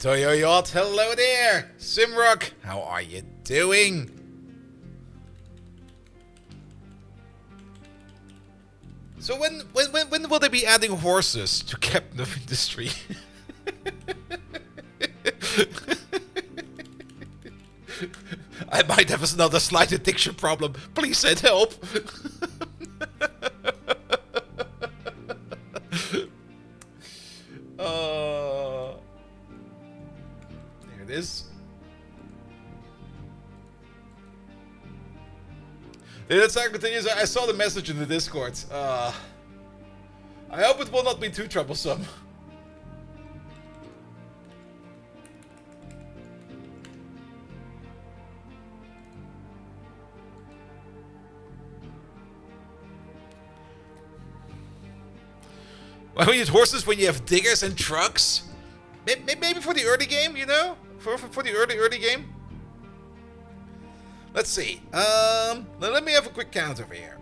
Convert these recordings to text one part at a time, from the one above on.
Toyo Yacht, hello there! Simrock, how are you doing? So when will they be adding horses to Captain of Industry? I might have another slight addiction problem. Please send help. There it is. The attack continues. I saw the message in the Discord. I hope it will not be too troublesome. Why we use horses when you have diggers and trucks? Maybe for the early game, you know? For the early game? Let's see. Let me have a quick count over here.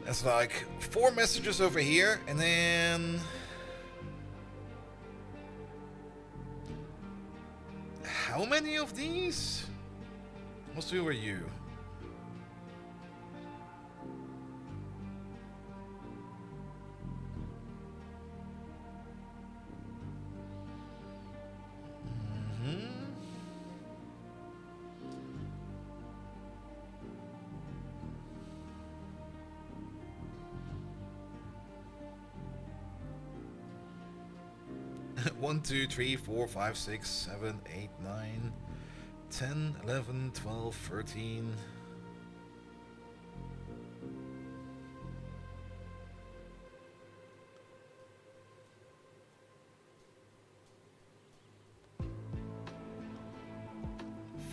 That's like 4 messages over here, and then... How many of these? Most who are you? One, 2, 3, 4, 5, 6, 7, 8, 9, 10, 11, 12, 13.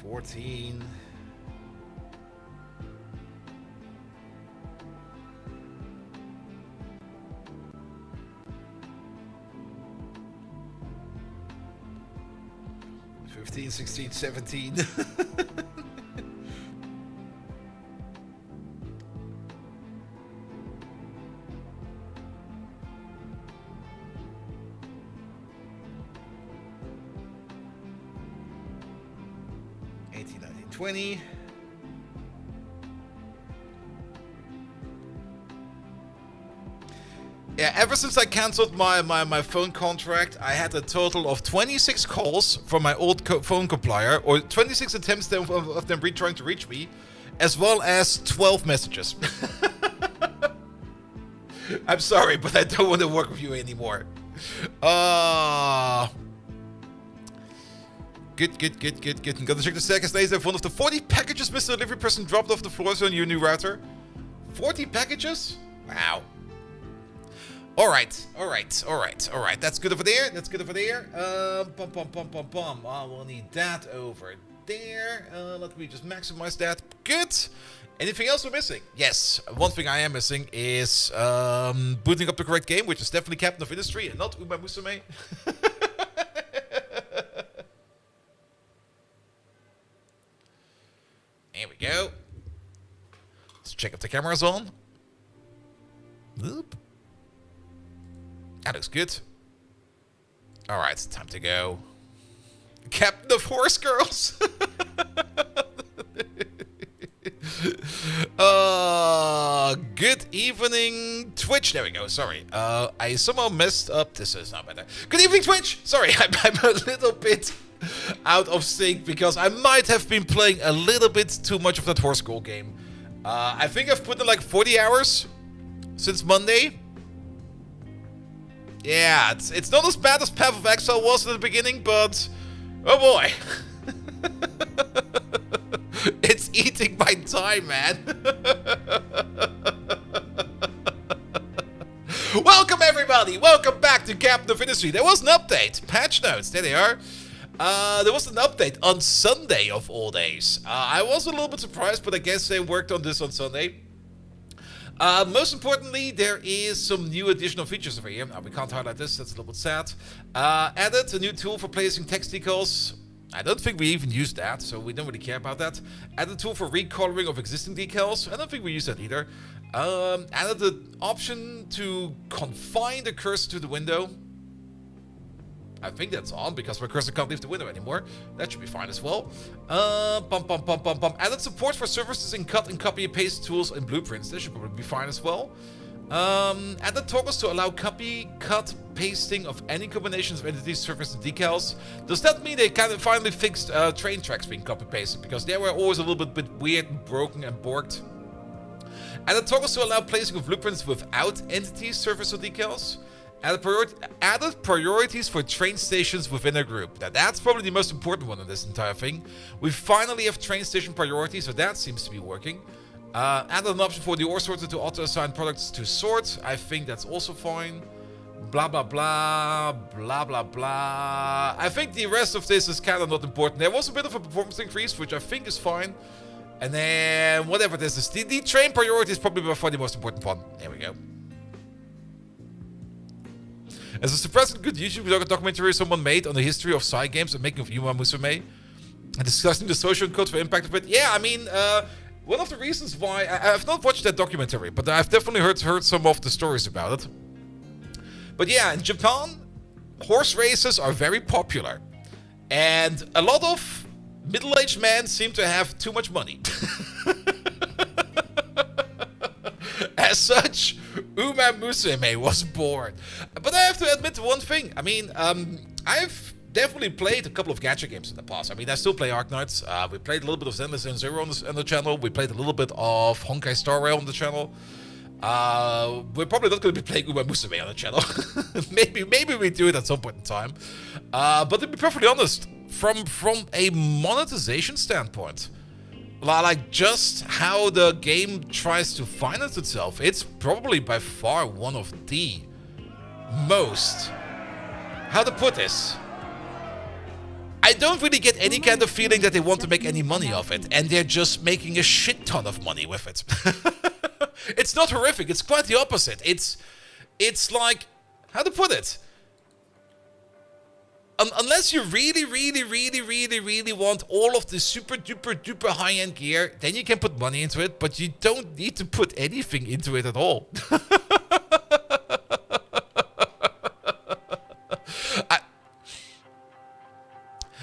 $14. 15, 16, 17. $18, $19, $20. Yeah, ever since I cancelled my phone contract, I had a total of 26 calls from my old phone supplier, or 26 attempts of them trying to reach me, as well as 12 messages. I'm sorry, but I don't want to work with you anymore. Good. Gotta check the status later. One of the 40 packages Mr. Delivery Person dropped off the floor on your new router. 40 packages? Wow. Alright. That's good over there. I will need that over there. Let me just maximize that. Good. Anything else we're missing? Yes. One thing I am missing is booting up the correct game, which is definitely Captain of Industry and not Uma Musume. There we go. Let's check if the camera's on. Oop. That looks good. Alright, time to go. Captain of Horse Girls! Good evening, Twitch. There we go, sorry. I somehow messed up. This is not better. Good evening, Twitch! Sorry, I'm a little bit out of sync because I might have been playing a little bit too much of that Horse Girl game. I think I've put in like 40 hours since Monday. Yeah, it's not as bad as Path of Exile was at the beginning, but... Oh boy! It's eating my time, man! Welcome everybody! Welcome back to Captain of Industry. There was an update. Patch notes, there they are. There was an update on Sunday of all days. I was a little bit surprised, but I guess they worked on this on Sunday. Most importantly, there is some new additional features over here. Now, we can't highlight this, that's a little bit sad. Added a new tool for placing text decals. I don't think we even use that, so we don't really care about that. Added a tool for recoloring of existing decals. I don't think we use that either. Added the option to confine the cursor to the window. I think that's on because my cursor can't leave the window anymore. That should be fine as well. Added support for services in cut and copy and paste tools and blueprints. That should probably be fine as well. Added toggles to allow copy, cut, pasting of any combinations of entities, surfaces, and decals. Does that mean they kind of finally fixed train tracks being copy pasted? Because they were always a little bit weird and broken and borked. Added toggles to allow placing of blueprints without entities, surface, or decals. Added priorities for train stations within a group. Now that's probably the most important one in this entire thing. We finally have train station priorities, so that seems to be working. Added an option for the ore sorter to auto-assign products to sort. I think that's also fine. Blah, blah, blah. Blah, blah, blah. I think the rest of this is kind of not important. There was a bit of a performance increase, which I think is fine. And then, whatever this is. The train priority is probably by far the most important one. There we go. As a surprisingly good YouTube documentary someone made on the history of sci games and making of Uma Musume, and discussing the social and cultural impact of it. Yeah, I mean, one of the reasons why I've not watched that documentary, but I've definitely heard some of the stories about it. But yeah, in Japan, horse races are very popular, and a lot of middle-aged men seem to have too much money. As such, Uma Musume was born. But I have to admit one thing. I mean, I've definitely played a couple of gacha games in the past. I mean, I still play Arknights. We played a little bit of Zenless Zone Zero on the channel. We played a little bit of Honkai Star Rail on the channel. We're probably not going to be playing Uma Musume on the channel. maybe we do it at some point in time. But to be perfectly honest, from a monetization standpoint, like just how the game tries to finance itself, it's probably by far one of the most... How to put this? I don't really get any kind of feeling that they want to make any money off it, and they're just making a shit ton of money with it. It's not horrific, it's quite the opposite. It's like... How to put it? Unless you really want all of the super duper high-end gear, then you can put money into it, but you don't need to put anything into it at all.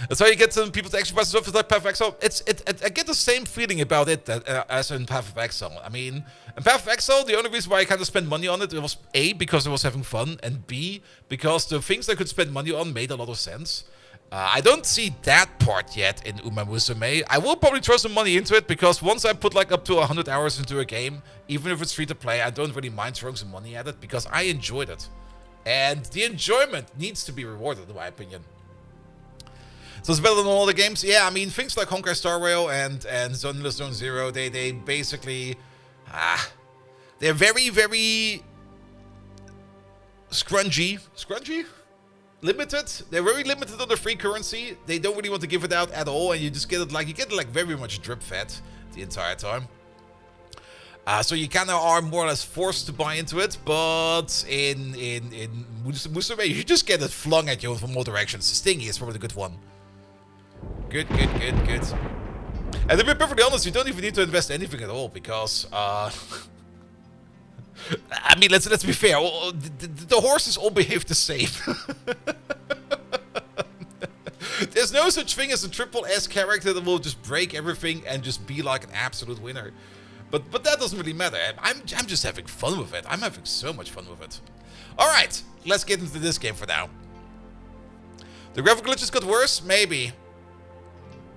That's how you get some people to actually buy stuff like Path of Exile. I get the same feeling about it as in Path of Exile. I mean, in Path of Exile, the only reason why I kind of spent money on it was A, because I was having fun, and B, because the things I could spend money on made a lot of sense. I don't see that part yet in Uma Musume. I will probably throw some money into it, because once I put like up to 100 hours into a game, even if it's free to play, I don't really mind throwing some money at it, because I enjoyed it. And the enjoyment needs to be rewarded, in my opinion. So it's better than all the games? Yeah, I mean, things like Honkai Star Rail and Zenless Zone Zero, they basically... they're very scrungy. Scrungy? Limited? They're very limited on the free currency. They don't really want to give it out at all, and you just get it like... You get it like very much drip-fed the entire time. So you kind of are more or less forced to buy into it, but in Musume, you just get it flung at you from all directions. Stingy is probably the good one. Good. And to be perfectly honest, you don't even need to invest anything at all, because, I mean, let's be fair, the horses all behave the same. There's no such thing as a triple S character that will just break everything and just be like an absolute winner. But that doesn't really matter. I'm just having fun with it. I'm having so much fun with it. Alright, let's get into this game for now. The graphical glitches got worse? Maybe.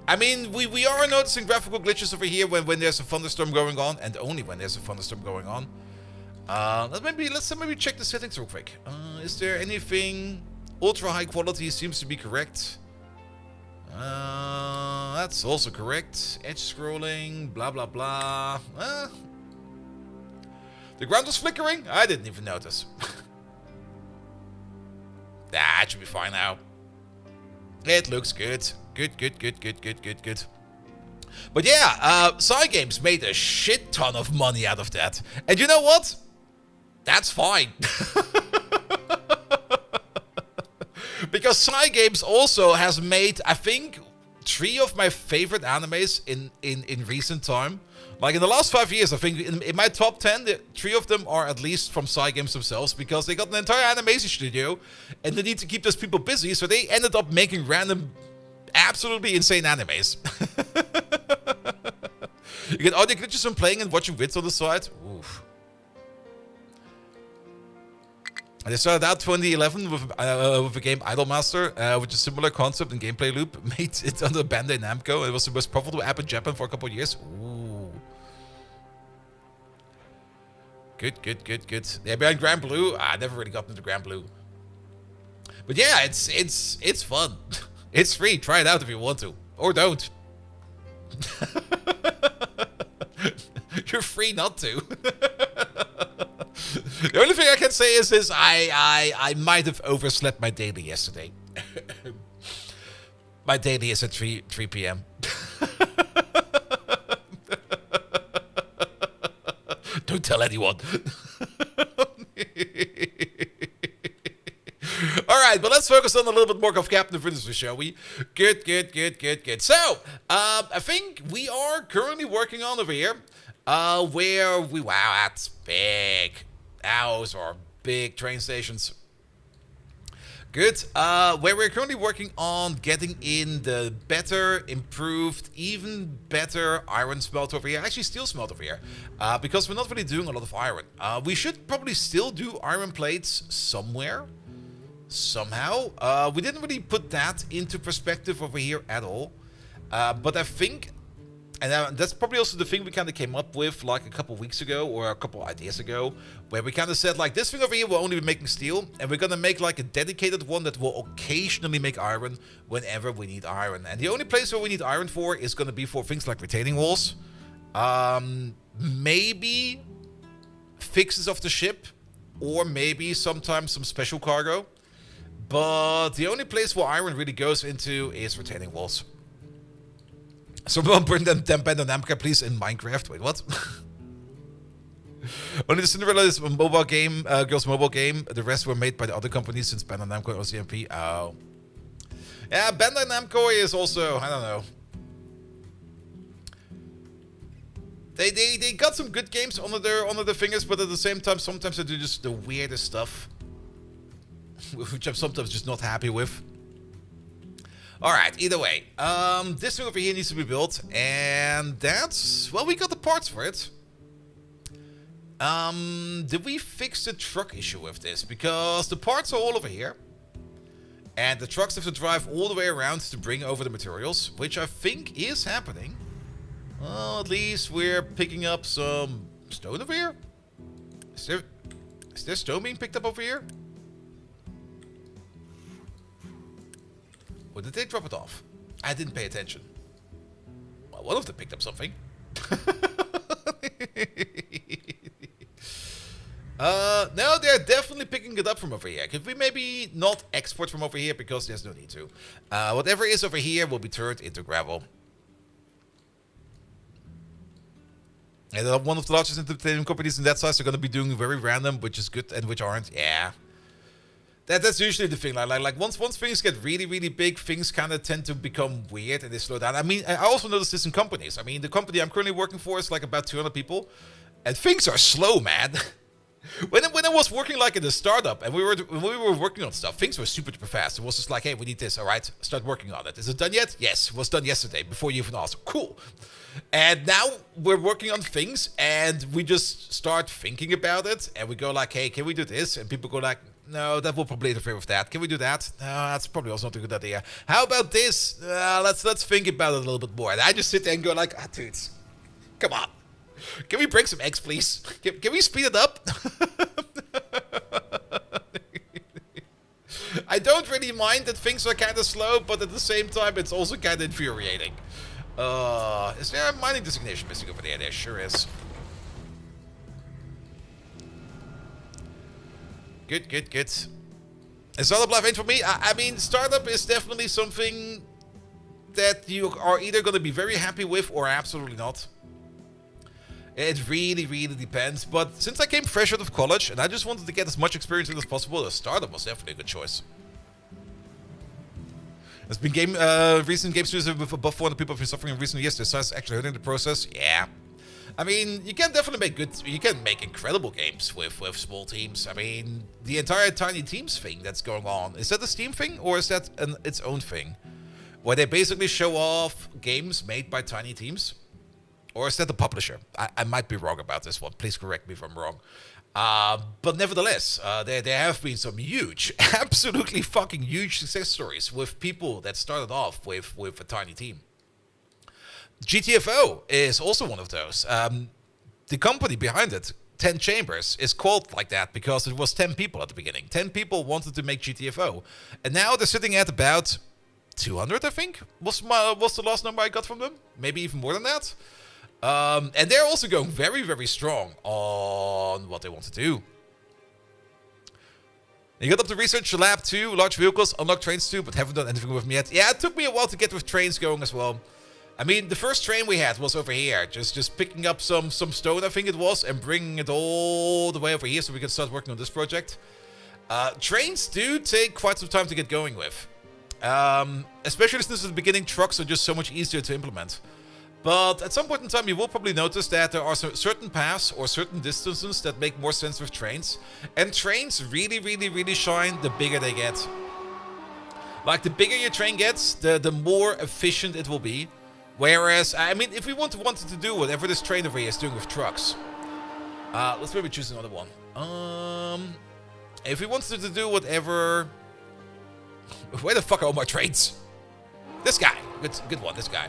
I mean, we are noticing graphical glitches over here when there's a thunderstorm going on, and only when there's a thunderstorm going on. Let's maybe check the settings real quick. Is there anything? Ultra high quality seems to be correct. That's also correct. Edge scrolling, blah blah blah. The ground was flickering? I didn't even notice. That should be fine now. It looks good. Good. But yeah, Cygames made a shit ton of money out of that. And you know what? That's fine. Because Cygames also has made, I think, 3 of my favorite animes in recent time. Like in the last 5 years, I think in my top 10, 3 of them are at least from Cygames themselves, because they got an entire animation studio and they need to keep those people busy, so they ended up making random, absolutely insane animes. You get audio glitches from playing and watching vids on the side. Oof. They started out 2011 with a game Idolmaster, which is a similar concept and gameplay loop. Made it under Bandai Namco. It was the most profitable app in Japan for a couple of years. Ooh. Good. Yeah, behind Grand Blue. I never really got into Grand Blue. But yeah, it's fun. It's free. Try it out if you want to. Or don't. You're free not to. The only thing I can say is I might have overslept my daily yesterday. My daily is at 3 p.m. Don't tell anyone. Alright, but let's focus on a little bit more of Captain Finister, shall we? Good. So, I think we are currently working on over here, where we, wow, that's big. Those are big train stations. Good. Where we're currently working on getting in the better, improved, even better iron smelt over here. Actually, steel smelt over here. Because we're not really doing a lot of iron. We should probably still do iron plates somewhere. Somehow. We didn't really put that into perspective over here at all. But I think, and that's probably also the thing we kind of came up with like a couple weeks ago or a couple ideas ago, where we kind of said like, this thing over here will only be making steel, and we're gonna make like a dedicated one that will occasionally make iron whenever we need iron. And the only place where we need iron for is gonna be for things like retaining walls, maybe fixes of the ship, or maybe sometimes some special cargo. But the only place where iron really goes into is retaining walls. Someone bring them Bandai Namco, please, in Minecraft. Wait, what? Only the Cinderella is a mobile game, girls' mobile game. The rest were made by the other companies since Bandai Namco and OCMP. Oh. Yeah, Bandai Namco is also, I don't know. They got some good games under their fingers, but at the same time, sometimes they do just the weirdest stuff, which I'm sometimes just not happy with. Alright, either way, this thing over here needs to be built, and that's, well, we got the parts for it. Did we fix the truck issue with this? Because the parts are all over here, and the trucks have to drive all the way around to bring over the materials, which I think is happening. Well, at least we're picking up some stone over here. Is there stone being picked up over here? Or did they drop it off? I didn't pay attention. Well, one of them picked up something. No, they're definitely picking it up from over here. Could we maybe not export from over here because there's no need to? Whatever is over here will be turned into gravel. And one of the largest entertainment companies in that size are going to be doing very random, which is good and which aren't. Yeah. That's usually the thing. Like once things get really, really big, things kind of tend to become weird and they slow down. I mean, I also noticed this in companies. I mean, the company I'm currently working for is like about 200 people, and things are slow, man. When I was working like in a startup and when we were working on stuff, things were super duper fast. It was just like, hey, we need this, all right, start working on it. Is it done yet? Yes, it was done yesterday before you even asked. Cool. And now we're working on things and we just start thinking about it and we go like, hey, can we do this? And people go like, no, that will probably interfere with that. Can we do that? No, that's probably also not a good idea. How about this? Let's think about it a little bit more. And I just sit there and go like, dudes, come on. Can we break some eggs, please? Can we speed it up? I don't really mind that things are kind of slow, but at the same time, it's also kind of infuriating. Is there a mining designation missing over there? There sure is. Good. A startup life ain't for me. I mean, startup is definitely something that you are either going to be very happy with or absolutely not. It really, really depends. But since I came fresh out of college and I just wanted to get as much experience in as possible, the startup was definitely a good choice. There's been recent game studios with above 400 people have been suffering in recent years. Their size actually hurting the process. Yeah. I mean, you can definitely make incredible games with small teams. I mean, the entire Tiny Teams thing that's going on, is that a Steam thing or is that its own thing? Where they basically show off games made by Tiny Teams? Or is that the publisher? I might be wrong about this one. Please correct me if I'm wrong. But nevertheless, there have been some huge, absolutely fucking huge success stories with people that started off with a tiny team. GTFO is also one of those. The company behind it, 10 Chambers, is called like that because it was 10 people at the beginning. 10 people wanted to make GTFO. And now they're sitting at about 200, I think, was the last number I got from them. Maybe even more than that. And they're also going very, very strong on what they want to do. You got up to research lab 2, large vehicles, unlock trains too, but haven't done anything with them yet. Yeah, it took me a while to get with trains going as well. I mean, the first train we had was over here. Just picking up some stone, I think it was, and bringing it all the way over here so we can start working on this project. Trains do take quite some time to get going with. Especially since at the beginning, trucks are just so much easier to implement. But at some point in time, you will probably notice that there are certain paths or certain distances that make more sense with trains. And trains really, really, really shine the bigger they get. Like, the bigger your train gets, the more efficient it will be. Whereas, I mean, if we wanted to do whatever this train over here is doing with trucks. Let's maybe choose another one. If we wanted to do whatever... Where the fuck are all my trains? This guy. Good one, this guy.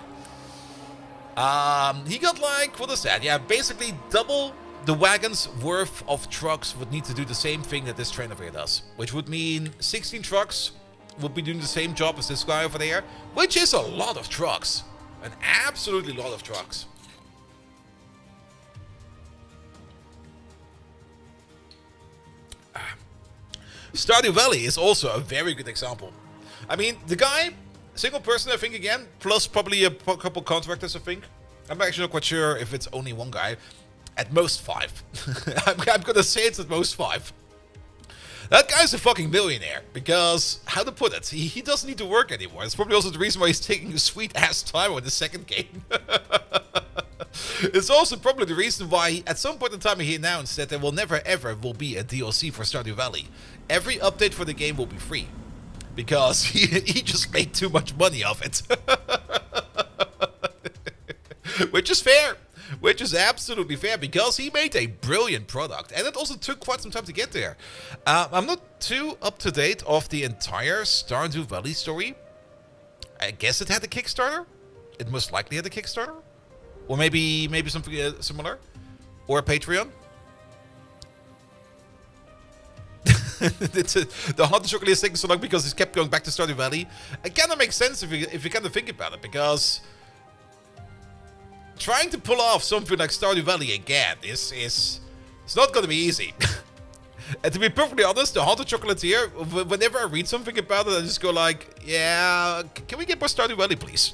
He got like, what is that? Yeah, basically double the wagon's worth of trucks would need to do the same thing that this train over here does. Which would mean 16 trucks would be doing the same job as this guy over there. Which is a lot of trucks. An absolutely lot of trucks. Stardew Valley is also a very good example. I mean, the guy, single person, I think, again, plus probably a couple contractors, I think. I'm actually not quite sure if it's only one guy. At most 5. I'm gonna say it's at most 5. That guy's a fucking millionaire, because, how to put it, he doesn't need to work anymore. It's probably also the reason why he's taking a sweet-ass time on the second game. It's also probably the reason why, at some point in time, he announced that there will never ever will be a DLC for Stardew Valley. Every update for the game will be free. Because he just made too much money off it. Which is fair. Which is absolutely fair, because he made a brilliant product. And it also took quite some time to get there. I'm not too up to date of the entire Stardew Valley story. I guess it had a Kickstarter. It most likely had a Kickstarter. Or maybe something similar. Or a Patreon. The hot chocolate is taking so long because it kept going back to Stardew Valley. It kind of makes sense if you kind of think about it, because trying to pull off something like Stardew Valley again is it's not going to be easy. And to be perfectly honest, the Haunted Chocolatier, whenever I read something about it, I just go like, yeah, can we get more Stardew Valley, please?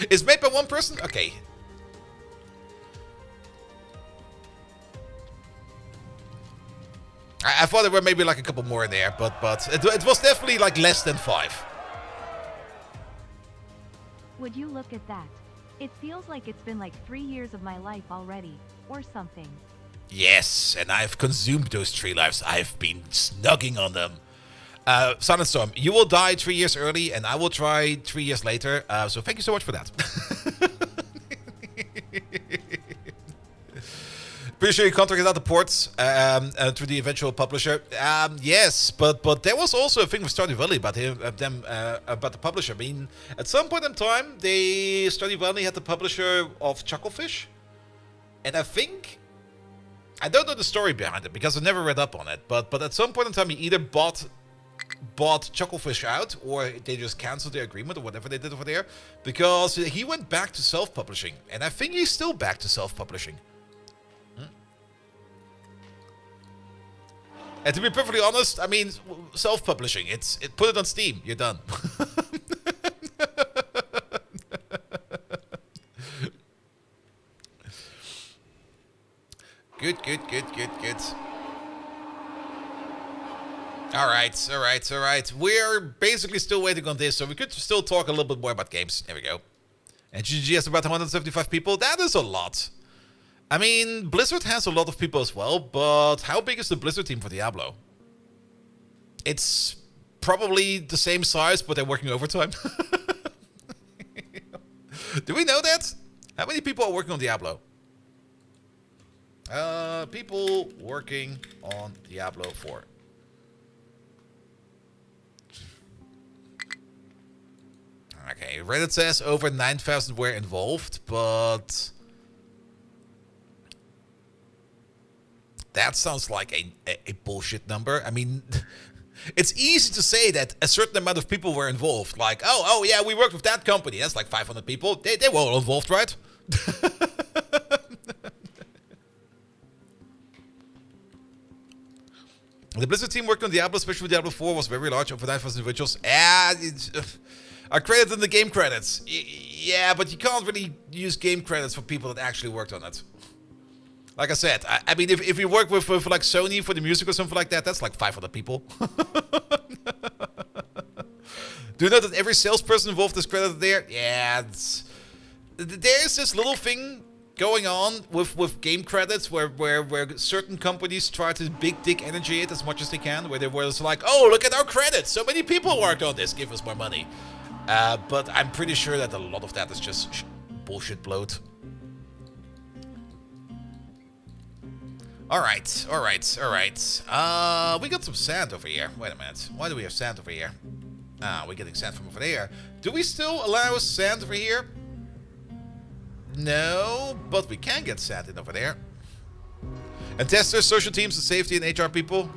It's made by one person? Okay. I thought there were maybe like a couple more in there, but it was definitely like less than 5. Would you look at that? It feels like it's been like 3 years of my life already, or something. Yes, and I've consumed those 3 lives. I've been snugging on them. Silent Storm, you will die 3 years early, and I will try 3 years later. So thank you so much for that. Pretty sure you contacted out the ports through the eventual publisher. Yes, but there was also a thing with Stardew Valley about about the publisher. I mean, at some point in time, Stardew Valley had the publisher of Chucklefish, and I don't know the story behind it because I never read up on it. But at some point in time, he either bought Chucklefish out, or they just canceled their agreement, or whatever they did over there, because he went back to self-publishing, and I think he's still back to self-publishing. And to be perfectly honest, I mean, self-publishing, put it on Steam, you're done. Good, good, good, good, good. Alright. We're basically still waiting on this, so we could still talk a little bit more about games. There we go. And GG has about 175 people. That is a lot. I mean, Blizzard has a lot of people as well, but how big is the Blizzard team for Diablo? It's probably the same size, but they're working overtime. Do we know that? How many people are working on Diablo? People working on Diablo 4. Okay, Reddit says over 9,000 were involved, but that sounds like a bullshit number. I mean, it's easy to say that a certain amount of people were involved. Like, oh yeah, we worked with that company. That's like 500 people. They were all involved, right? The Blizzard team worked on Diablo, especially with Diablo 4, was very large, over 9,000 individuals. Yeah, are credited in the game credits. Yeah, but you can't really use game credits for people that actually worked on it. Like I said, I mean, if you work with like Sony for the music or something like that, that's like 500 people. Do you know that every salesperson involved is credited there? Yeah, there's this little thing going on with game credits where certain companies try to big dick energy it as much as they can, where they were like, oh, look at our credits, so many people worked on this, give us more money. But I'm pretty sure that a lot of that is just bullshit bloat. Alright. We got some sand over here. Wait a minute. Why do we have sand over here? Ah, we're getting sand from over there. Do we still allow sand over here? No, but we can get sand in over there. And testers, social teams, and safety and HR people.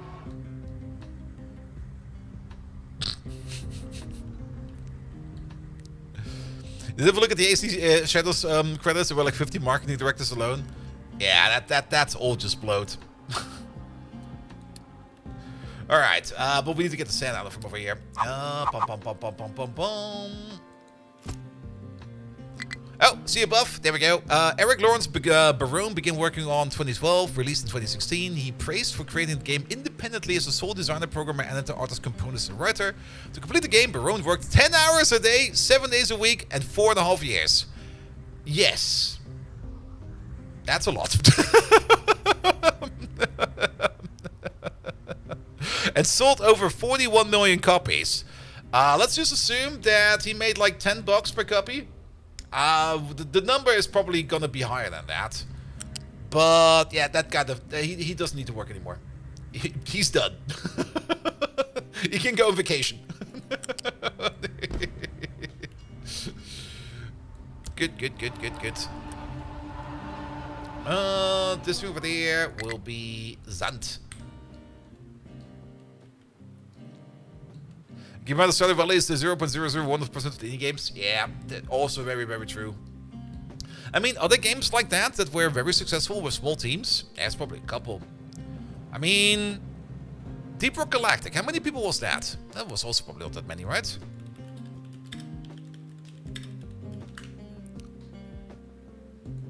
Did you ever look at the AC Shadows credits? There were like 50 marketing directors alone. Yeah, that's all just bloat. Alright, but we need to get the sand out from over here. Oh, see above. There we go. Eric Lawrence Barone began working on 2012, released in 2016. He praised for creating the game independently as a sole designer, programmer, editor, artist, componist, and writer. To complete the game, Barone worked 10 hours a day, 7 days a week, and 4.5 years. Yes. That's a lot. And sold over 41 million copies. Let's just assume that he made like $10 per copy. The number is probably gonna be higher than that. But yeah, that guy, he doesn't need to work anymore. He's done. He can go on vacation. Good. This over there will be Zant. Game out of Stardew Valley is the 0.001% of the indie games. Yeah, also very, very true. I mean, other games like that were very successful with small teams? Yeah, it's probably a couple. I mean, Deep Rock Galactic, how many people was that? That was also probably not that many, right?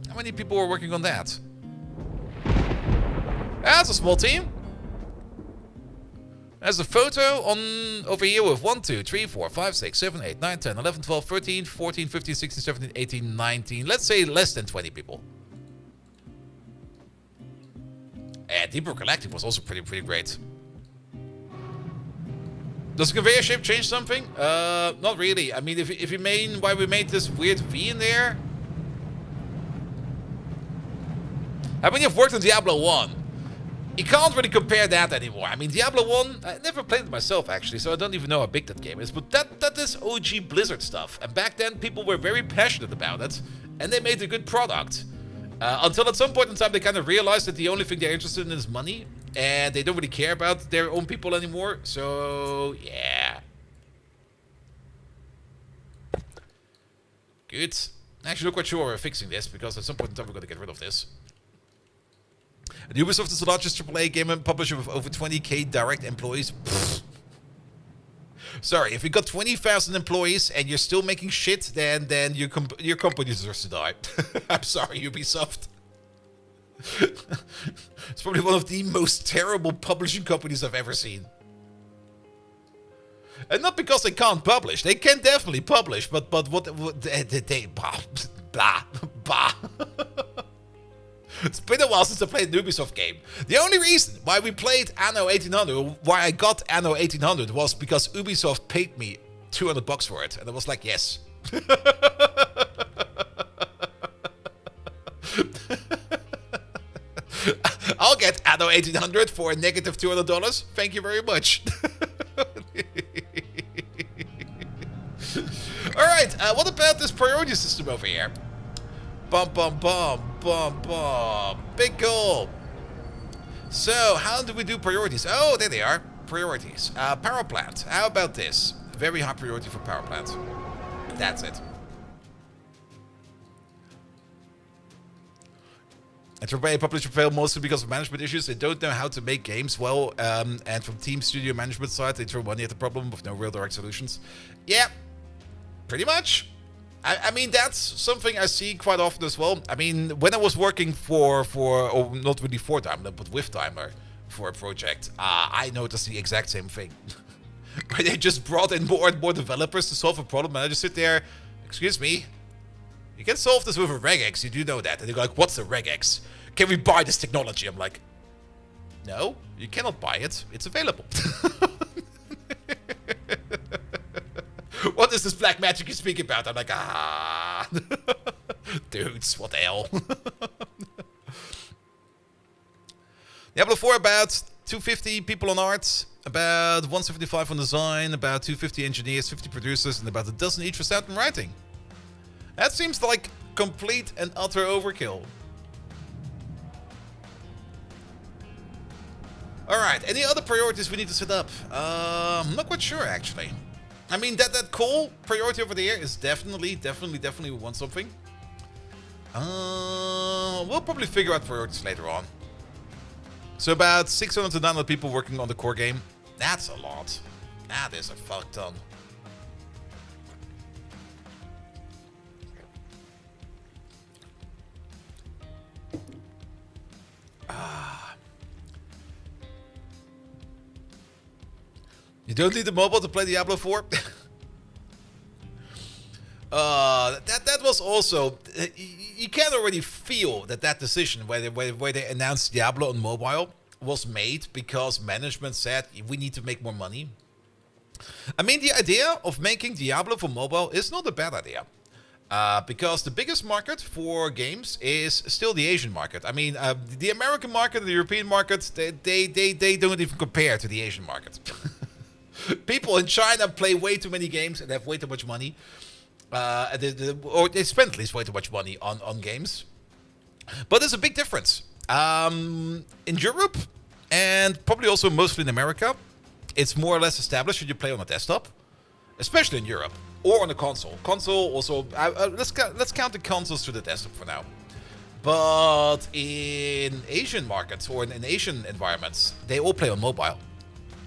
How many people were working on that? That's a small team. There's a photo on over here with 1, 2, 3, 4, 5, 6, 7, 8, 9, 10, 11, 12, 13, 14, 15, 16, 17, 18, 19. Let's say less than 20 people. And Deep Rock Galactic was also pretty great. Does the conveyor shape change something? Not really. I mean, if you mean why we made this weird V in there. How many have worked on Diablo 1? You can't really compare that anymore. I mean, Diablo 1, I never played it myself, actually, so I don't even know how big that game is. But that is OG Blizzard stuff. And back then, people were very passionate about it. And they made a good product. Until at some point in time, they kind of realized that the only thing they're interested in is money. And they don't really care about their own people anymore. So, yeah. Good. Actually, not quite sure we're fixing this, because at some point in time, we're going to get rid of this. And Ubisoft is the largest AAA game publisher with over 20k direct employees. Pfft. Sorry, if you got 20,000 employees and you're still making shit, then your company deserves to die. I'm sorry, Ubisoft. It's probably one of the most terrible publishing companies I've ever seen. And not because they can't publish. They can definitely publish, but what they blah. It's been a while since I played an Ubisoft game. The only reason why we played Anno 1800, why I got Anno 1800, was because Ubisoft paid me $200 for it. And I was like, yes. I'll get Anno 1800 for a negative $200. Thank you very much. Alright, what about this priority system over here? Bum, bum, bum, bum, bum. Big goal. So, how do we do priorities? Oh, there they are. Priorities. Power plant. How about this? Very high priority for power plant. That's it. And AAA publisher fail mostly because of management issues. They don't know how to make games well. And from team studio management side, they throw money at the problem with no real direct solutions. Yeah, pretty much. I mean, that's something I see quite often as well. I mean, when I was working for or not really for Daimler, but with Daimler for a project, I noticed the exact same thing. Where they just brought in more and more developers to solve a problem, and I just sit there, excuse me, you can solve this with a regex, you do know that. And they go like, what's a regex? Can we buy this technology? I'm like, no, you cannot buy it. It's available. What is this black magic you speak about? I'm like, dudes, what the hell? Diablo 4, about 250 people on art, about 175 on design, about 250 engineers, 50 producers, and about a dozen each for sound and writing. That seems like complete and utter overkill. Alright, any other priorities we need to set up? I'm not quite sure, actually. I mean, that coal priority over there is definitely we want something. We'll probably figure out priorities later on. So about 600 to 900 people working on the core game. That's a lot. That is a fuck ton. You don't need the mobile to play Diablo 4? That was also... You can already feel that decision where they announced Diablo on mobile was made because management said we need to make more money. I mean, the idea of making Diablo for mobile is not a bad idea. Because the biggest market for games is still the Asian market. I mean, the American market and the European market, they don't even compare to the Asian market. People in China play way too many games and have way too much money. Or they spend at least way too much money on games. But there's a big difference. In Europe, and probably also mostly in America, it's more or less established that you play on a desktop. Especially in Europe. Or on a console. Console also... let's count the consoles to the desktop for now. But in Asian markets or in Asian environments, they all play on mobile.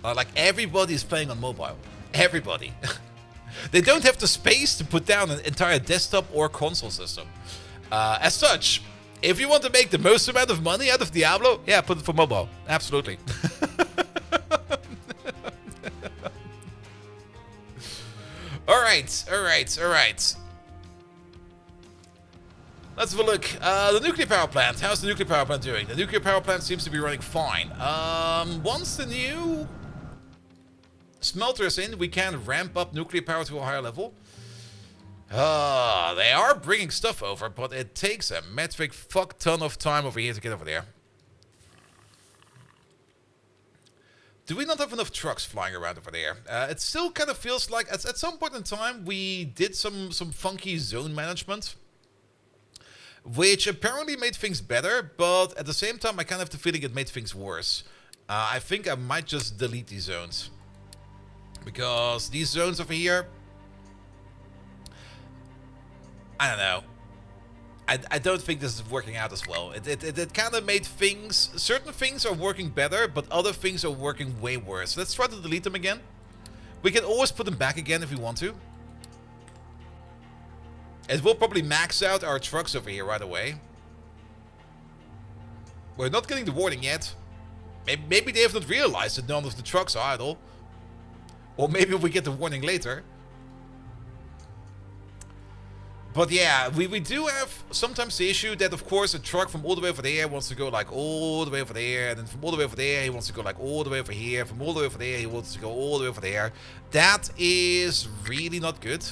Like everybody is playing on mobile. Everybody. They don't have the space to put down an entire desktop or console system. As such, if you want to make the most amount of money out of Diablo, yeah, put it for mobile. Absolutely. Alright. Let's have a look. The nuclear power plant. How's the nuclear power plant doing? The nuclear power plant seems to be running fine. Once the new smelter is in, we can ramp up nuclear power to a higher level. They are bringing stuff over, but it takes a metric fuck ton of time over here to get over there. Do we not have enough trucks flying around over there? It still kind of feels like at some point in time we did some funky zone management, which apparently made things better, but at the same time I kind of have the feeling it made things worse. I think I might just delete these zones. Because these zones over here, I don't know. I don't think this is working out as well. It kind of made things... Certain things are working better, but other things are working way worse. Let's try to delete them again. We can always put them back again if we want to. It will probably max out our trucks over here right away. We're not getting the warning yet. Maybe they have not realized that none of the trucks are idle. Or maybe we get the warning later. But yeah, we do have sometimes the issue that, of course, a truck from all the way over there wants to go like all the way over there. And then from all the way over there, he wants to go like all the way over here. From all the way over there, he wants to go all the way over there. That is really not good.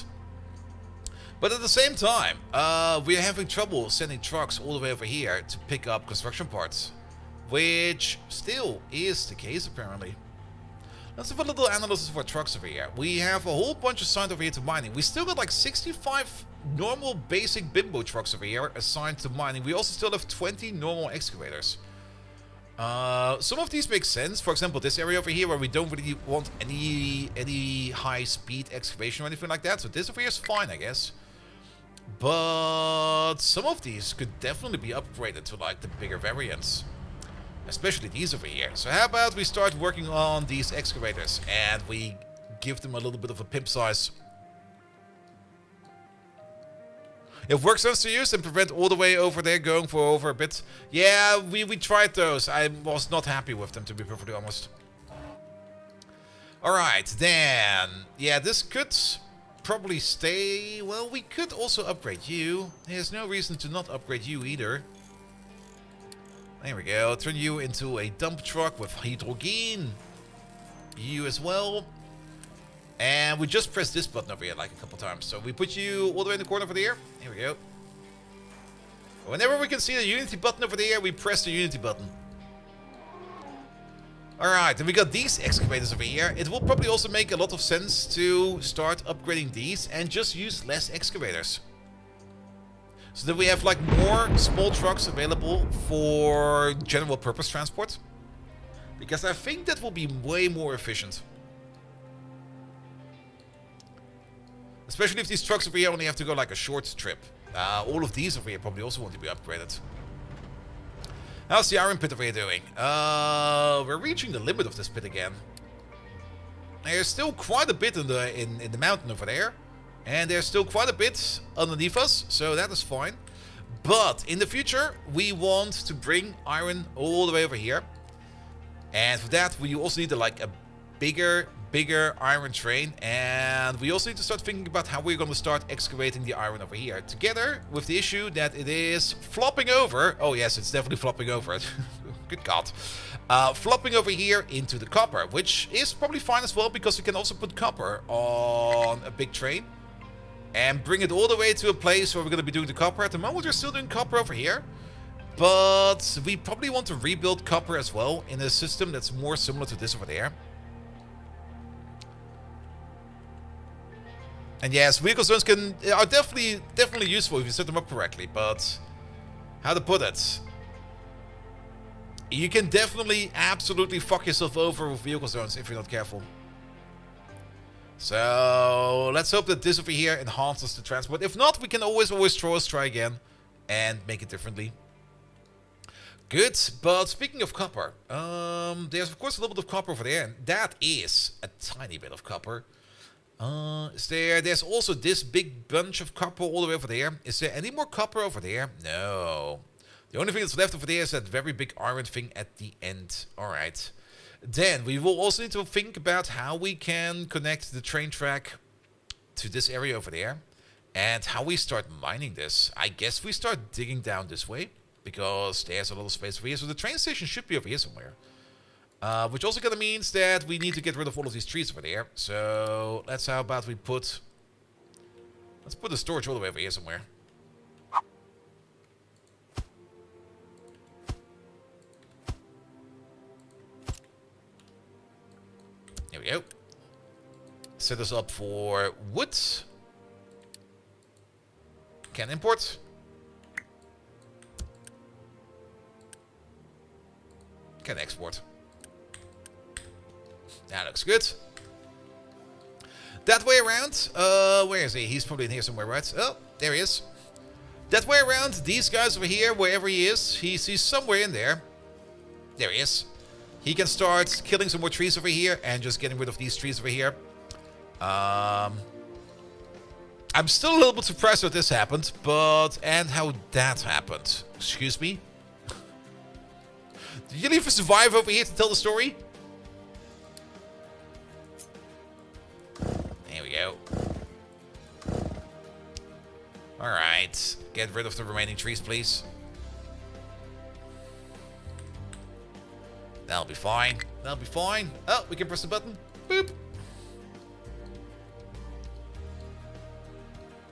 But at the same time, we're having trouble sending trucks all the way over here to pick up construction parts. Which still is the case, apparently. Let's have a little analysis of our trucks over here. We have a whole bunch assigned over here to mining. We still got like 65 normal basic bimbo trucks over here assigned to mining. We also still have 20 normal excavators. Some of these make sense. For example, this area over here where we don't really want any high speed excavation or anything like that. So this over here is fine, I guess. But some of these could definitely be upgraded to like the bigger variants. Especially these over here. So how about we start working on these excavators and we give them a little bit of a pimp size. If work zones to use and prevent all the way over there going for over a bit. Yeah, we tried those. I was not happy with them, to be perfectly honest. Alright, then. Yeah, this could probably stay. Well, we could also upgrade you. There's no reason to not upgrade you either. There we go. Turn you into a dump truck with hydrogen. You as well. And we just pressed this button over here like a couple times. So we put you all the way in the corner over there. Here we go. Whenever we can see the Unity button over there, we press the Unity button. Alright, then we got these excavators over here. It will probably also make a lot of sense to start upgrading these and just use less excavators. So that we have like more small trucks available for general purpose transport. Because I think that will be way more efficient. Especially if these trucks over here only have to go like a short trip. All of these over here probably also want to be upgraded. How's the iron pit over here doing? We're reaching the limit of this pit again. There's still quite a bit in the mountain over there. And there's still quite a bit underneath us, so that is fine. But in the future, we want to bring iron all the way over here. And for that, we also need like a bigger iron train. And we also need to start thinking about how we're going to start excavating the iron over here. Together with the issue that it is flopping over. Oh yes, it's definitely flopping over. Good God. Flopping over here into the copper, which is probably fine as well, because we can also put copper on a big train. And bring it all the way to a place where we're going to be doing the copper. At the moment, we're still doing copper over here. But we probably want to rebuild copper as well in a system that's more similar to this over there. And yes, vehicle zones are definitely useful if you set them up correctly. But how to put it? You can definitely absolutely fuck yourself over with vehicle zones if you're not careful. So let's hope that this over here enhances the transport. If not, we can always try again and make it differently. Good, but speaking of copper, there's of course a little bit of copper over there, and that is a tiny bit of copper. There's also this big bunch of copper all the way over there. Is there any more copper over there? No. The only thing that's left over there is that very big iron thing at the end. Alright. Then we will also need to think about how we can connect the train track to this area over there. And how we start mining this. I guess we start digging down this way. Because there's a lot of space over here. So the train station should be over here somewhere. Which also kind of means that we need to get rid of all of these trees over there. So how about we put... Let's put the storage all the way over here somewhere. Here we go. Set us up for wood. Can import. Can export. That looks good. That way around. Where is he? He's probably in here somewhere, right? Oh, there he is. That way around. These guys over here, wherever he is, he's somewhere in there. There he is. He can start killing some more trees over here and just getting rid of these trees over here. I'm still a little bit surprised that this happened, and how that happened. Excuse me? Did you leave a survivor over here to tell the story? There we go. Alright. Get rid of the remaining trees, please. That'll be fine. That'll be fine. Oh, we can press the button. Boop.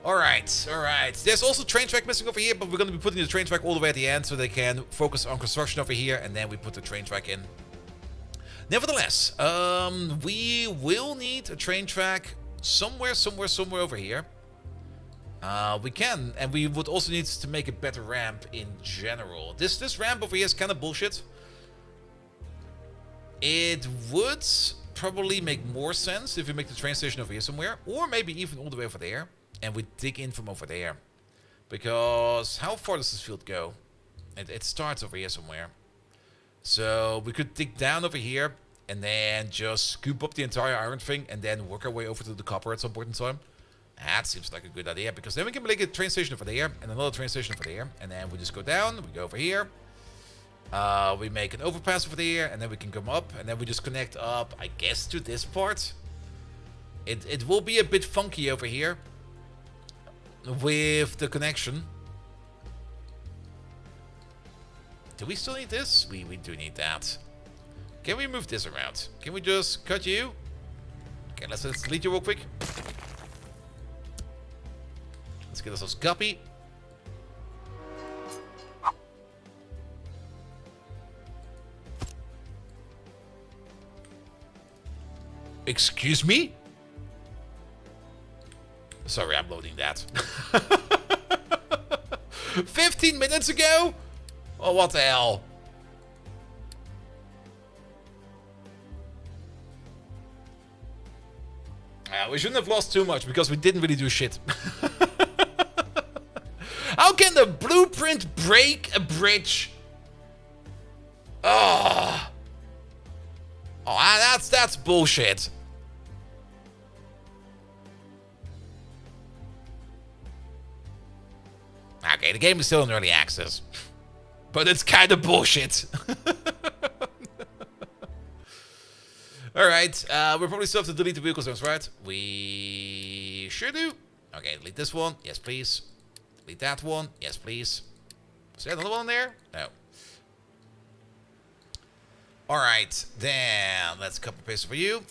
Alright, alright. There's also train track missing over here, but we're going to be putting the train track all the way at the end so they can focus on construction over here, and then we put the train track in. Nevertheless, we will need a train track somewhere over here. We can, and we would also need to make a better ramp in general. This ramp over here is kind of bullshit. It would probably make more sense if we make the train station over here somewhere, or maybe even all the way over there, and we dig in from over there. Because how far does this field go? It starts over here somewhere. So we could dig down over here and then just scoop up the entire iron thing and then work our way over to the copper at some point in time. That seems like a good idea, because then we can make a train station over there and another train station over there, and then we just go down, we go over here. We make an overpass over there, and then we can come up, and then we just connect up, I guess, to this part. It will be a bit funky over here with the connection. Do we still need this? We do need that. Can we move this around? Can we just cut you? Okay, let's delete you real quick. Let's get ourselves a copy. Excuse me? Sorry, I'm loading that. 15 minutes ago? Oh, what the hell? We shouldn't have lost too much because we didn't really do shit. How can the blueprint break a bridge? Oh, that's bullshit. Okay, the game is still in early access, but it's kind of bullshit. All right, we'll probably still have to delete the vehicle zones, right? We sure do. Okay, delete this one. Yes, please. Delete that one. Yes, please. Is there another one there? No. All right, then let's copy paste for you.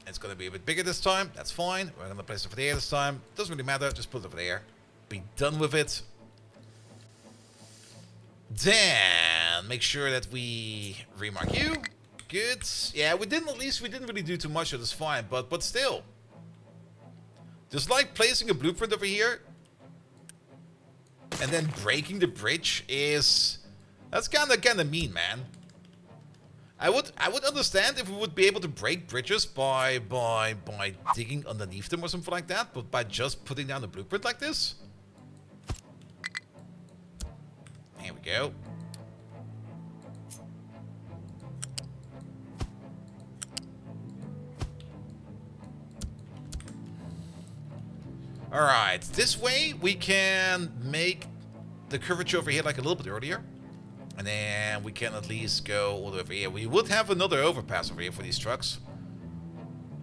It's going to be a bit bigger this time. That's fine. We're going to place it over there this time. Doesn't really matter. Just put it over there. Be done with it. Then make sure that we remark you. Good. Yeah, we didn't really do too much, so that's fine. But still, just like placing a blueprint over here and then breaking the bridge that's kind of mean, man. I would understand if we would be able to break bridges by digging underneath them or something like that, but by just putting down a blueprint like this. There we go. Alright, this way we can make the curvature over here like a little bit earlier. And then we can at least go all the way over here. We would have another overpass over here for these trucks.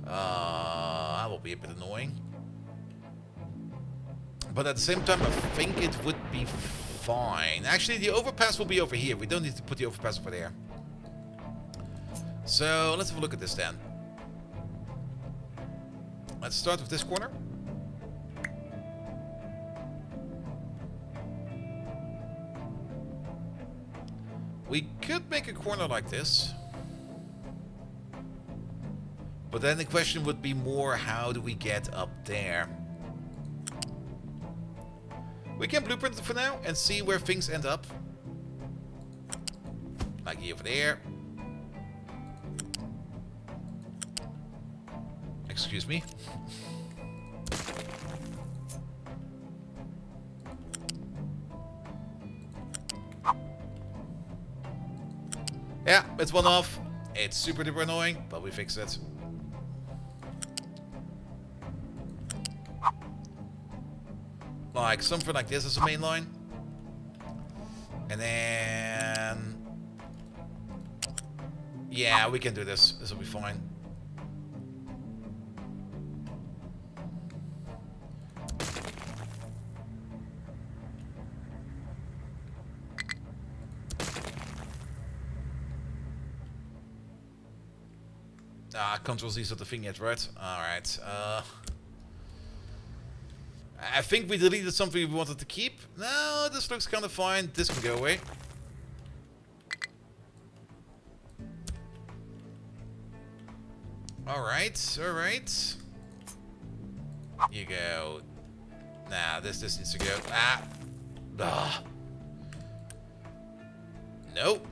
That will be a bit annoying. But at the same time, I think it would be fine. Actually, the overpass will be over here. We don't need to put the overpass over there. So, let's have a look at this then. Let's start with this corner. We could make a corner like this. But then the question would be more, how do we get up there? We can blueprint it for now and see where things end up. Like here over there. Excuse me. Yeah, it's one off. It's super duper annoying, but we fix it. Like something like this as a main line. And then Yeah, we can do this. This will be fine. Control Z's not the thing yet, right? Alright. I think we deleted something we wanted to keep. No, this looks kind of fine. This can go away. Alright, alright. You go. Nah, this needs to go. Ah. Nope.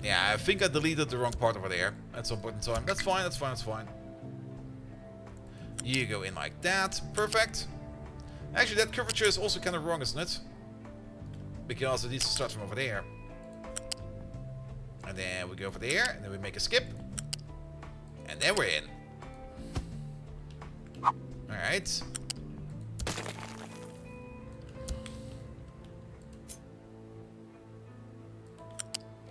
Yeah, I think I deleted the wrong part over there at some point in time. That's fine, that's fine, that's fine. You go in like that. Perfect. Actually, that curvature is also kind of wrong, isn't it? Because it needs to start from over there. And then we go over there, and then we make a skip. And then we're in. Alright.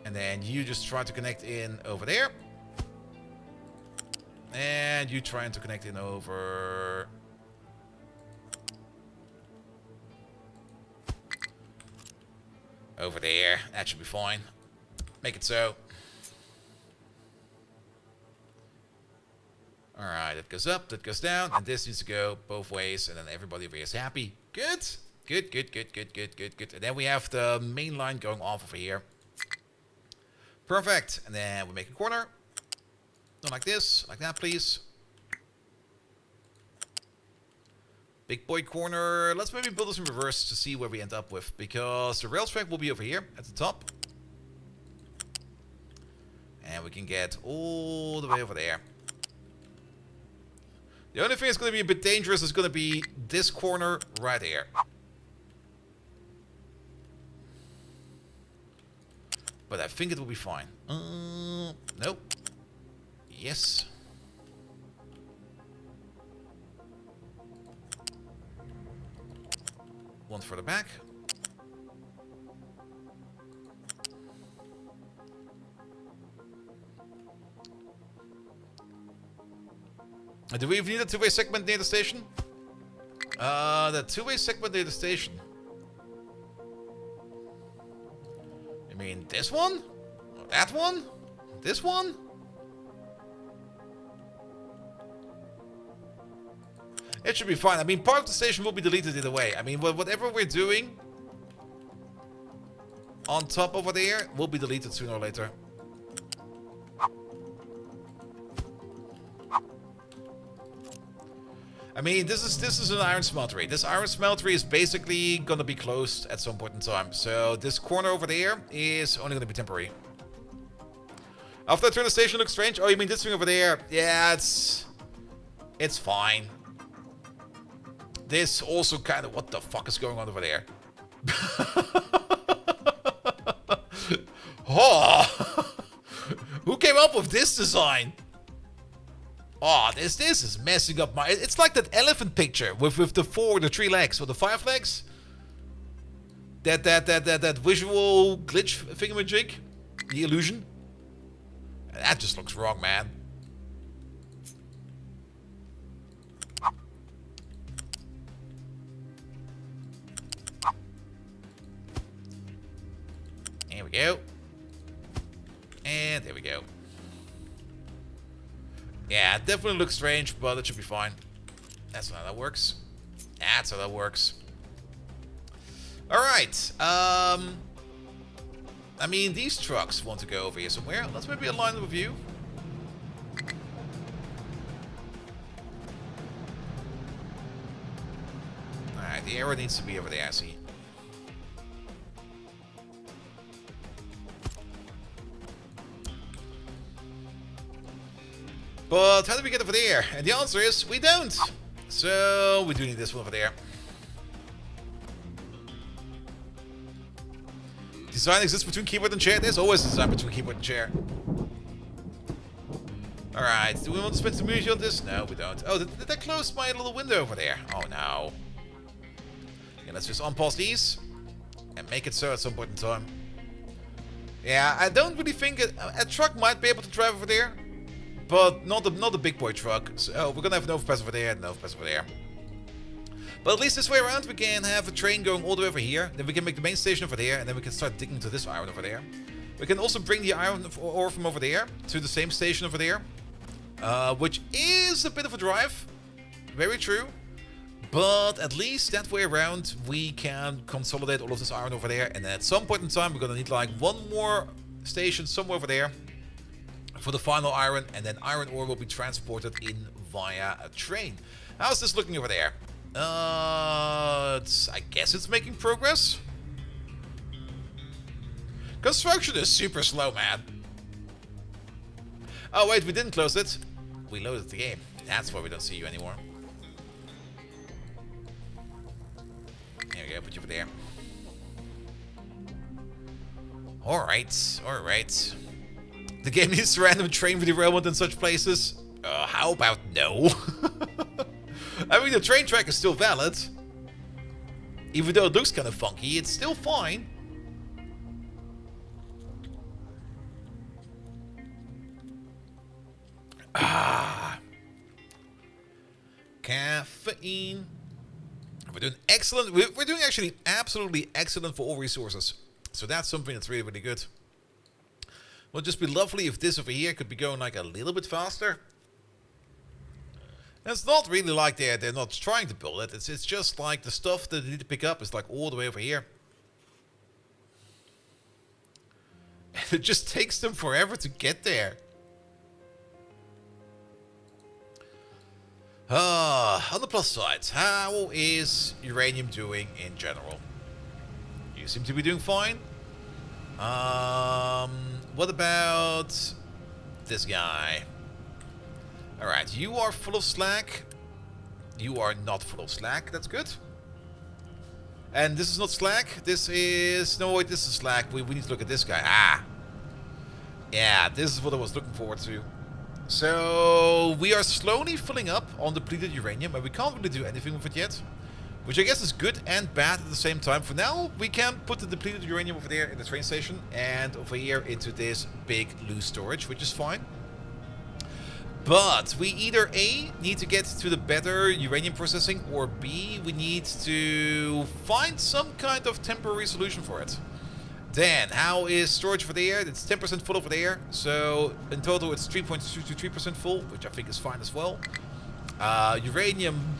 And then you just try to connect in over there. And you trying to connect in over... over there. That should be fine. Make it so. Alright, that goes up, that goes down, and this needs to go both ways, and then everybody over here is happy. Good. Good, good, good, good, good, good, good. And then we have the main line going off over here. Perfect. And then we make a corner. Not like this. Like that, please. Big boy corner. Let's maybe build this in reverse to see where we end up with. Because the rail track will be over here at the top. And we can get all the way over there. The only thing that's going to be a bit dangerous is going to be this corner right here. But I think it will be fine. Nope. Yes. One for the back. Do we even need a two-way segment near the station? The two-way segment near the station. I mean, this one? Or that one? This one? It should be fine. I mean, part of the station will be deleted either way. I mean, whatever we're doing on top over there will be deleted sooner or later. I mean, this is an iron smeltery. This iron smeltery is basically gonna be closed at some point in time. So this corner over there is only gonna be temporary. After I turn the station looks strange. Oh, you mean this thing over there? Yeah, it's fine. This also kind of... What the fuck is going on over there? Oh! Who came up with this design? Oh, this is messing up my... It's like that elephant picture with the three legs, or the 5 legs. That visual glitch thingamajig. The illusion. That just looks wrong, man. There we go. And there we go. Yeah, it definitely looks strange, but it should be fine. That's how that works. That's how that works. Alright. I mean, these trucks want to go over here somewhere. Let's maybe align them with you. Alright, the arrow needs to be over there, I see. But how do we get over there? And the answer is, we don't. So, we do need this one over there. Design exists between keyboard and chair. There's always a design between keyboard and chair. Alright, do we want to spend some music on this? No, we don't. Oh, did I close my little window over there? Oh, no. Okay, let's just unpause these and make it so at some point in time. Yeah, I don't really think a truck might be able to drive over there, but not the big boy truck. So we're gonna have an overpass over there and an overpass over there. But at least this way around we can have a train going all the way over here. Then we can make the main station over there, and then we can start digging to this iron over there. We can also bring the iron ore from over there to the same station over there, which is a bit of a drive. Very true. But at least that way around we can consolidate all of this iron over there, and then at some point in time we're gonna need like one more station somewhere over there for the final iron, and then iron ore will be transported in via a train. How's this looking over there? I guess it's making progress. Construction is super slow, man. Oh wait, we didn't close it. We loaded the game. That's why we don't see you anymore. There we go, put you over there. Alright, alright. The game needs random train derailment in such places. How about no? I mean, the train track is still valid. Even though it looks kind of funky, it's still fine. Ah. Caffeine. We're doing excellent. We're doing actually absolutely excellent for all resources. So that's something that's really, really good. Would just be lovely if this over here could be going like a little bit faster. And it's not really like they're not trying to build it. It's just like the stuff that they need to pick up is like all the way over here. And it just takes them forever to get there. On the plus side, how is uranium doing in general? You seem to be doing fine. What about this guy? Alright, you are full of slack. You are not full of slack. That's good. And this is not slack. This is... No, wait, this is slack. We need to look at this guy. Ah. Yeah, this is what I was looking forward to. So, we are slowly filling up on depleted uranium, and we can't really do anything with it yet. Which I guess is good and bad at the same time. For now, we can put the depleted uranium over there in the train station, and over here into this big loose storage, which is fine. But we either A, need to get to the better uranium processing, or B, we need to find some kind of temporary solution for it. Then, how is storage for the air? It's 10% full over there, so in total it's 3.23% full, which I think is fine as well. Uranium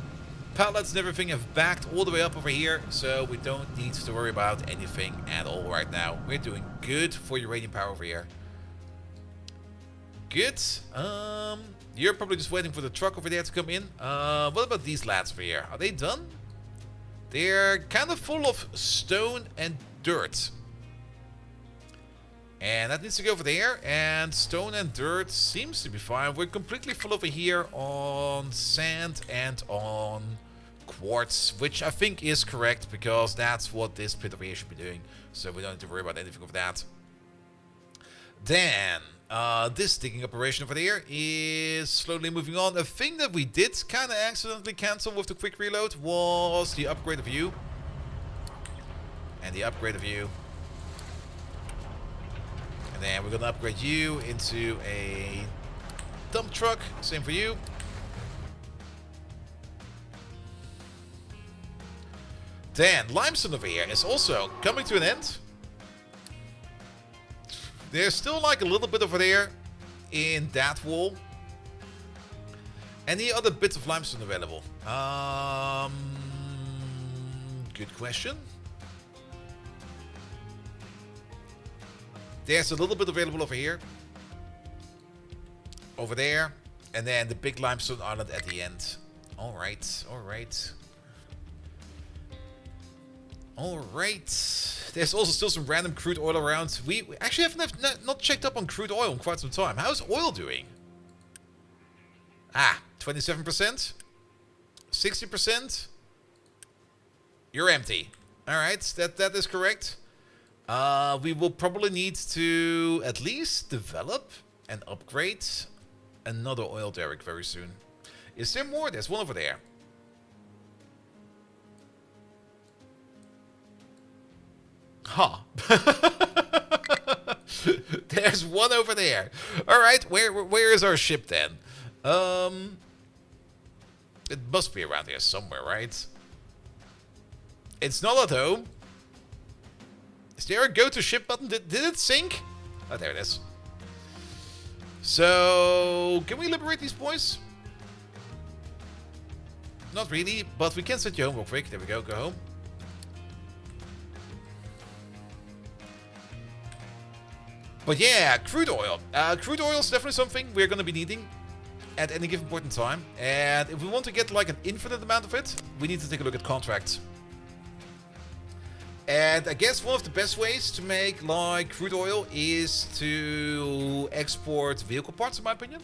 pallets and everything have backed all the way up over here, so we don't need to worry about anything at all right now. We're doing good for uranium power over here. Good. You're probably just waiting for the truck over there to come in. What about these lads over here? Are they done? They're kind of full of stone and dirt. And that needs to go over there. And stone and dirt seems to be fine. We're completely full over here on sand and on quartz, which I think is correct because that's what this pit over here should be doing. So we don't need to worry about anything of that. Then, this digging operation over there is slowly moving on. A thing that we did kind of accidentally cancel with the quick reload was the upgrade of you. And the upgrade of you. And then we're going to upgrade you into a dump truck. Same for you. Then, limestone over here is also coming to an end. There's still like a little bit over there in that wall. Any other bits of limestone available? Good question. There's a little bit available over here. Over there. And then the big limestone island at the end. Alright, alright. Alright. There's also still some random crude oil around. We actually have not checked up on crude oil in quite some time. How's oil doing? Ah, 27%? 60%? You're empty. Alright, that is correct. We will probably need to at least develop and upgrade another oil derrick very soon. Is there more? There's one over there. Huh. There's one over there. All right, where is our ship then? It must be around here somewhere, right? It's not at home. Is there a go to ship button? Did it sink? Oh, there it is. So, can we liberate these boys? Not really, but we can send you home real quick. There we go, go home. But yeah, crude oil. Crude oil is definitely something we're going to be needing at any given point in time. And if we want to get like an infinite amount of it, we need to take a look at contracts. And I guess one of the best ways to make like crude oil is to export vehicle parts, in my opinion.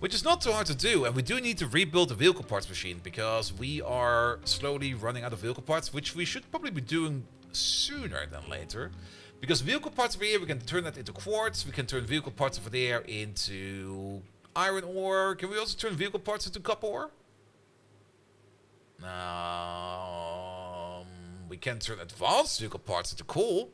Which is not too hard to do, and we do need to rebuild the vehicle parts machine because we are slowly running out of vehicle parts, which we should probably be doing sooner than later. Because vehicle parts over here, we can turn that into quartz. We can turn vehicle parts over there into iron ore. Can we also turn vehicle parts into copper ore? We can turn advanced vehicle parts into coal.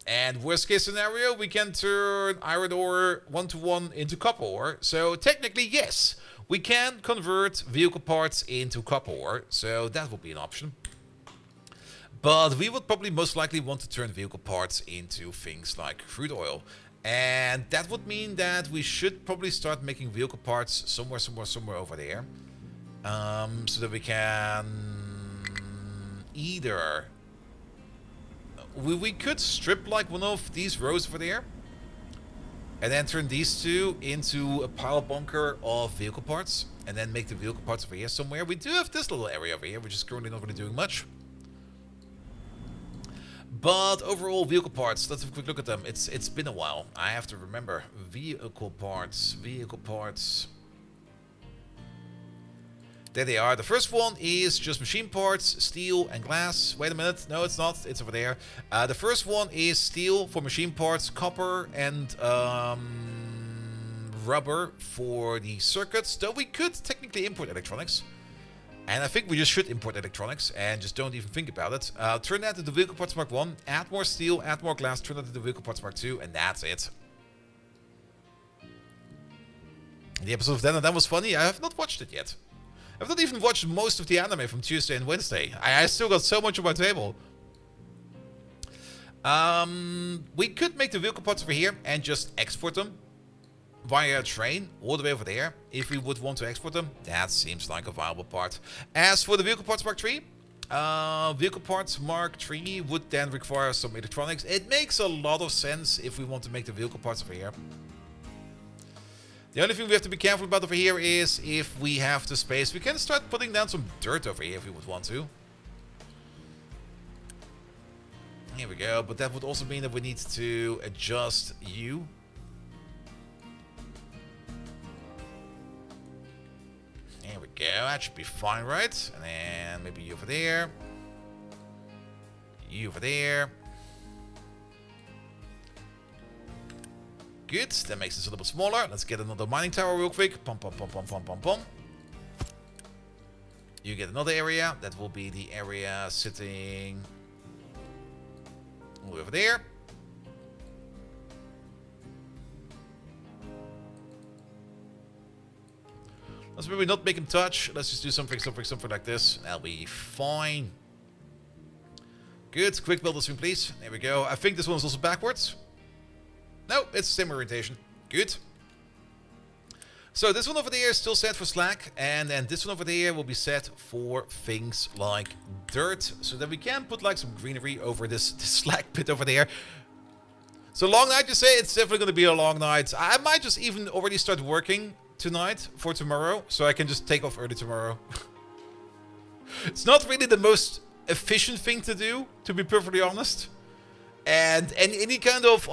And worst case scenario, we can turn iron ore 1-to-1 into copper ore. So technically, yes. We can convert vehicle parts into copper ore, so that would be an option. But we would probably most likely want to turn vehicle parts into things like crude oil. And that would mean that we should probably start making vehicle parts somewhere over there. So that we can either... We could strip like one of these rows over there. And then turn these two into a pile bunker of vehicle parts. And then make the vehicle parts over here somewhere. We do have this little area over here, which is currently not really doing much. But overall, vehicle parts, let's have a quick look at them. It's been a while. I have to remember. Vehicle parts. There they are. The first one is just machine parts, steel and glass. Wait a minute. No, it's not. It's over there. The first one is steel for machine parts, copper and rubber for the circuits. Though we could technically import electronics. And I think we just should import electronics and just don't even think about it. Turn that into vehicle parts mark 1. Add more steel, add more glass, turn that into vehicle parts mark 2. And that's it. The episode of Dan and Dan was funny. I have not watched it yet. I've not even watched most of the anime from Tuesday and Wednesday. I still got so much on my table. We could make the vehicle parts over here and just export them via a train all the way over there. If we would want to export them, that seems like a viable part. As for the vehicle parts mark 3, vehicle parts mark 3 would then require some electronics. It makes a lot of sense if we want to make the vehicle parts over here. The only thing we have to be careful about over here is if we have the space, we can start putting down some dirt over here if we would want to. Here we go, but that would also mean that we need to adjust you. There we go, that should be fine, right? And then maybe you over there. You over there. Good, that makes this a little bit smaller. Let's get another mining tower real quick. Pum, pum, pum, pum, pum, pum, pum. You get another area. That will be the area sitting over there. Let's maybe not make him touch. Let's just do something like this. That'll be fine. Good, quick build this one, please. There we go. I think this one's also backwards. No, it's the same orientation. Good. So this one over there is still set for slack. And then this one over there will be set for things like dirt. So that we can put like some greenery over this slack pit over there. So long night, you say? It's definitely going to be a long night. I might just even already start working tonight for tomorrow. So I can just take off early tomorrow. It's not really the most efficient thing to do, to be perfectly honest. And any kind of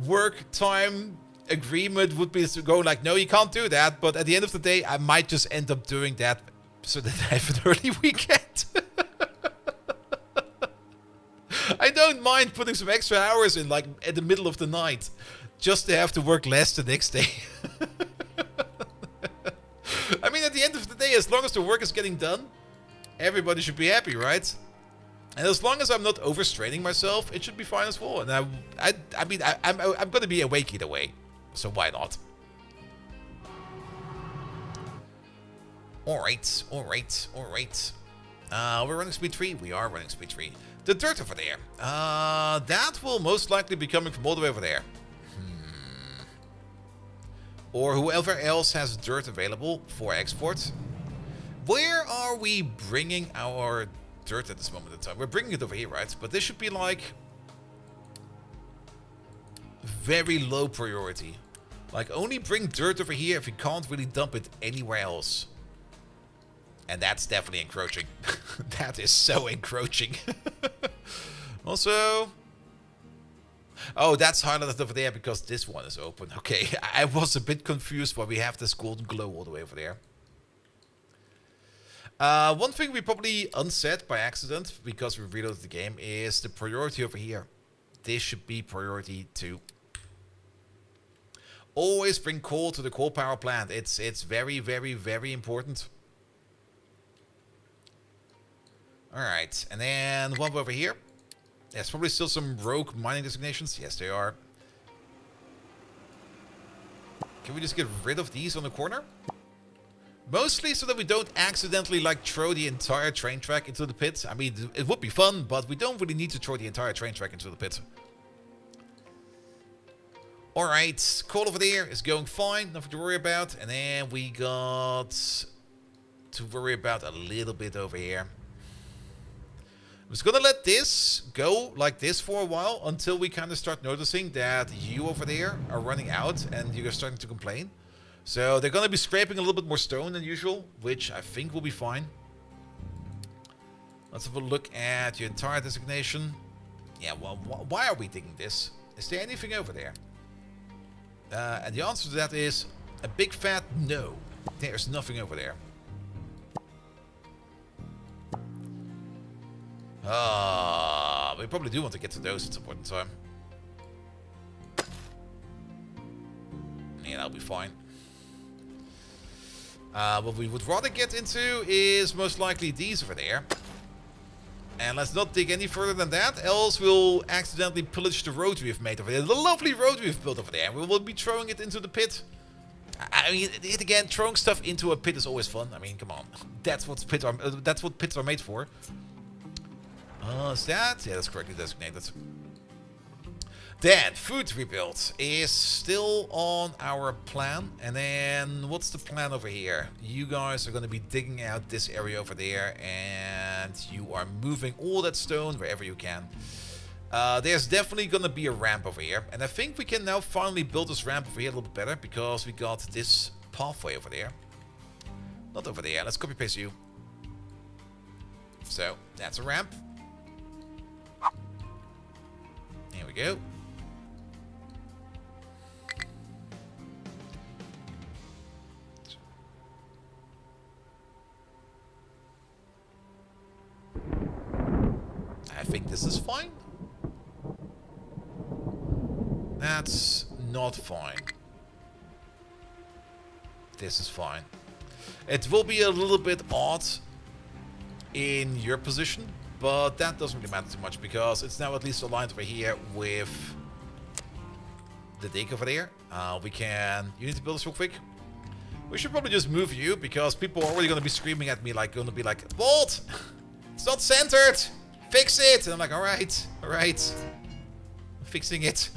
work time agreement would be to go like, no, you can't do that. But at the end of the day, I might just end up doing that so that I have an early weekend. I don't mind putting some extra hours in, like at the middle of the night, just to have to work less the next day. hey, as long as the work is getting done, everybody should be happy, right? And as long as I'm not overstraining myself, it should be fine as well. And I'm gonna be awake either way, so why not? All right. We're running speed 3. We are running speed 3. The dirt over there. That will most likely be coming from all the way over there. Or whoever else has dirt available for export. Where are we bringing our dirt at this moment in time? We're bringing it over here, right? But this should be like very low priority. Like only bring dirt over here if you can't really dump it anywhere else. And that's definitely encroaching. That is so encroaching. Also... Oh, that's highlighted over there because this one is open. Okay, I was a bit confused why we have this golden glow all the way over there. One thing we probably unset by accident because we reloaded the game is the priority over here. This should be priority 2. Always bring coal to the coal power plant. It's very, very, very important. Alright, and then one over here. There's probably still some rogue mining designations. Yes, they are. Can we just get rid of these on the corner? Mostly so that we don't accidentally, like, throw the entire train track into the pit. I mean, it would be fun, but we don't really need to throw the entire train track into the pit. Alright, coal over there is going fine. Nothing to worry about. And then we got to worry about a little bit over here. I'm just gonna let this go like this for a while until we kind of start noticing that you over there are running out and you're starting to complain. So they're gonna be scraping a little bit more stone than usual, which I think will be fine. Let's have a look at your entire designation. Yeah, well, why are we digging this? Is there anything over there? And the answer to that is a big fat no. There's nothing over there. We probably do want to get to those at some point in time. Yeah, that'll be fine. What we would rather get into is most likely these over there. And let's not dig any further than that, else we'll accidentally pillage the road we've made over there. The lovely road we've built over there. We will be throwing it into the pit. I mean, it again, throwing stuff into a pit is always fun. I mean, come on. That's what pits are made for. Is that? Yeah, that's correctly designated. Then, food rebuild is still on our plan. And then, what's the plan over here? You guys are going to be digging out this area over there. And you are moving all that stone wherever you can. There's definitely going to be a ramp over here. And I think we can now finally build this ramp over here a little bit better. Because we got this pathway over there. Not over there. Let's copy paste you. So, that's a ramp. There we go. I think this is fine. That's not fine. This is fine. It will be a little bit odd in your position, but that doesn't really matter too much because it's now at least aligned over here with the dig over there. You need to build this real quick. We should probably just move you because people are already going to be screaming at me like, Bolt! It's not centered! Fix it! And I'm like, alright, alright. I'm fixing it.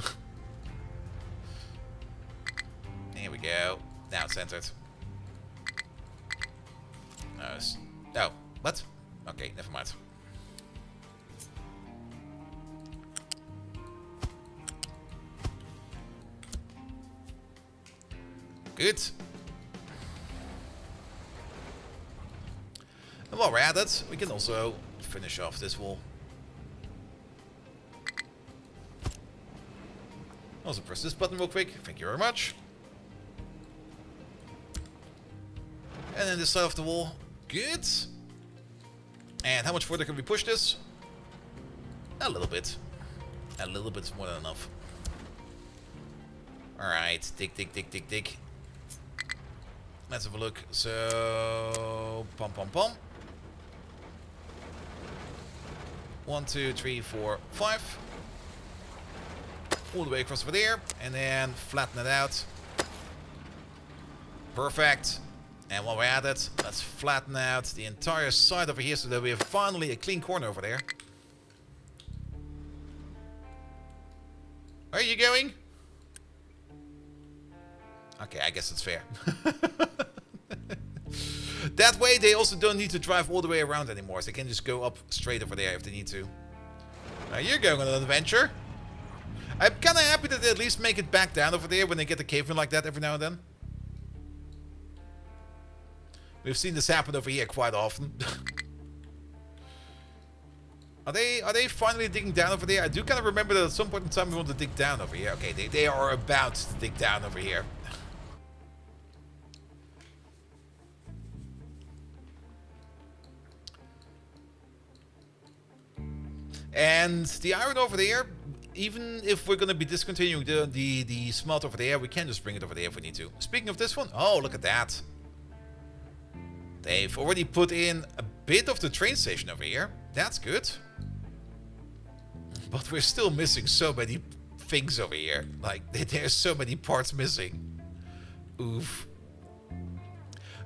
There we go. Now it's centered. No, what? Okay, never mind. Good. And while we're at it, we can also finish off this wall. Also press this button real quick. Thank you very much. And then this side of the wall. Good. And how much further can we push this? A little bit. A little bit more than enough. Alright. Dig, dig, dig, dig, dig. Let's have a look. So, pom pom pom. 1, 2, 3, 4, 5. All the way across over there. And then flatten it out. Perfect. And while we're at it, let's flatten out the entire side over here so that we have finally a clean corner over there. Where are you going? Okay, I guess it's fair. That way they also don't need to drive all the way around anymore. So they can just go up straight over there if they need to. Now you're going on an adventure. I'm kind of happy that they at least make it back down over there when they get the cave in like that every now and then. We've seen this happen over here quite often. Are they finally digging down over there? I do kind of remember that at some point in time we want to dig down over here. Okay, they are about to dig down over here. And the iron over there, even if we're going to be discontinuing the smelt over there, we can just bring it over there if we need to. Speaking of this one, oh, look at that. They've already put in a bit of the train station over here. That's good. But we're still missing so many things over here. Like, there's so many parts missing. Oof.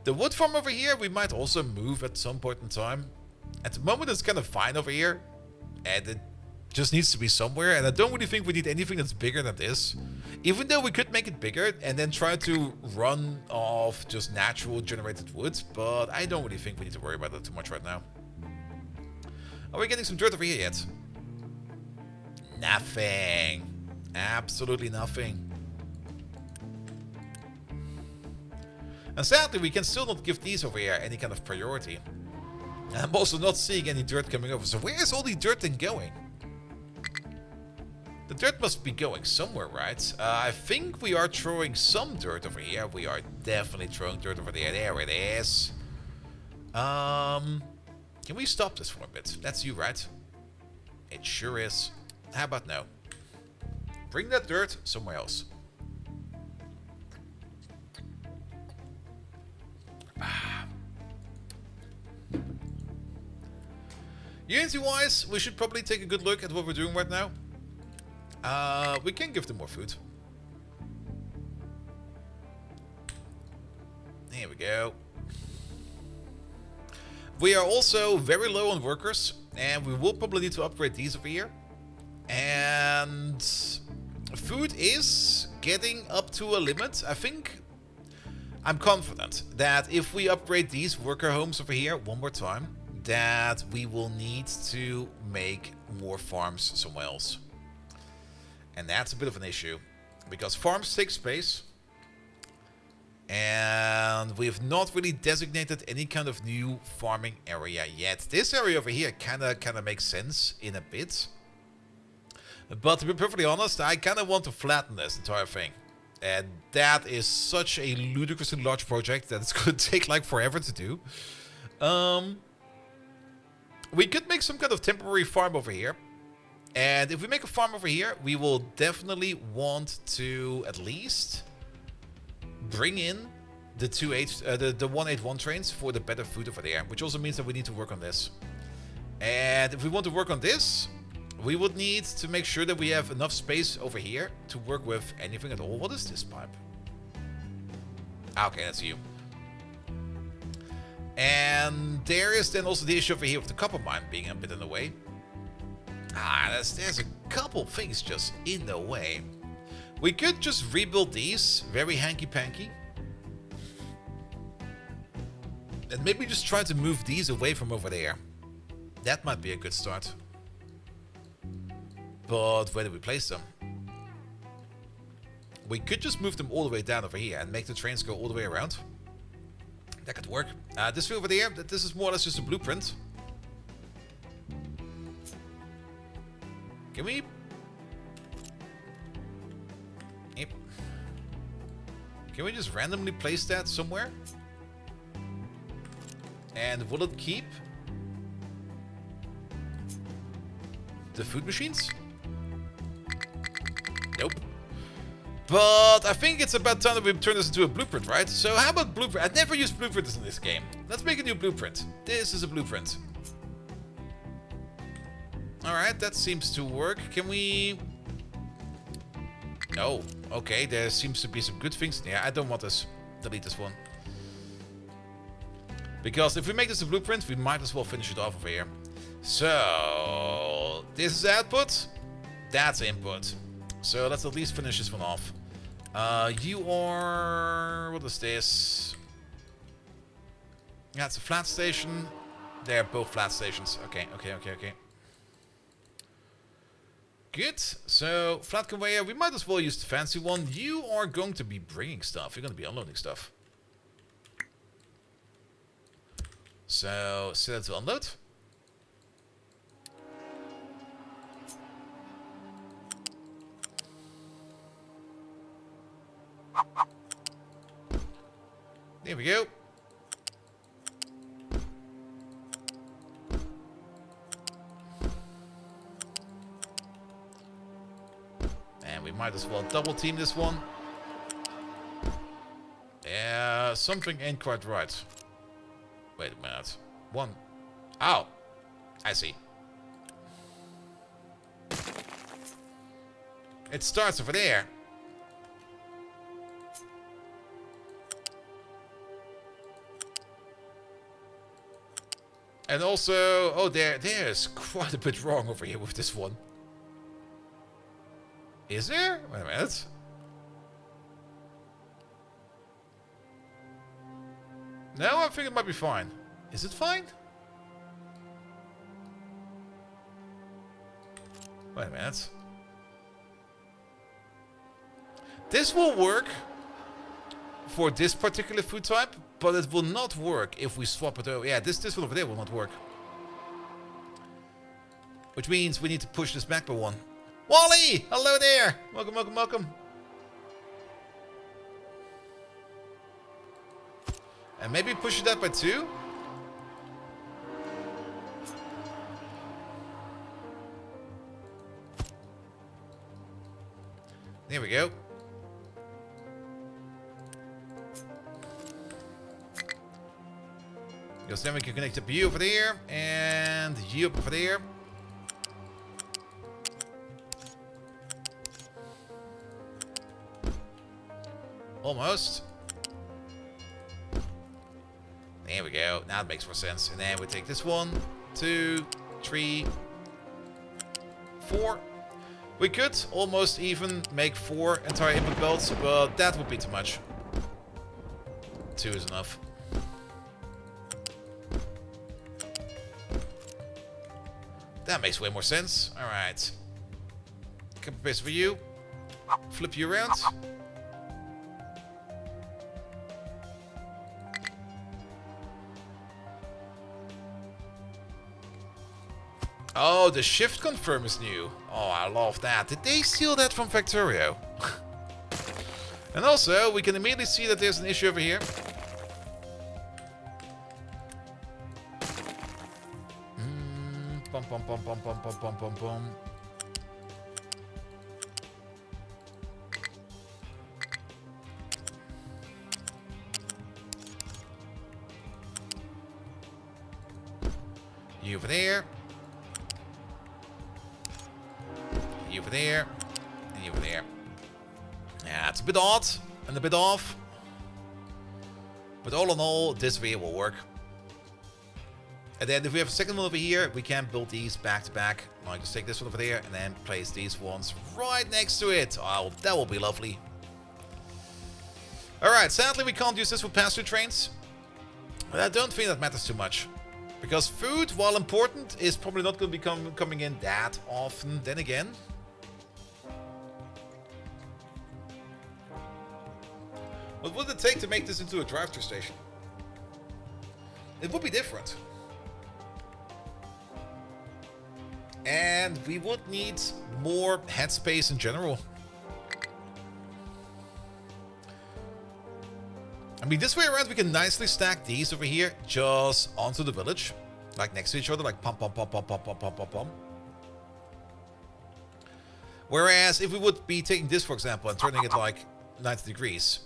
The wood farm over here, we might also move at some point in time. At the moment, it's kind of fine over here. And it just needs to be somewhere. And I don't really think we need anything that's bigger than this. Even though we could make it bigger and then try to run off just natural generated wood. But I don't really think we need to worry about that too much right now. Are we getting some dirt over here yet? Nothing. Absolutely nothing. And sadly, we can still not give these over here any kind of priority. And I'm also not seeing any dirt coming over. So where is all the dirt then going? The dirt must be going somewhere, right? I think we are throwing some dirt over here. We are definitely throwing dirt over there. There it is. Can we stop this for a bit? That's you, right? It sure is. How about no? Bring that dirt somewhere else. Unity-wise, we should probably take a good look at what we're doing right now. We can give them more food. There we go. We are also very low on workers, and we will probably need to upgrade these over here. And food is getting up to a limit. I think I'm confident that if we upgrade these worker homes over here one more time, that we will need to make more farms somewhere else. And that's a bit of an issue, because farms take space, and we've not really designated any kind of new farming area yet. This area over here kind of makes sense in a bit, but to be perfectly honest, I kind of want to flatten this entire thing, and that is such a ludicrously large project that it's going to take like forever to do. We could make some kind of temporary farm over here. And if we make a farm over here, we will definitely want to at least bring in the 181 trains for the better food over there, which also means that we need to work on this. And if we want to work on this, we would need to make sure that we have enough space over here to work with anything at all. What is this pipe? Okay, that's you. And there is then also the issue over here with the copper mine being a bit in the way. There's a couple things just in the way. We could just rebuild these, very hanky-panky. And maybe just try to move these away from over there. That might be a good start. But where do we place them? We could just move them all the way down over here and make the trains go all the way around. That could work. This field over there, this is more or less just a blueprint. Can we... Yep. Can we just randomly place that somewhere? And will it keep the food machines? Nope. But I think it's about time that we turn this into a blueprint, right? So how about blueprint? I've never used blueprints in this game. Let's make a new blueprint. This is a blueprint. Alright, that seems to work. Can we... Oh, okay, there seems to be some good things. Yeah, I don't want this. Delete this one. Because if we make this a blueprint, we might as well finish it off over here. So, this is output. That's input. So let's at least finish this one off. You are... What is this? Yeah, it's a flat station. They're both flat stations. Okay. Good. So, flat conveyor. We might as well use the fancy one. You are going to be bringing stuff. You're going to be unloading stuff. So, set it to unload. There we go. And we might as well double team this one. Yeah, something ain't quite right. Wait a minute. One. Oh, I see. It starts over there. And also, oh, there's quite a bit wrong over here with this one. Is there? Wait a minute. No, I think it might be fine. Is it fine? Wait a minute. This will work for this particular food type, but it will not work if we swap it over. Yeah, this one over there will not work. Which means we need to push this back by one. Wally! Hello there! Welcome. And maybe push it up by 2? There we go. Because then we can connect up you over there and you up over there. Almost. There we go. Now it makes more sense. And then we take this 1, 2, 3, 4. We could almost even make 4 entire input belts, but that would be too much. 2 is enough. That makes way more sense. Alright. Couple bits for you. Flip you around. Oh, the shift confirm is new. Oh, I love that. Did they steal that from Factorio? And also, we can immediately see that there's an issue over here. Pom. You over there. You over there. And you over there. Yeah, it's a bit odd and a bit off. But all in all, this way will work. And then if we have a second one over here, we can build these back to back. I'll just take this one over there and then place these ones right next to it. Oh, that will be lovely. Alright, sadly we can't use this with pass-through trains. But I don't think that matters too much. Because food, while important, is probably not going to be coming in that often. Then again. What would it take to make this into a drive-thru station? It would be different. And we would need more headspace in general. I mean, this way around we can nicely stack these over here just onto the village. Like next to each other, like pom. Whereas if we would be taking this, for example, and turning it like 90 degrees,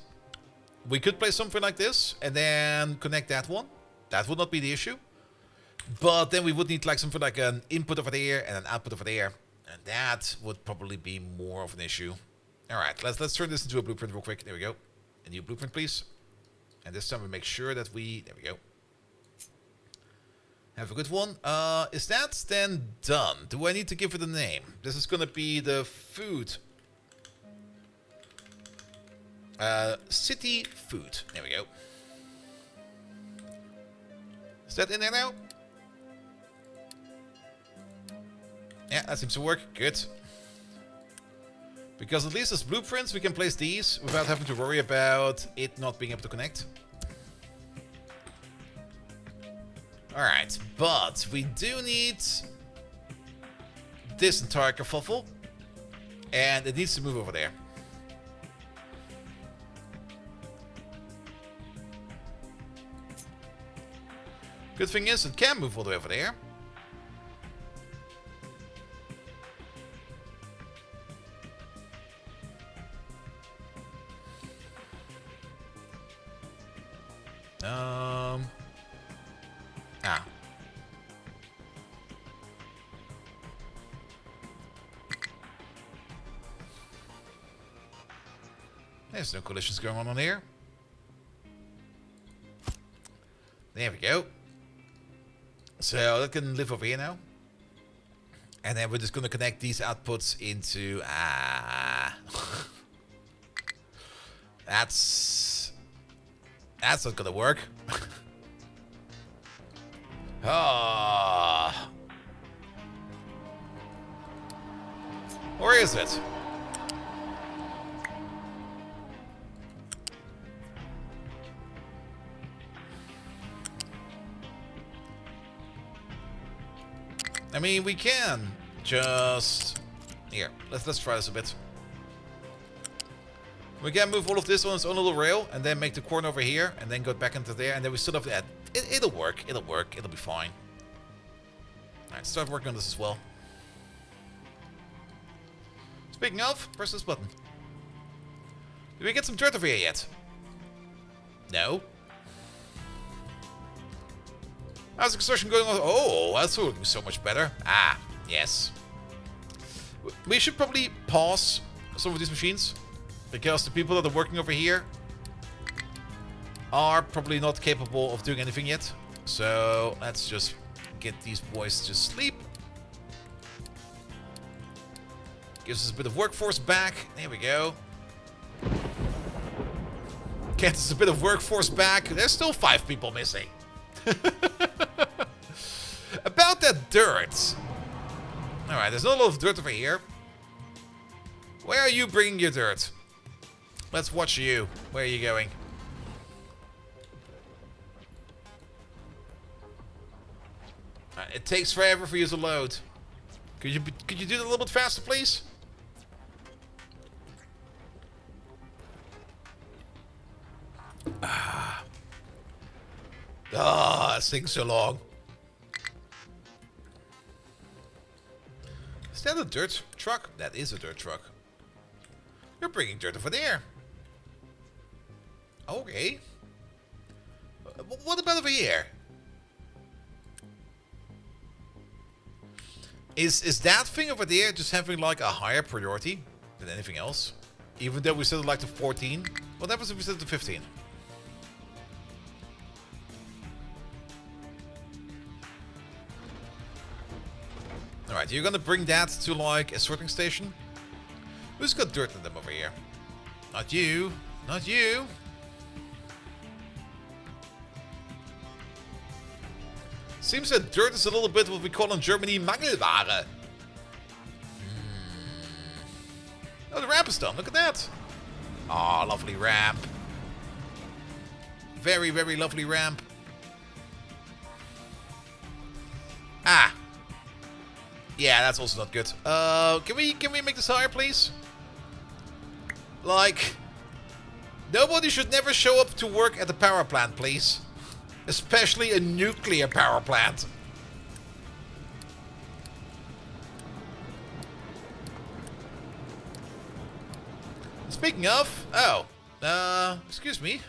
we could place something like this and then connect that one. That would not be the issue. But then we would need like something like an input over there and an output over there. And that would probably be more of an issue. Alright, let's turn this into a blueprint real quick. There we go. A new blueprint, please. And this time we make sure that we... There we go. Have a good one. Is that then done? Do I need to give it a name? This is going to be the food. City food. There we go. Is that in there now? Yeah, that seems to work. Good. Because at least as blueprints, we can place these without having to worry about it not being able to connect. Alright, but we do need this entire kerfuffle. And it needs to move over there. Good thing is, it can move all the way over there. There's no collisions going on here. There we go. So that can live over here now. And then we're just going to connect these outputs into... That's not going to work. Where is it? I mean, we can just... Here, let's try this a bit. We can move all of this on its own little rail, and then make the corner over here, and then go back into there, and then we still have that. It'll work, it'll be fine. Alright, start working on this as well. Speaking of, press this button. Did we get some dirt over here yet? No. How's the construction going on? Oh, that's looking so much better. Ah, yes. We should probably pause some of these machines, because the people that are working over here are probably not capable of doing anything yet. So let's just get these boys to sleep. Gives us a bit of workforce back. There we go. Gets us a bit of workforce back. There's still 5 people missing. About that dirt. Alright, there's not a lot of dirt over here. Where are you bringing your dirt? Let's watch you. Where are you going? It takes forever for you to load. Could you do that a little bit faster, please? This thing's so long. Is that a dirt truck? That is a dirt truck. You're bringing dirt over there. Okay. What about over here? Is that thing over there just having like a higher priority than anything else? Even though we set it like to 14? What happens if we set it to 15? Alright, you're gonna bring that to like a sorting station? Who's got dirt in them over here? Not you. Not you. Seems that dirt is a little bit what we call in Germany Mangelware. Oh, the ramp is done. Look at that. Oh, lovely ramp. Very, very lovely ramp. Ah. Yeah, that's also not good. Can we make this higher, please? Like, nobody should never show up to work at the power plant, please. Especially a nuclear power plant. Speaking of, excuse me.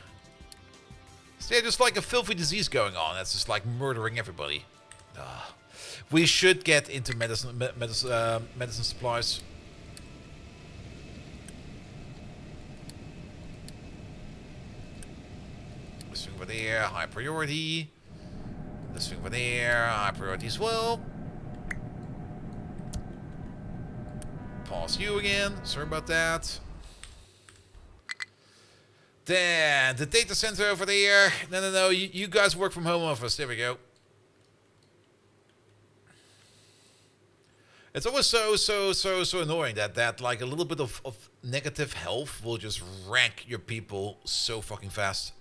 Is there just like a filthy disease going on that's just like murdering everybody? We should get into medicine supplies. This thing over there, high priority. This thing over there, high priority as well. Pause you again. Sorry about that. Then the data center over there. No. You guys work from home office. There we go. It's always so annoying that like a little bit of negative health will just rank your people so fucking fast.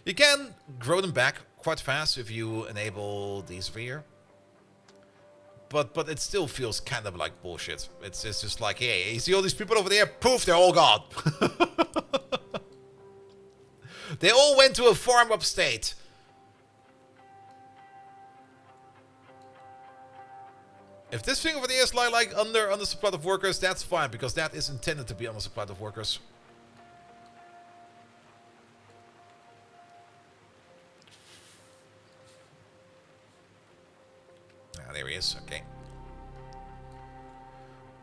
You can grow them back quite fast if you enable these over here. But it still feels kind of like bullshit. It's just like, hey, you see all these people over there? Poof, they're all gone. They all went to a farm upstate. If this thing over there is like under supply of workers, that's fine, because that is intended to be under supply of workers. Ah, there he is. Okay.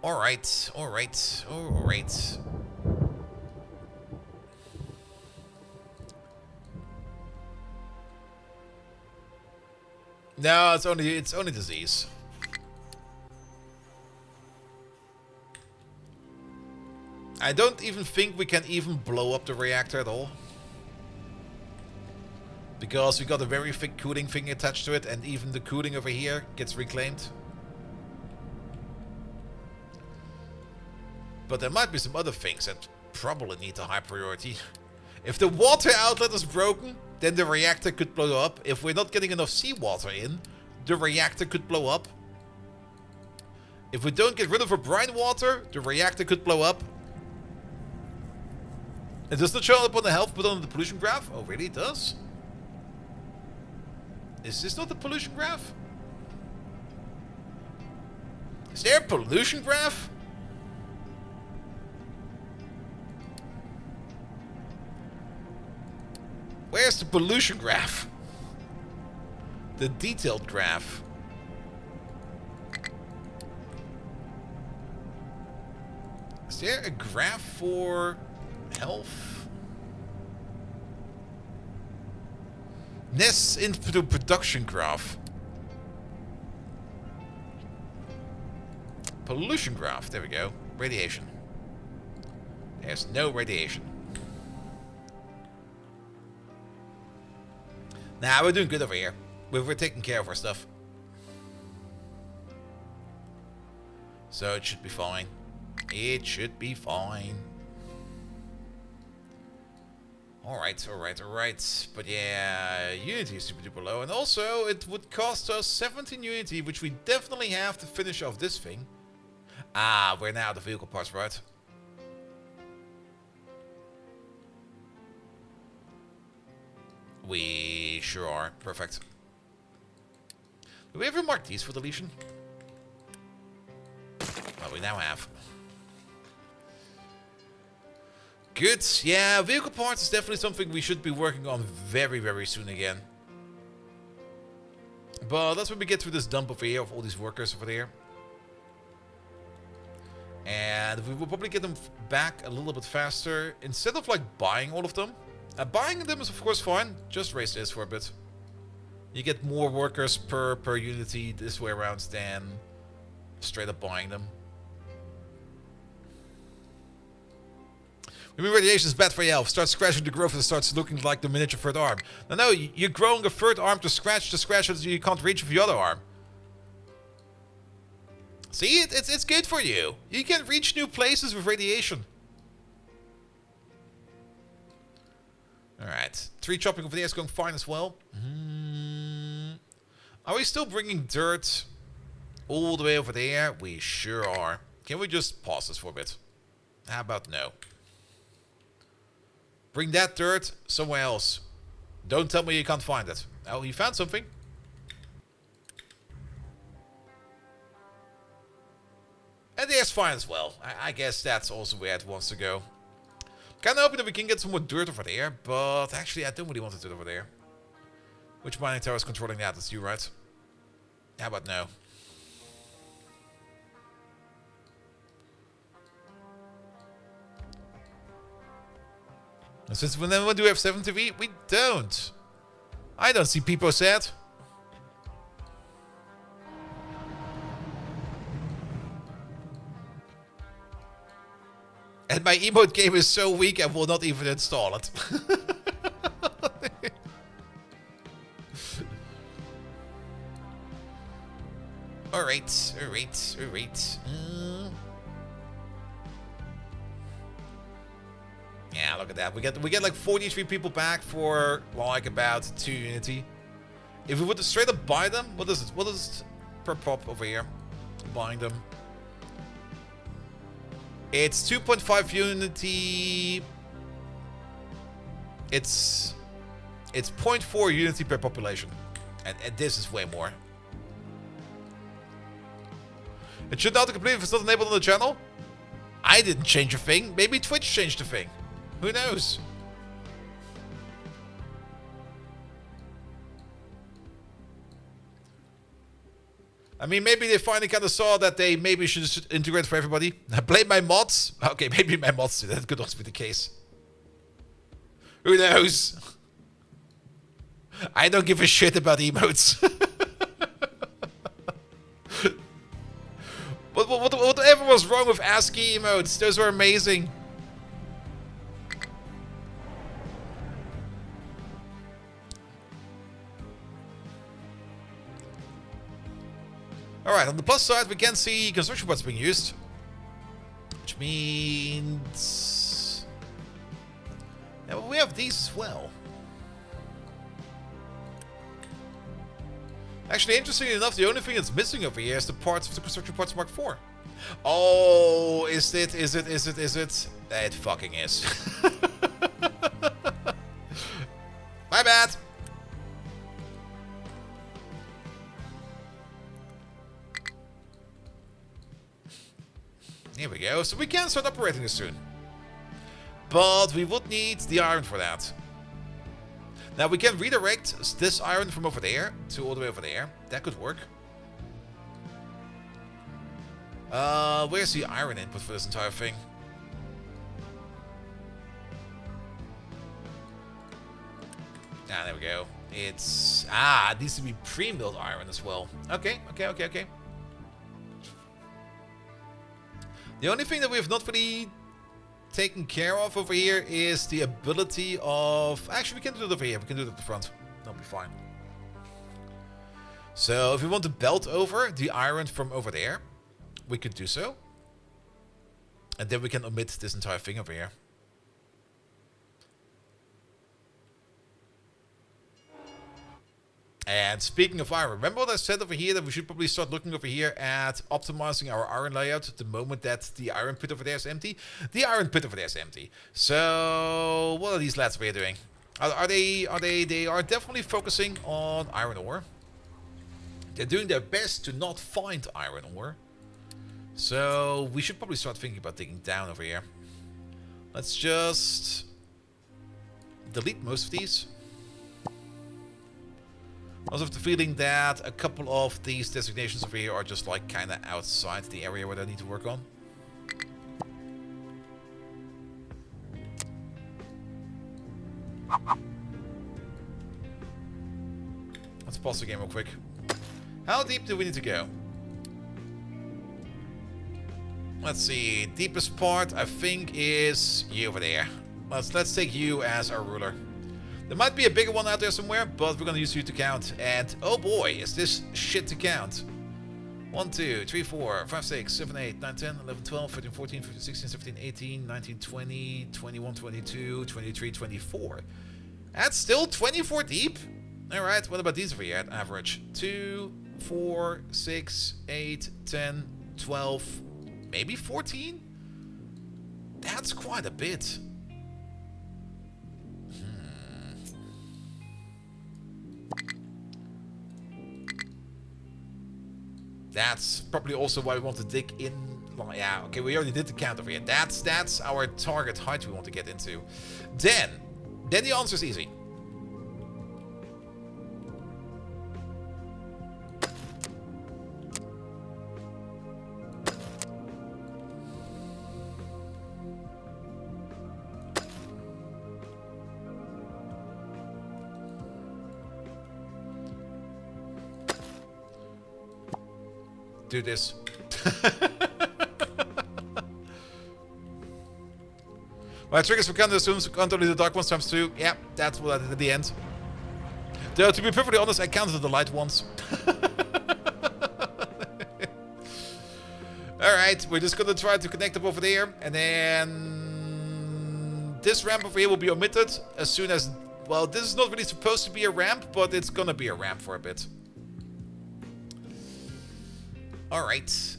All right. No, it's only disease. I don't even think we can even blow up the reactor at all. Because we got a very thick cooling thing attached to it, and even the cooling over here gets reclaimed. But there might be some other things that probably need a high priority. If the water outlet is broken, then the reactor could blow up. If we're not getting enough seawater in, the reactor could blow up. If we don't get rid of our brine water, the reactor could blow up. It does not show up on the health, but on the pollution graph? Oh, really? It does? Is this not the pollution graph? Is there a pollution graph? Where's the pollution graph? The detailed graph. Is there a graph for health? Nests into production graph. Pollution graph. There we go. Radiation. There's no radiation. Nah, we're doing good over here. We're taking care of our stuff. So it should be fine. It should be fine. Alright. But yeah, Unity is super duper low. And also, it would cost us 17 Unity, which we definitely have to finish off this thing. Ah, we're now out of vehicle parts, right? We sure are. Perfect. Do we ever mark these for deletion? Well, we now have. Good. Yeah, vehicle parts is definitely something we should be working on very, very soon again. But that's when we get through this dump over here of all these workers over there. And we will probably get them back a little bit faster. Instead of like buying all of them. Buying them is of course fine. Just raise this for a bit. You get more workers per unity this way around than straight up buying them. We mean radiation is bad for your health. Starts scratching the growth and starts looking like the miniature third arm. No, you're growing a third arm to scratch so you can't reach with the other arm. See, it's good for you. You can reach new places with radiation. Alright, tree chopping over there is going fine as well. Are we still bringing dirt all the way over there? We sure are. Can we just pause this for a bit? How about no? Bring that dirt somewhere else. Don't tell me you can't find it. Oh, you found something? And there's fine as well. I guess that's also where it wants to go. Kinda hoping that we can get some more dirt over there, but actually I don't really want to do it over there. Which mining tower is controlling that? That's you, right? How about no? And since when do we have 7 TV? We don't. I don't see people sad. And my emote game is so weak I will not even install it. Alright. Yeah, look at that. We get like 43 people back for like about 2 Unity. If we would straight up buy them, what is it? What is it per pop over here? Buying them. It's 2.5 Unity. It's 0.4 Unity per population. And this is way more. It should autocomplete if it's not enabled on the channel. I didn't change a thing. Maybe Twitch changed a thing. Who knows? I mean, maybe they finally kind of saw that they maybe should integrate for everybody. I blame my mods. Okay, maybe my mods do. That could also be the case. Who knows? I don't give a shit about emotes. But whatever was wrong with ASCII emotes? Those were amazing. Alright, on the plus side, we can see construction bots being used. Which means... yeah, but we have these as well. Actually, interestingly enough, the only thing that's missing over here is the parts of the construction parts Mark IV. Oh, is it? It fucking is. My bad. Here we go. So we can start operating this soon. But we would need the iron for that. Now we can redirect this iron from over there to all the way over there. That could work. Where's the iron input for this entire thing? Ah, there we go. It's... ah, it needs to be pre-milled iron as well. Okay. The only thing that we have not really taken care of over here is the ability of... actually, we can do it over here. We can do it at the front. That'll be fine. So, if we want to belt over the iron from over there, we could do so. And then we can omit this entire thing over here. And speaking of iron, remember what I said over here that we should probably start looking over here at optimizing our iron layout the moment that the iron pit over there is empty? The iron pit over there is empty. So what are these lads over here doing? They are definitely focusing on iron ore. They're doing their best to not find iron ore. So we should probably start thinking about digging down over here. Let's just delete most of these. I also have the feeling that a couple of these designations over here are just like kind of outside the area where I need to work on. Let's pause the game real quick. How deep do we need to go? Let's see. Deepest part, I think, is you over there. Let's take you as our ruler. There might be a bigger one out there somewhere, but we're gonna use you to count. And oh boy, is this shit to count. 1, 2, 3, 4, 5, 6, 7, 8, 9, 10, 11, 12, 13, 14, 15, 16, 17, 18, 19, 20, 21, 22, 23, 24. That's still 24 deep? Alright, what about these over here at average? 2, 4, 6, 8, 10, 12, maybe 14? That's quite a bit. That's probably also why we want to dig in long. Yeah, okay, we already did the count over here. That's our target height we want to get into. Then the answer is easy. Do this. My triggers for counter assumes count only the dark ones times 2. Yeah, that's what I did at the end. Though, to be perfectly honest, I counted the light ones. Alright, we're just gonna try to connect up over there. And then this ramp over here will be omitted as soon as... Well, this is not really supposed to be a ramp, but it's gonna be a ramp for a bit. Alright.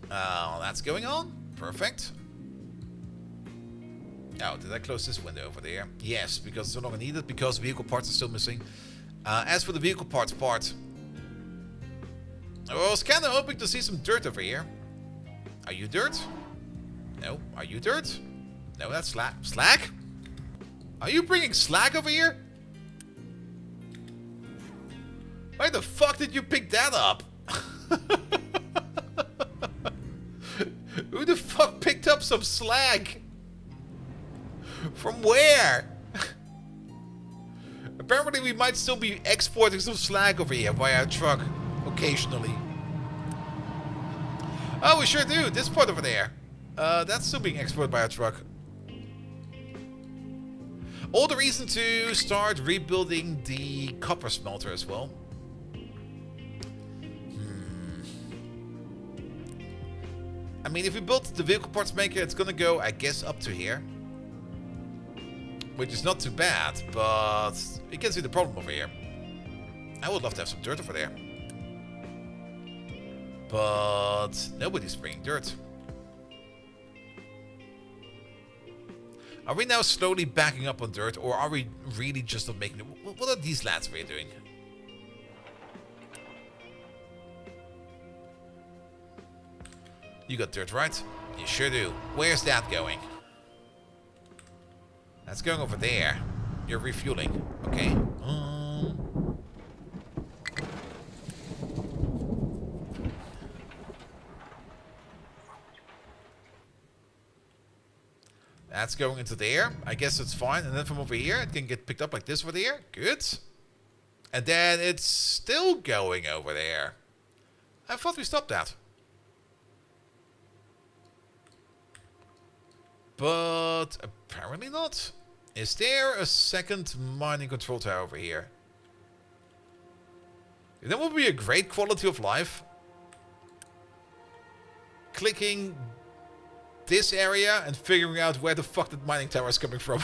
That's going on. Perfect. Oh, did I close this window over there? Yes, because it's no longer needed, because vehicle parts are still missing. As for the vehicle parts part, I was kind of hoping to see some dirt over here. Are you dirt? No. Are you dirt? No, that's slag. Slag? Are you bringing slag over here? Why the fuck did you pick that up? Who the fuck picked up some slag? From where? Apparently we might still be exporting some slag over here via truck occasionally. Oh, we sure do. This part over there. That's still being exported by a truck. All the reason to start rebuilding the copper smelter as well. I mean, if we build the vehicle parts maker, it's gonna go, I guess, up to here. Which is not too bad, but you can see the problem over here. I would love to have some dirt over there. But nobody's bringing dirt. Are we now slowly backing up on dirt, or are we really just not making it? What are these lads over here doing? You got dirt, right? You sure do. Where's that going? That's going over there. You're refueling. Okay. That's going into there. I guess it's fine. And then from over here, it can get picked up like this over there. Good. And then it's still going over there. I thought we stopped that. But apparently not. Is there a second mining control tower over here? That would be a great quality of life. Clicking this area and figuring out where the fuck that mining tower is coming from.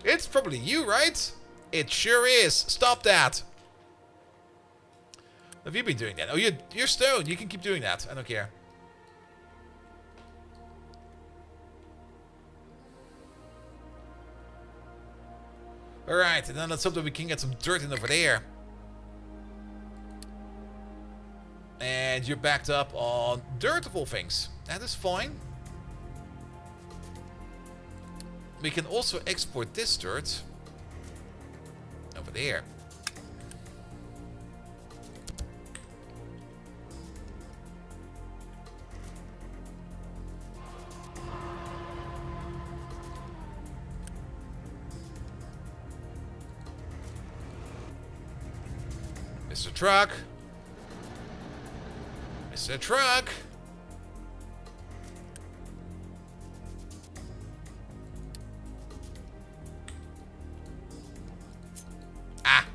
It's probably you, right? It sure is. Stop that. Have you been doing that? Oh, you're stone. You can keep doing that. I don't care. Alright, and then let's hope that we can get some dirt in over there. And you're backed up on dirt of all things. That is fine. We can also export this dirt over there. Mr. Truck. Mr. Truck. Ah.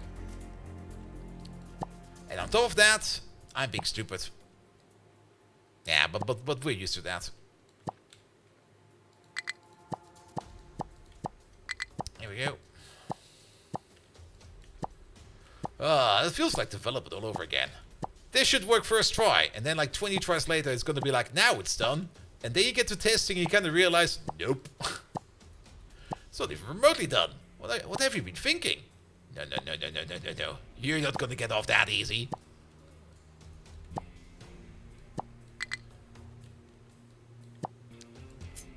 And on top of that, I'm being stupid. Yeah, but we're used to that. Here we go. It feels like development all over again. This should work first try, and then like 20 tries later it's gonna be like, now it's done. And then you get to testing and you kind of realize, nope. It's not even remotely done. What have you been thinking? No. You're not gonna get off that easy.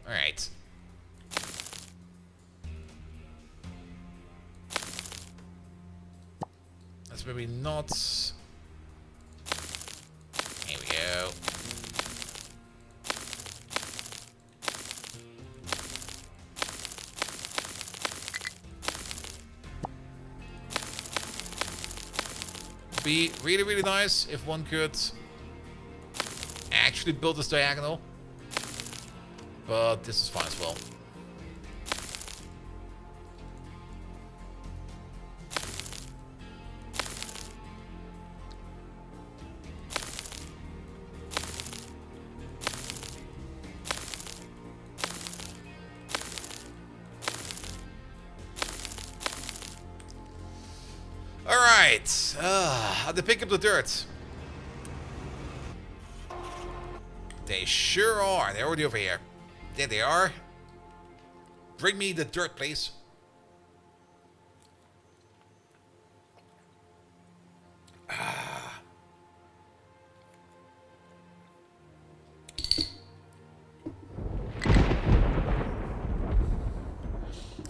Alright. That's maybe not... Here we go. Be really, really nice if one could actually build this diagonal. But this is fine as well. Alright, they pick up the dirt. They sure are. They're already over here. There they are. Bring me the dirt, please.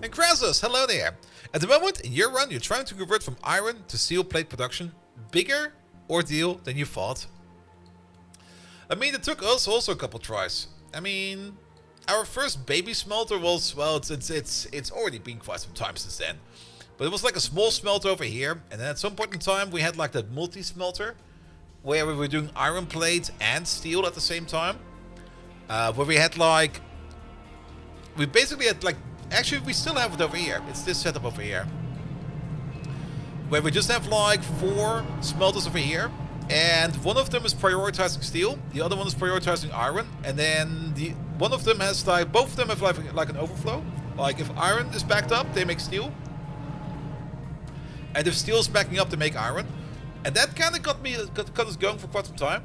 And Krasus, hello there. At the moment, in your run, you're trying to convert from iron to steel plate production. Bigger ordeal than you thought. I mean, it took us also a couple tries. I mean, our first baby smelter was, well, it's already been quite some time since then. But it was like a small smelter over here. And then at some point in time, we had like that multi-smelter, where we were doing iron plate and steel at the same time. Where we had like... We basically had like... Actually, we still have it over here. It's this setup over here. Where we just have like 4 smelters over here. And one of them is prioritizing steel. The other one is prioritizing iron. And then one of them has like... Both of them have like an overflow. Like if iron is backed up, they make steel. And if steel is backing up, they make iron. And that kind of got us going for quite some time.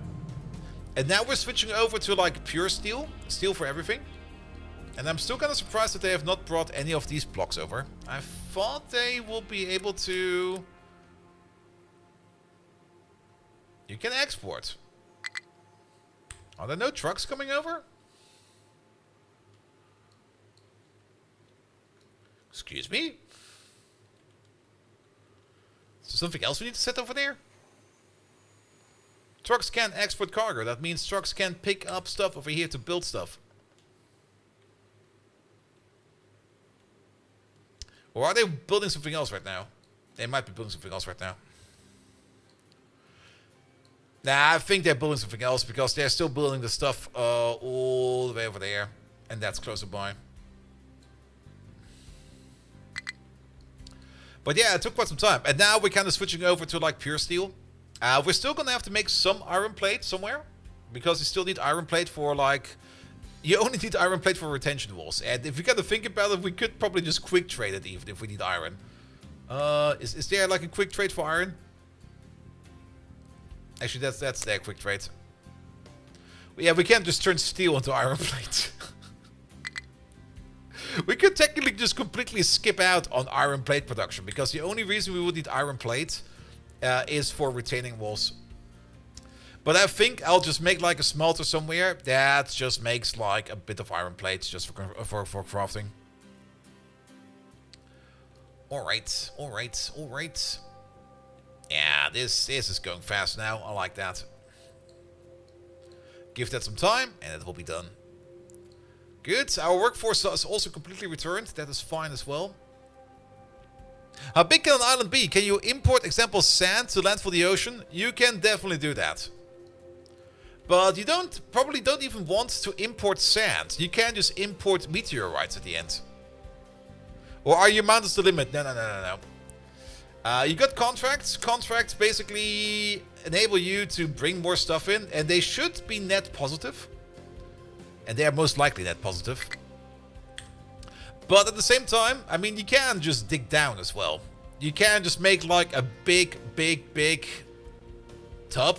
And now we're switching over to like pure steel. Steel for everything. And I'm still kind of surprised that they have not brought any of these blocks over. I thought they will be able to... You can export. Are there no trucks coming over? Excuse me? Is there something else we need to set over there? Trucks can export cargo. That means trucks can pick up stuff over here to build stuff. Or are they building something else right now? They might be building something else right now. Nah, I think they're building something else because they're still building the stuff all the way over there. And that's closer by. But yeah, it took quite some time. And now we're kind of switching over to like pure steel. We're still going to have to make some iron plate somewhere. Because you still need iron plate for like... You only need iron plate for retention walls. And if you kind of think about it, we could probably just quick trade it even if we need iron. Is there like a quick trade for iron? Actually, that's their quick trade. But yeah, we can't just turn steel into iron plate. We could technically just completely skip out on iron plate production. Because the only reason we would need iron plate is for retaining walls. But I think I'll just make like a smelter somewhere that just makes like a bit of iron plates just for crafting. Alright, alright, alright. Yeah, this is going fast now. I like that. Give that some time and it will be done. Good. Our workforce is also completely returned. That is fine as well. How big can an island be? Can you import, example, sand to land for the ocean? You can definitely do that. But you probably don't even want to import sand. You can just import meteorites at the end. Or are your mountains the limit? No. You got contracts. Contracts basically enable you to bring more stuff in. And they should be net positive. And they are most likely net positive. But at the same time, I mean, you can just dig down as well. You can just make like a big tub.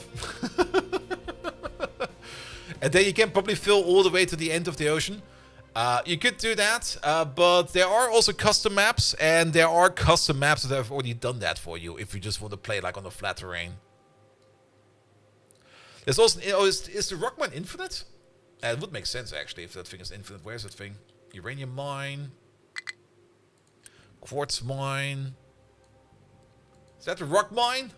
And then you can probably fill all the way to the end of the ocean. You could do that, but there are also custom maps, and there are custom maps that have already done that for you if you just want to play like on the flat terrain. There's also, is the Rockman infinite? It would make sense, actually, if that thing is infinite. Where's that thing? Uranium mine. Quartz mine. Is that the rock mine?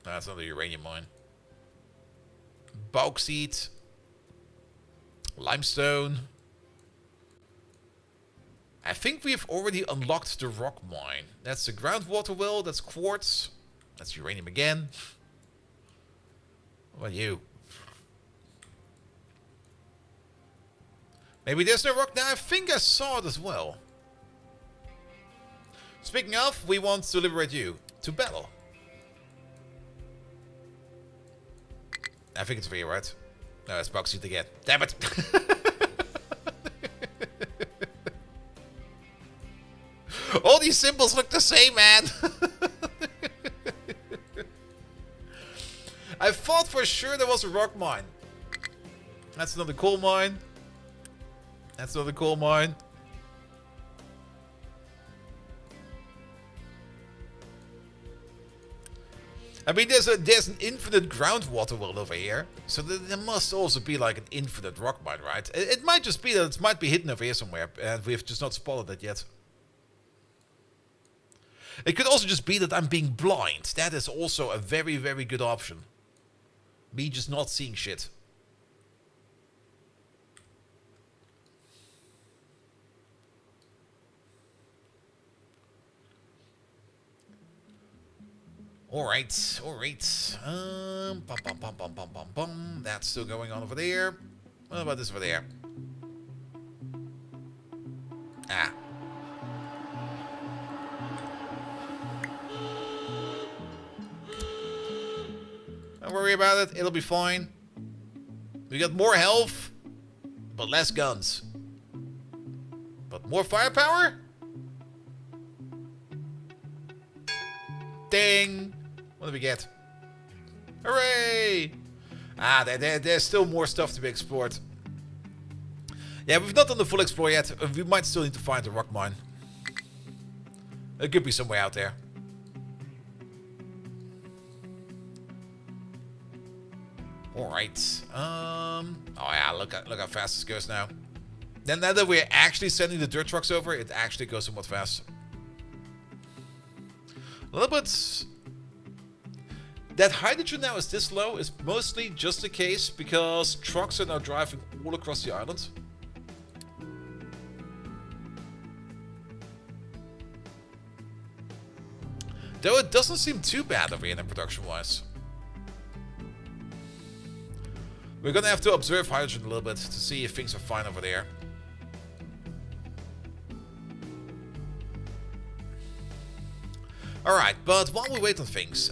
No, that's not the uranium mine. Bauxite. Limestone. I think we've already unlocked the rock mine. That's the groundwater well. That's quartz. That's uranium again. What about you? Maybe there's no rock. Now, I think I saw it as well. Speaking of, we want to liberate you. To battle. I think it's for you, right? No, it's bauxite again. Damn it! All these symbols look the same, man! I thought for sure there was a rock mine. That's another coal mine. That's another coal mine. I mean, there's an infinite groundwater well over here, so there must also be like an infinite rock mine, right? It might just be that it might be hidden over here somewhere, and we've just not spotted it yet. It could also just be that I'm being blind. That is also a very, very good option. Me just not seeing shit. Alright, alright. That's still going on over there. What about this over there? Ah. Don't worry about it, it'll be fine. We got more health, but less guns. But more firepower? Ding! What do we get? Hooray! Ah, there's still more stuff to be explored. Yeah, we've not done the full explore yet. We might still need to find the rock mine. It could be somewhere out there. Alright. Oh yeah, look how fast this goes now. Then now that we're actually sending the dirt trucks over, it actually goes somewhat fast. A little bit. That hydrogen now is this low is mostly just the case because trucks are now driving all across the island. Though it doesn't seem too bad over here in production-wise. We're gonna have to observe hydrogen a little bit to see if things are fine over there. Alright, but while we wait on things,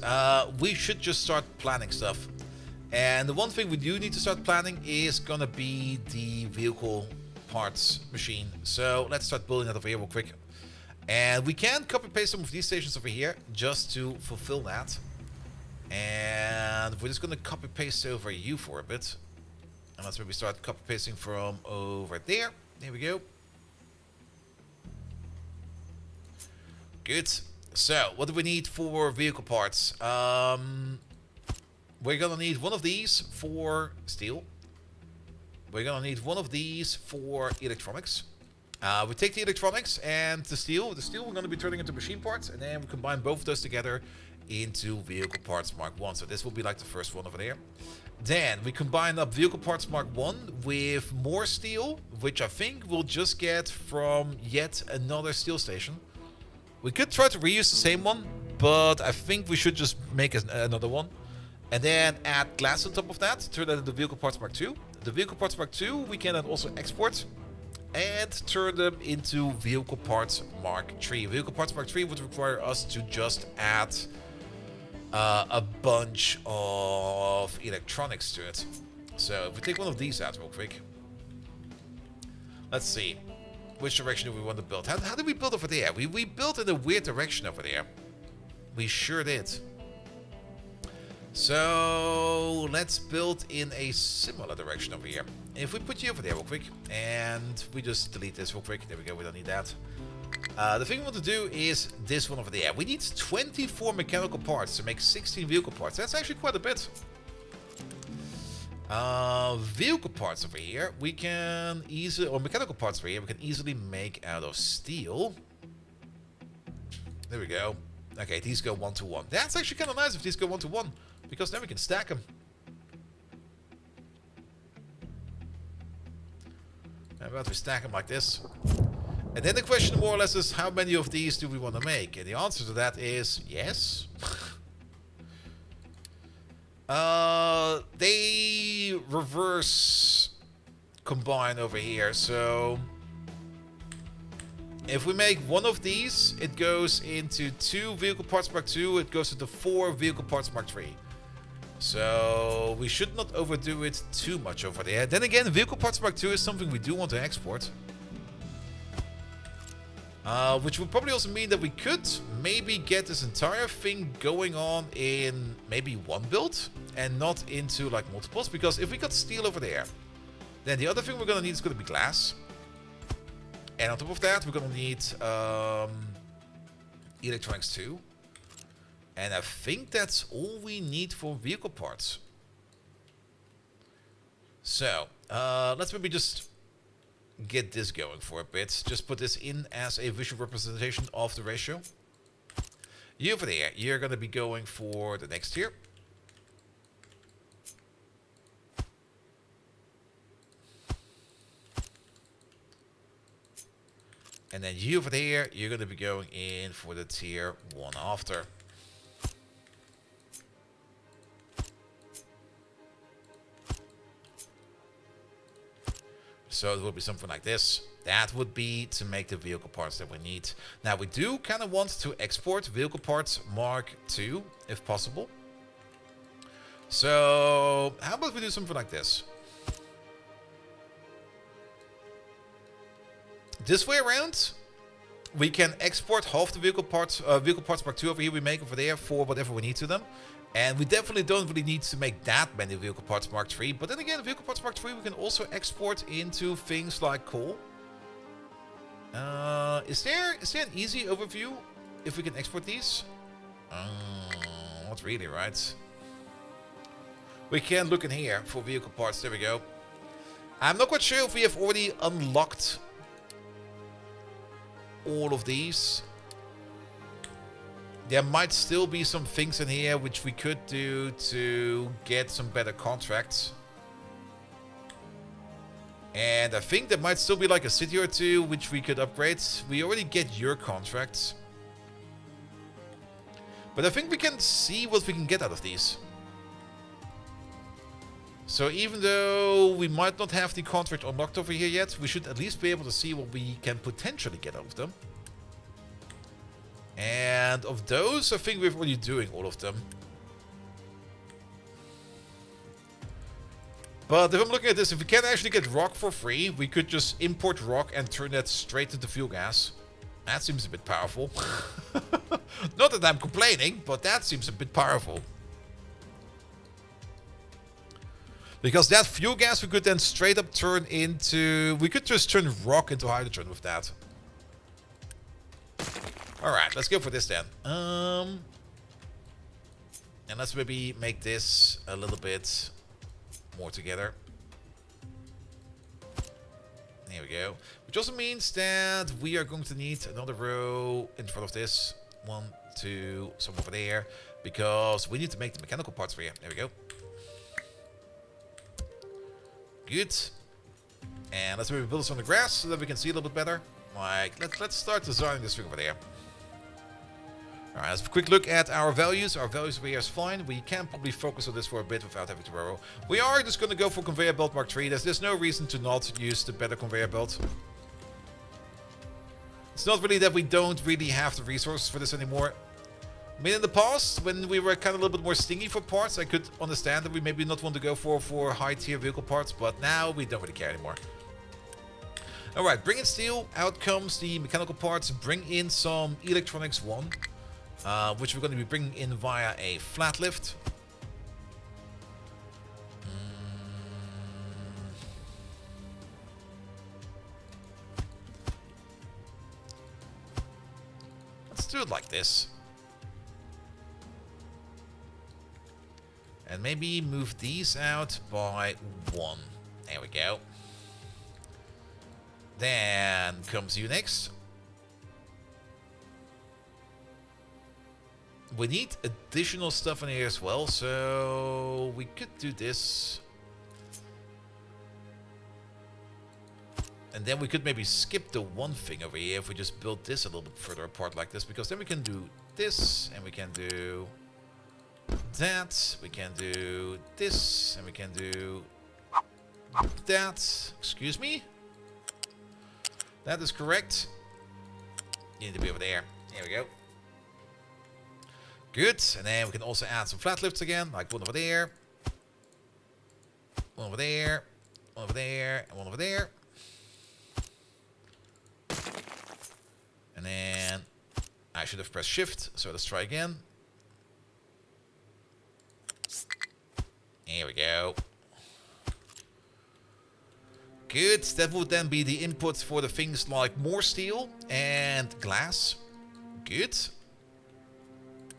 we should just start planning stuff. And the one thing we do need to start planning is gonna be the vehicle parts machine. So let's start building that over here real quick. And we can copy paste some of these stations over here just to fulfill that. And we're just gonna copy paste over you for a bit. And let's maybe start copy pasting from over there. There we go. Good. So, what do we need for vehicle parts? We're gonna need one of these for steel. We're gonna need one of these for electronics. We take the electronics and the steel. The steel we're gonna be turning into machine parts, and then we combine both of those together into vehicle parts Mark 1. So this will be like the first one over there. Then we combine up vehicle parts Mark 1 with more steel, which I think we'll just get from yet another steel station. We could try to reuse the same one, but I think we should just make another one. And then add glass on top of that, turn that into vehicle parts Mark 2. The vehicle parts Mark 2 we can then also export and turn them into vehicle parts Mark 3. Vehicle parts Mark 3 would require us to just add a bunch of electronics to it. So if we take one of these out real quick. Let's see. Which direction do we want to build? How did we build over there? We built in a weird direction over there. We sure did. So let's build in a similar direction over here. If we put you over there real quick, and we just delete this real quick. There we go, we don't need that. The thing we want to do is this one over there. We need 24 mechanical parts to make 16 vehicle parts. That's actually quite a bit. Vehicle parts over here, we can easily, or mechanical parts over here, we can easily make out of steel. There we go. Okay, these go 1 to 1. That's actually kind of nice if these go 1 to 1, because then we can stack them. How about we stack them like this? And then the question more or less is, how many of these do we want to make? And the answer to that is yes. They reverse combine over here, so if we make one of these, it goes into 2 vehicle parts Mark 2, it goes into 4 vehicle parts Mark 3. So we should not overdo it too much over there. Then again, vehicle parts Mark 2 is something we do want to export. Which would probably also mean that we could maybe get this entire thing going on in maybe one build and not into like multiples. Because if we got steel over there, then the other thing we're going to need is going to be glass. And on top of that, we're going to need electronics too. And I think that's all we need for vehicle parts. So, let's maybe just get this going for a bit. Just put this in as a visual representation of the ratio. You over there, you're going to be going for the next tier. And then you over there, you're going to be going in for the tier 1 after. So it will be something like this. That would be to make the vehicle parts that we need. Now we do kind of want to export vehicle parts Mark II, if possible. So how about we do something like this? This way around, we can export half the vehicle parts Mark II over here we make over there for whatever we need to them. And we definitely don't really need to make that many vehicle parts Mark III. But then again, vehicle parts Mark III we can also export into things like coal. Is there an easy overview if we can export these? Not really, right? We can look in here for vehicle parts. There we go. I'm not quite sure if we have already unlocked all of these. There might still be some things in here which we could do to get some better contracts. And I think there might still be like a city or two which we could upgrade. We already get your contracts. But I think we can see what we can get out of these. So even though we might not have the contract unlocked over here yet, we should at least be able to see what we can potentially get out of them. And of those, I think we're already doing all of them. But if I'm looking at this, if we can actually get rock for free, we could just import rock and turn that straight into fuel gas. That seems a bit powerful. Not that I'm complaining, but that seems a bit powerful. Because that fuel gas we could then straight up turn into... We could just turn rock into hydrogen with that. Alright, let's go for this then. And let's maybe make this a little bit more together. There we go. Which also means that we are going to need another row in front of this. 1, 2, some over there. Because we need to make the mechanical parts for here. There we go. Good. And let's maybe build this on the grass so that we can see a little bit better. Like, let's start designing this thing over there. Alright, let's have a quick look at our values. Our values over here is fine. We can probably focus on this for a bit without having to borrow. We are just going to go for conveyor belt Mark III. There's no reason to not use the better conveyor belt. It's not really that we don't really have the resources for this anymore. I mean, in the past, when we were kind of a little bit more stingy for parts, I could understand that we maybe not want to go for high-tier vehicle parts, but now we don't really care anymore. Alright, bring in steel. Out comes the mechanical parts. Bring in some electronics 1. Which we're going to be bringing in via a flat lift. Let's do it like this. And maybe move these out by 1. There we go. Then comes you next. We need additional stuff in here as well, so we could do this. And then we could maybe skip the one thing over here if we just build this a little bit further apart like this, because then we can do this, and we can do that, we can do this, and we can do that. Excuse me? That is correct. You need to be over there. There we go. Good. And then we can also add some flat lifts again, like one over there, one over there, one over there, and one over there. And then I should have pressed shift, so let's try again. Here we go. Good. That would then be the input for the things like more steel and glass. Good.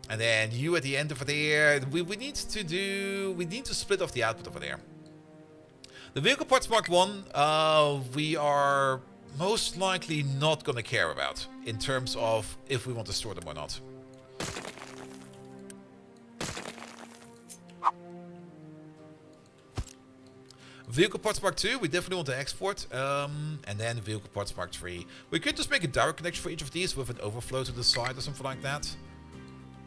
And then you at the end over there. We need to split off the output over there. The vehicle parts mark 1, we are most likely not going to care about in terms of if we want to store them or not. Vehicle parts mark 2, we definitely want to export. And then vehicle parts mark 3. We could just make a direct connection for each of these with an overflow to the side or something like that.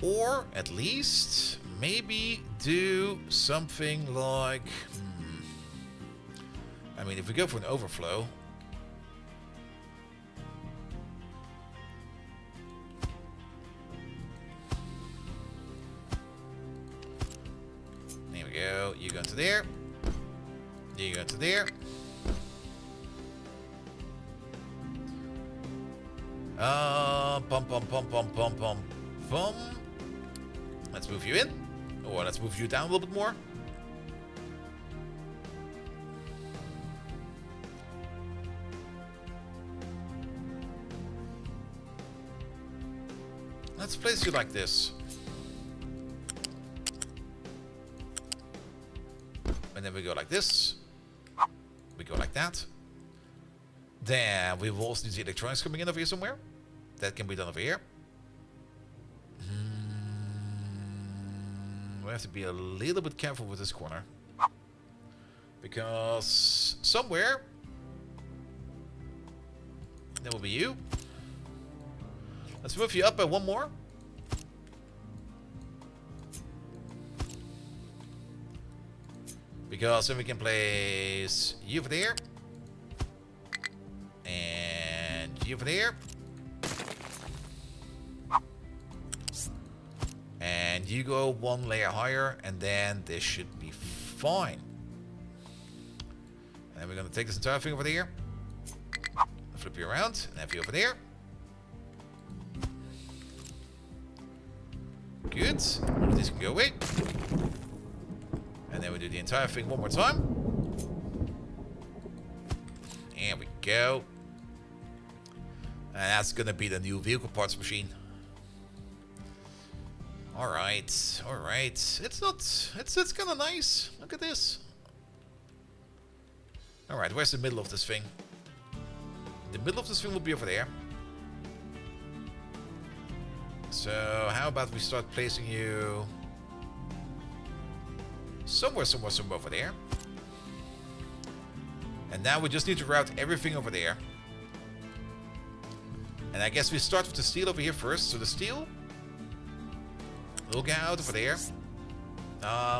Or at least maybe do something like... I mean, if we go for an overflow... There we go. You go into there. You go into there. Pum pum pum pum pum pum pum. Let's move you in. Or let's move you down a little bit more. Let's place you like this. And then we go like this. We go like that. Then we will also need the electronics coming in over here somewhere. That can be done over here. We have to be a little bit careful with this corner. Because somewhere... That will be you. Let's move you up by 1 more. Because then we can place you over there. And you over there. And you go 1 layer higher, and then this should be fine. And then we're going to take this entire thing over there. Flip you around, and have you over there. Good. All of these can go away. And then we do the entire thing 1 more time. There we go. And that's gonna be the new vehicle parts machine. Alright, alright. It's kinda nice. Look at this. Alright, where's the middle of this thing? The middle of this thing will be over there. So how about we start placing you somewhere over there. And now we just need to route everything over there. And I guess we start with the steel over here first. So the steel will go out over there.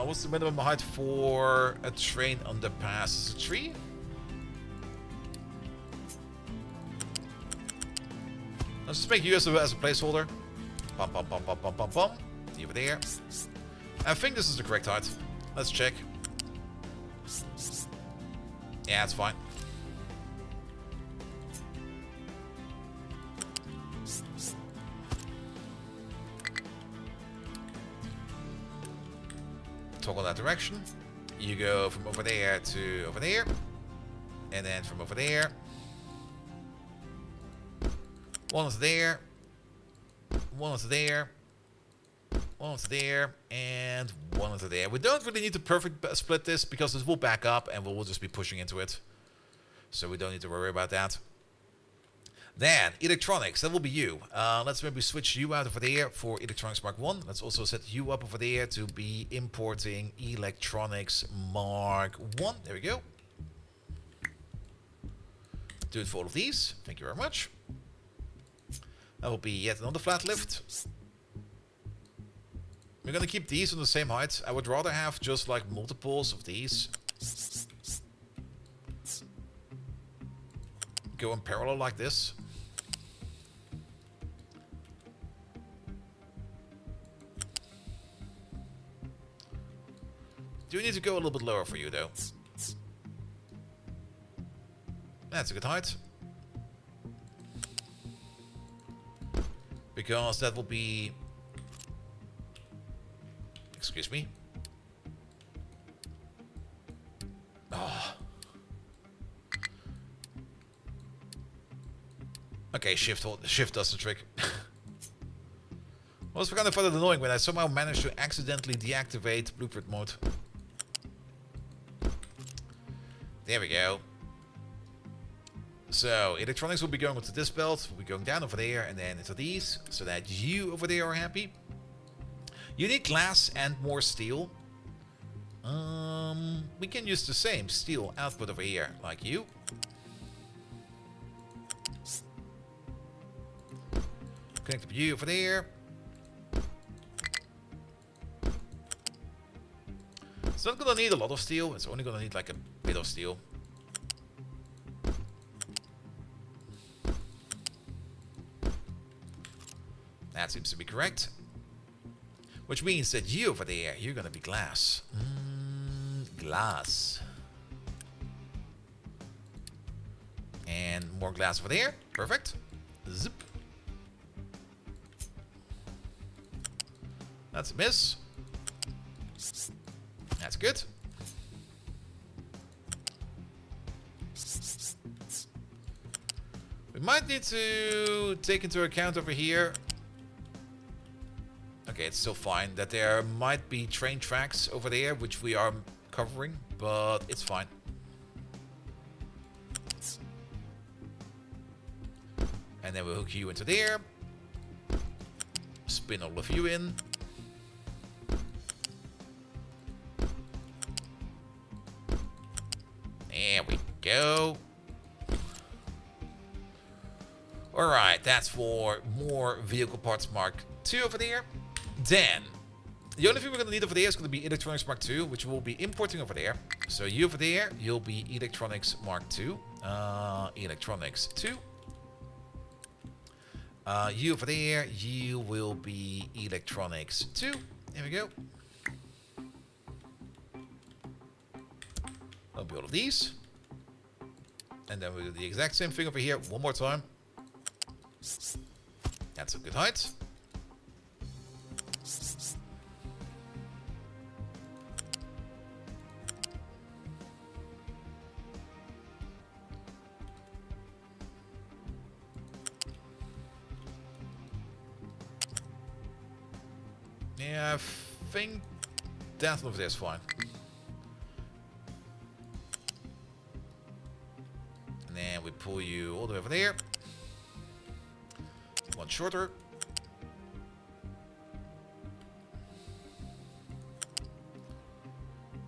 What's the minimum height for a train underpass? Is it 3? Let's just make you as a placeholder. Pum pum pum pum pum pum pum. Over there. I think this is the correct height. Let's check. Yeah, it's fine. Toggle that direction. You go from over there to over there. And then from over there. One is there. One is there. One onto there, and one onto there. We don't really need to perfect split this, because this will back up, and we'll just be pushing into it. So we don't need to worry about that. Then, electronics, that will be you. Let's maybe switch you out over there for electronics Mark 1. Let's also set you up over there to be importing electronics Mark 1. There we go. Do it for all of these. Thank you very much. That will be yet another flat lift. We're going to keep these on the same height. I would rather have just like multiples of these. Go in parallel like this. Do we need to go a little bit lower for you though? That's a good height. Because that will be... Excuse me. Oh. Okay, shift does the trick. Well, it's kind of annoying when I somehow managed to accidentally deactivate blueprint mode. There we go. So, electronics will be going into this belt, will be going down over there, and then into these, so that you over there are happy. You need glass and more steel. We can use the same steel output over here, like you. Connect up you over there. It's not gonna need a lot of steel, it's only gonna need like a bit of steel. That seems to be correct. Which means that you over there, you're gonna be glass. Glass. And more glass over there. Perfect. Zip. That's a miss. That's good. We might need to take into account over here. Okay, it's still fine that there might be train tracks over there, which we are covering, but it's fine. And then we'll hook you into there. Spin all of you in. There we go. Alright, that's for more vehicle parts Mark 2 over there. Then, the only thing we're going to need over there is going to be Electronics Mark 2, which we'll be importing over there. So you over there, you'll be Electronics Mark 2. Electronics 2. You over there, you will be Electronics 2. There we go. That'll be all of these. And then we'll do the exact same thing over here one more time. That's a good height. Yeah, I think that over there is fine. And then we pull you all the way over there. One shorter.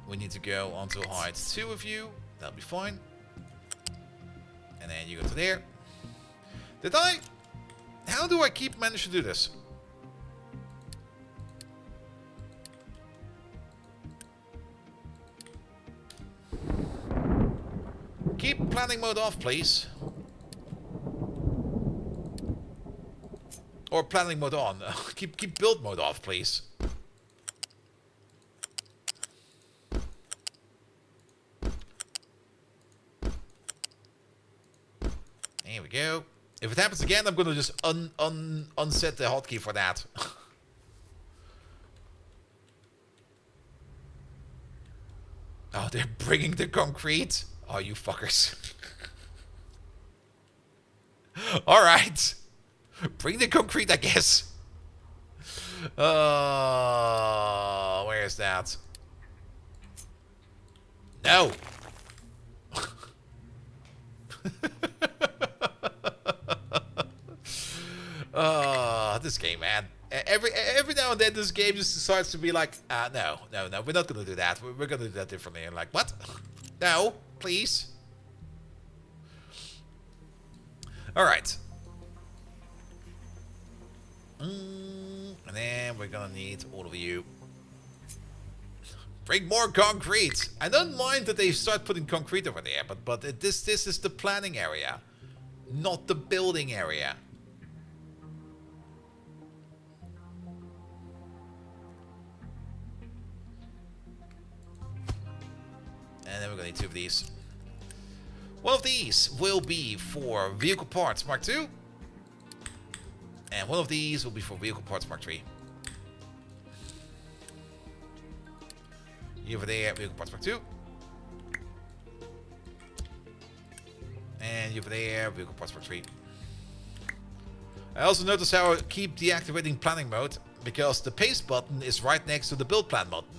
We need to go onto height 2 of you. That'll be fine. And then you go to there. Did I? How do I keep manage to do this? Keep planning mode off, please. Or planning mode on. keep build mode off, please. There we go. If it happens again, I'm gonna just unset the hotkey for that. Oh, they're bringing the concrete. Oh, you fuckers. Alright. Bring the concrete, I guess. Where is that? No. This game, man. Every now and then, this game just starts to be like, no, we're not gonna do that. We're gonna do that differently. And like, what? No, please. All right. And then we're gonna need all of you. Bring more concrete. I don't mind that they start putting concrete over there, but this is the planning area, not the building area. And then we're gonna need 2 of these. One of these will be for vehicle parts Mark II. And one of these will be for vehicle parts Mark III. You over there, vehicle parts Mark II. And you over there, vehicle parts Mark III. I also notice how I keep deactivating planning mode, because the paste button is right next to the build plan button.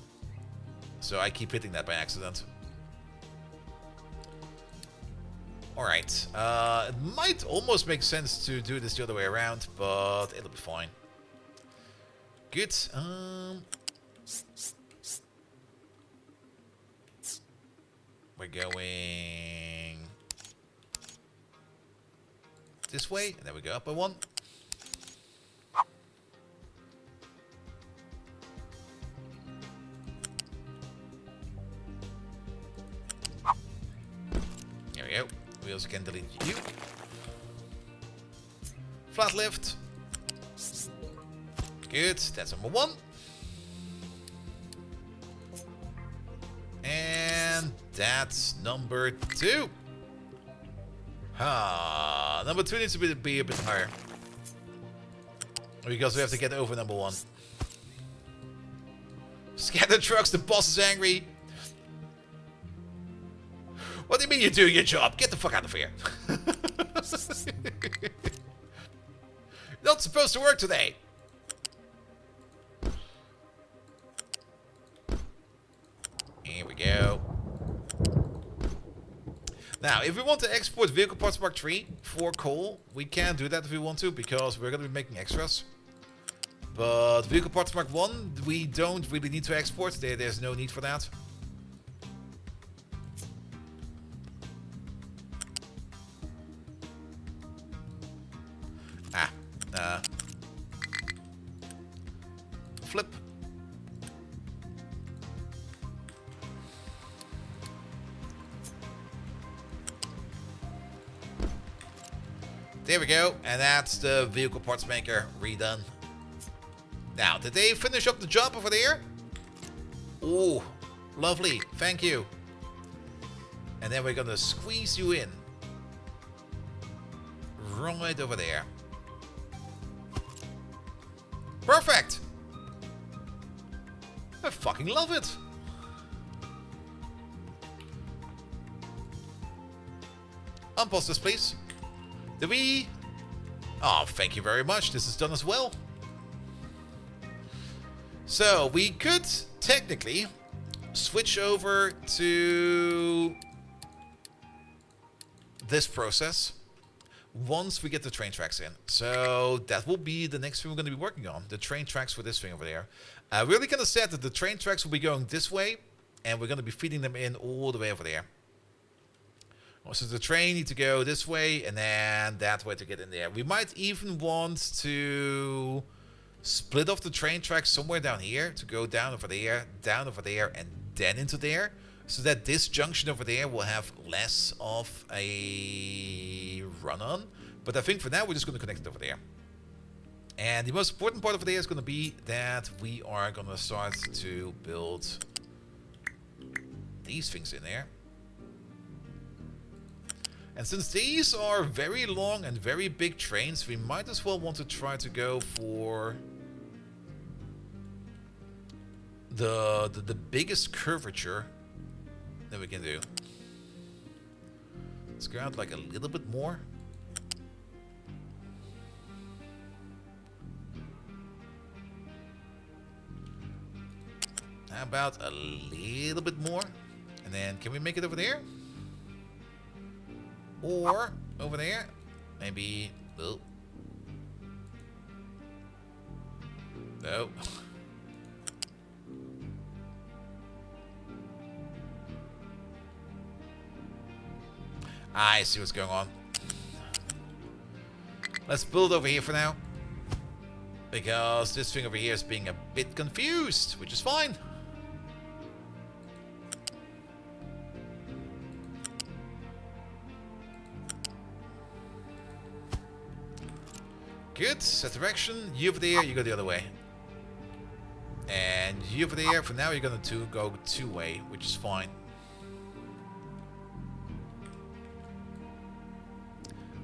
So I keep hitting that by accident. Alright, it might almost make sense to do this the other way around, but it'll be fine. Good. We're going this way, and then we go up by 1. There we go. We also can delete you. Flat lift. Good, that's number 1. And that's number 2. Number 2 needs to be a bit higher, because we have to get over number 1. Scatter trucks, the boss is angry. What do you mean you're doing your job? Get the fuck out of here. You're not supposed to work today. Here we go. Now, if we want to export vehicle parts Mark III for coal, we can do that if we want to, because we're going to be making extras. But vehicle parts Mark I, we don't really need to export. There's no need for that. Flip. There we go, and that's the vehicle parts maker redone. Now, did they finish up the job over there? Oh, lovely, thank you. And then we're gonna squeeze you in. Right over there. Perfect! I fucking love it! Unpause this, please. Did we... Oh, thank you very much. This is done as well. So, we could technically switch over to this process once we get the train tracks in. So, that will be the next thing we're going to be working on. The train tracks for this thing over there. We're really going to set that the train tracks will be going this way, and we're going to be feeding them in all the way over there. So the train needs to go this way and then that way to get in there. We might even want to split off the train tracks somewhere down here to go down over there, and then into there. So that this junction over there will have less of a run-on. But I think for now we're just going to connect it over there. And the most important part over there is going to be that we are going to start to build these things in there. And since these are very long and very big trains, we might as well want to try to go for the biggest curvature that we can do. Let's go out like a little bit more. How about a little bit more? And then can we make it over there? Or over there? Maybe... Oh. No. I see what's going on. Let's build over here for now. Because this thing over here is being a bit confused, which is fine. Good, set direction. You over there, you go the other way. And you over there, for now you're gonna go two-way, which is fine.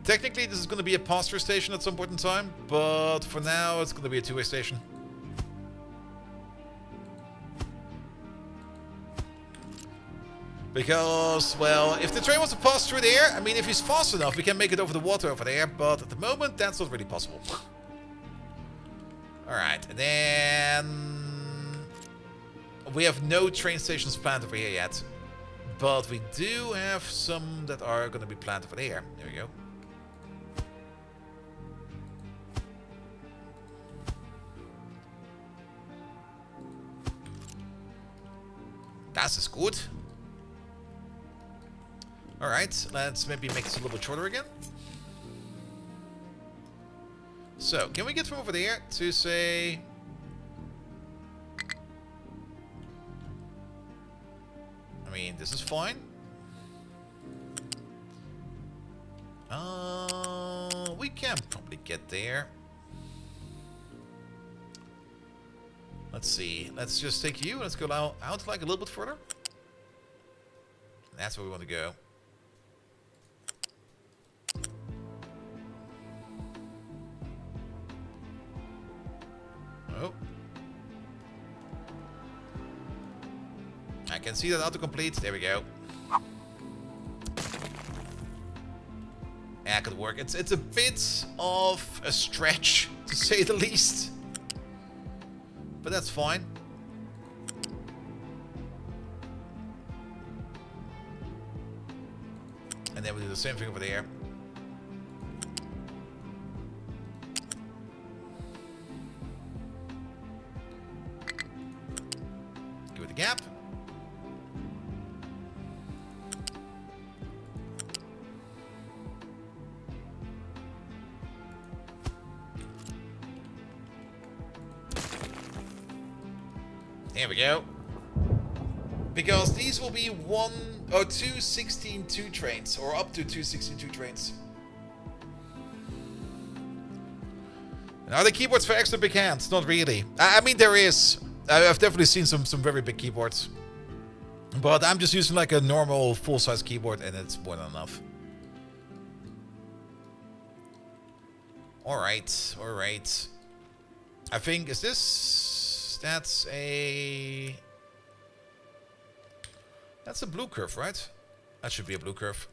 Technically, this is going to be a pass-through station at some point in time, but for now, it's going to be a two-way station. Because, well, if the train wants to pass through there, I mean, if he's fast enough, we can make it over the water over there, but at the moment, that's not really possible. Alright, and then... we have no train stations planned over here yet, but we do have some that are going to be planned over there. There we go. Das is good. Alright, let's maybe make this a little bit shorter again. So, can we get from over there to say... I mean, this is fine. We can probably get there. Let's see. Let's just take you. Let's go out like a little bit further. That's where we want to go. Oh. I can see that autocomplete. There we go. Yeah, it could work. It's a bit of a stretch, to say the least. But that's fine. And then we do the same thing over there. Give it a gap. There we go. Because these will be one or two 16-2 trains, or up to two 16-2 trains. And are there keyboards for extra big hands? Not really. I mean, there is. I've definitely seen some very big keyboards. But I'm just using like a normal full-size keyboard, and it's more than enough. Alright, alright. I think, is this... That's a blue curve, right? That should be a blue curve.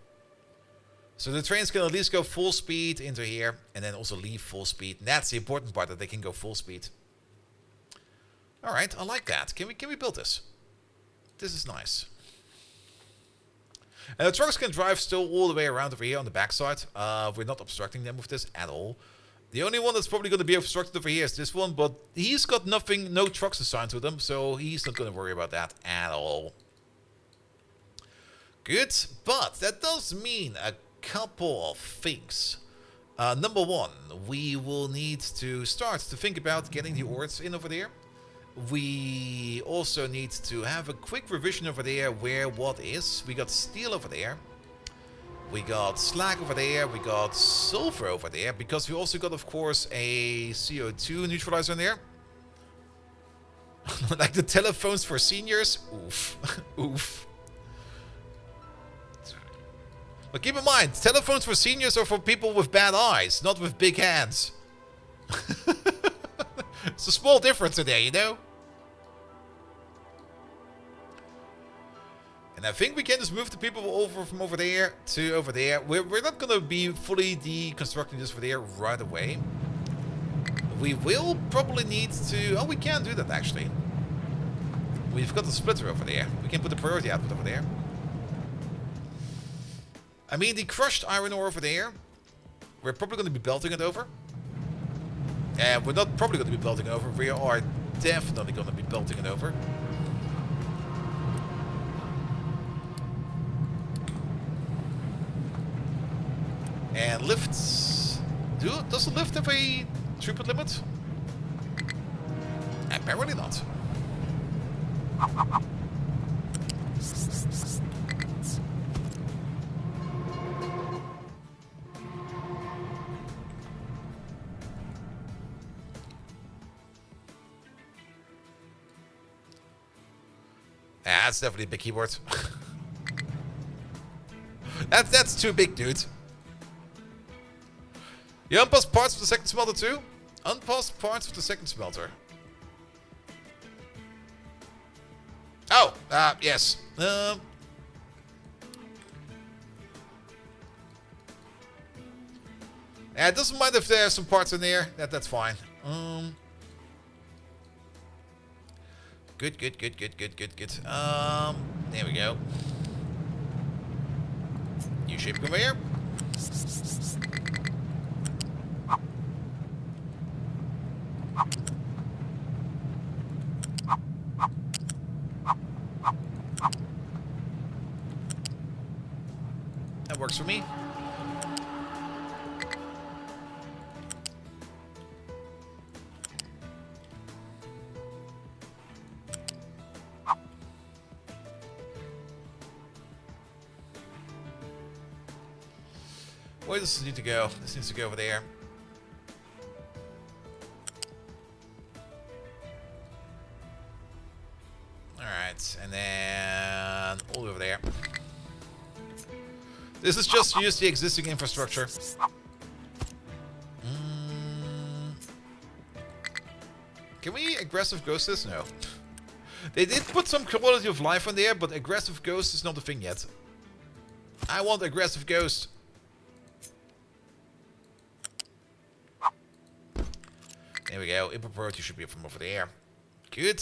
So the trains can at least go full speed into here, and then also leave full speed. And that's the important part, that they can go full speed. All right, I like that. Can we build this? This is nice. And the trucks can drive still all the way around over here on the backside. We're not obstructing them with this at all. The only one that's probably going to be obstructed over here is this one, but he's got no trucks assigned to them, so he's not going to worry about that at all. Good, but that does mean a couple of things. Number one, we will need to start to think about getting the ores in over there. We also need to have a quick revision over there where what is. We got steel over there. We got slag over there, we got sulfur over there, because we also got, of course, a CO2 neutralizer in there. Like the telephones for seniors. Oof. Oof. But keep in mind, telephones for seniors are for people with bad eyes, not with big hands. It's a small difference in there, you know? And I think we can just move the people over from over there to over there. We're not going to be fully deconstructing this over there right away. We will probably need to... Oh, we can do that, actually. We've got the splitter over there. We can put the priority output over there. I mean, the crushed iron ore over there, we're probably going to be belting it over. And we're not probably going to be belting over. We are definitely going to be belting it over. And lifts. Does the lift have a throughput limit? Apparently not. That's definitely a big keyboard. That's too big, dude. You unpassed parts of the second smelter too? Unpassed parts of the second smelter. Oh, yes. It doesn't mind if there's some parts in there. That's fine. Good. There we go. U-shape conveyor. That works for me. Where does this need to go? This needs to go over there. Alright, and then all over there. This is just to use the existing infrastructure. Can we aggressive ghost this? No. They did put some quality of life on there, but aggressive ghost is not a thing yet. I want aggressive ghost. There we go. Input priority should be from over there. Good.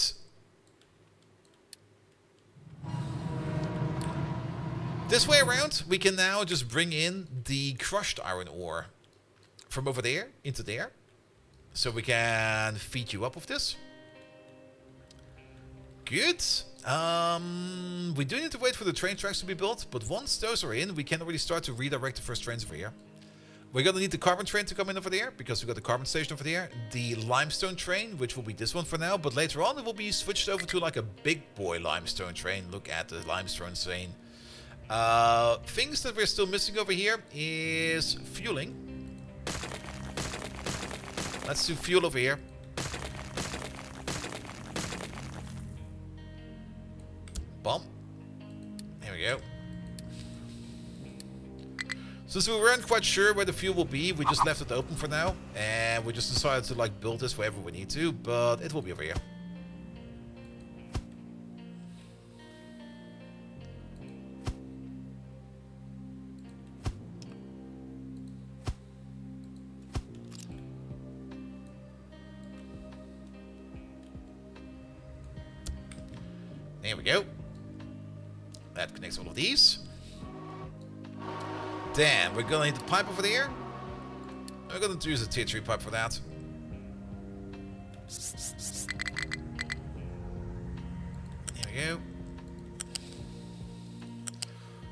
This way around, we can now just bring in the crushed iron ore from over there into there. So we can feed you up with this. Good. We do need to wait for the train tracks to be built, but once those are in, we can already start to redirect the first trains over here. We're going to need the carbon train to come in over there, because we've got the carbon station over there. The limestone train, which will be this one for now, but later on it will be switched over to like a big boy limestone train. Look at the limestone train. Things that we're still missing over here is fueling. Let's do fuel over here. Bomb. There we go. Since we weren't quite sure where the fuel will be, we just left it open for now. And we just decided to like build this wherever we need to, but it will be over here. There we go. That connects all of these. Then we're gonna need the pipe over there. We're gonna use a tier 3 pipe for that. There we go.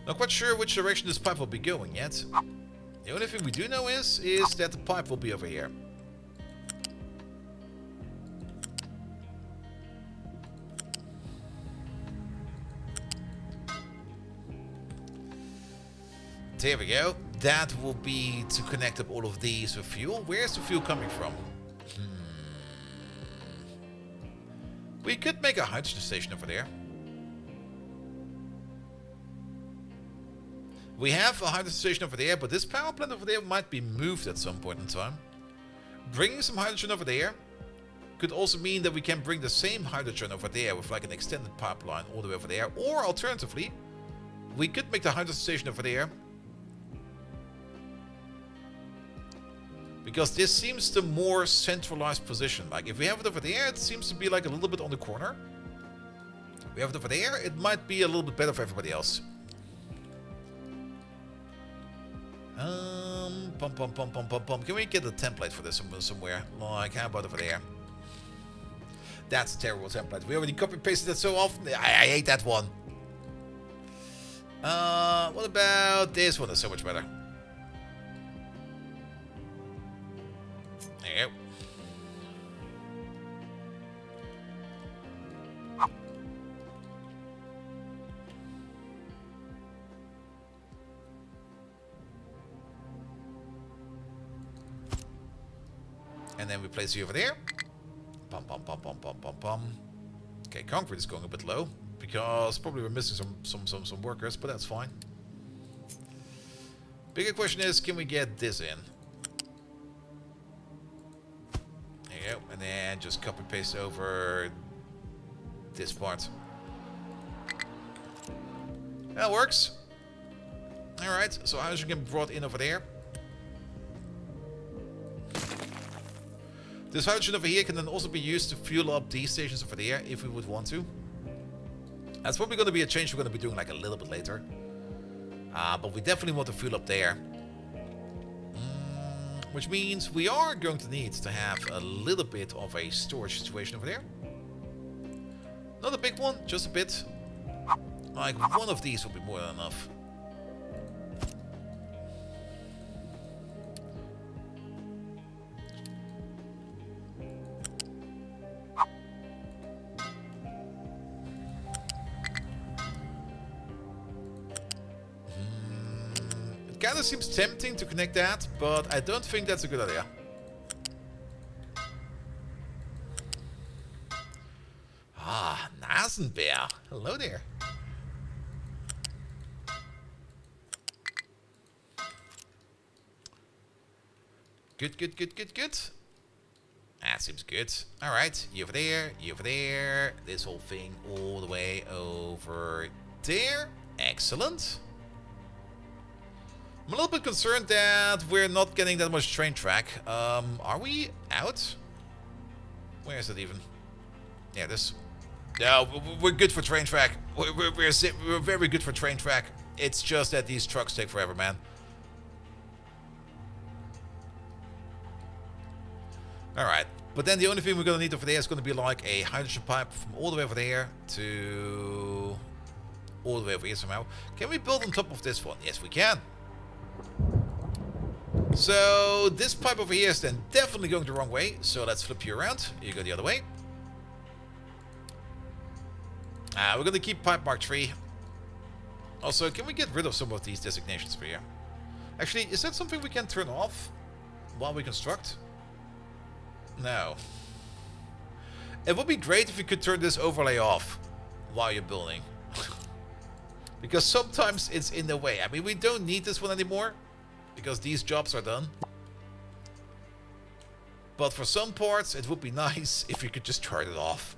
Not quite sure which direction this pipe will be going yet. The only thing we do know is that the pipe will be over here. There we go. That will be to connect up all of these with fuel. Where's the fuel coming from? We could make a hydrogen station over there. We have a hydrogen station over there, but this power plant over there might be moved at some point in time. Bringing some hydrogen over there could also mean that we can bring the same hydrogen over there with like an extended pipeline all the way over there. Or alternatively, we could make the hydrogen station over there. Because this seems the more centralized position. Like, if we have it over there, it seems to be like a little bit on the corner. We have it over there. It might be a little bit better for everybody else. Can we get a template for this somewhere? Like, how about over there? That's a terrible template. We already copy-pasted that so often. I hate that one. What about this one? Is so much better. There you go. And then we place you over there. Pum, pum, pum, pum, pum, pum, pum. Okay, concrete is going a bit low because probably we're missing some workers, but that's fine. Bigger question is, can we get this in? There you go, and then just copy paste over this part. That works. All right, so hydrogen can be brought in over there. This hydrogen over here can then also be used to fuel up these stations over there if we would want to. That's probably going to be a change we're going to be doing like a little bit later. But we definitely want to fuel up there. Which means we are going to need to have a little bit of a storage situation over there. Not a big one, just a bit. Like one of these will be more than enough. Kind of seems tempting to connect that, but I don't think that's a good idea. Ah, Nasenbär. Hello there. Good, good, good, good, good. That seems good. Alright, you over there, you over there. This whole thing all the way over there. Excellent. I'm a little bit concerned that we're not getting that much train track. Are we out? Where is it even? Yeah, this. No, we're good for train track. We're very good for train track. It's just that these trucks take forever, man. Alright, but then the only thing we're going to need over there is going to be like a hydrogen pipe from all the way over there to all the way over here somehow. Can we build on top of this one? Yes, we can. So this pipe over here is then definitely going the wrong way. So let's flip you around. You go the other way. We're going to keep pipe mark 3. Also, can we get rid of some of these designations for here? Actually, is that something we can turn off while we construct? No. It would be great if you could turn this overlay off while you're building. Because sometimes it's in the way. I mean, we don't need this one anymore because these jobs are done. But for some parts, it would be nice if you could just turn it off.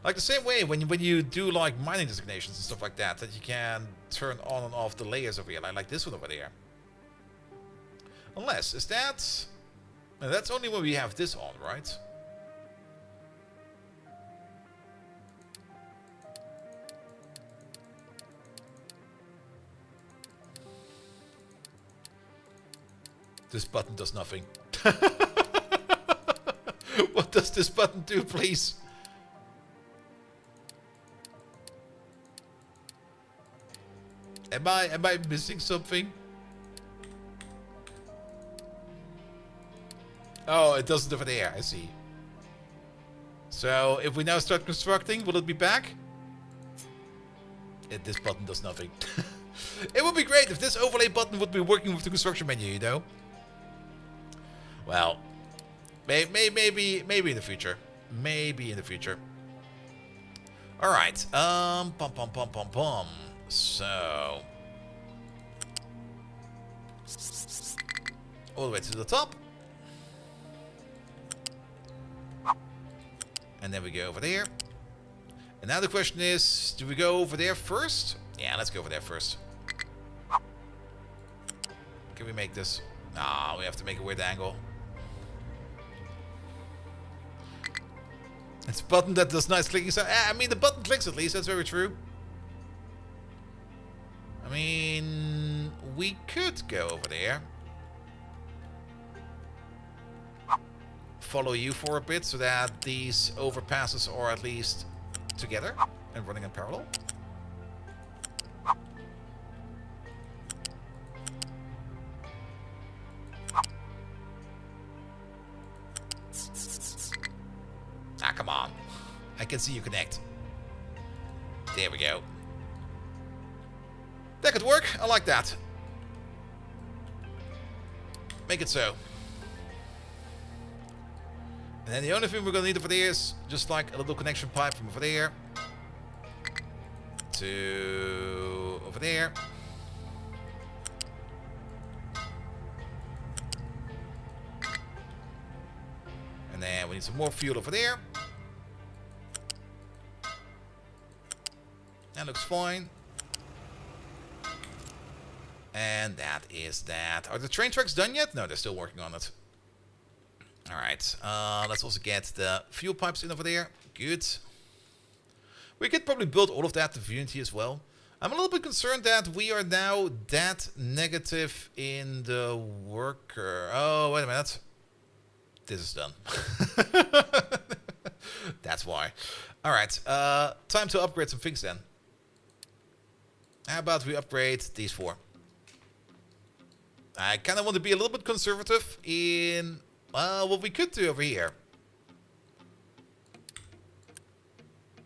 Like the same way when you do like mining designations and stuff like that, that you can turn on and off the layers over here, like this one over there. Unless, is that... No, that's only when we have this on, right? This button does nothing. What does this button do, please? Am I missing something? Oh, it doesn't over there, I see. So, if we now start constructing, will it be back? This button does nothing. It would be great if this overlay button would be working with the construction menu, you know? Well, maybe in the future. Maybe in the future. Alright, pum pum pum pum pum. So... all the way to the top. And then we go over there. And now the question is, do we go over there first? Yeah, let's go over there first. Can we make this? No, we have to make a weird angle. It's a button that does nice clicking sound. I mean, the button clicks at least. That's very true. I mean, we could go over there. Follow you for a bit so that these overpasses are at least together and running in parallel. Ah, come on. I can see you connect. There we go. That could work. I like that. Make it so. And then the only thing we're going to need over there is just like a little connection pipe from over there to over there. And then we need some more fuel over there. That looks fine. And that is that. Are the train tracks done yet? No, they're still working on it. Alright, let's also get the fuel pipes in over there. Good. We could probably build all of that to Unity as well. I'm a little bit concerned that we are now that negative in the worker. Oh, wait a minute. This is done. That's why. Alright, time to upgrade some things then. How about we upgrade these 4? I kind of want to be a little bit conservative in what we could do over here.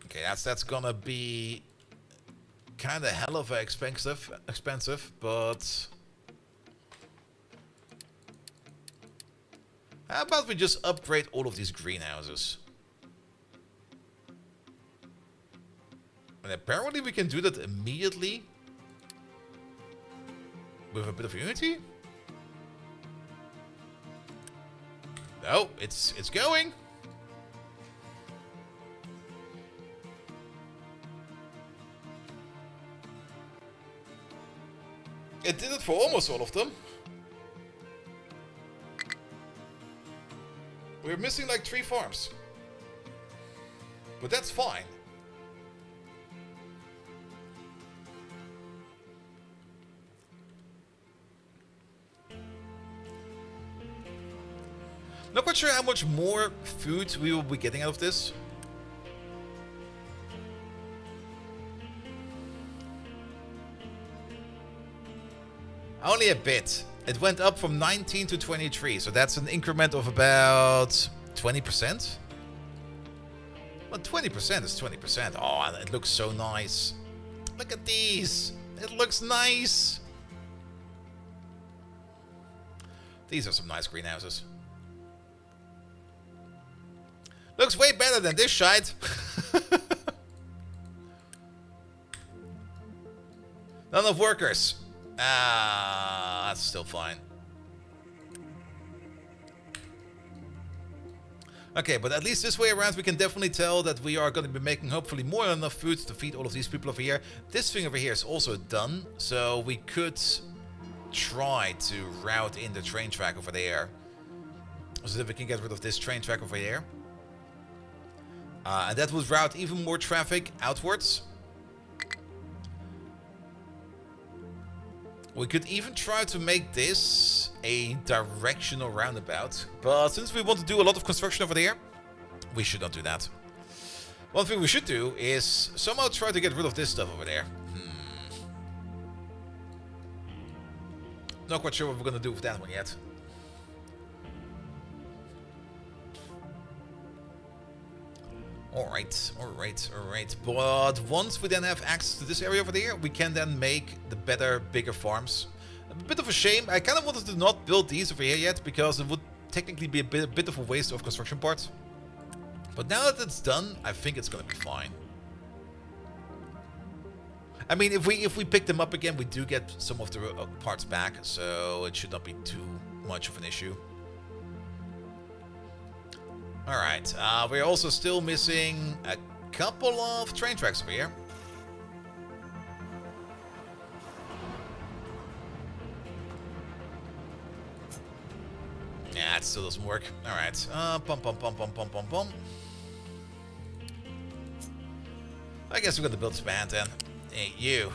Okay, that's gonna be kind of hell of a expensive, but how about we just upgrade all of these greenhouses? And apparently we can do that immediately with a bit of Unity. No, it's going. It did it for almost all of them. We're missing like 3 farms. But that's fine. Not quite sure how much more food we will be getting out of this. Only a bit. It went up from 19 to 23, so that's an increment of about 20%. Well, 20% is 20%. Oh, and it looks so nice. Look at these. It looks nice. These are some nice greenhouses. Looks way better than this shite. Not enough workers. Ah, that's still fine. Okay, but at least this way around we can definitely tell that we are going to be making hopefully more than enough food to feed all of these people over here. This thing over here is also done, so we could try to route in the train track over there. So that we can get rid of this train track over here. And that would route even more traffic outwards. We could even try to make this a directional roundabout. But since we want to do a lot of construction over there, we should not do that. One thing we should do is somehow try to get rid of this stuff over there. Not quite sure what we're going to do with that one yet. Alright. But once we then have access to this area over there, we can then make the better, bigger farms. A bit of a shame. I kind of wanted to not build these over here yet, because it would technically be a bit of a waste of construction parts. But now that it's done, I think it's going to be fine. I mean, if we pick them up again, we do get some of the parts back, so it should not be too much of an issue. Alright, we're also still missing a couple of train tracks over here. Yeah, it still doesn't work. Alright, pum. I guess we're gonna build span then. Hey, you.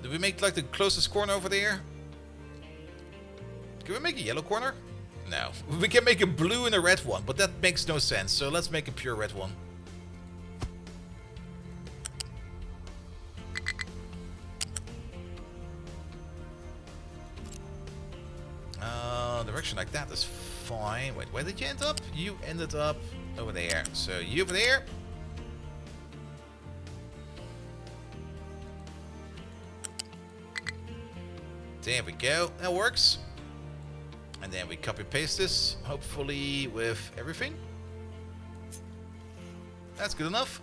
Did we make like the closest corner over there? Can we make a yellow corner? No. We can make a blue and a red one, but that makes no sense. So let's make a pure red one. Direction like that is fine. Wait, where did you end up? You ended up over there. So you over there. There we go. That works. And then we copy paste this, hopefully with everything. That's good enough.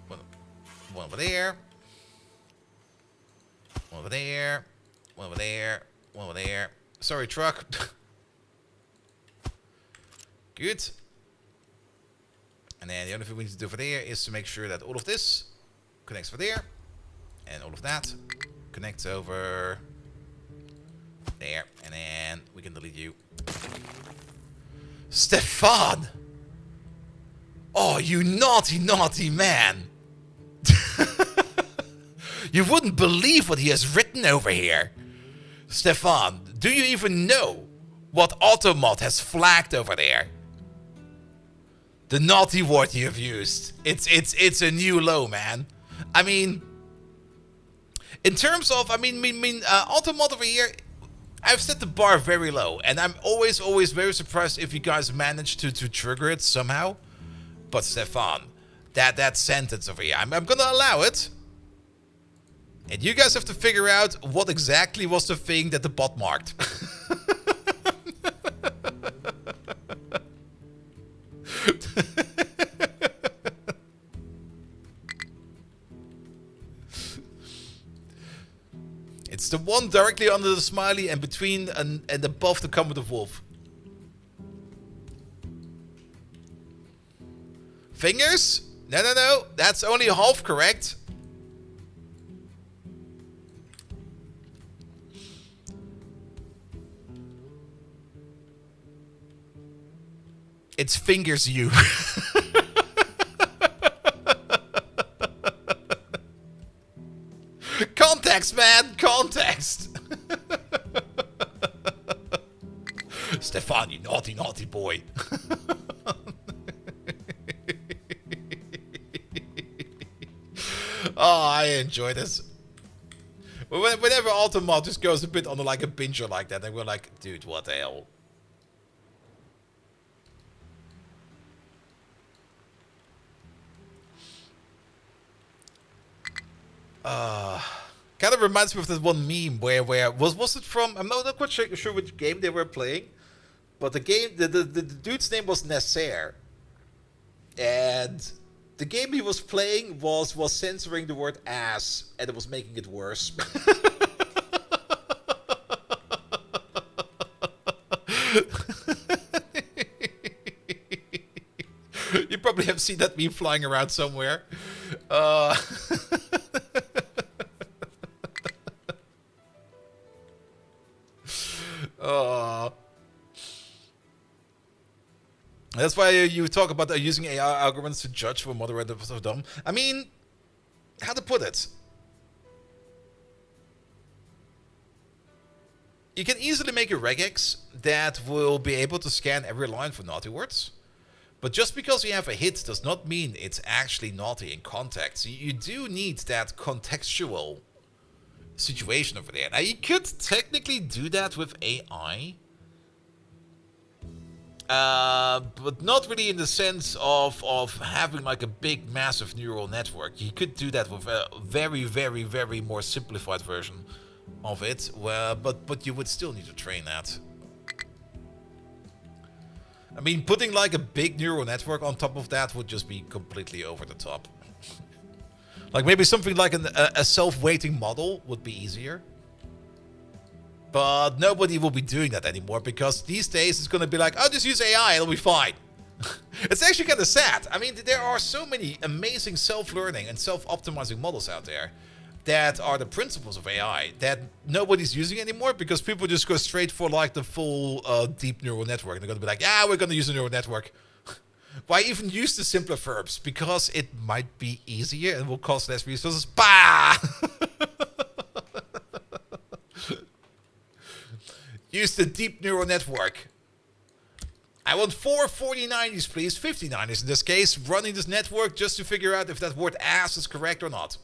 One over there. One over there. One over there. One over there. Sorry, truck. Good. And then the only thing we need to do for there is to make sure that all of this connects for there. And all of that connects over there. And then we can delete you. Stefan! Oh, you naughty, naughty man. You wouldn't believe what he has written over here. Stefan, do you even know what Automod has flagged over there? The naughty word you have used. It's a new low, man. I mean, in terms of, Automod over here, I've set the bar very low, and I'm always very surprised if you guys manage to trigger it somehow. But Stefan, that sentence over here, I'm gonna allow it. And you guys have to figure out what exactly was the thing that the bot marked. It's the one directly under the smiley and between and above the comment of wolf. Fingers? No. That's only half correct. It's fingers you. Context, man! Context! Stefan, you naughty, naughty boy. Oh, I enjoy this. Whenever Automod just goes a bit on like a binger like that, and we're like, dude, what the hell? Kind of reminds me of this one meme where was it from? I'm not quite sure which game they were playing, but the dude's name was Nasser, and the game he was playing was censoring the word ass, and it was making it worse. You probably have seen that meme flying around somewhere. That's why you talk about using AI algorithms to judge for moderators of dumb. I mean, how to put it? You can easily make a regex that will be able to scan every line for naughty words. But just because you have a hit does not mean it's actually naughty in context. You do need that contextual situation over there. Now, you could technically do that with AI. But not really in the sense of having like a big, massive neural network. You could do that with a very, very, very more simplified version of it. But you would still need to train that. I mean, putting like a big neural network on top of that would just be completely over the top. Like maybe something like a self-weighting model would be easier. But nobody will be doing that anymore because these days it's going to be like, oh, just use AI, it'll be fine. It's actually kind of sad. I mean, there are so many amazing self-learning and self-optimizing models out there. that are the principles of AI that nobody's using anymore because people just go straight for like the full deep neural network. And they're going to be like, yeah, we're going to use a neural network. Why even use the simpler verbs? Because it might be easier and will cost less resources. Bah! Use the deep neural network. I want 4 4090s, please. 59s in this case. Running this network just to figure out if that word ass is correct or not.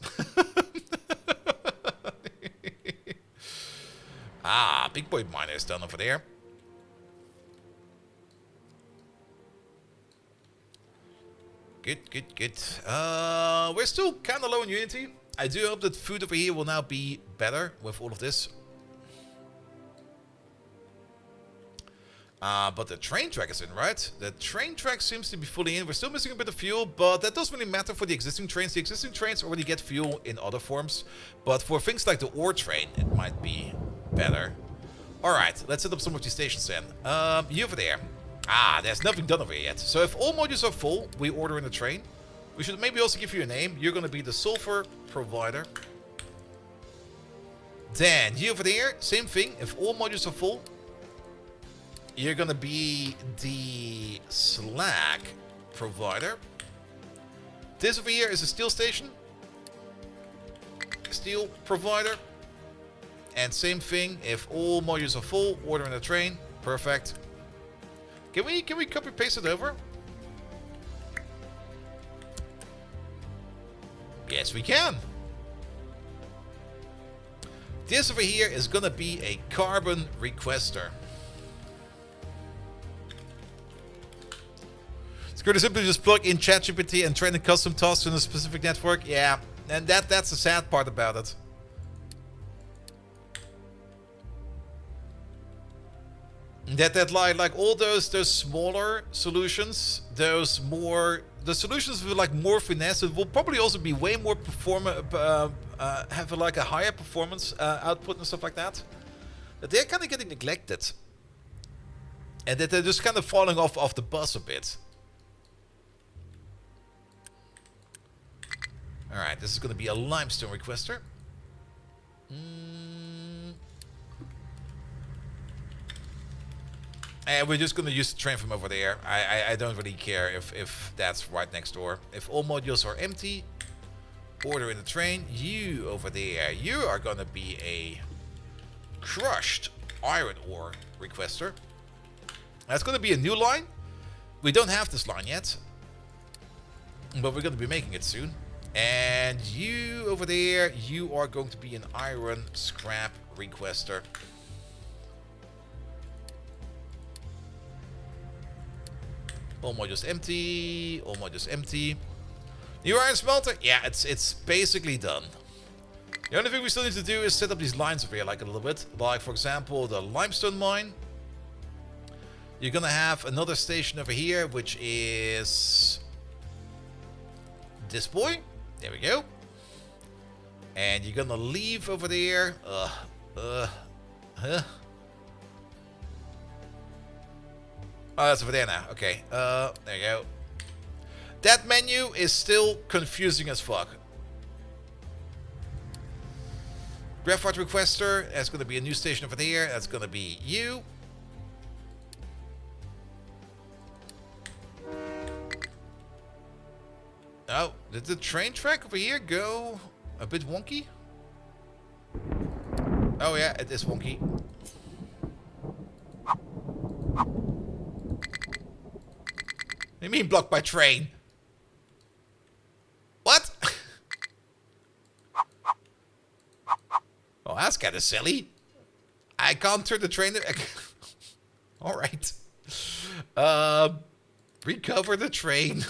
Ah, big boy miner is done over there. Good, good, good. We're still kind of low in Unity. I do hope that food over here will now be better with all of this. But the train track is in, right? The train track seems to be fully in. We're still missing a bit of fuel, but that doesn't really matter for the existing trains. The existing trains already get fuel in other forms. But for things like the ore train, it might be better. Alright, let's set up some of these stations then. You over there. Ah, there's nothing done over here yet. So if all modules are full, we order in the train. We should maybe also give you a name. You're going to be the sulfur provider. Then, you over there, same thing. If all modules are full, you're going to be the slag provider. This over here is a steel station. Steel provider. And same thing, if all modules are full, order in the train. Perfect. Can we copy paste it over? Yes, we can. This over here is gonna be a carbon requester. It's going to simply just plug in ChatGPT and train a custom task in a specific network. Yeah, and that's the sad part about it. That like all those smaller solutions, the solutions with like more finesse, it will probably also be way more have like a higher performance output and stuff like that. That they're kind of getting neglected, and that they're just kind of falling off the bus a bit. All right, this is going to be a limestone requester. And we're just going to use the train from over there. I don't really care if that's right next door. If all modules are empty, order in the train. You over there, you are going to be a crushed iron ore requester. That's going to be a new line. We don't have this line yet, but we're going to be making it soon. And you over there, you are going to be an iron scrap requester. All modules empty. All modules empty. New iron smelter? Yeah, it's basically done. The only thing we still need to do is set up these lines over here like a little bit. Like, for example, the limestone mine. You're gonna have another station over here, which is this boy. There we go. And you're gonna leave over there. Oh, that's over there now. Okay. There you go. That menu is still confusing as fuck. Graphite requester. That's going to be a new station over there. That's going to be you. Oh, did the train track over here go a bit wonky? Oh yeah, it is wonky. What do you mean blocked by train? What? Oh, that's kind of silly. I can't turn the train. All right. Recover the train.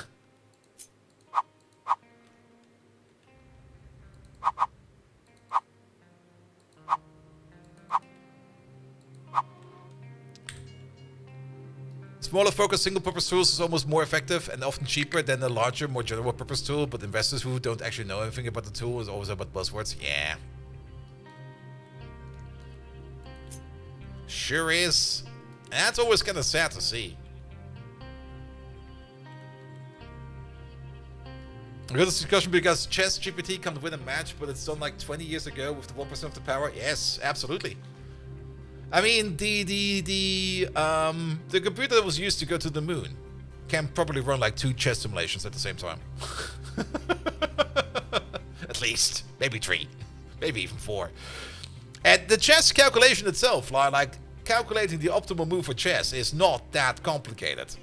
Smaller focused single-purpose tools is almost more effective and often cheaper than the larger, more general-purpose tool, but investors who don't actually know anything about the tool is always about buzzwords. Yeah. Sure is. And that's always kind of sad to see. We got this discussion because Chess GPT can't win a match, but it's done like 20 years ago with the 1% of the power. Yes, absolutely. I mean, the computer that was used to go to the moon can probably run like 2 chess simulations at the same time. At least. Maybe 3. Maybe even 4. And the chess calculation itself, like calculating the optimal move for chess, is not that complicated.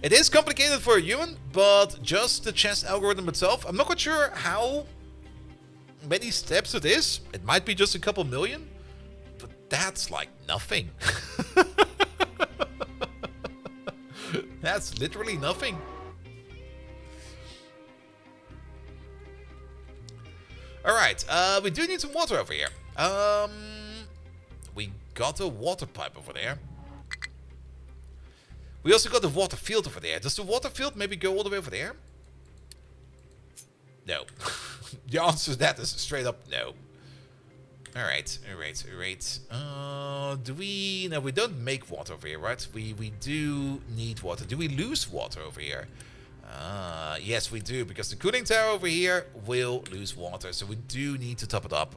It is complicated for a human, but just the chess algorithm itself, I'm not quite sure how many steps it is. It might be just a couple million, but that's like nothing. That's literally nothing. Alright, we do need some water over here. We got a water pipe over there. We also got the water field over there. Does the water field maybe go all the way over there? No. The answer to that is straight up no. Alright. Do we... No, we don't make water over here, right? We do need water. Do we lose water over here? Yes, we do, because the cooling tower over here will lose water, so we do need to top it up.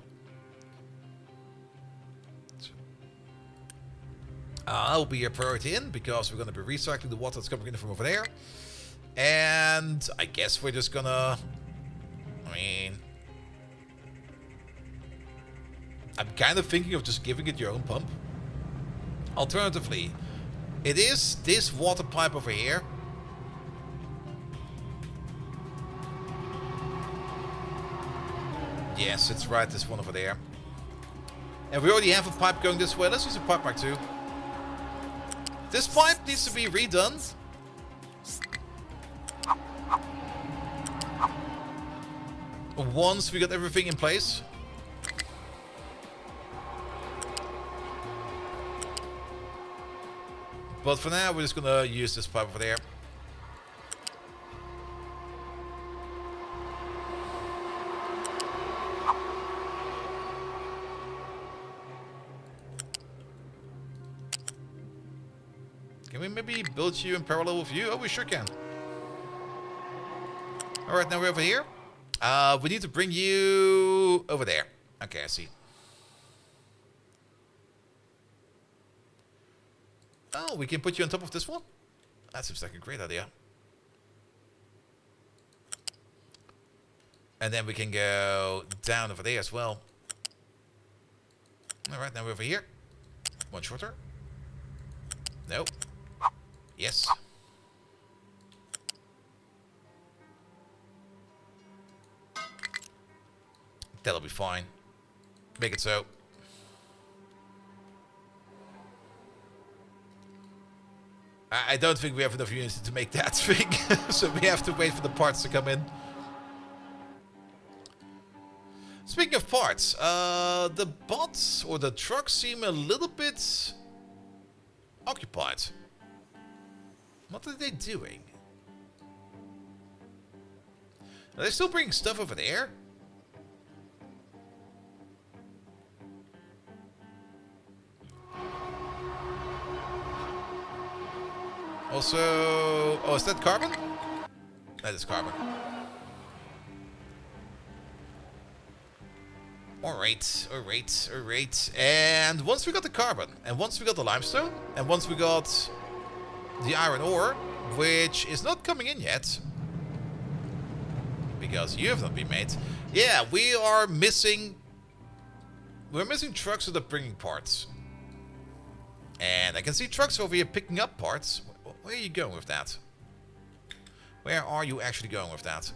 I'll be a priority in, because we're going to be recycling the water that's coming in from over there. And I guess we're just gonna... I'm kind of thinking of just giving it your own pump. Alternatively, it is this water pipe over here. Yes, it's right, this one over there. And we already have a pipe going this way. Let's use a pipe mark 2. This pipe needs to be redone. Once we got everything in place. But for now, we're just gonna use this pipe over there. Can we maybe build you in parallel with you? Oh, we sure can. Alright, now we're over here. We need to bring you over there. Okay, I see. Oh, we can put you on top of this one? That seems like a great idea. And then we can go down over there as well. Alright, now we're over here. One shorter. Nope. Yes. That'll be fine. Make it so. I don't think we have enough units to make that thing. So we have to wait for the parts to come in. Speaking of parts, the bots or the trucks seem a little bit occupied. What are they doing? Are they still bringing stuff over there? Also... Oh, is that carbon? That is carbon. Alright. And once we got the carbon, and once we got the limestone, and once we got the iron ore, which is not coming in yet, because you have not been made. Yeah, we are missing... We're missing trucks that are bringing parts. And I can see trucks over here picking up parts. Where are you going with that? Where are you actually going with that?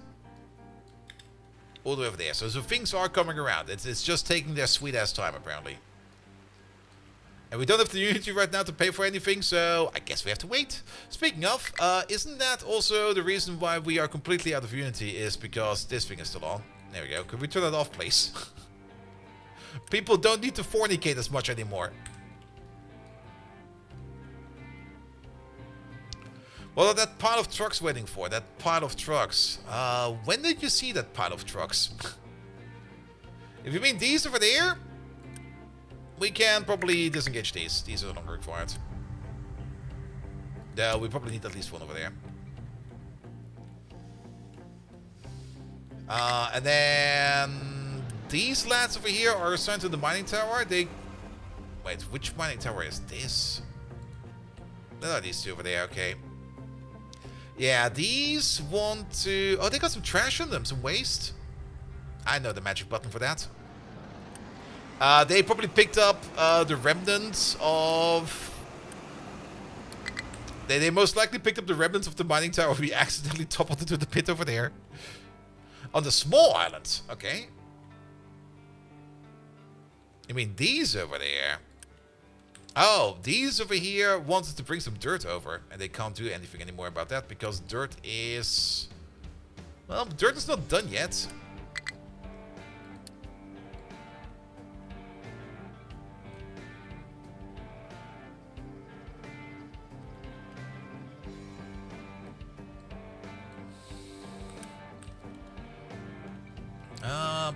All the way over there. So things are coming around. It's just taking their sweet ass time, apparently. And we don't have the Unity right now to pay for anything, so I guess we have to wait. Speaking of, isn't that also the reason why we are completely out of Unity, is because this thing is still on? There we go. Could we turn that off, please? People don't need to fornicate as much anymore. What are that pile of trucks waiting for? That pile of trucks. When did you see that pile of trucks? If you mean these over there, we can probably disengage these. These are no longer required. No, we probably need at least one over there. And then these lads over here are assigned to the mining tower. They... Wait, which mining tower is this? No, these two over there, okay. Yeah, these want to... Oh, they got some trash in them, some waste. I know the magic button for that. They probably picked up the remnants of... They most likely picked up the remnants of the mining tower we accidentally toppled into the pit over there. On the small island, okay. I mean, these over there. Oh, these over here wanted to bring some dirt over. And they can't do anything anymore about that because dirt is... Well, dirt is not done yet.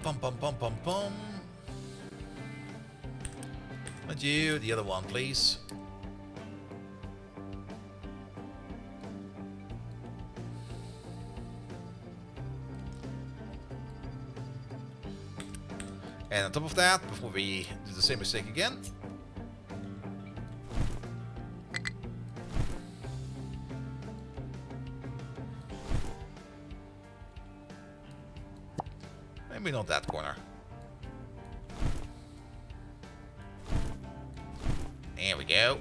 Pum pum pum pum pum. Not you, the other one, please. And on top of that, before we do the same mistake again. Maybe not that corner. There we go.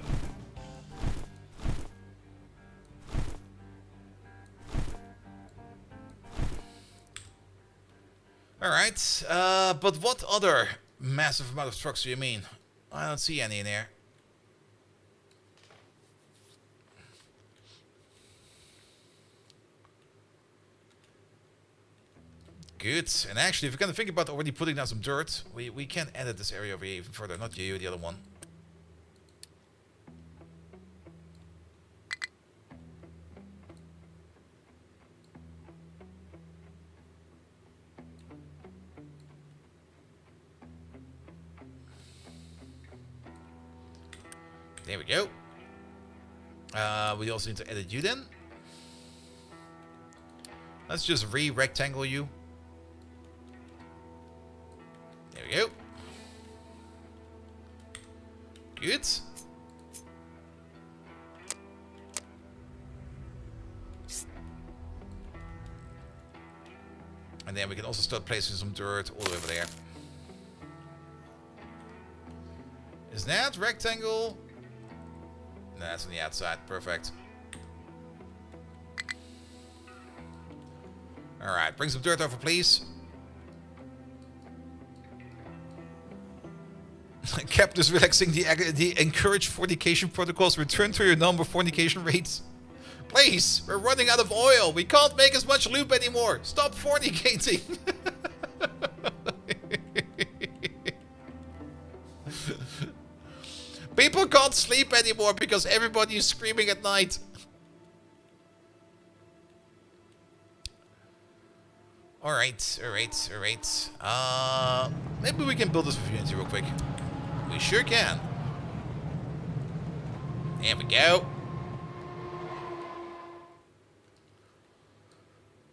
Alright, but what other massive amount of trucks do you mean? I don't see any in here. Good. And actually, if you're gonna think about already putting down some dirt, we can edit this area over here even further. Not you, the other one. There we go. We also need to edit you then. Let's just re-rectangle you. There we go. Good. And then we can also start placing some dirt all over there. Is that rectangle? No, that's on the outside. Perfect. Alright, bring some dirt over, please. Captain is relaxing the encourage fornication protocols. Return to your number fornication rates. Please, we're running out of oil. We can't make as much loop anymore. Stop fornicating. People can't sleep anymore because everybody is screaming at night. Alright. Maybe we can build this with Unity real quick. We sure can. There we go.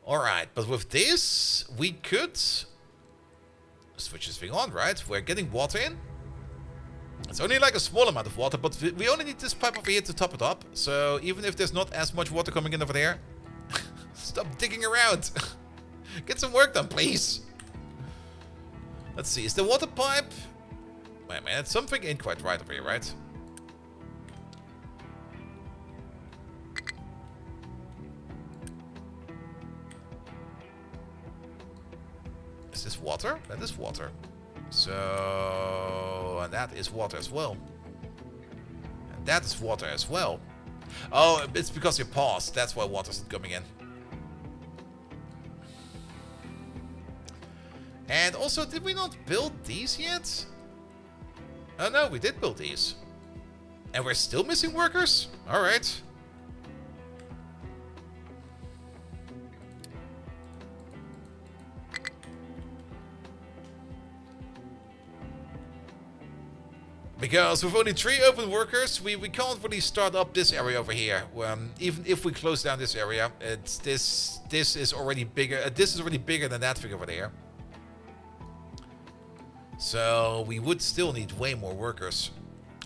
Alright, but with this, we could switch this thing on, right? We're getting water in. It's only like a small amount of water, but we only need this pipe over here to top it up. So even if there's not as much water coming in over there, stop digging around. Get some work done, please. Let's see, is the water pipe... Wait a minute, something ain't quite right over here, right? Is this water? That is water. So... and that is water as well. And that is water as well. Oh, it's because you paused. That's why water's not coming in. And also, did we not build these yet? Oh no, we did build these. And we're still missing workers? Alright. Because with only 3 open workers, we can't really start up this area over here. Even if we close down this area, this is already bigger. This is already bigger than that thing over there. So we would still need way more workers.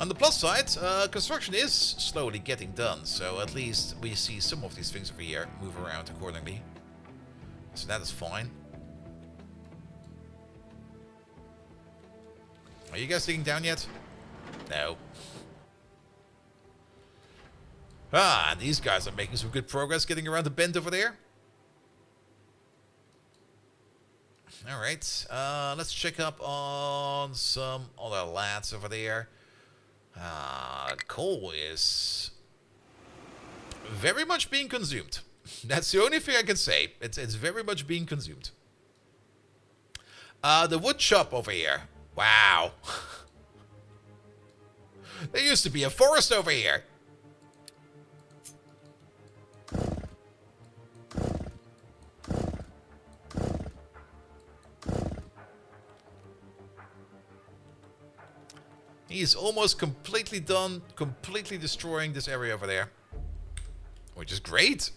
On the plus side, construction is slowly getting done. So at least we see some of these things over here move around accordingly. So that is fine. Are you guys digging down yet? No. Ah, these guys are making some good progress getting around the bend over there. Alright, let's check up on some other lads over there. Coal is very much being consumed. That's the only thing I can say. It's very much being consumed. The wood shop over here. Wow. There used to be a forest over here. He's almost completely done, completely destroying this area over there. Which is great.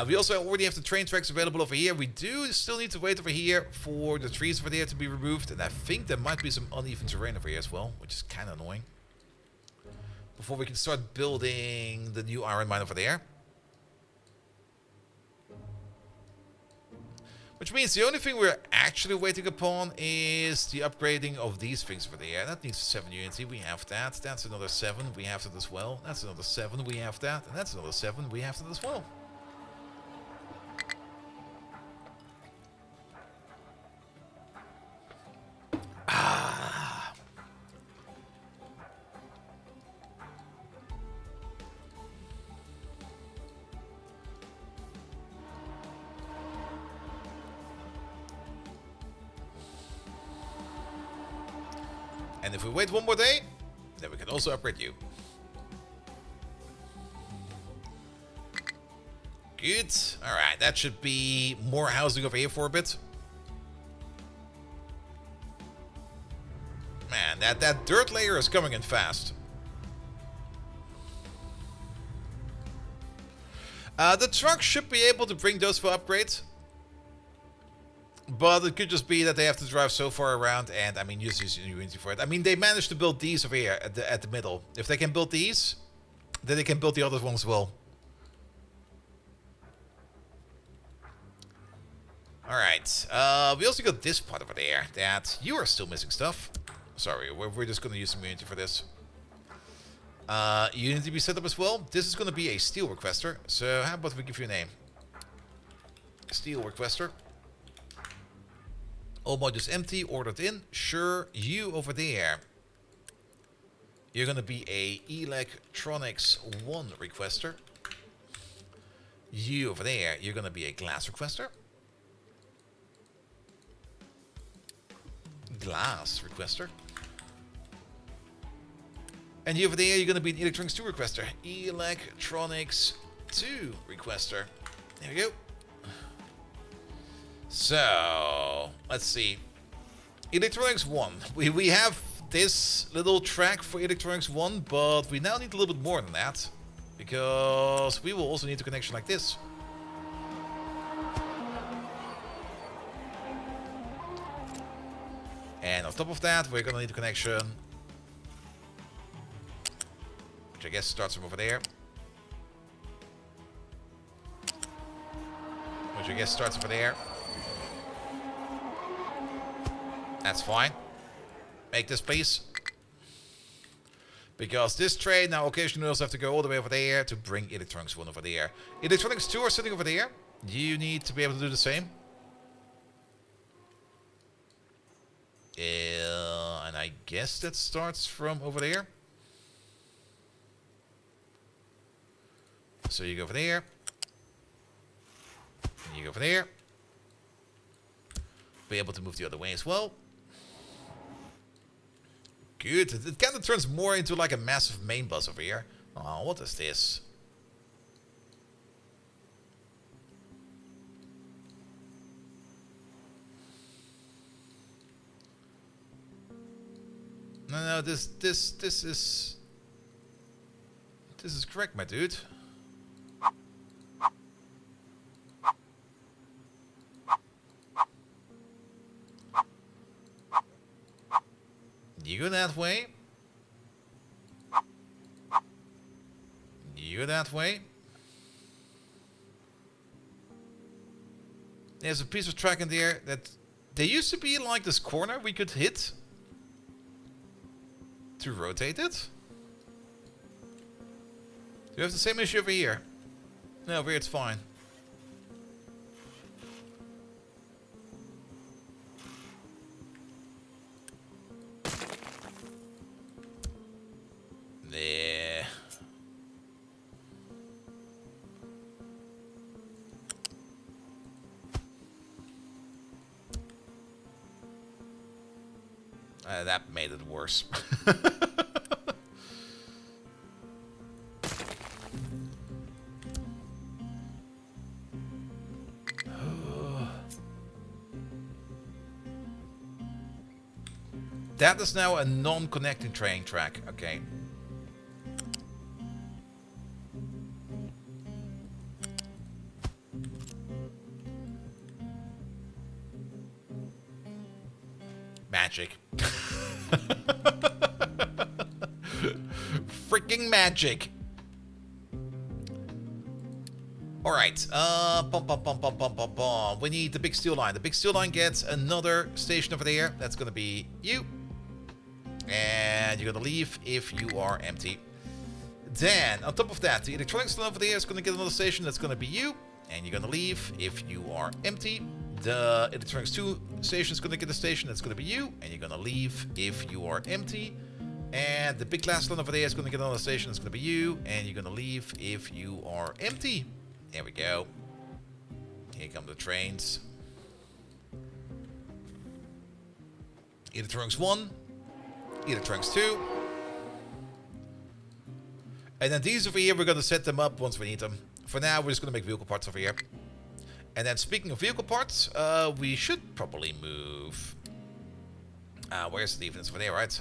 We also already have the train tracks available over here. We do still need to wait over here for the trees over there to be removed. And I think there might be some uneven terrain over here as well, which is kind of annoying. Before we can start building the new iron mine over there. Which means the only thing we're actually waiting upon is the upgrading of these things over there. That needs 7 unity. We have that. That's another 7. We have that as well. That's another 7. We have that. And that's another 7. We have that as well. And if we wait one more day, then we can also upgrade you. Good. Alright, that should be more housing over here for a bit. Man, that dirt layer is coming in fast. The truck should be able to bring those for upgrades. But it could just be that they have to drive so far around and, I mean, use Unity for it. I mean, they managed to build these over here at the middle. If they can build these, then they can build the other ones as well. Alright, we also got this part over there that you are still missing stuff. Sorry, we're just going to use some Unity for this. Unity be set up as well. This is going to be a steel requester. So how about we give you a name? Steel requester. All modules empty, ordered in. Sure, you over there. You're going to be a electronics 1 requester. You over there, you're going to be a glass requester. Glass requester. And you over there, you're going to be an electronics 2 requester. Electronics 2 requester. There we go. So, let's see. Electronics 1. We have this little track for Electronics 1, but we now need a little bit more than that. Because we will also need a connection like this. And on top of that, we're going to need a connection. Which I guess starts from over there. Which I guess starts over there. That's fine. Make this please. Because this train now occasionally also have to go all the way over there to bring Electronics 1 over there. Electronics 2 are sitting over there. You need to be able to do the same. And I guess that starts from over there. So you go over there. And you go over there. Be able to move the other way as well. Good. It kind of turns more into like a massive main bus over here. Oh, what is this? No, this is correct, my dude. You go that way. You go that way. There's a piece of track in there that there used to be like this corner we could hit to rotate it. Do you have the same issue over here? No, over here it's fine. There. That made it worse. That is now a non-connecting train track. Okay. Magic. Freaking magic. Alright, we need the big steel line. The big steel line gets another station over there. That's gonna be you. And you're gonna leave if you are empty. Then, on top of that, the electronics line over there is gonna get another station. That's gonna be you. And you're gonna leave if you are empty. The electronics 2 station is gonna get a station. That's gonna be you. And you're gonna leave if you are empty. And the big glass line over there is gonna get another station. That's gonna be you. And you're gonna leave if you are empty. There we go. Here come the trains. Electronics 1. Electronics 2. And then these over here, we're going to set them up once we need them. For now, we're just going to make vehicle parts over here. And then speaking of vehicle parts, we should probably move... where's the defense? Over there, right?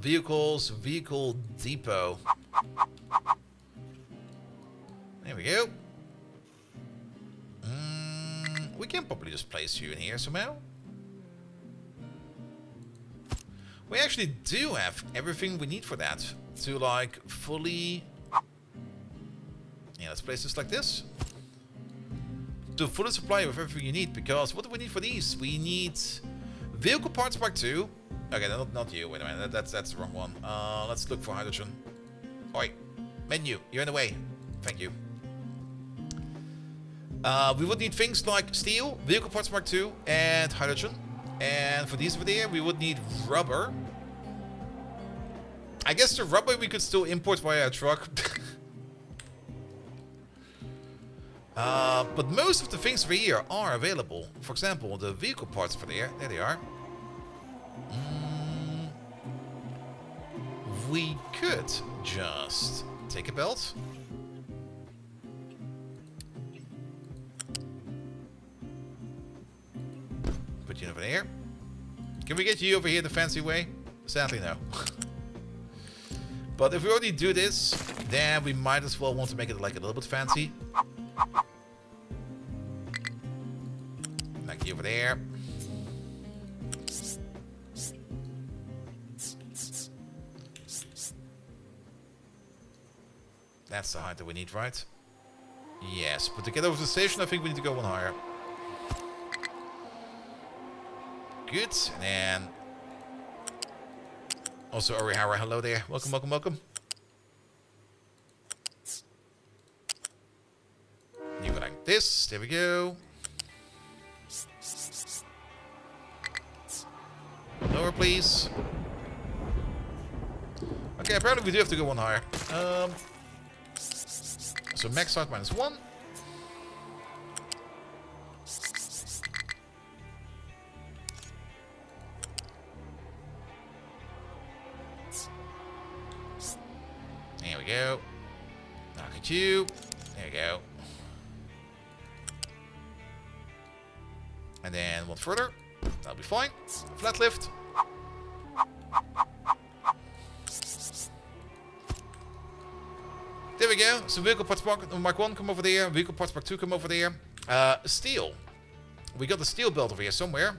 Vehicles, vehicle depot. There we go. We can probably just place you in here somehow. We actually do have everything we need for that. To like fully... Yeah, let's place this like this. To fully supply you with everything you need. Because what do we need for these? We need vehicle parts Mark 2. Okay, not you. Wait a minute. That's the wrong one. Let's look for hydrogen. Oi. Menu. You're in the way. Thank you. We would need things like steel, vehicle parts Mark 2, and hydrogen. And for these over there, we would need rubber. I guess the rubber we could still import via a truck. But most of the things over here are available. For example, the vehicle parts over there. There they are. We could just take a belt. Put you over there. Can we get you over here the fancy way? Sadly, no. But if we already do this, then we might as well want to make it like a little bit fancy. Like you over there. That's the height that we need, right? Yes, but to get over to the station, I think we need to go one higher. Good, and then also Orihara, hello there. Welcome, welcome, welcome. You go like this, there we go. Lower, please. Okay, apparently we do have to go one higher. So max height -1. There we go. Knock at you. There we go. And then one further. That'll be fine. Flat lift. go. So vehicle parts Mark 1, come over there. Vehicle parts Mark 2, come over there. Steel. We got the steel belt over here somewhere.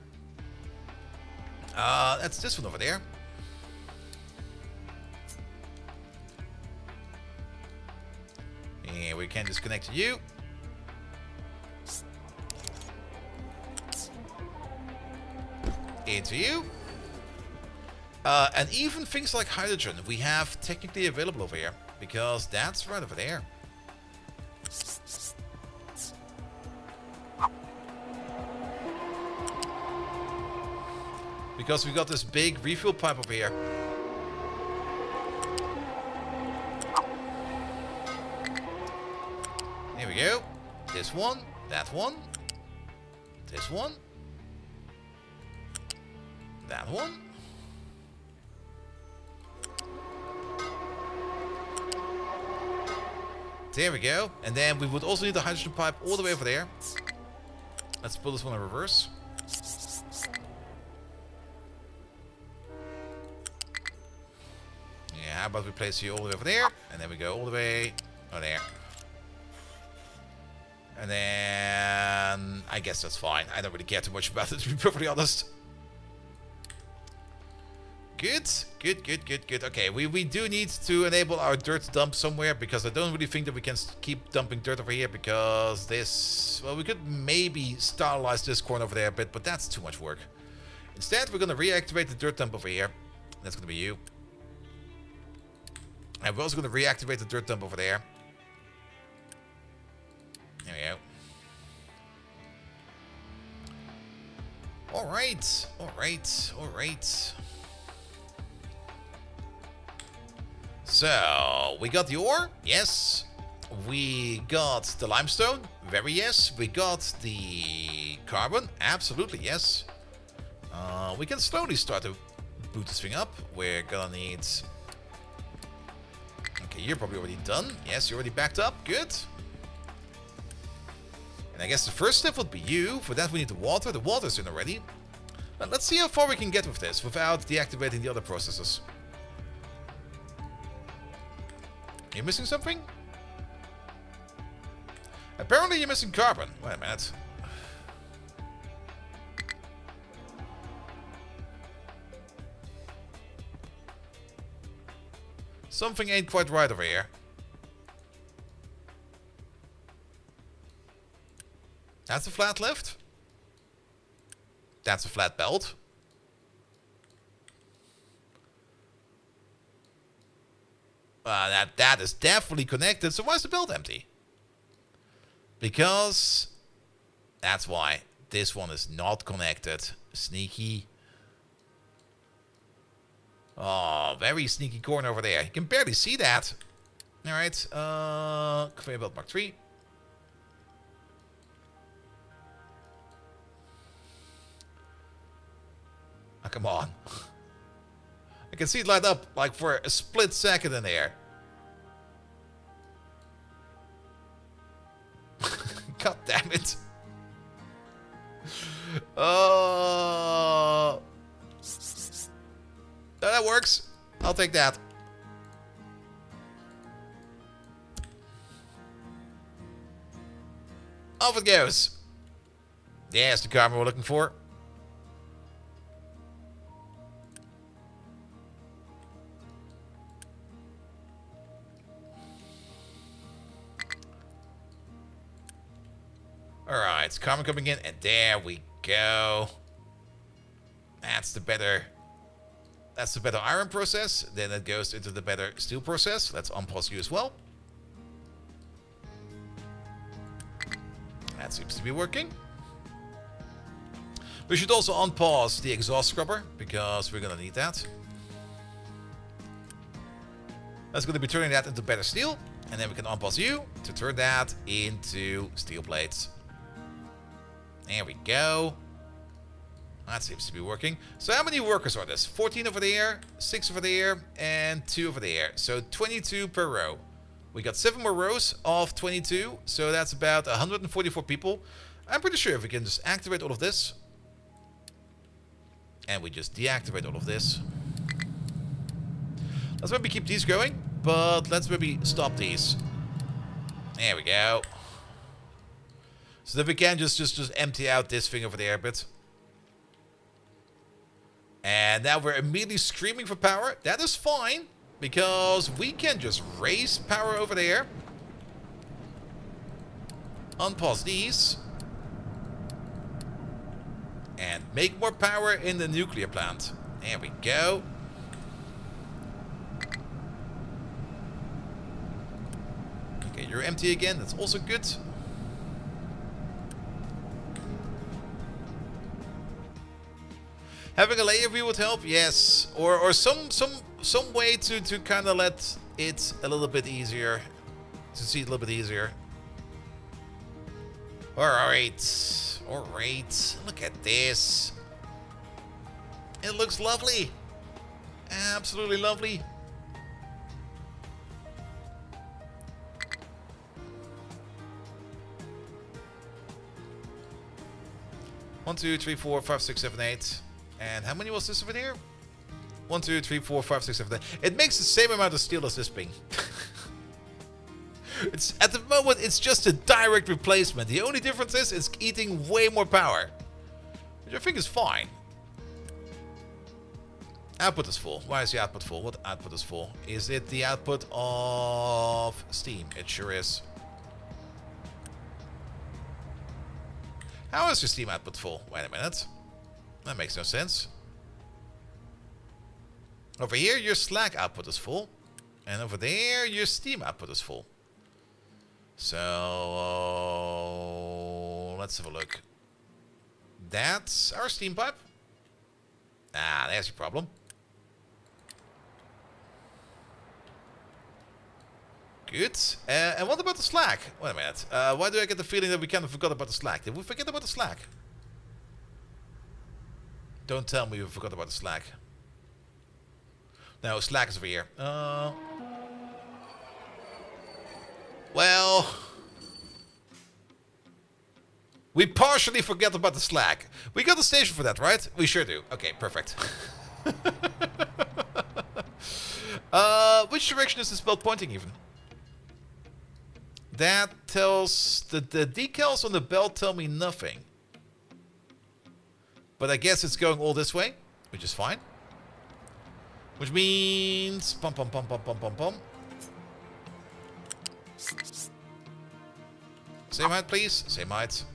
That's this one over there. And we can disconnect you. Into you. And even things like hydrogen we have technically available over here. Because that's right over there. Because we got this big refuel pipe over here. Here we go. This one, that one, this one, that one. There we go. And then we would also need the hydrogen pipe all the way over there. Let's pull this one in reverse. Yeah, how about we place you all the way over there? And then we go all the way over there. And then I guess that's fine. I don't really care too much about it, to be perfectly honest. Good, good, good, good, good. Okay, we do need to enable our dirt dump somewhere, because I don't really think that we can keep dumping dirt over here, because this... Well, we could maybe sterilize this corner over there a bit, but that's too much work. Instead, we're going to reactivate the dirt dump over here. That's going to be you. And we're also going to reactivate the dirt dump over there. There we go. Alright, alright, alright. So, we got the ore, yes. We got the limestone, very yes. We got the carbon, absolutely yes. We can slowly start to boot this thing up. We're gonna need... Okay, you're probably already done. Yes, you're already backed up, good. And I guess the first step would be you. For that we need the water. The water's in already. But let's see how far we can get with this without deactivating the other processes. You're missing something? Apparently you're missing carbon. Wait a minute. Something ain't quite right over here. That's a flat lift. That's a flat belt. That is definitely connected. So why is the belt empty? Because that's why this one is not connected. Sneaky. Oh, very sneaky corner over there. You can barely see that. All right. Conveyor belt Mark 3. Oh, come on. I can see it light up like for a split second in there. God damn it. Oh. That works. I'll take that. Off it goes. There's the carbon we're looking for. Alright, carbon coming in, and there we go. That's the better iron process. Then it goes into the better steel process. Let's unpause you as well. That seems to be working. We should also unpause the exhaust scrubber, because we're going to need that. That's going to be turning that into better steel. And then we can unpause you to turn that into steel plates. There we go. That seems to be working. So how many workers are this? 14 over there, 6 over there, and 2 over there. So 22 per row. We got 7 more rows of 22. So that's about 144 people. I'm pretty sure if we can just activate all of this. And we just deactivate all of this. Let's maybe keep these going. But let's maybe stop these. There we go. So that we can just empty out this thing over there a bit. And now we're immediately screaming for power. That is fine, because we can just raise power over there. Unpause these. And make more power in the nuclear plant. There we go. Okay, you're empty again. That's also good. Having a layer view would help, yes, or some way to kind of let it a little bit easier, to see it a little bit easier. All right, look at this. It looks lovely, absolutely lovely. One, two, three, four, five, six, seven, eight. And how many was this over here? 1, 2, 3, 4, 5, 6, 7, 8. It makes the same amount of steel as this thing. It's at the moment it's just a direct replacement. The only difference is it's eating way more power, which I think is fine. Output is full. Why is the output full? What output is full? Is it the output of steam? It sure is. How is your steam output full? Wait a minute. That makes no sense. Over here, your slag output is full. And over there, your steam output is full. So, let's have a look. That's our steam pipe. Ah, there's your problem. Good. And what about the slag? Wait a minute. Why do I get the feeling that we kind of forgot about the slag? Did we forget about the slag? Don't tell me we forgot about the slag. No, slag is over here. Well, we partially forget about the slag. We got a station for that, right? We sure do. Okay, perfect. Which direction is this belt pointing even? That tells... The decals on the belt tell me nothing. But I guess it's going all this way, which is fine. Which means... Pum, pum, pum, pum, pum, pum, pum. Same height, please. Same height.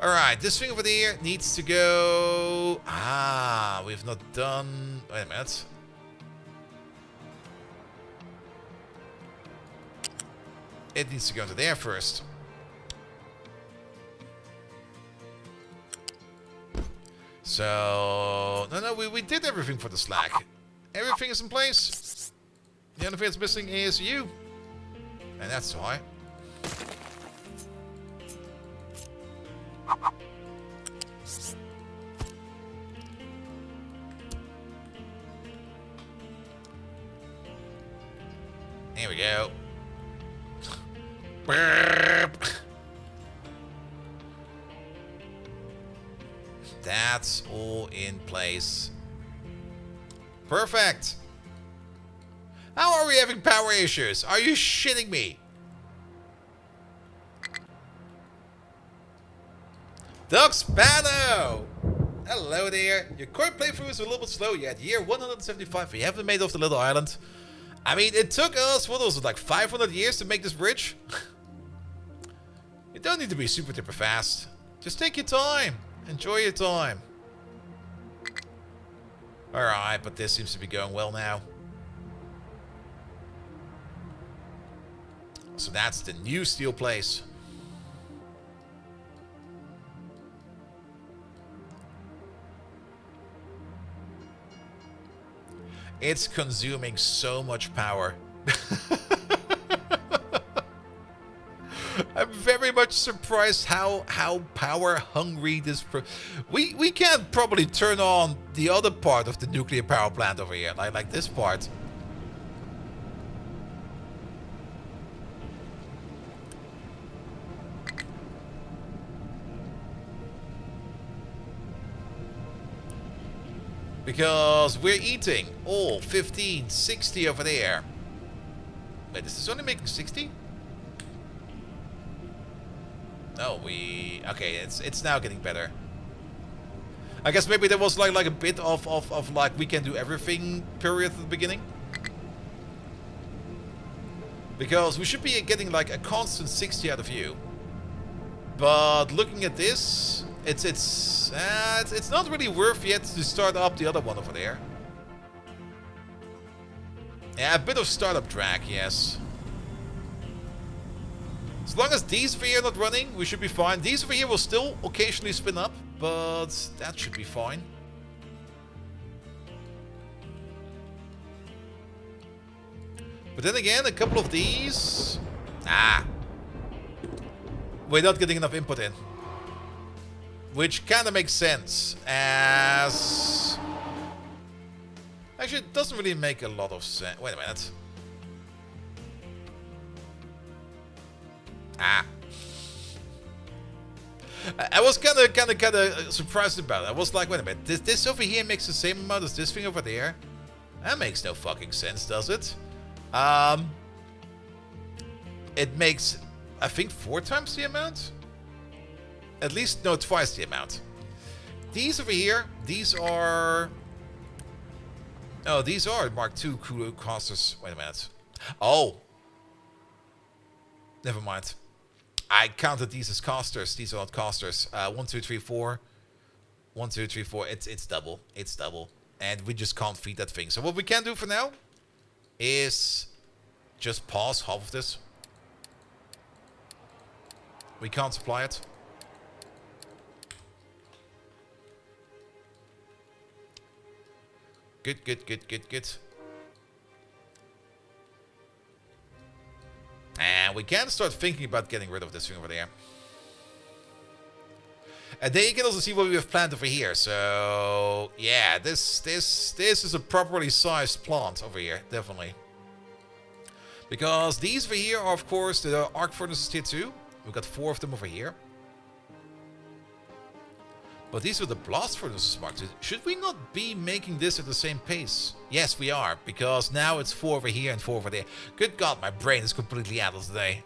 Alright, this thing over there needs to go... Ah, we've not done... Wait a minute. It needs to go into there first. So... No, we did everything for the slag. Everything is in place. The only thing that's missing is you. And that's why. There we go. That's all in place. Perfect. How are we having power issues? Are you shitting me? Doug Spano! Hello there. Your current playthrough is a little bit slow yet. Year 175. We haven't made it off the little island. I mean, it took us, what was it, like 500 years to make this bridge? You don't need to be super duper fast. Just take your time. Enjoy your time. Alright, but this seems to be going well now. So that's the new steel place. It's consuming so much power. I'm very much surprised how power hungry this... We can't probably turn on the other part of the nuclear power plant over here, like this part. Because we're eating all 15, 60 over there. Wait, is this only making 60? No, okay, it's now getting better. I guess maybe there was like a bit of like we can do everything period at the beginning. Because we should be getting like a constant 60 out of you. But looking at this, it's not really worth yet to start up the other one over there. Yeah, a bit of startup drag, yes. As long as these over here are not running, we should be fine. These over here will still occasionally spin up, but that should be fine. But then again, a couple of these... we're not getting enough input in. Which kind of makes sense, as... Actually, it doesn't really make a lot of sense. Wait a minute. I was kind of surprised about it. I was like, wait a minute, this over here makes the same amount as this thing over there? That makes no fucking sense, does it? It makes, I think, 4 times the amount? At least, no, twice the amount. These over here, these are... Oh, these are Mark II crew casters. Wait a minute. Oh. Never mind. I counted these as casters. These are not casters. 1, 2, 3, 4. 1, 2, 3, 4. It's double. It's double. And we just can't feed that thing. So what we can do for now is just pause half of this. We can't supply it. Good, good, good, good, good. And we can start thinking about getting rid of this thing over there. And then you can also see what we have planned over here. So, yeah, this is a properly sized plant over here, definitely. Because these over here are, of course, the arc furnaces tier 2. We've got 4 of them over here. But these are the blast furnaces marked. Should we not be making this at the same pace? Yes, we are, because now it's 4 over here and 4 over there. Good God, my brain is completely addled today.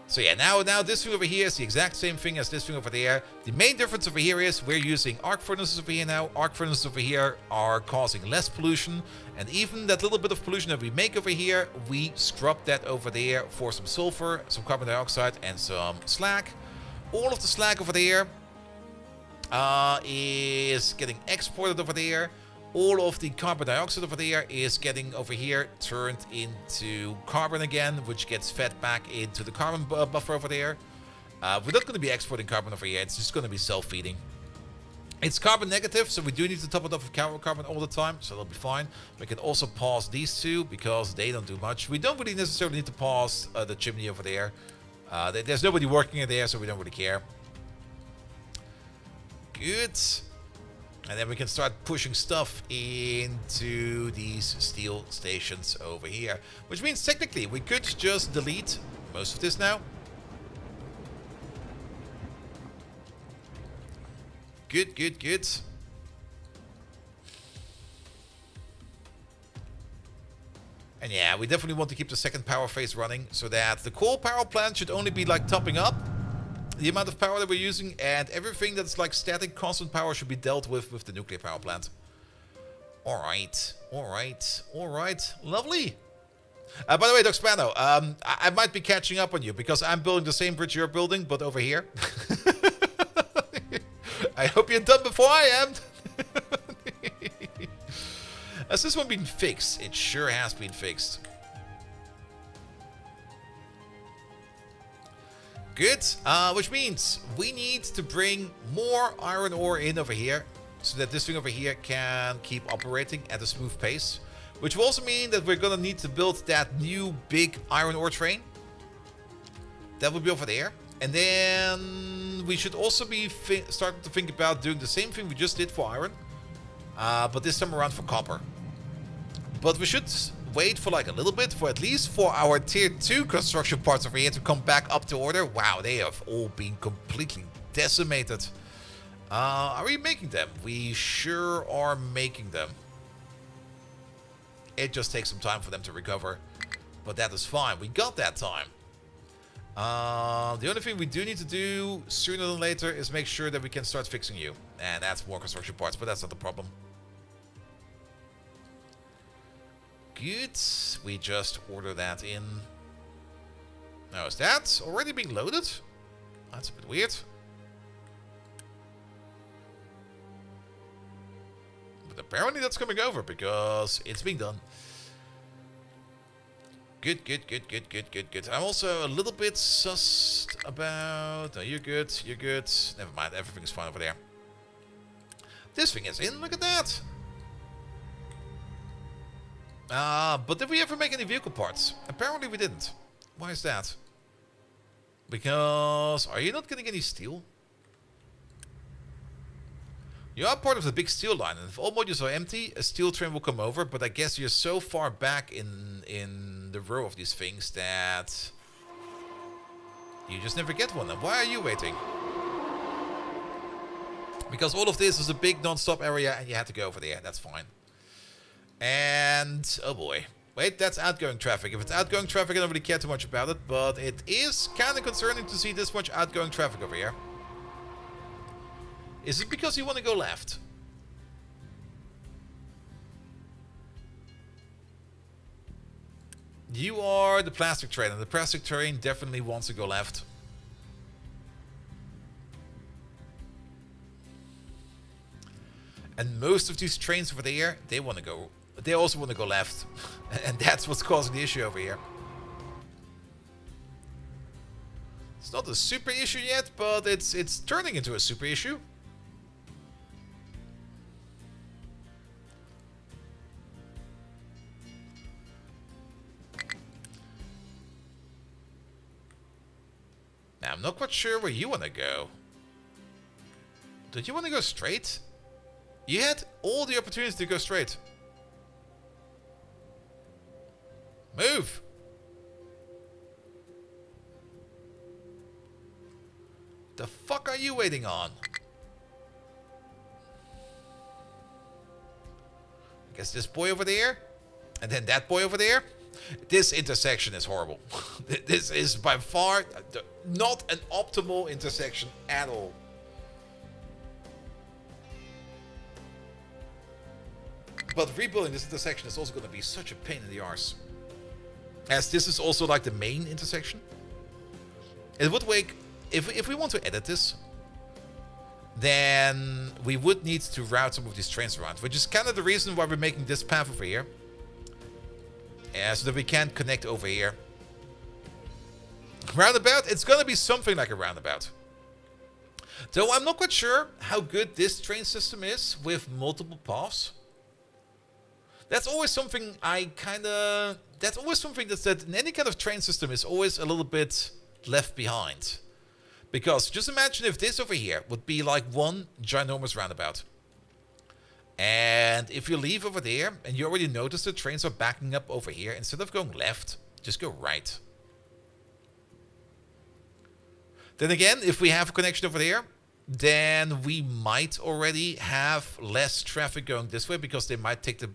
So yeah, now this thing over here is the exact same thing as this thing over there. The main difference over here is we're using arc furnaces over here now. Arc furnaces over here are causing less pollution. And even that little bit of pollution that we make over here, we scrub that over there for some sulfur, some carbon dioxide, and some slag. All of the slag over there is getting exported over there. All of the carbon dioxide over there is getting over here turned into carbon again, which gets fed back into the carbon buffer over there. We're not going to be exporting carbon over here. It's just going to be self-feeding. It's carbon negative, so we do need to top it off with carbon all the time, so that'll be fine. We can also pause these two because they don't do much. We don't really necessarily need to pause the chimney over there. There's nobody working in there, so we don't really care. Good. And then we can start pushing stuff into these steel stations over here. Which means technically we could just delete most of this now. Good, good, good. And yeah, we definitely want to keep the second power phase running so that the coal power plant should only be like topping up the amount of power that we're using, and everything that's like static constant power should be dealt with the nuclear power plant. Alright, alright, alright, lovely. By the way, Doc Spano, I might be catching up on you because I'm building the same bridge you're building, but over here. I hope you're done before I am. Has this one been fixed? It sure has been fixed. Good, which means we need to bring more iron ore in over here so that this thing over here can keep operating at a smooth pace. Which will also mean that we're gonna need to build that new big iron ore train. That will be over there. And then we should also be starting to think about doing the same thing we just did for iron. But this time around for copper. But we should wait for like a little bit for at least for our tier 2 construction parts over here to come back up to order. Wow, they have all been completely decimated. Are we making them? We sure are making them. It just takes some time for them to recover. But that is fine. We got that time. The only thing we do need to do sooner than later is make sure that we can start fixing you. And that's more construction parts, but that's not the problem. Good. We just order that in. Now, is that already being loaded? That's a bit weird. But apparently that's coming over because it's being done. Good, good, good, good, good, good, good. I'm also a little bit sussed about... No, you're good, you're good. Never mind, everything's fine over there. This thing is in, look at that. But did we ever make any vehicle parts? Apparently we didn't. Why is that? Because... Are you not getting any steel? You are part of the big steel line, and if all modules are empty, a steel train will come over, but I guess you're so far back in the row of these things that you just never get one. And why are you waiting? Because all of this is a big non-stop area, and you had to go over there. That's fine. And... Oh boy. Wait, that's outgoing traffic. If it's outgoing traffic, I don't really care too much about it, but it is kind of concerning to see this much outgoing traffic over here. Is it because you want to go left? You are the plastic train, and the plastic train definitely wants to go left. And most of these trains over there, they want to go. They also want to go left, and that's what's causing the issue over here. It's not a super issue yet, but it's turning into a super issue. Now, I'm not quite sure where you want to go. Did you want to go straight? You had all the opportunities to go straight. Move! The fuck are you waiting on? I guess this boy over there? And then that boy over there? This intersection is horrible. This is by far not an optimal intersection at all. But rebuilding this intersection is also going to be such a pain in the arse. As this is also like the main intersection. It would make... If we want to edit this, then we would need to route some of these trains around. Which is kind of the reason why we're making this path over here. So that we can connect over here. Roundabout, it's going to be something like a roundabout. Though I'm not quite sure how good this train system is with multiple paths. That's always something I kind of... That's always something that in any kind of train system is always a little bit left behind. Because just imagine if this over here would be like one ginormous roundabout. And if you leave over there and you already notice the trains are backing up over here, instead of going left, just go right. Then again, if we have a connection over there, then we might already have less traffic going this way because they might take the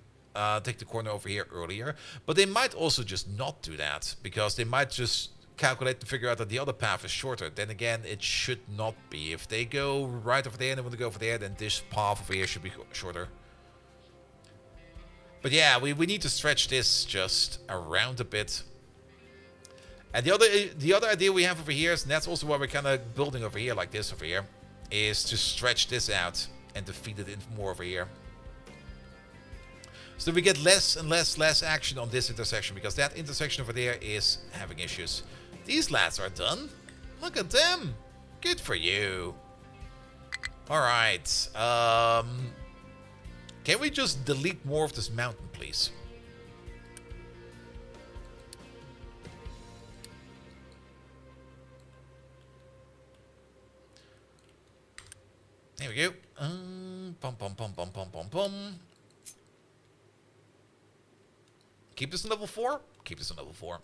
corner over here earlier. But they might also just not do that because they might just calculate and figure out that the other path is shorter. Then again, it should not be. If they go right over there and they want to go over there, then this path over here should be shorter. But yeah, we need to stretch this just around a bit. And the other idea we have over here is, and that's also why we're kind of building over here like this over here, is to stretch this out and to feed it in more over here. So we get less and less action on this intersection because that intersection over there is having issues. These lads are done. Look at them. Good for you. Alright. Can we just delete more of this mountain, please? There we go. Pum, pum, pum, pum, pum, pum, pum. Keep this in level 4. Keep this in level 4.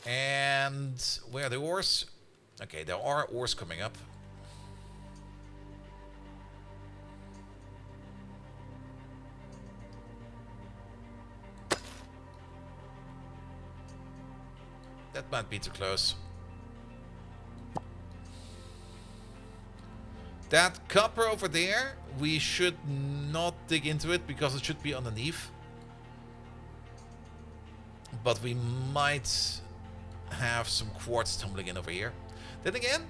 And where are the ores? Okay, there are ores coming up. might be too close. That copper over there, we should not dig into it because it should be underneath. But we might have some quartz tumbling in over here. Then again,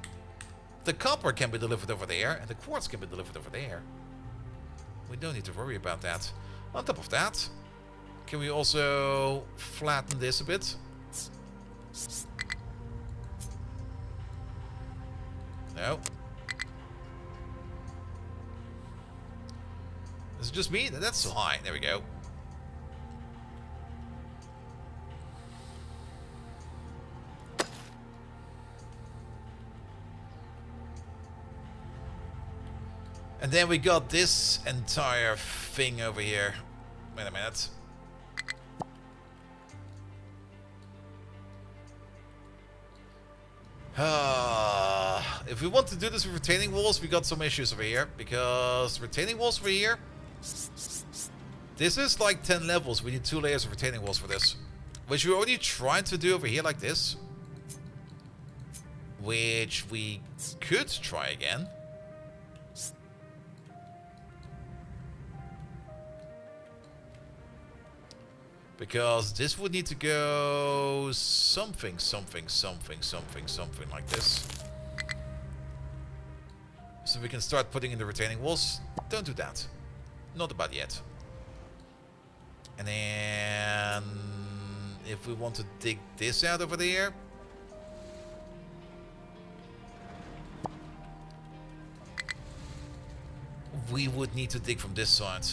the copper can be delivered over there and the quartz can be delivered over there. We don't need to worry about that. On top of that, can we also flatten this a bit? No. Is it just me? That's so high. There we go. And then we got this entire thing over here. Wait a minute. If we want to do this with retaining walls, we got some issues over here. Because retaining walls over here, this is like 10 levels. We need 2 layers of retaining walls for this. Which we already tried to do over here like this. Which we could try again. Because this would need to go something like this. So we can start putting in the retaining walls. Don't do that. Not about yet. And then if we want to dig this out over there. We would need to dig from this side.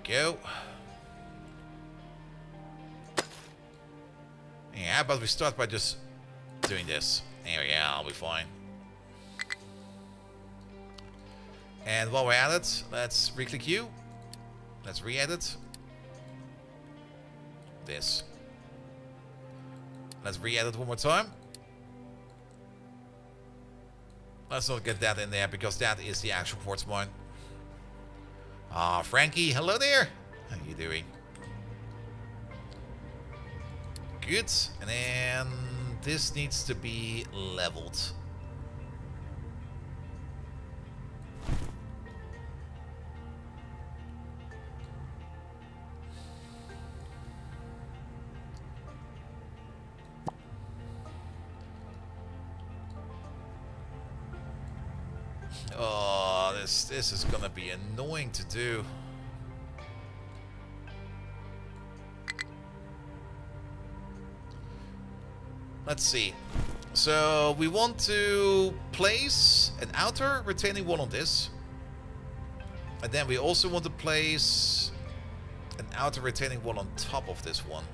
Go. Yeah, but we start by just doing this. There we go, I'll be fine. And while we're at it, let's re-click you. Let's re-edit this. Let's re-edit one more time. Let's not get that in there because that is the actual quartz mine. Ah, Frankie, hello there. How you doing? Good. And then this needs to be leveled. Oh, this is gonna be annoying to do. Let's see. So we want to place an outer retaining wall on this. And then we also want to place an outer retaining wall on top of this one.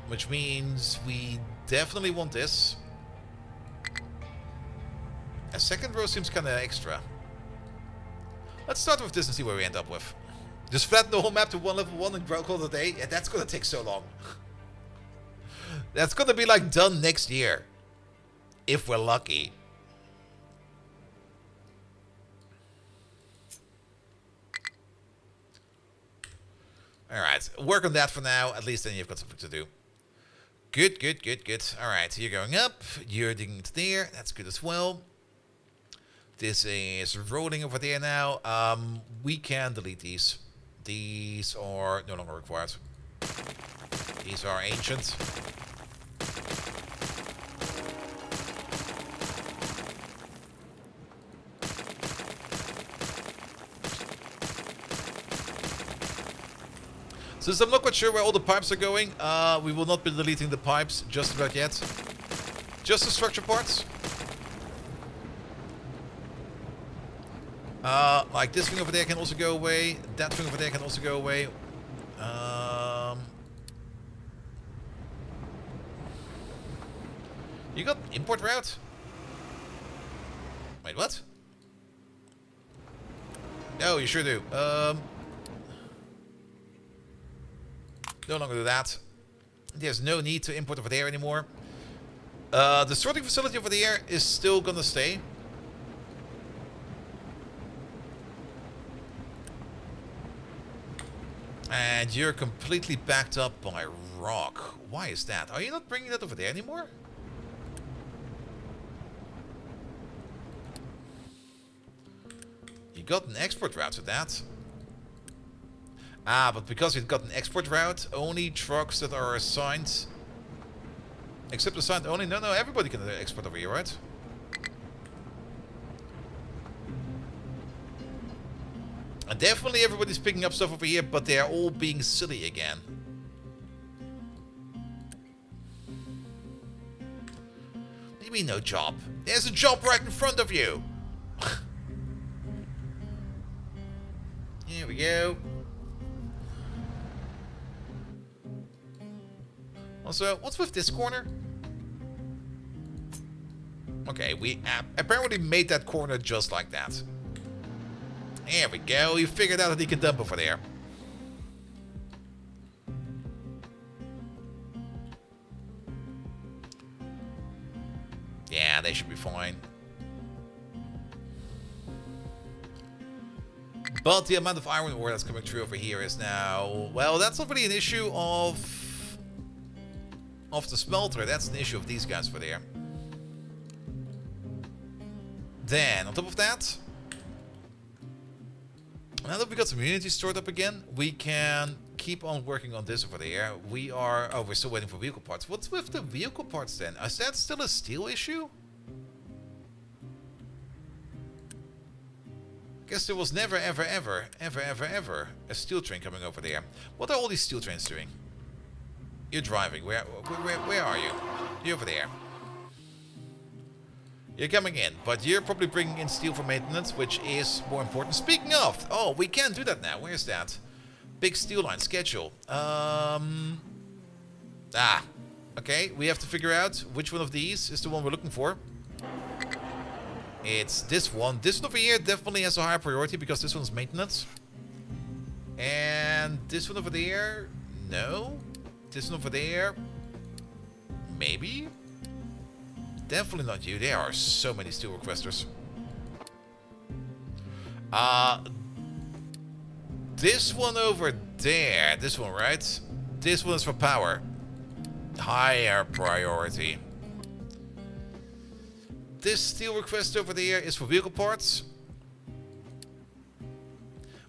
Which means we definitely want this. A second row seems kind of extra. Let's start with this and see where we end up with. Just flatten the whole map to one level 1 and call it a day? Yeah, that's gonna take so long. That's gonna be like done next year. If we're lucky. Alright, work on that for now. At least then you've got something to do. Good, good, good, good. Alright, you're going up. You're digging to there. That's good as well. This is rolling over there now. We can delete these. These are no longer required. These are ancient. Since I'm not quite sure where all the pipes are going, we will not be deleting the pipes just about yet. Just the structure parts. Like this thing over there can also go away. That thing over there can also go away. You got import route? Wait, what? No, you sure do. No longer do that. There's no need to import over there anymore. The sorting facility over there is still gonna stay. And you're completely backed up by rock. Why is that? Are you not bringing that over there anymore? You got an export route to that. Ah, but because you've got an export route, only trucks that are assigned... Except assigned only? No, everybody can export over here, right? And definitely everybody's picking up stuff over here, but they're all being silly again. What do you mean no job? There's a job right in front of you! Here we go. Also, what's with this corner? Okay, we apparently made that corner just like that. There we go. You figured out that he can dump over there. Yeah, they should be fine. But the amount of iron ore that's coming through over here is now... Well, that's not really an issue of the smelter. That's an issue of these guys over there. Then, on top of that... Now that we got some unity stored up again, we can keep on working on this over there. We are... Oh, we're still waiting for vehicle parts. What's with the vehicle parts then? Is that still a steel issue? Guess there was never, ever a steel train coming over there. What are all these steel trains doing? You're driving. Where are you? You're over there. You're coming in, but you're probably bringing in steel for maintenance, which is more important. Speaking of, oh, we can do that now. Where's that? Big steel line schedule. Okay, we have to figure out which one of these is the one we're looking for. It's this one. This one over here definitely has a higher priority because this one's maintenance. And this one over there, no. This one over there, maybe. Definitely not you. There are so many steel requesters. This one over there. This one, right? This one is for power. Higher priority. This steel request over there is for vehicle parts.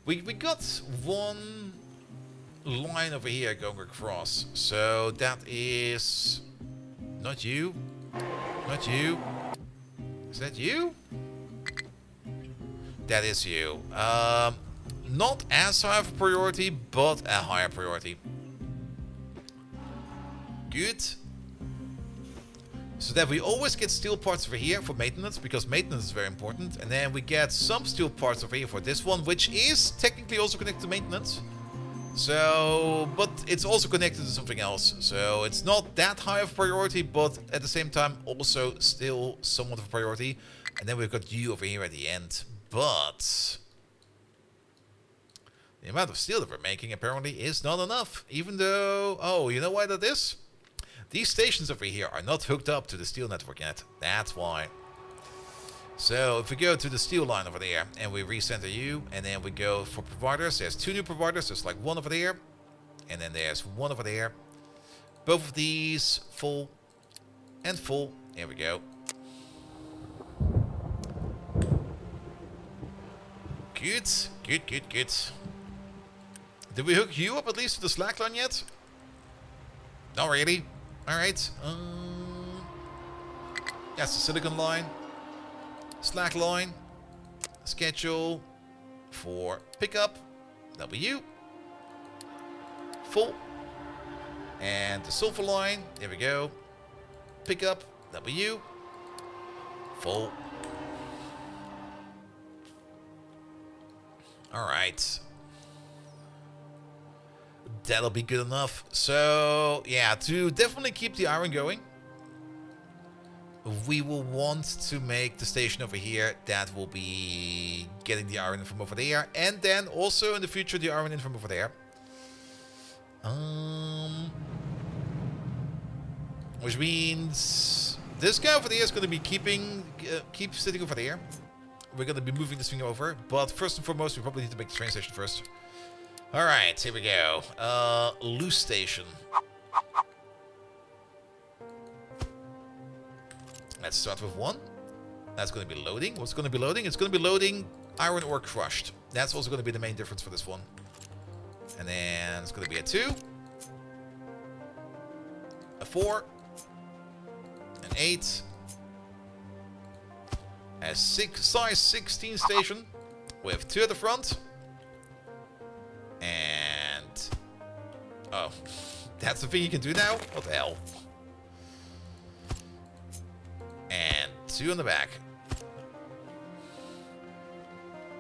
We got one line over here going across. So that is... Not you. Not you. Is that you? That is you. Not as high of a priority, but a higher priority. Good. So that we always get steel parts over here for maintenance, because maintenance is very important. And then we get some steel parts over here for this one, which is technically also connected to maintenance. So, but it's also connected to something else. So it's not that high of a priority, but at the same time also still somewhat of a priority. And then we've got you over here at the end. But the amount of steel that we're making apparently is not enough. Even though, oh, you know why that is? These stations over here are not hooked up to the steel network yet. That's why. So if we go to the steel line over there and we recenter you, and then we go for providers, there's two new providers. There's like one over there, and then there's one over there. Both of these full and full. There we go. Good, good, good, good. Did we hook you up at least to the slack line yet? Not really. Alright. That's the silicon line. Slack line. Schedule for pickup. W. Full. And the sulfur line. There we go. Pickup. W. Full. Alright. That'll be good enough. So, yeah, to definitely keep the iron going, we will want to make the station over here that will be getting the iron in from over there. And then also in the future, the iron in from over there. Which means this guy over there is going to be keep sitting over there. We're going to be moving this thing over. But first and foremost, we probably need to make the train station first. Alright, here we go. Loose station. Let's start with one. That's going to be loading. What's going to be loading? It's going to be loading iron ore crushed. That's also going to be the main difference for this one. And then it's going to be a 2. A 4. An 8. A size 16 station with 2 at the front. And... oh, that's the thing you can do now? What the hell? And 2 on the back.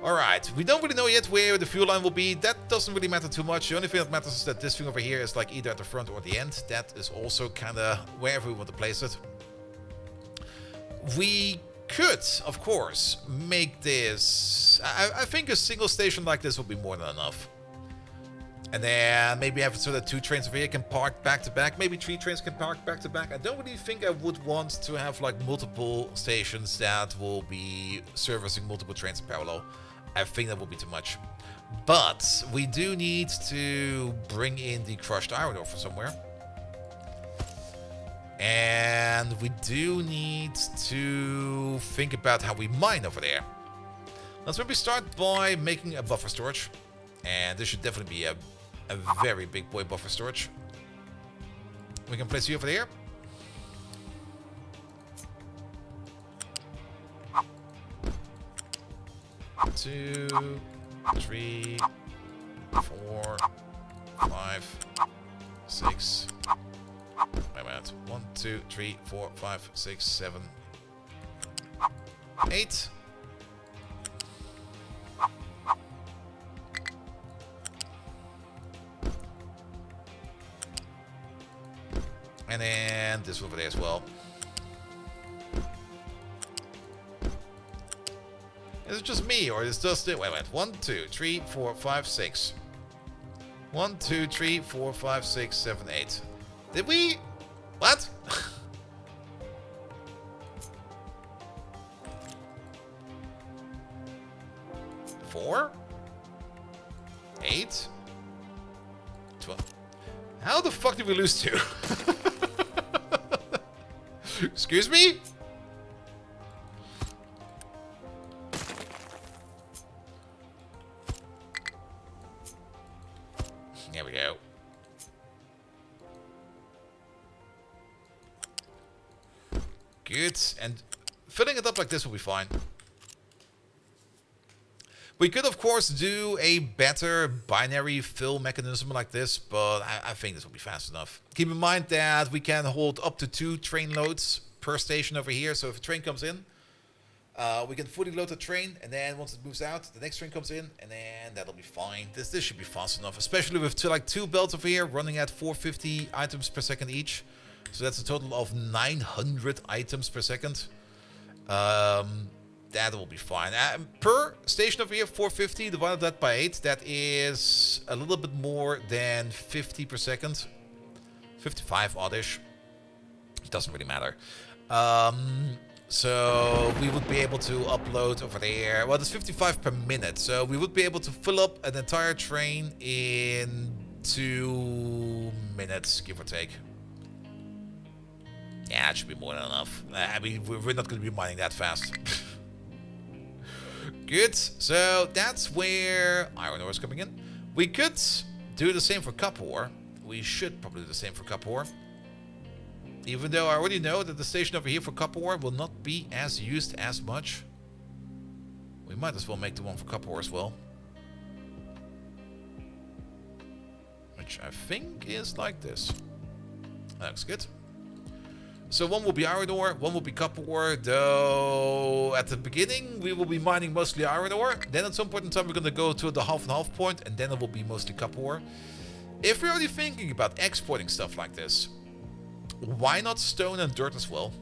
Alright, we don't really know yet where the fuel line will be. That doesn't really matter too much. The only thing that matters is that this thing over here is like either at the front or the end. That is also kind of wherever we want to place it. We could, of course, make this... I think a single station like this will be more than enough. And then maybe have it so that 2 trains over here can park back to back. Maybe 3 trains can park back to back. I don't really think I would want to have like multiple stations that will be servicing multiple trains in parallel. I think that will be too much. But we do need to bring in the crushed iron ore from somewhere. And we do need to think about how we mine over there. Let's maybe start by making a buffer storage. And this should definitely be a very big boy buffer storage. We can place you over there. Two, 3, 4, 5, 6. Wait a minute. 1, 2, 3, 4, 5, 6, 7, 8. And then this over there as well. Is it just me, or is it just it? Wait a minute. 1, 2, 3, 4, 5, 6. 1, 2, 3, 4, 5, 6, 7, 8. Did we? What? Four? 8? 12. How the fuck did we lose 2? Excuse me? There we go. Good. And filling it up like this will be fine. We could, of course, do a better binary fill mechanism like this, but I think this will be fast enough. Keep in mind that we can hold up to 2 train loads per station over here. So if a train comes in, we can fully load the train, and then once it moves out, the next train comes in, and then that'll be fine. This should be fast enough, especially with two belts over here running at 450 items per second each. So that's a total of 900 items per second. That will be fine. Per station over here, 450 divided that by 8, that is a little bit more than 50 per second. 55 oddish. It doesn't really matter. So we would be able to upload over there. Well, it's 55 per minute. So we would be able to fill up an entire train in 2 minutes, give or take. Yeah, that should be more than enough. I mean, we're not going to be mining that fast. Good. So that's where iron ore is coming in. We could do the same for copper ore. We should probably do the same for copper ore. Even though I already know that the station over here for copper ore will not be as used as much. We might as well make the one for copper ore as well. Which I think is like this. That looks good. So one will be iron ore, one will be copper ore, though at the beginning we will be mining mostly iron ore. Then at some point in time we're going to go to the half and half point, and then it will be mostly copper ore. If we're already thinking about exporting stuff like this, why not stone and dirt as well?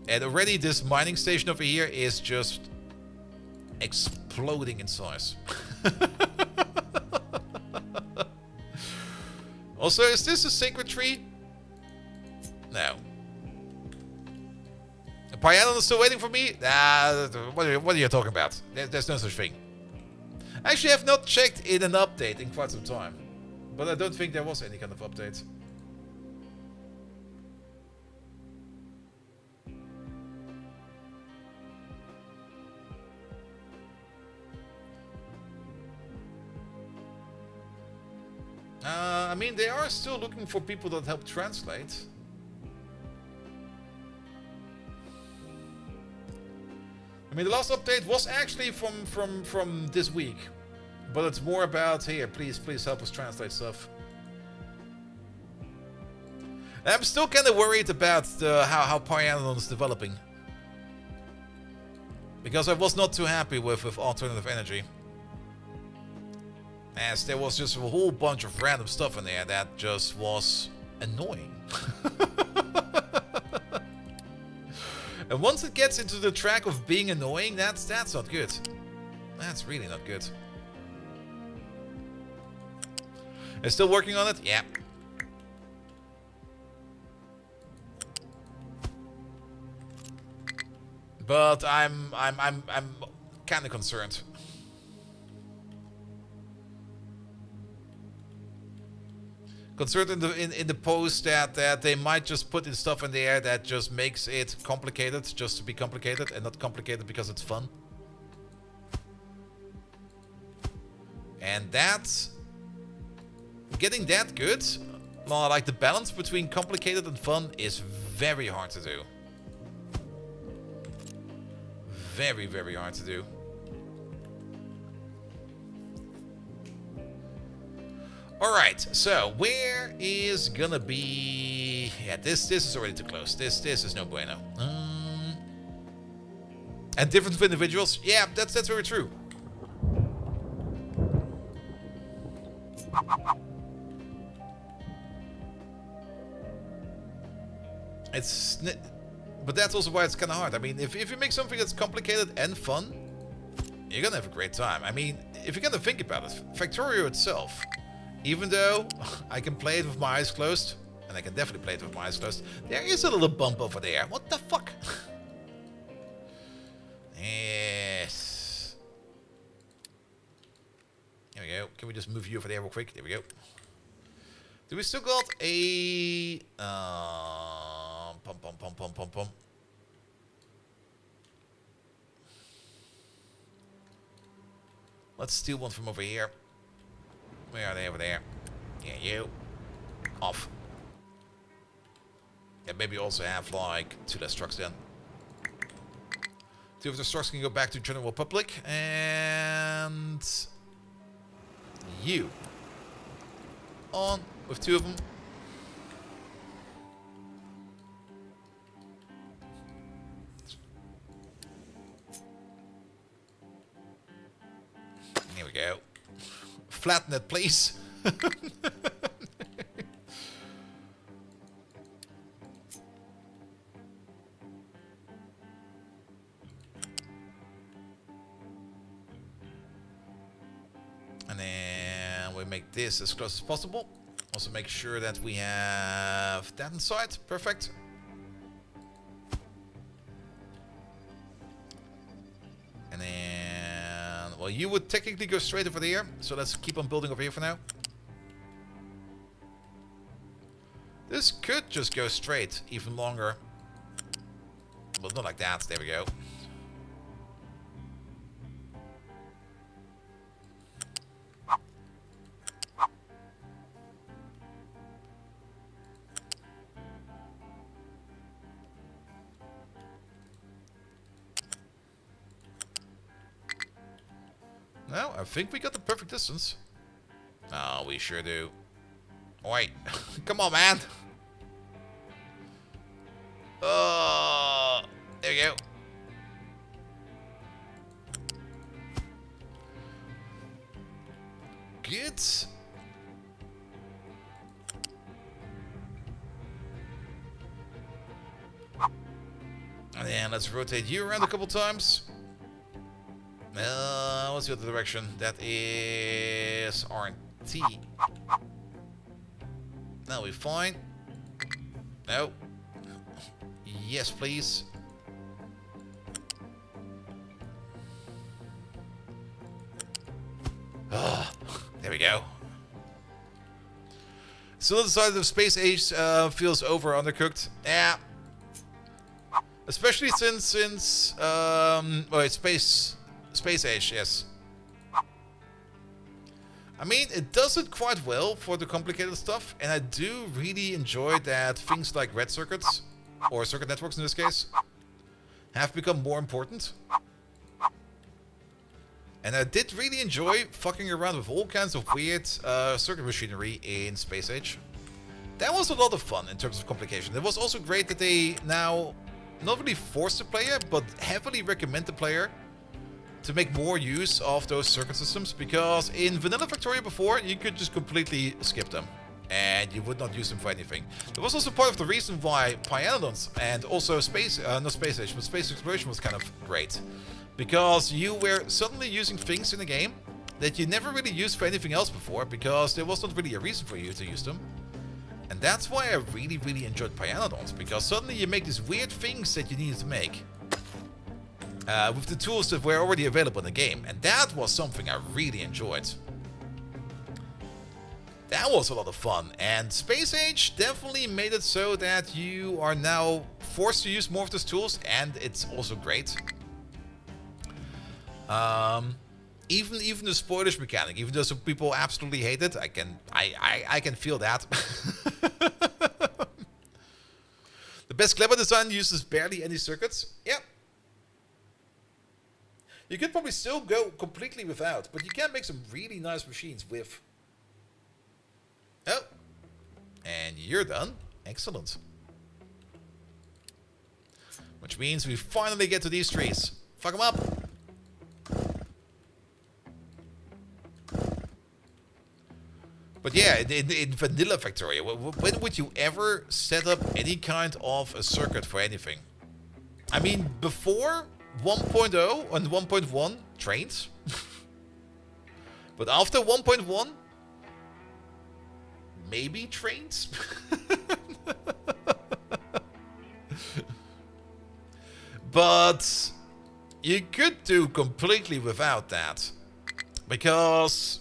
And already this mining station over here is just exploding in size. Also, is this a sacred tree? No. Pyanon is still waiting for me? What are you talking about? There's no such thing. Actually, I have not checked in an update in quite some time. But I don't think there was any kind of update. I mean, they are still looking for people that help translate. I mean, the last update was actually from this week. But it's more about, here, please help us translate stuff. And I'm still kind of worried about how Pyanon is developing. Because I was not too happy with alternative energy. As there was just a whole bunch of random stuff in there that just was annoying. And once it gets into the track of being annoying, that's not good. That's really not good. They're still working on it? Yeah. But I'm kind of concerned. Concerned in the post that they might just put in stuff in there that just makes it complicated just to be complicated and not complicated because it's fun. And that's getting that good, like the balance between complicated and fun, is very hard to do. Very, very hard to do. Alright, so where is gonna be... Yeah, this is already too close. This is no bueno. And different for individuals? Yeah, that's very true. But that's also why it's kind of hard. I mean, if you make something that's complicated and fun, you're gonna have a great time. I mean, if you're gonna think about it, Factorio itself, even though I can play it with my eyes closed, and I can definitely play it with my eyes closed, there is a little bump over there. What the fuck? Yes. There we go. Can we just move you over there real quick? There we go. Do we still got a... pum. Let's steal one from over here. Where are they over there? Yeah, you. Off. Yeah, maybe also have like 2 less trucks then. 2 of the trucks can go back to general public. And... you. On with 2 of them. Here we go. Flatten it, please. And then we make this as close as possible. Also make sure that we have that inside. Perfect. And then, well, you would technically go straight over there. So let's keep on building over here for now. This could just go straight even longer. But not like that. There we go. No, I think we got the perfect distance. Oh, we sure do. Wait, come on, man. There you go. Good. And then let's rotate you around a couple times. What's the other direction? That is RT. That'll be fine. No. Yes, please. There we go. Still decided if Space Age feels over undercooked. Yeah. Especially since it's Space Age, yes. I mean, it does it quite well for the complicated stuff, and I do really enjoy that things like red circuits, or circuit networks in this case, have become more important. And I did really enjoy fucking around with all kinds of weird circuit machinery in Space Age. That was a lot of fun in terms of complication. It was also great that they now not really force the player, but heavily recommend the player to make more use of those circuit systems, because in Vanilla Factorio before, you could just completely skip them and you would not use them for anything. That was also part of the reason why Pyanodons and also not Space Age, but Space Exploration was kind of great. Because you were suddenly using things in the game that you never really used for anything else before, because there was not really a reason for you to use them. And that's why I really, really enjoyed Pyanodons, because suddenly you make these weird things that you needed to make with the tools that were already available in the game. And that was something I really enjoyed. That was a lot of fun. And Space Age definitely made it so that you are now forced to use more of those tools, and it's also great. Even the spoilage mechanic, even though some people absolutely hate it, I can feel that. The best clever design uses barely any circuits. Yep. You could probably still go completely without, but you can make some really nice machines with. Oh. And you're done. Excellent. Which means we finally get to these trees. Fuck them up. But yeah, in Vanilla Factorio, when would you ever set up any kind of a circuit for anything? I mean, before 1.0 and 1.1, trains. But after 1.1, maybe trains? But you could do completely without that. Because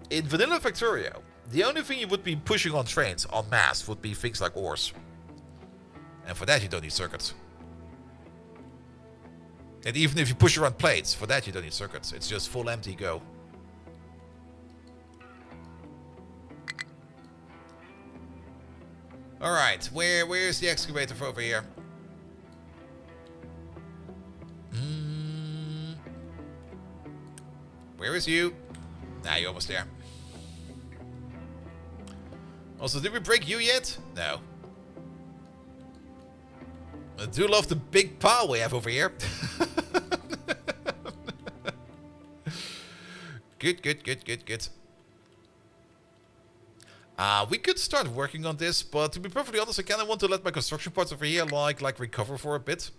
in Vanilla Factorio, the only thing you would be pushing on trains en masse would be things like ores. And for that you don't need circuits. And even if you push around plates, for that you don't need circuits. It's just full empty go. Alright, where's the excavator for over here? Where is you? Nah, you're almost there. Also, did we break you yet? No. I do love the big pile we have over here. Good. We could start working on this, but to be perfectly honest, I kind of want to let my construction parts over here like recover for a bit.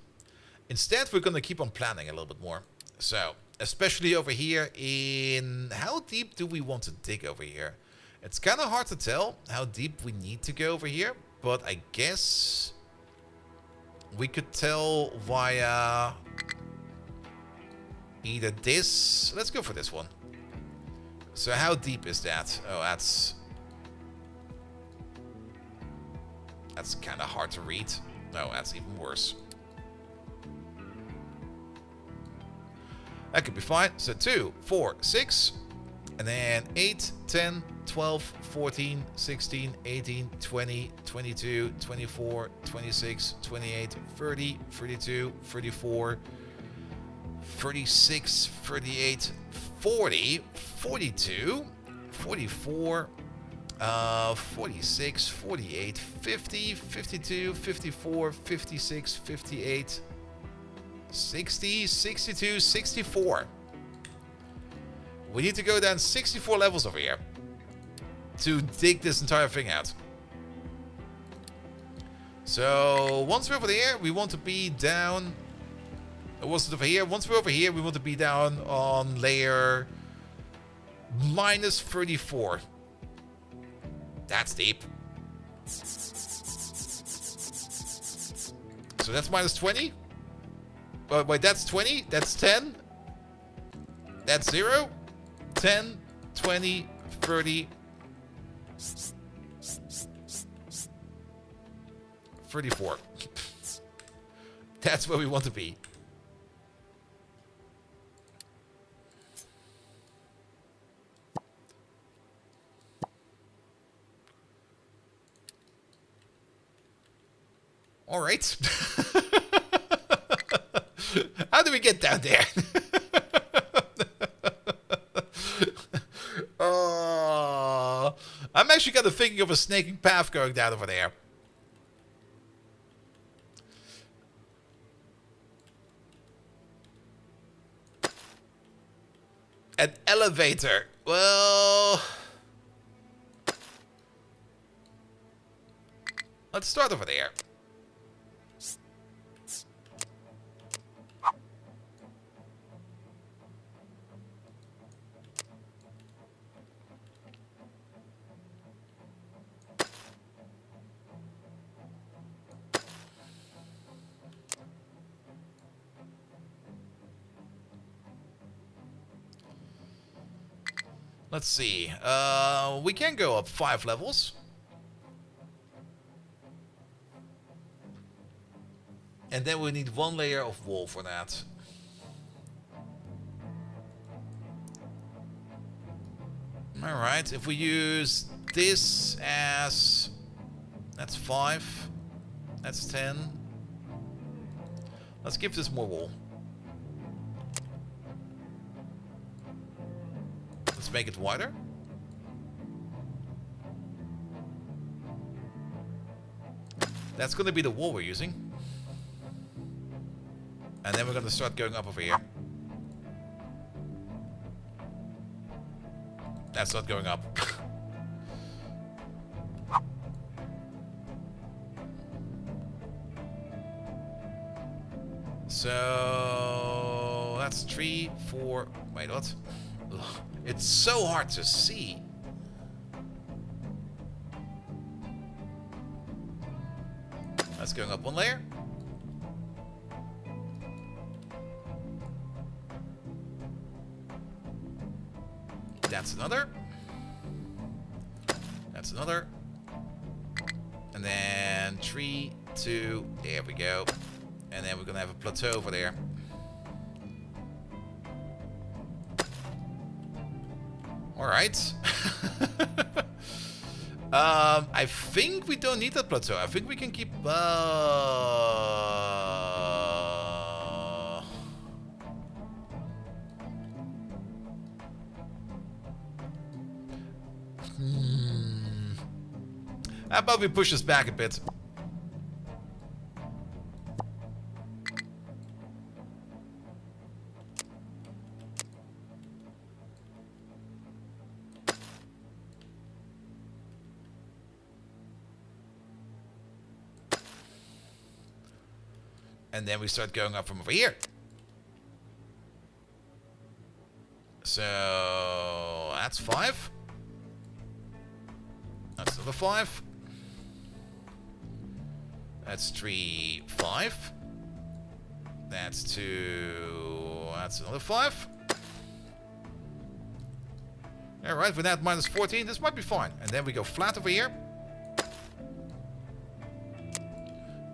Instead, we're going to keep on planning a little bit more. So, especially over here in... How deep do we want to dig over here? It's kind of hard to tell how deep we need to go over here, but I guess we could tell via either this... Let's go for this one. So how deep is that? Oh, that's kind of hard to read. No, that's even worse. That could be fine. So 2, 4, 6, and then 8, 10, 12, 14, 16, 18, 20, 22, 24, 26, 28, 30, 32, 34, 36, 38, 40, 42, 44, 46, 48, 50, 52, 54, 56, 58, 60, 62, 64. We need to go down 64 levels over here to dig this entire thing out. So once we're over there, we want to be down... What's it over here? Once we're over here, we want to be down on layer minus 34. That's deep. So that's minus 20. Wait, that's 20. That's 10. That's 0. 10. 20, 30, 34. That's where we want to be. All right. How do we get down there? I'm actually kind of thinking of a snaking path going down over there. An elevator. Well, let's start over there. Let's see. We can go up 5 levels. And then we need 1 layer of wall for that. Alright, if we use this as... That's 5. That's 10. Let's give this more wall. Let's make it wider. That's going to be the wall we're using. And then we're going to start going up over here. That's not going up. So that's 3, 4. Wait, what? Ugh. It's so hard to see. That's going up 1 layer. That's another. That's another. And then 3, 2. There we go. And then we're gonna have a plateau over there. All right. I think we don't need that plateau. I think we can keep. How about we push this back a bit? And then we start going up from over here. So that's 5. That's another 5. That's 3, 5. That's 2. That's another 5. Alright, with that minus 14, this might be fine. And then we go flat over here.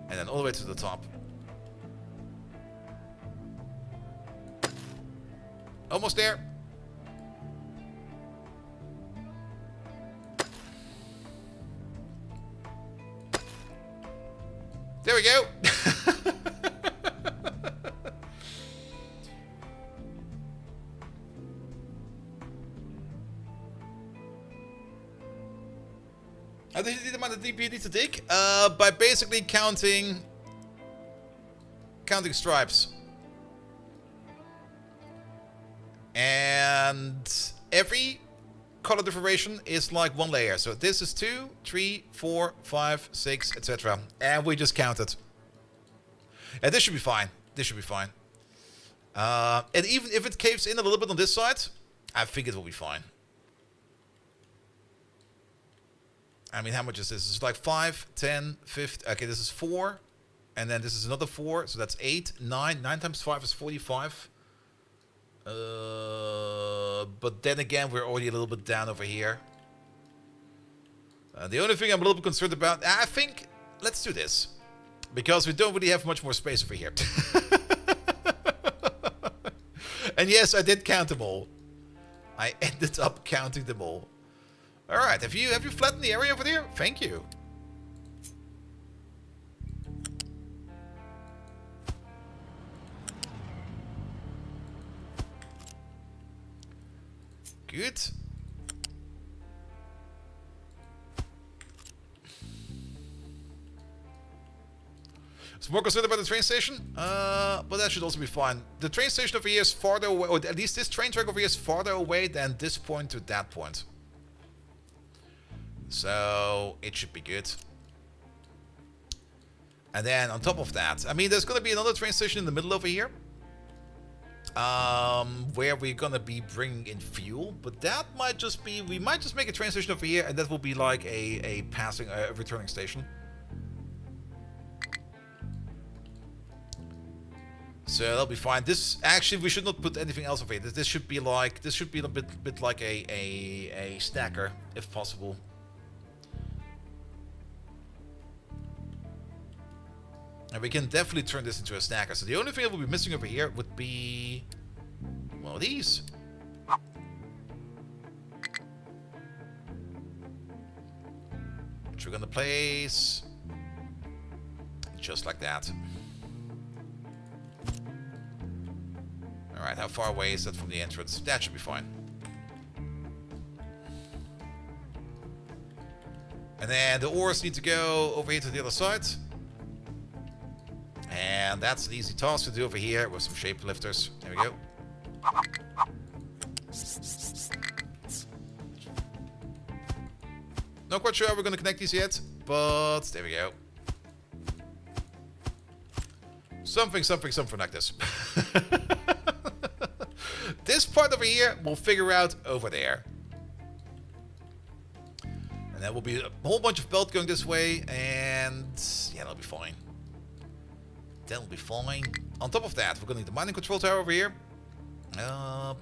And then all the way to the top. Almost there. There we go. How did you see the amount of deep you need to dig? By basically counting stripes. And every color differentiation is like 1 layer. So this is 2, 3, 4, 5, 6, etc. And we just count it. And this should be fine. This should be fine. And even if it caves in a little bit on this side, I think it will be fine. I mean, how much is this? It's like 5, 10, 50. Okay, this is 4. And then this is another 4. So that's 8, 9. 9 times 5 is 45. But then again, we're already a little bit down over here. The only thing I'm a little bit concerned about, I think, let's do this. Because we don't really have much more space over here. And yes, I did count them all. I ended up counting them all. Alright, have you flattened the area over there? Thank you. Good. It's more concerned about the train station, but that should also be fine. The train station over here is farther away, or at least this train track over here is farther away than this point to that point. So it should be good. And then on top of that, I mean, there's going to be another train station in the middle over here. Where we're going to be bringing in fuel. But that might just be, we might just make a train station over here, and that will be like a passing, returning station. So that'll be fine. This, actually, we should not put anything else over here. This should be like, this should be a bit like a stacker, if possible. And we can definitely turn this into a stacker. So the only thing that will be missing over here would be one of these. Which we're gonna place just like that. Alright, how far away is that from the entrance? That should be fine. And then the ores need to go over here to the other side. And that's an easy task to do over here with some shapelifters. There we go. Not quite sure how we're going to connect these yet, but there we go. Something like this. This part over here, we'll figure out over there. And that will be a whole bunch of belt going this way, and yeah, that'll be fine. That'll be fine. On top of that, we're gonna need the mining control tower over here. That'll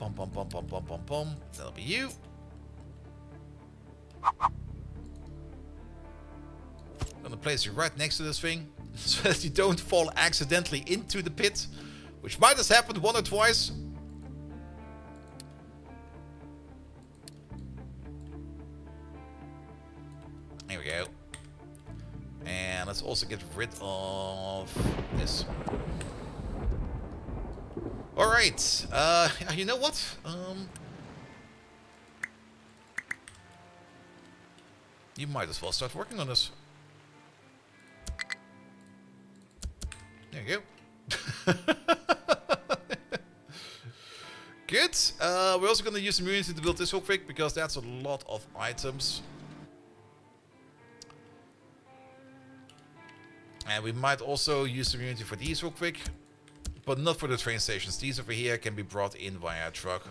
be you. I'm gonna place you right next to this thing, so that you don't fall accidentally into the pit, which might have happened one or twice. There we go. And let's also get rid of this. Alright. You know what? You might as well start working on this. There you go. Good. We're also going to use some unity to build this real quick, because that's a lot of items. And we might also use some unity for these real quick, but not for the train stations. These over here can be brought in via a truck.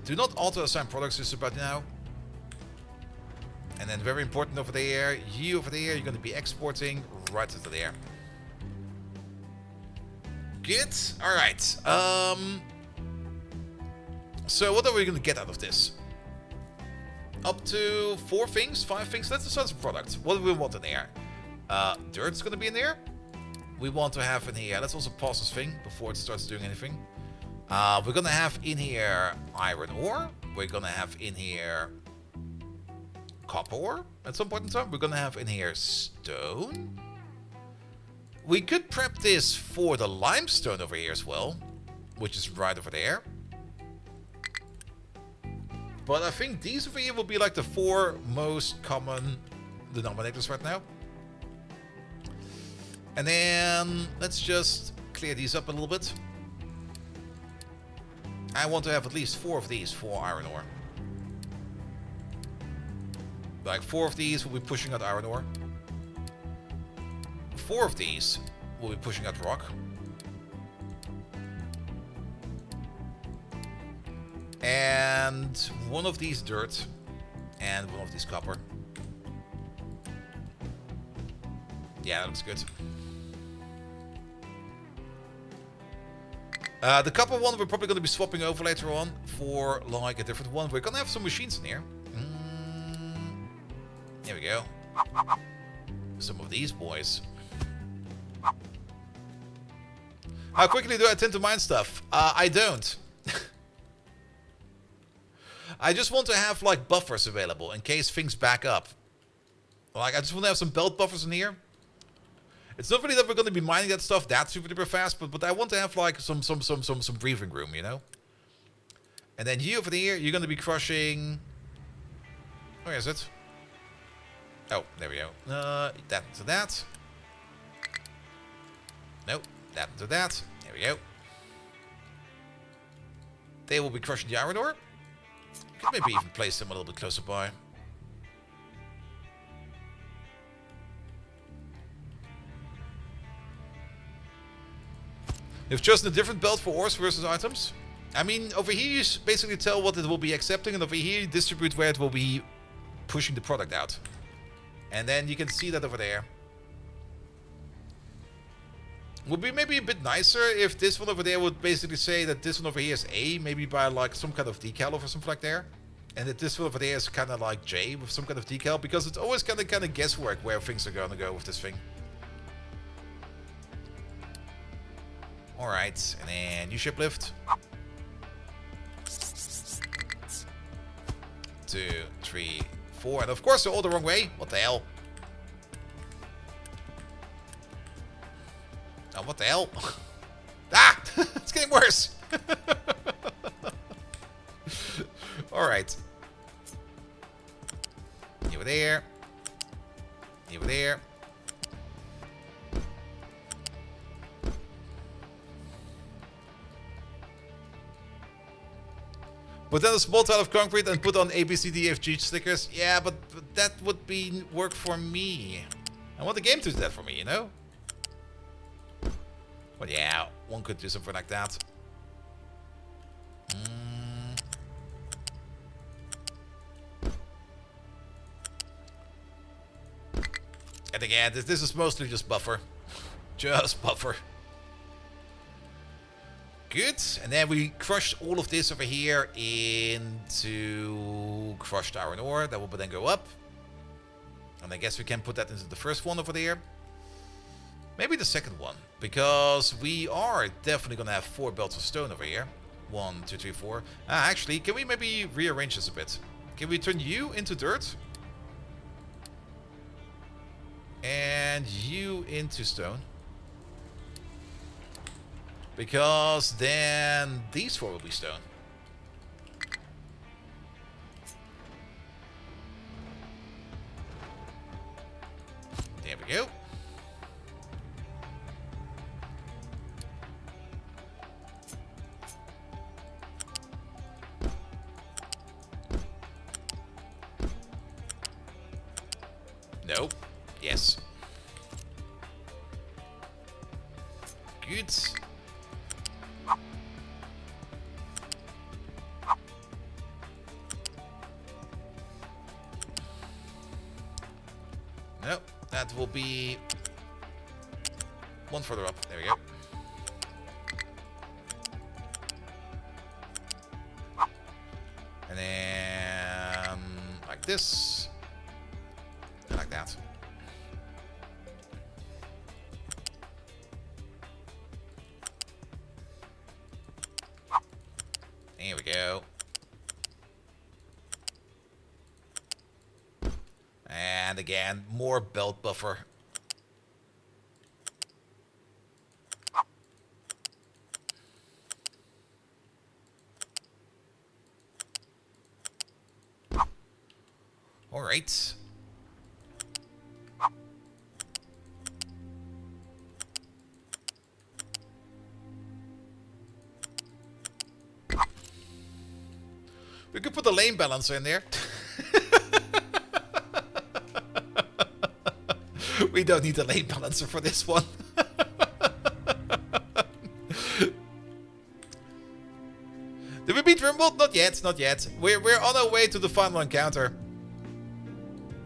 Do not auto-assign products just about now. And then very important over there, you over there, you're going to be exporting right into there. Good. Alright. So what are we going to get out of this? Up to 4 things, 5 things. Let's decide some products. What do we want in there? Dirt's going to be in there. We want to have in here. Let's also pause this thing before it starts doing anything. We're going to have in here iron ore. We're going to have in here copper ore at some point in time. We're going to have in here stone. We could prep this for the limestone over here as well, which is right over there. But I think these over here will be like the 4 most common denominators right now. And then let's just clear these up a little bit. I want to have at least 4 of these for iron ore. Like 4 of these will be pushing out iron ore. 4 of these will be pushing out rock. And 1 of these dirt. And 1 of these copper. Yeah, that looks good. The copper one we're probably going to be swapping over later on for like a different one. We're going to have some machines in here. Here we go. Some of these boys. How quickly do I tend to mine stuff? I don't. I just want to have like buffers available in case things back up. Like I just want to have some belt buffers in here. It's not really that we're going to be mining that stuff that super duper fast, but I want to have like some breathing room, you know. And then you over here, you're going to be crushing. Where is it? Oh, there we go. That to that. Nope, that to that. There we go. They will be crushing the iron ore. Could maybe even place them a little bit closer by. You've chosen a different belt for ores versus items. I mean, over here you basically tell what it will be accepting, and over here you distribute where it will be pushing the product out. And then you can see that over there. Would be maybe a bit nicer if this one over there would basically say that this one over here is A, maybe by like some kind of decal or something like there. And that this one over there is kind of like J with some kind of decal, because it's always kind of guesswork where things are going to go with this thing. Alright, and then new ship lift. 2, 3, 4, and of course they're all the wrong way. What the hell? Oh, what the hell? Ah! It's getting worse! Alright. You were there. You were there. Put down a small tile of concrete and put on ABCDFG stickers. Yeah, but that would be work for me. I want the game to do that for me, you know? But yeah, one could do something like that. And again, this is mostly just buffer. Just buffer. Good. And then we crushed all of this over here into crushed iron ore. That will then go up. And I guess we can put that into the first one over there. Maybe the second one. Because we are definitely going to have 4 belts of stone over here. 1, 2, 3, 4. Actually, can we maybe rearrange this a bit? Can we turn you into dirt? And you into stone. Because then these 4 will be stone. There we go. Nope. Yes. Good. Nope. That will be one further up. There we go. And then like this. And like that. There we go. And again, more belt buffer. All right. We could put the lane balancer in there. We don't need a lane balancer for this one. Did we beat Rimbold? Not yet, not yet. We're on our way to the final encounter.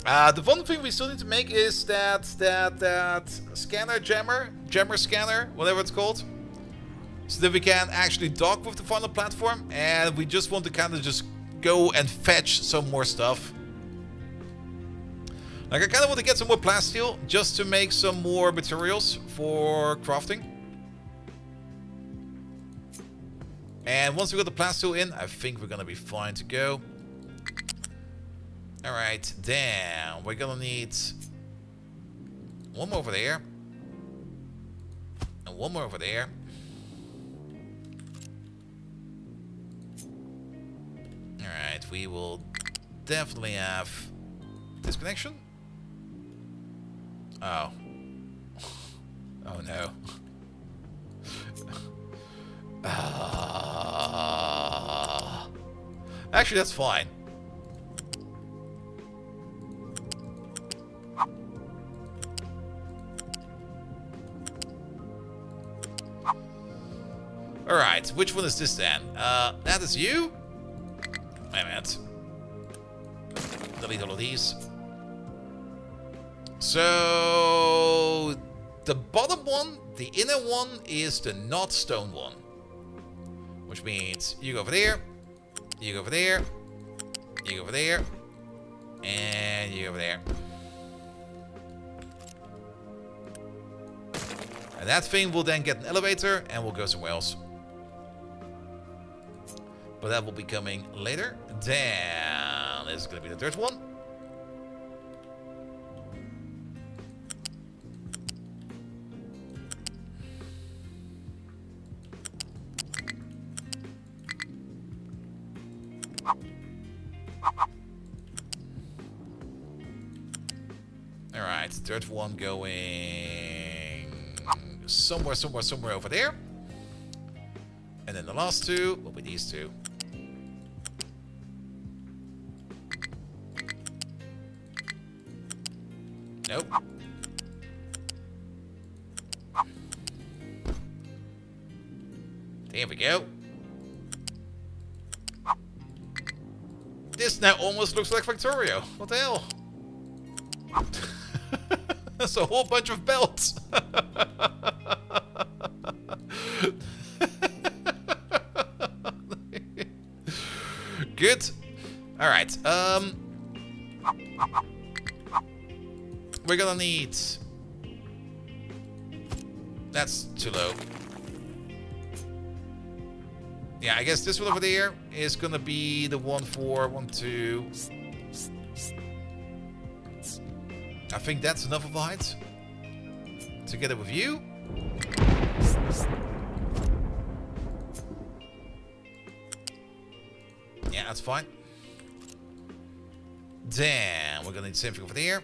The one thing we still need to make is that scanner jammer scanner, whatever it's called. so that we can actually dock with the final platform, and we just want to kind of just go and fetch some more stuff. Like, I kind of want to get some more plasteel just to make some more materials for crafting. And once we got the plasteel in, I think we're gonna be fine to go. Alright, then we're gonna need one more over there. And one more over there. Alright, we will definitely have this connection. Oh. Oh no. Actually, that's fine. Alright, which one is this then? That is you? Wait a minute. Delete all of these. So the bottom one, the inner one, is the not stone one. Which means you go over there, you go over there, you go over there, and you go over there. And that thing will then get an elevator and we'll go somewhere else. But that will be coming later. Then this is going to be the third one. Alright, third one going somewhere over there. And then the last two will be these two. Nope. There we go. This now almost looks like Victoria. What the hell? That's a whole bunch of belts. Good. All right. We're gonna need. That's too low. Yeah, I guess this one over there is gonna be the one for 1, 2. I think that's enough of a height. Together with you. Yeah, that's fine. Then we're gonna need the same thing over there.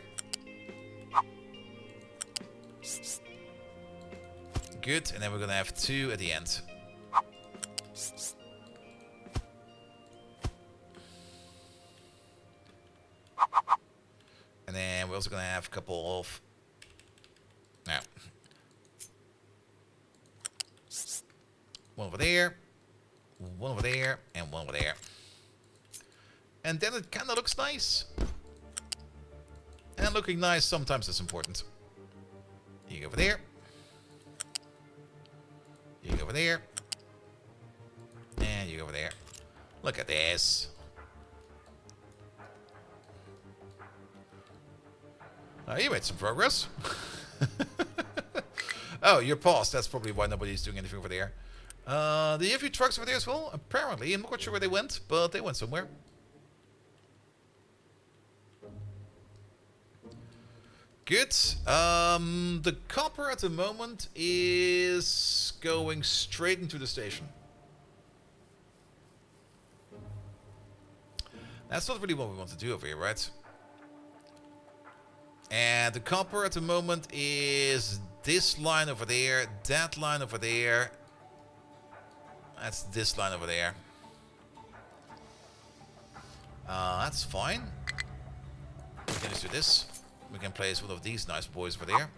Good, and then we're gonna have 2 at the end. And then we're also gonna have a couple of one over there, one over there, and one over there. And then it kinda looks nice. And looking nice sometimes is important. You go over there. You go over there. And you go over there. Look at this. You made some progress. Oh, you're paused. That's probably why nobody's doing anything over there. Do you have your trucks over there as well? Apparently. I'm not quite sure where they went, but they went somewhere. Good. The copper at the moment is going straight into the station. That's not really what we want to do over here, right? And the copper at the moment is this line over there, that line over there. That's this line over there. That's fine. We can just do this. We can place one of these nice boys over there.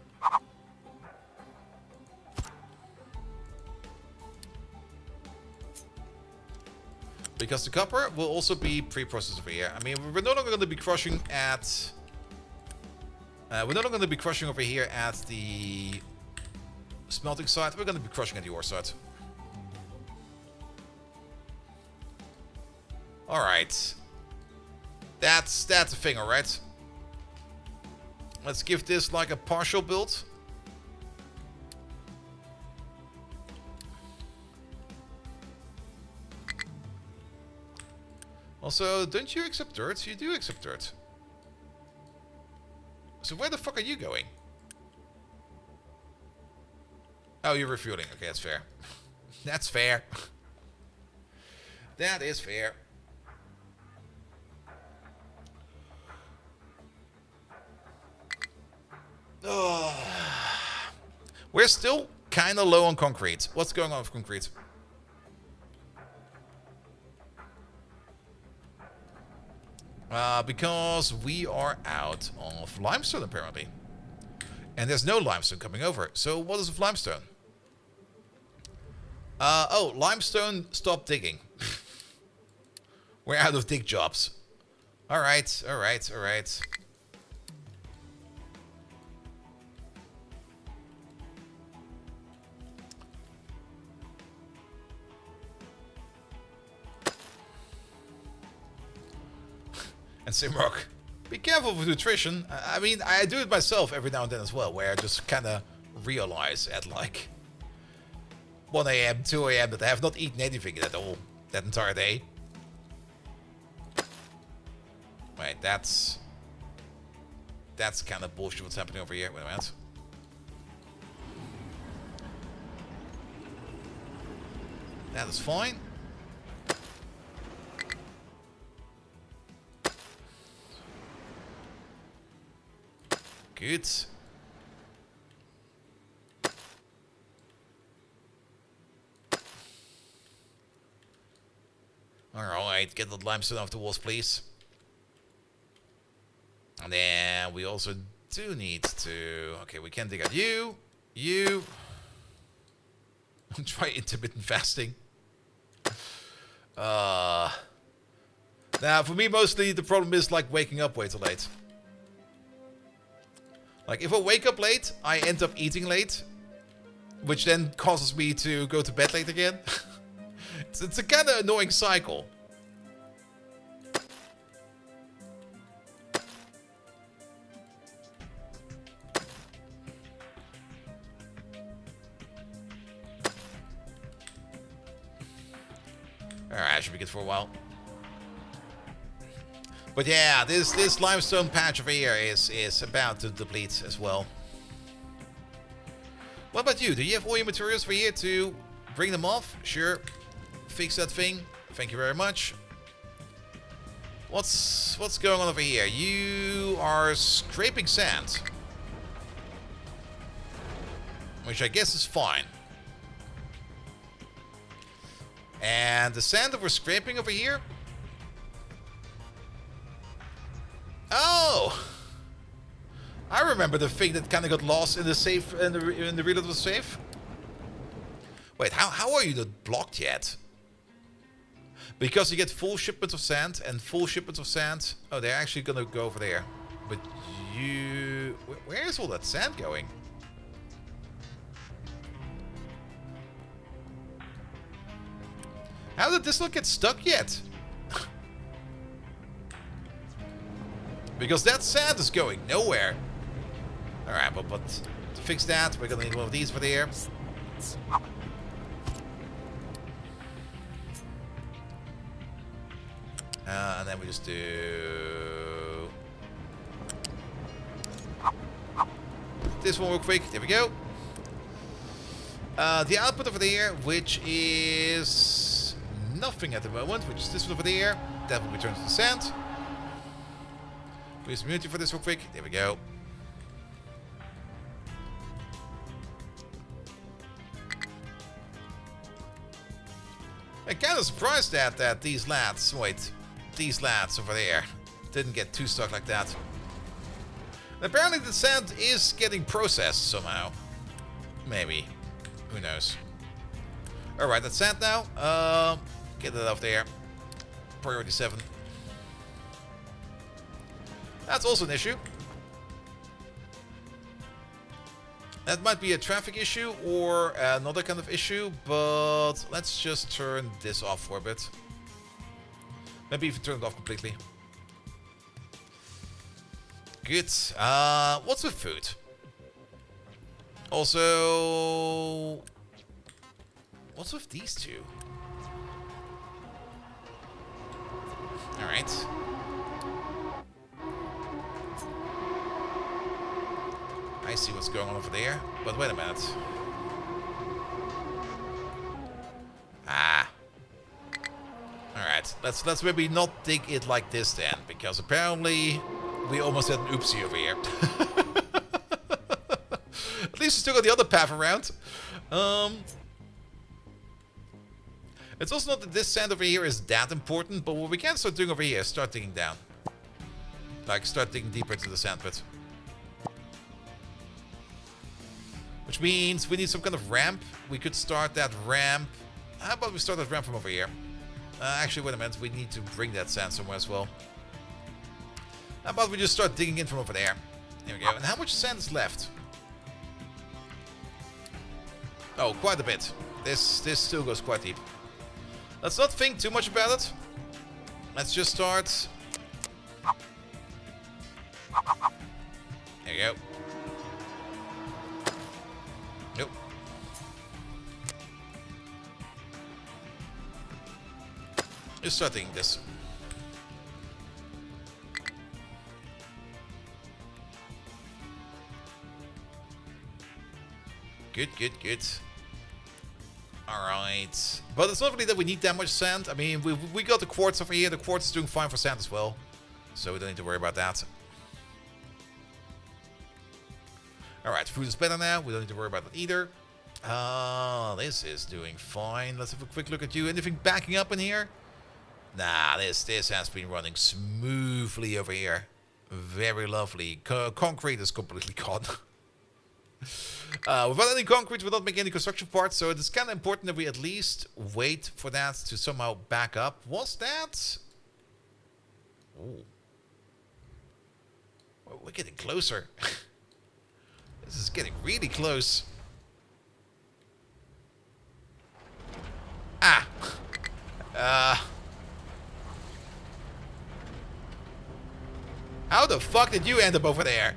Because the copper will also be pre-processed over here. I mean, we're no longer going to be crushing at... we're no longer going to be crushing over here at the smelting site. We're going to be crushing at the ore site. Alright. That's a thing, alright. Let's give this like a partial build. Also, don't you accept dirt? You do accept dirt. So where the fuck are you going? Oh, you're refueling. Okay, that's fair. That's fair. That is fair. Oh. We're still kind of low on concrete. What's going on with concrete? Because we are out of limestone, apparently. And there's no limestone coming over. So what is with limestone? Oh, limestone, stop digging. We're out of dig jobs. Alright, alright, alright. And Simrock, be careful with nutrition. I mean, I do it myself every now and then as well, where I just kind of realize at like 1 a.m., 2 a.m. that I have not eaten anything at all that entire day. Wait, that's kind of bullshit what's happening over here. Wait a minute. That is fine. Good. Alright, get the limestone off the walls, please. And then we also do need to... Okay, we can dig out you. Try intermittent fasting. Now, for me, mostly the problem is like waking up way too late. Like, if I wake up late, I end up eating late, which then causes me to go to bed late again. It's a kind of annoying cycle. Alright, I should be good for a while. But yeah, this limestone patch over here is about to deplete as well. What about you? Do you have all your materials for here to bring them off? Sure. Fix that thing. Thank you very much. What's going on over here? You are scraping sand. Which I guess is fine. And the sand that we're scraping over here... Oh! I remember the thing that kind of got lost in the safe, in the reload was safe. Wait, how are you not blocked yet? Because you get full shipments of sand and full shipments of sand. Oh, they're actually gonna go over there. But you... Where is all that sand going? How did this not get stuck yet? Because that sand is going nowhere. Alright, but to fix that, we're gonna need one of these for there. And then we just do... this one real quick. There we go. The output over there, which is... nothing at the moment, which is this one over there. That will return to the sand. Please immunity for this real quick. There we go. I'm kind of surprised that these lads, these lads over there didn't get too stuck like that. And apparently the sand is getting processed somehow. Maybe. Who knows? Alright, that's sand now. Get that off there. Priority 7. That's also an issue. That might be a traffic issue or another kind of issue, but let's just turn this off for a bit. Maybe even turn it off completely. Good. What's with food? Also, what's with these two? Alright. I see what's going on over there, but wait a minute. Ah. Alright, let's maybe not dig it like this then, because apparently we almost had an oopsie over here. At least we still got the other path around. It's also not that this sand over here is that important, but what we can start doing over here is start digging down. Like, start digging deeper into the sand pit. Which means we need some kind of ramp. We could start that ramp. How about we start that ramp from over here? Actually, wait a minute. We need to bring that sand somewhere as well. How about we just start digging in from over there? There we go. And how much sand is left? Oh, quite a bit. This still goes quite deep. Let's not think too much about it. Let's just start. There you go. Nope. Just start digging this. Good, good, good. Alright. But it's not really that we need that much sand. I mean, we got the quartz over here. The quartz is doing fine for sand as well. So we don't need to worry about that. Alright, food is better now. We don't need to worry about that either. This is doing fine. Let's have a quick look at you. Anything backing up in here? Nah, this has been running smoothly over here. Very lovely. Concrete is completely gone. Without any concrete, we don't make any construction parts, so it's kind of important that we at least wait for that to somehow back up. Was that? Oh. Well, we're getting closer. This is getting really close. Ah! How the fuck did you end up over there?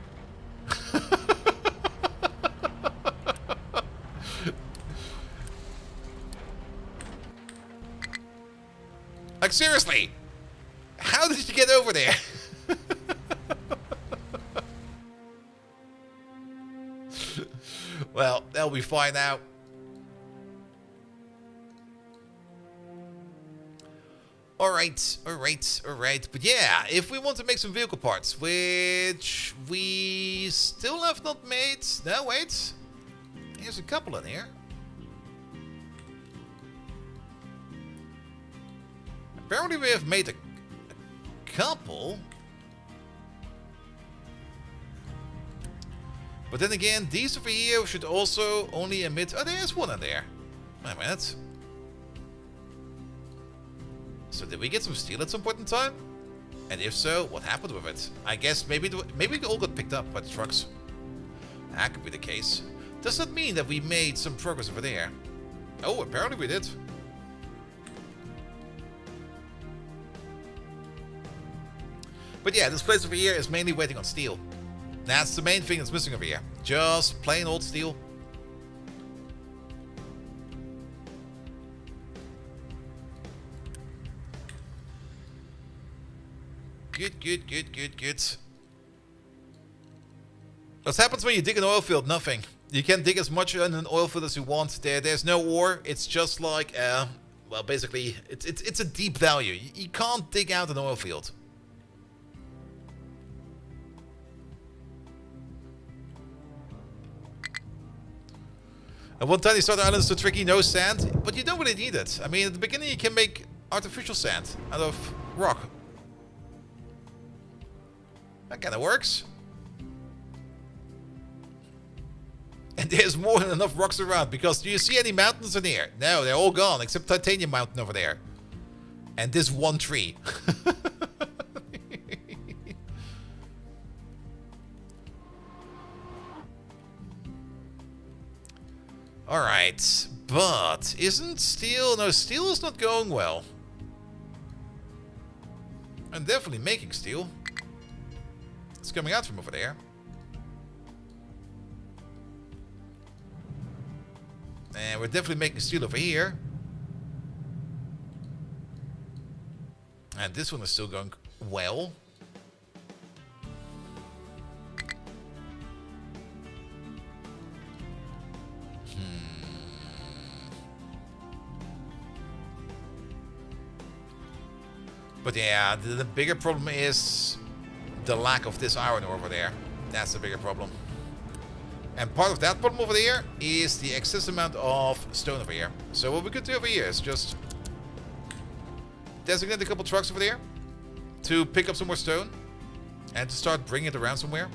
Like, seriously, how did you get over there? Well, that'll be fine now. Alright. But yeah, if we want to make some vehicle parts, which we still have not made. No, wait. Here's a couple in here. Apparently we have made a couple. But then again, these over here should also only emit... Oh, there's one in there. Wait a minute. So did we get some steel at some point in time? And if so, what happened with it? I guess maybe it all got picked up by the trucks. That could be the case. Does that mean that we made some progress over there? Oh, apparently we did. But yeah, this place over here is mainly waiting on steel. That's the main thing that's missing over here. Just plain old steel. Good. What happens when you dig an oil field? Nothing. You can dig as much in an oil field as you want. There's no ore. It's just like, well, basically, it's a deep value. You can't dig out an oil field. And one tiny starter island is so tricky, no sand, but you don't really need it. I mean, at the beginning you can make artificial sand out of rock. That kind of works. And there's more than enough rocks around, because do you see any mountains in here? No, they're all gone, except Titanium Mountain over there. And this one tree. Alright, but isn't steel... No, steel is not going well. And definitely making steel. It's coming out from over there. And we're definitely making steel over here. And this one is still going well. But yeah, the bigger problem is the lack of this iron ore over there. That's the bigger problem. And part of that problem over there is the excess amount of stone over here. So what we could do over here is just designate a couple trucks over there to pick up some more stone and to start bringing it around somewhere.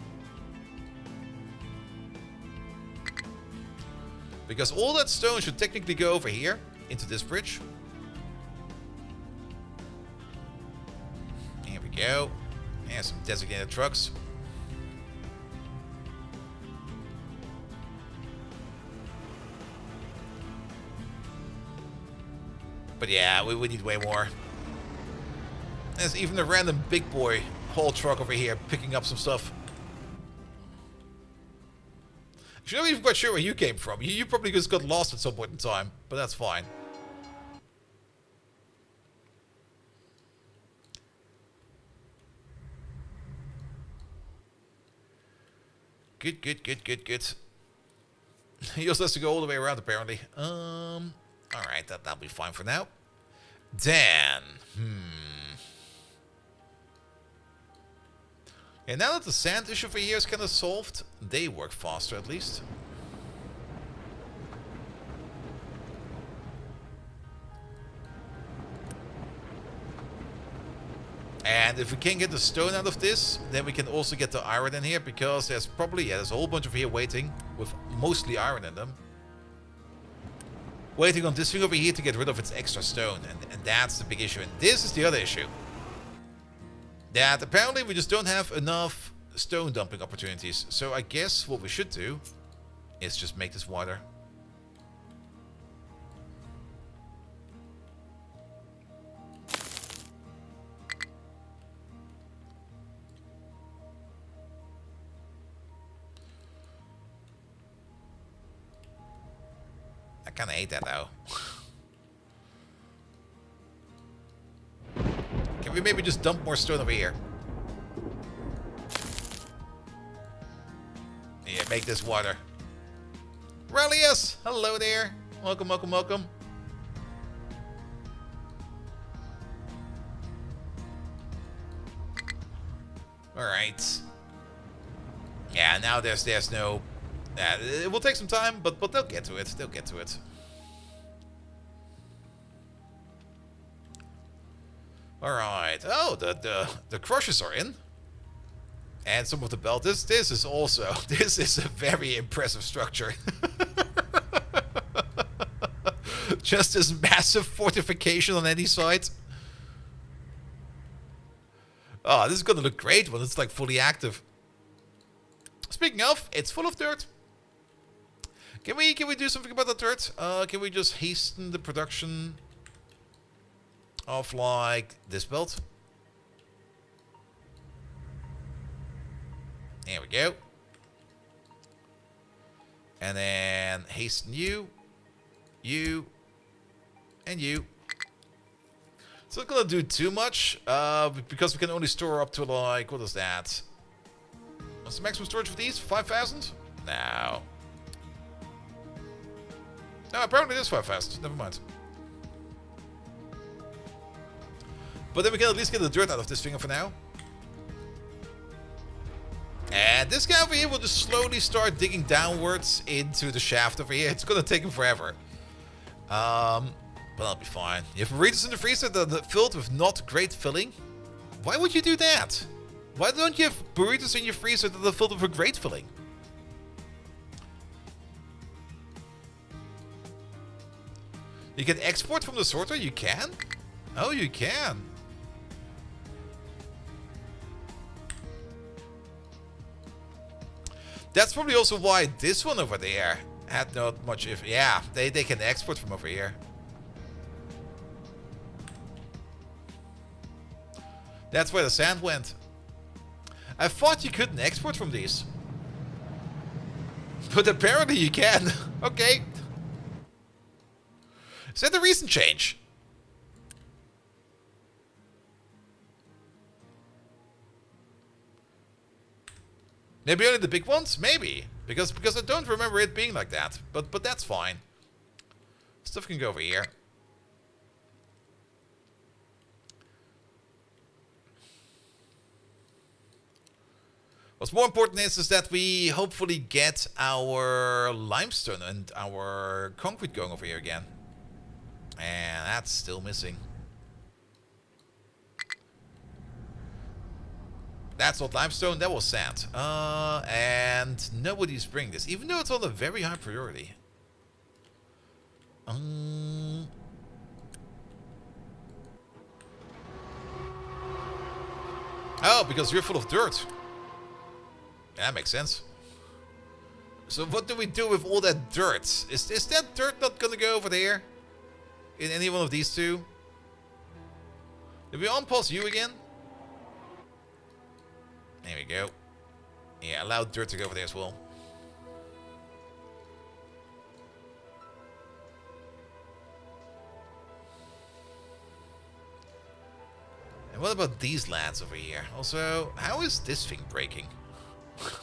Because all that stone should technically go over here into this bridge. Here we go. And some designated trucks. But yeah, we need way more. There's even a random big boy haul truck over here picking up some stuff. Actually, I'm not even quite sure where you came from. You probably just got lost at some point in time, but that's fine. Good, good, good, good, good. He also has to go all the way around, apparently. Alright, that'll be fine for now. Then, And now that the sand issue for here is kind of solved, they work faster at least. And if we can get the stone out of this, then we can also get the iron in here, because there's probably, there's a whole bunch of here waiting with mostly iron in them. Waiting on this thing over here to get rid of its extra stone, and that's the big issue. And this is the other issue. That apparently we just don't have enough stone dumping opportunities. So I guess what we should do is just make this wider. I kind of hate that though. Can we maybe just dump more stone over here? Yeah, make this water. Relius! Hello there. Welcome, welcome, welcome. Alright. Yeah, now there's no... it will take some time, but they'll get to it. They'll get to it. Alright. Oh, the crushers are in. And some of the belt. This is also... This is a very impressive structure. Just this massive fortification on any side. Oh, this is gonna look great when it's like fully active. Speaking of, it's full of dirt. Can we do something about the dirt? Can we just hasten the production of like this belt? There we go. And then hasten you, and you. It's not gonna do too much, because we can only store up to like, what is that? What's the maximum storage for these? 5,000? No. No, apparently it is 5,000. Never mind. But then we can at least get the dirt out of this thing for now. And this guy over here will just slowly start digging downwards into the shaft over here. It's gonna take him forever. But that'll be fine. You have burritos in the freezer that are filled with not great filling? Why would you do that? Why don't you have burritos in your freezer that are filled with a great filling? You can export from the sorter? You can? Oh, you can. That's probably also why this one over there had not much... Yeah, they can export from over here. That's where the sand went. I thought you couldn't export from these. But apparently you can. Okay. Is that the recent change? Maybe only the big ones? Maybe. Because I don't remember it being like that. But that's fine. Stuff can go over here. What's more important is that we hopefully get our limestone and our concrete going over here again. And that's still missing. That's not limestone, that was sand. And nobody's bringing this, even though it's on a very high priority. Oh, because you're full of dirt. That makes sense. So what do we do with all that dirt? Is that dirt not gonna go over there? In any one of these two? Did we unpause you again? There we go. Yeah, allow dirt to go over there as well. And what about these lads over here? Also, how is this thing breaking?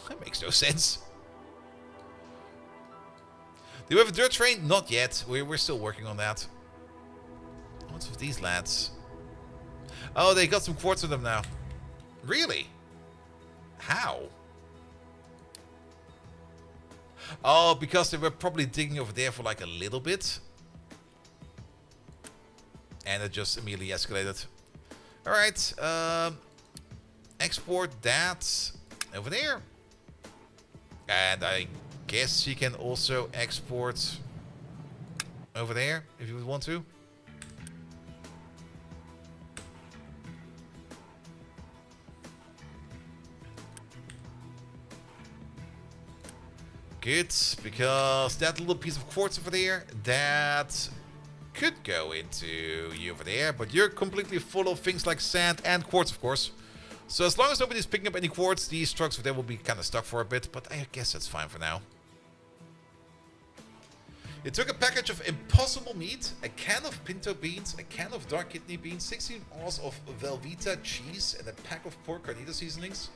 That makes no sense. Do we have a dirt train? Not yet. We're still working on that. What's with these lads? Oh, they got some quartz in them now. Really? How? Oh, because they were probably digging over there for like a little bit. And it just immediately escalated. Alright. Export that over there. And I guess you can also export over there if you would want to. Good, because that little piece of quartz over there, that could go into you over there, but you're completely full of things like sand and quartz, of course. So as long as nobody's picking up any quartz, these trucks over there will be kind of stuck for a bit, but I guess that's fine for now. It took a package of impossible meat, a can of pinto beans, a can of dark kidney beans, 16 ounces of Velveeta cheese, and a pack of pork carnita seasonings.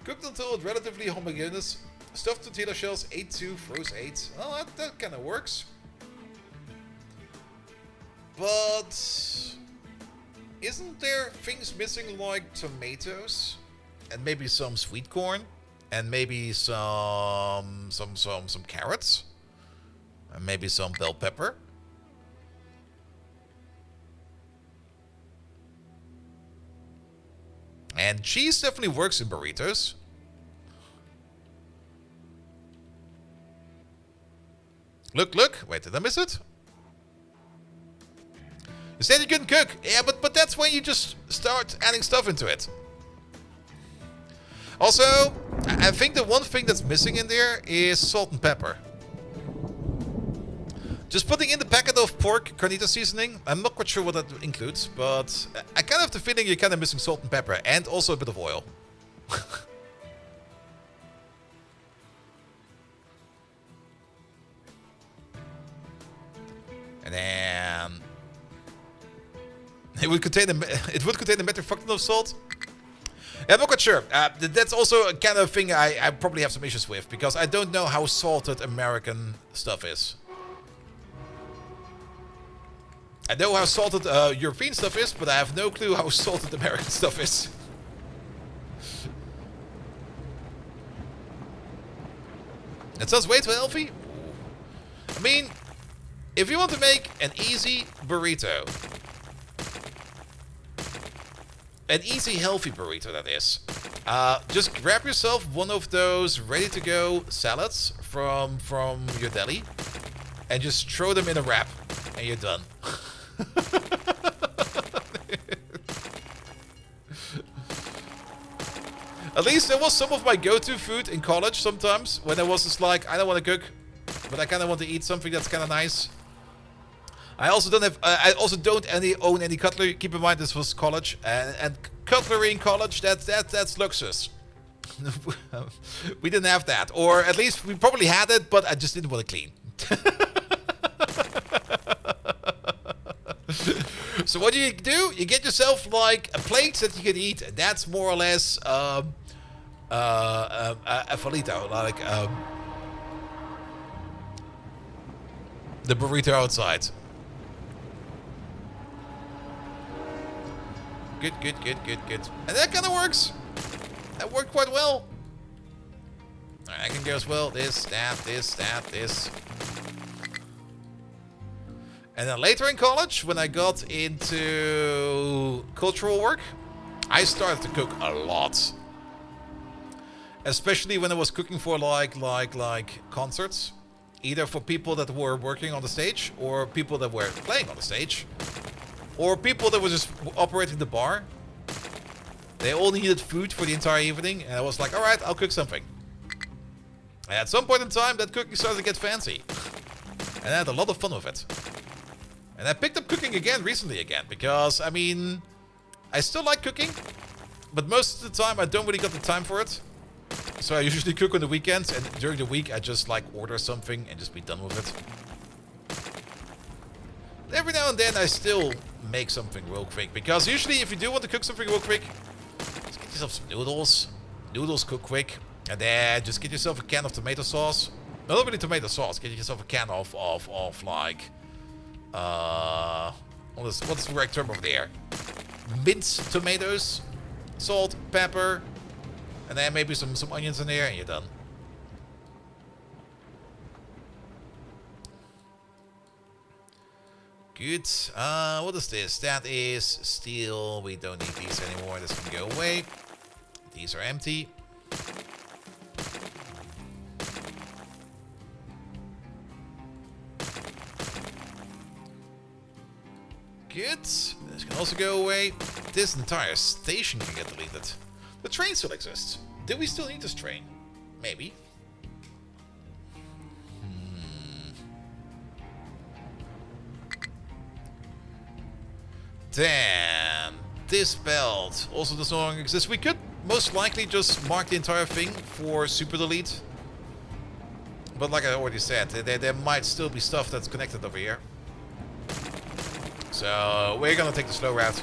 Cooked until it's relatively homogeneous. Stuffed tortilla shells, 8-2, froze 8. Well, that kind of works. But isn't there things missing like tomatoes? And maybe some sweet corn? And maybe some carrots? And maybe some bell pepper? And cheese definitely works in burritos. Look, look. Wait, did I miss it? You said you couldn't cook. Yeah, but that's when you just start adding stuff into it. Also, I think the one thing that's missing in there is salt and pepper. Just putting in the packet of pork carnita seasoning, I'm not quite sure what that includes, but I kind of have the feeling you're kind of missing salt and pepper, and also a bit of oil. And then it would contain a metric factor of salt. Yeah, I'm not quite sure. That's also a kind of thing I probably have some issues with, because I don't know how salted American stuff is. I know how salted European stuff is, but I have no clue how salted American stuff is. It sounds way too healthy. I mean, if you want to make an easy burrito, an easy healthy burrito that is, just grab yourself one of those ready-to-go salads from your deli, and just throw them in a wrap, and you're done. At least that was some of my go-to food in college sometimes, when I was just like, I don't want to cook, but I kind of want to eat something that's kind of nice. I also don't have, I also don't own any cutlery. Keep in mind this was college, and cutlery in college. That's luxus. We didn't have that, or at least we probably had it, but I just didn't want to clean. So what do? You get yourself like a plate that you can eat, and that's more or less a falito, like the burrito outside. Good. And that kind of works. That worked quite well. Alright, I can go as well. This. And then later in college, when I got into cultural work, I started to cook a lot. Especially when I was cooking for like concerts. Either for people that were working on the stage, or people that were playing on the stage, or people that were just operating the bar. They all needed food for the entire evening, and I was like, alright, I'll cook something. And at some point in time, that cooking started to get fancy. And I had a lot of fun with it. And I picked up cooking again recently because, I mean, I still like cooking, but most of the time I don't really got the time for it. So I usually cook on the weekends, and during the week I just like order something and just be done with it. Every now and then I still make something real quick, because usually if you do want to cook something real quick, just get yourself some noodles. Noodles cook quick. And then just get yourself a can of tomato sauce. No, not really tomato sauce. Get yourself a can of like... what's the right term over there? Minced tomatoes. Salt, pepper. And then maybe some onions in there, and you're done. Good. What is this? That is steel. We don't need these anymore. This can go away. These are empty. Good. This can also go away. This entire station can get deleted. The train still exists. Do we still need this train? Maybe. Damn. This belt also does no longer exist. We could most likely just mark the entire thing for super delete. But like I already said, there might still be stuff that's connected over here. So we're gonna take the slow route.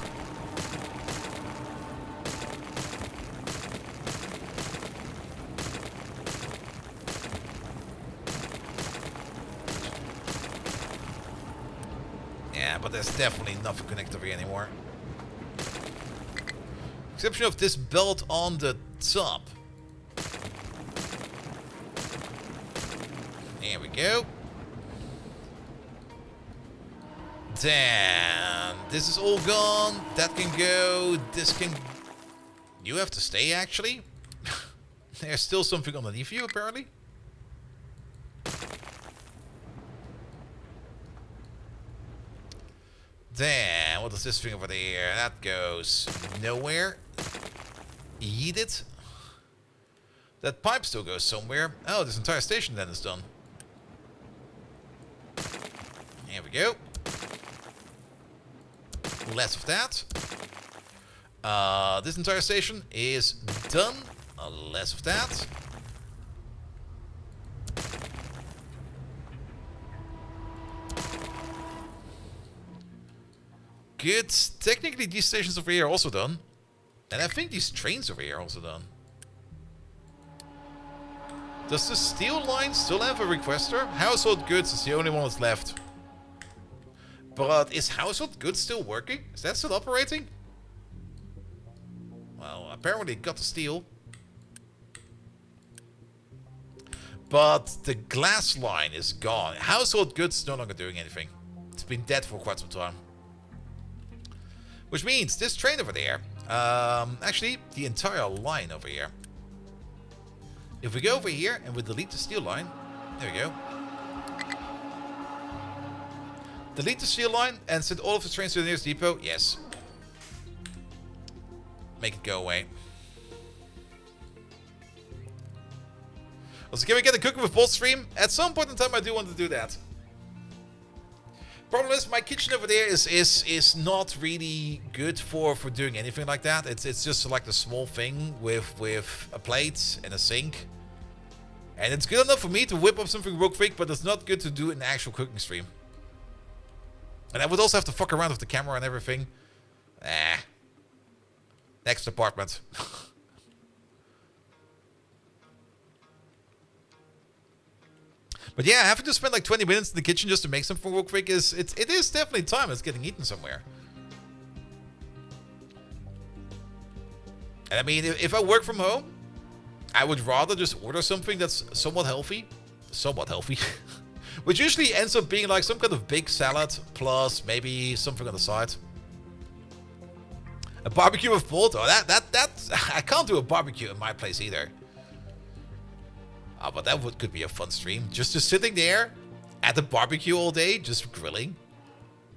Yeah, but there's definitely nothing connected over here anymore. Exception of this belt on the top. There we go. Damn. This is all gone. That can go. This can... You have to stay, actually. There's still something underneath you, apparently. Damn. What is this thing over there? That goes nowhere. Eat it. That pipe still goes somewhere. Oh, this entire station then is done. There we go. Less of that. This entire station is done. Less of that. Good. Technically, these stations over here are also done. And I think these trains over here are also done. Does the steel line still have a requester? Household goods is the only one that's left. But is household goods still working? Is that still operating? Well, apparently it got the steel. But the glass line is gone. Household goods is no longer doing anything. It's been dead for quite some time. Which means this train over there, actually the entire line over here. If we go over here and we delete the steel line, there we go. Delete the steel line and send all of the trains to the nearest depot. Yes. Make it go away. Also, can we get a cooking with bolt stream? At some point in time, I do want to do that. Problem is, my kitchen over there is not really good for doing anything like that. It's just like a small thing with a plate and a sink. And it's good enough for me to whip up something real quick, but it's not good to do an actual cooking stream. And I would also have to fuck around with the camera and everything. Next apartment. But yeah, having to spend like 20 minutes in the kitchen just to make something real quick it is definitely time. It's getting eaten somewhere. And I mean, if I work from home, I would rather just order something that's somewhat healthy. Somewhat healthy. Which usually ends up being like some kind of big salad plus maybe something on the side. A barbecue with bolt? Oh, that I can't do a barbecue in my place either. Oh, but that could be a fun stream. Just sitting there at the barbecue all day, just grilling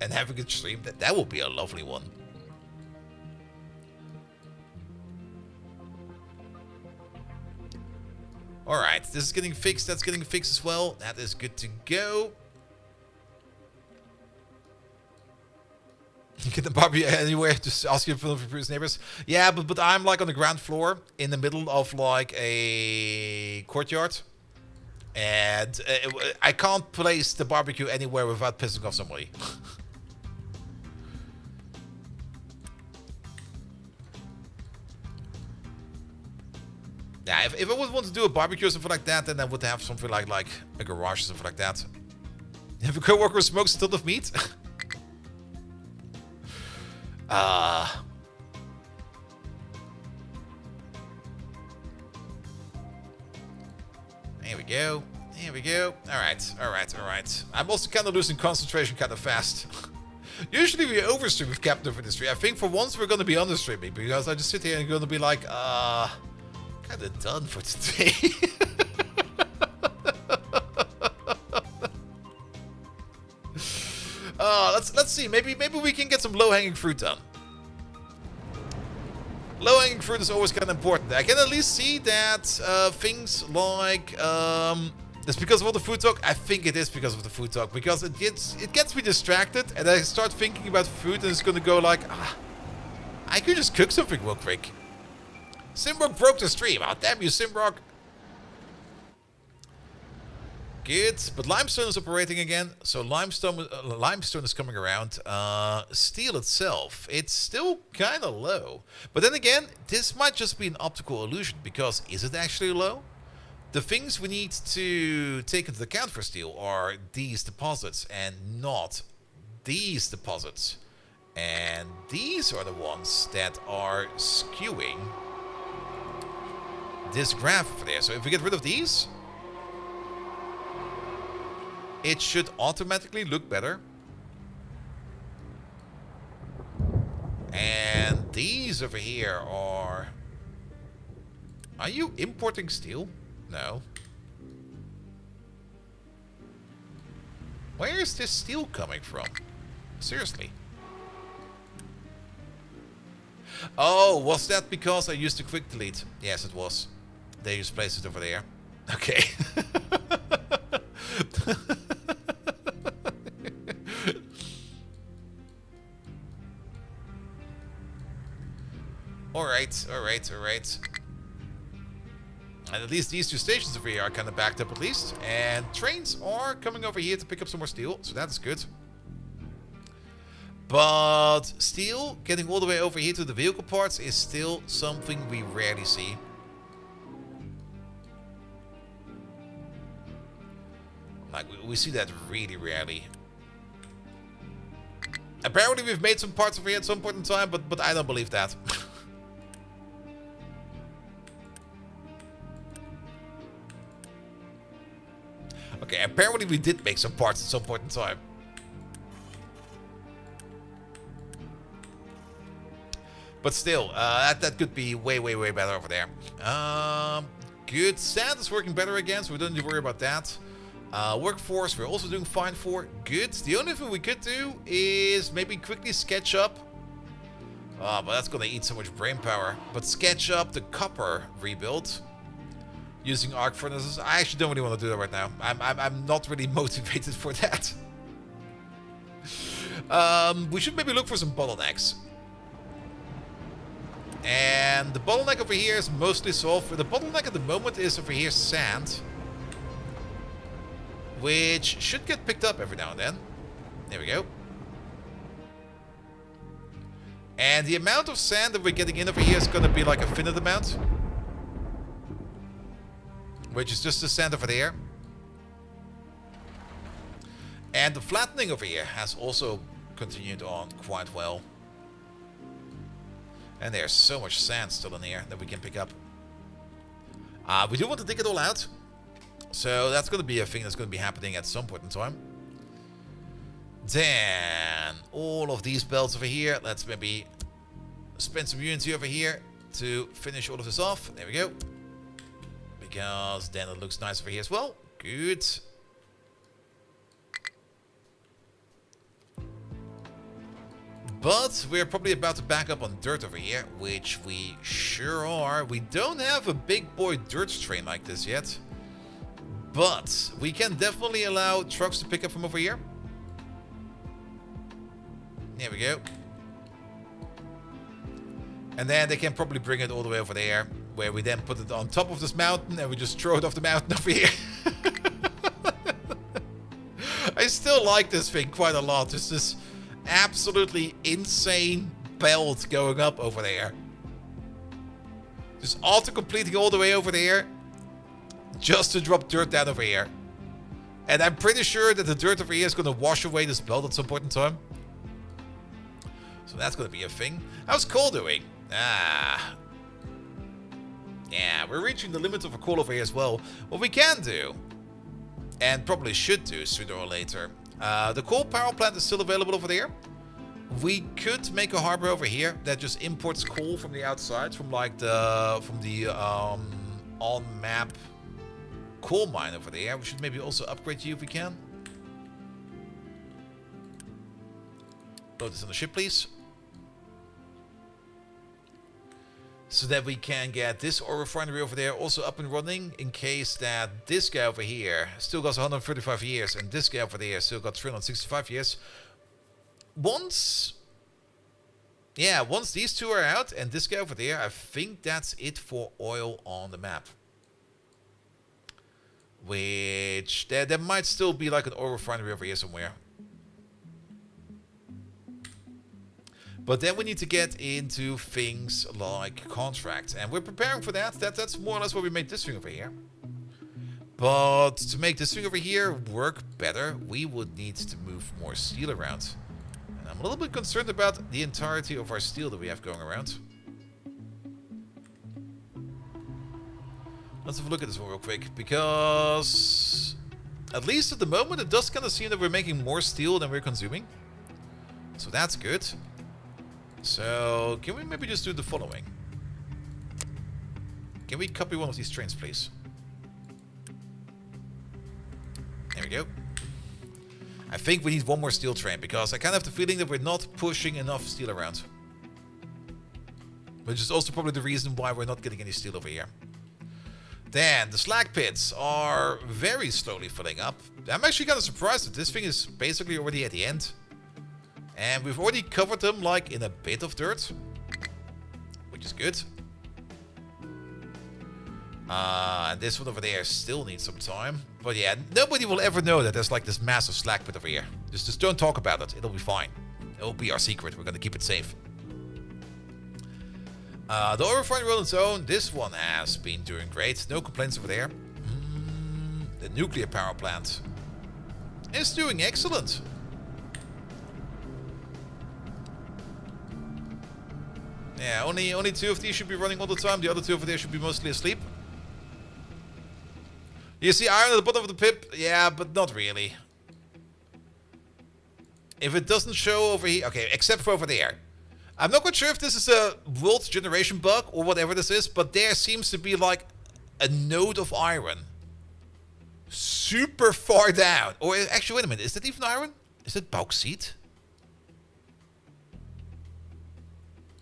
and having a stream. That would be a lovely one. Alright, this is getting fixed. That's getting fixed as well. That is good to go. You get the barbecue anywhere, just ask you for previous neighbors. Yeah, but I'm like on the ground floor in the middle of like a courtyard. And I can't place the barbecue anywhere without pissing off somebody. Yeah, if I would want to do a barbecue or something like that, then I would have something like a garage or something like that. If a coworker smokes a ton of meat? There we go. There we go. Alright. I'm also kind of losing concentration kind of fast. Usually we overstream with Captain of Industry. I think for once we're going to be understreaming because I just sit here and going to be like, kind of done for today. Let's see. Maybe we can get some low-hanging fruit done. Low-hanging fruit is always kind of important. I can at least see that things like it's because of all the food talk. I think it is because of the food talk because it gets me distracted and I start thinking about food and it's gonna go like, I could just cook something real quick. Simrock broke the stream. Oh, damn you, Simrock. Good, but limestone is operating again, so limestone is coming around. Steel itself, it's still kind of low. But then again, this might just be an optical illusion, because is it actually low? The things we need to take into account for steel are these deposits, and not these deposits. And these are the ones that are skewing this graph over there. So if we get rid of these, it should automatically look better. And these over here are... Are you importing steel? No. Where is this steel coming from? Seriously. Oh, was that because I used the quick delete? Yes, it was. They just placed it over there. Okay. Alright. And at least these two stations over here are kind of backed up at least. And trains are coming over here to pick up some more steel, so that's good. But steel, getting all the way over here to the vehicle parts is still something we rarely see. Like, we see that really rarely. Apparently we've made some parts over here at some point in time, but I don't believe that. Okay, apparently we did make some parts at some point in time. But still, that could be way better over there. Good. Sand is working better again, so we don't need to worry about that. Workforce, we're also doing fine for. Good. The only thing we could do is maybe quickly sketch up. But that's going to eat so much brain power. But sketch up the copper rebuild using arc furnaces. I actually don't really want to do that right now. I'm not really motivated for that. We should maybe look for some bottlenecks. And the bottleneck over here is mostly solved. The bottleneck at the moment is over here sand. Which should get picked up every now and then. There we go. And the amount of sand that we're getting in over here is going to be like a finite amount. Which is just the sand over there. And the flattening over here has also continued on quite well. And there's so much sand still in here that we can pick up. We do want to dig it all out. So that's going to be a thing that's going to be happening at some point in time. Then all of these belts over here. Let's maybe spend some unity over here to finish all of this off. There we go. Because then it looks nice over here as well. Good. But we're probably about to back up on dirt over here, which we sure are. We don't have a big boy dirt train like this yet. But we can definitely allow trucks to pick up from over here. There we go. And then they can probably bring it all the way over there, where we then put it on top of this mountain and we just throw it off the mountain over here. I still like this thing quite a lot. It's this absolutely insane belt going up over there. Just auto-completing all the way over there. Just to drop dirt down over here. And I'm pretty sure that the dirt over here is going to wash away this belt at some point in time. So that's going to be a thing. How's coal doing? Yeah, we're reaching the limit of a coal over here as well. What we can do, and probably should do sooner or later, the coal power plant is still available over there. We could make a harbor over here that just imports coal from the outside, from like the on-map coal mine over there. We should maybe also upgrade you if we can. Load this on the ship, please. So that we can get this ore refinery over there also up and running, in case that this guy over here still got 135 years and this guy over there still got 365 years. Once these two are out and this guy over there, I think that's it for oil on the map. Which, there might still be like an oil refinery over here somewhere. But then we need to get into things like contracts. And we're preparing for that. That's more or less why we made this thing over here. But to make this thing over here work better, we would need to move more steel around. And I'm a little bit concerned about the entirety of our steel that we have going around. Let's have a look at this one real quick. Because, at least at the moment, it does kind of seem that we're making more steel than we're consuming. So that's good. So, can we maybe just do the following? Can we copy one of these trains, please? There we go. I think we need one more steel train, because I kind of have the feeling that we're not pushing enough steel around. Which is also probably the reason why we're not getting any steel over here. Then, the slag pits are very slowly filling up. I'm actually kind of surprised that this thing is basically already at the end. And we've already covered them like in a bit of dirt. Which is good. And this one over there still needs some time. But yeah, nobody will ever know that there's like this massive slag pit over here. Just don't talk about it. It'll be fine. It'll be our secret. We're going to keep it safe. The oil refinery on its own, this one has been doing great. No complaints over there. The nuclear power plant is doing excellent. Yeah, only two of these should be running all the time. The other two over there should be mostly asleep. You see iron at the bottom of the pip? Yeah, but not really. If it doesn't show over here... Okay, except for over there. I'm not quite sure if this is a world generation bug or whatever this is, but there seems to be like a node of iron. Super far down. Or actually, wait a minute. Is that even iron? Is it bauxite?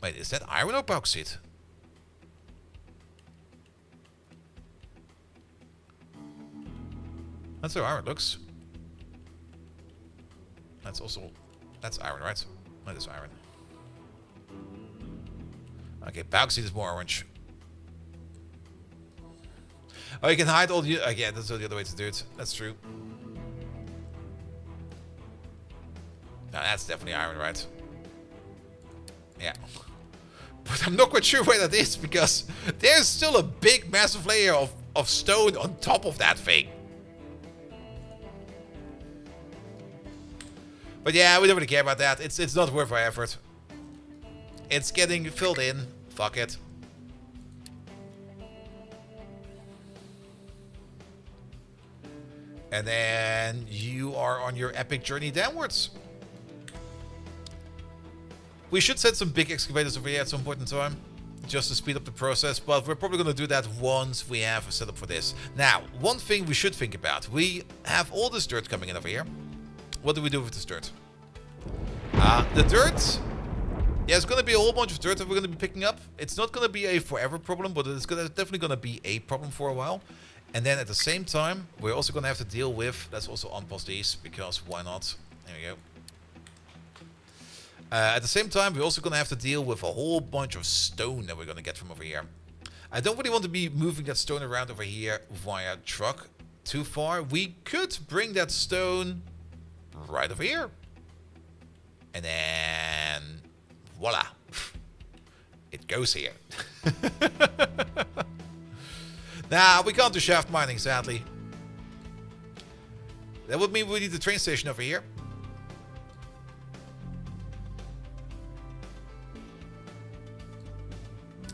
Wait, is that iron or bauxite? That's how iron looks. Let's also That's iron, right? That is iron. Okay, bauxite is more orange. Oh, you can hide all the... yeah, that's the other way to do it. That's true. No, that's definitely iron, right? Yeah. But I'm not quite sure where that is, because there's still a big, massive layer of stone on top of that thing. But yeah, we don't really care about that. It's not worth our effort. It's getting filled in. Fuck it. And then you are on your epic journey downwards. We should send some big excavators over here at some point in time, just to speed up the process, but we're probably going to do that once we have a setup for this. Now, one thing we should think about. We have all this dirt coming in over here. What do we do with this dirt? The dirt... yeah, it's going to be a whole bunch of dirt that we're going to be picking up. It's not going to be a forever problem, but it's definitely going to be a problem for a while. And then at the same time, we're also going to have to deal with... let's also unpause these, because why not? There we go. At the same time, we're also going to have to deal with a whole bunch of stone that we're going to get from over here. I don't really want to be moving that stone around over here via truck too far. We could bring that stone right over here. And then... voila. It goes here. Nah, we can't do shaft mining, sadly. That would mean we need the train station over here.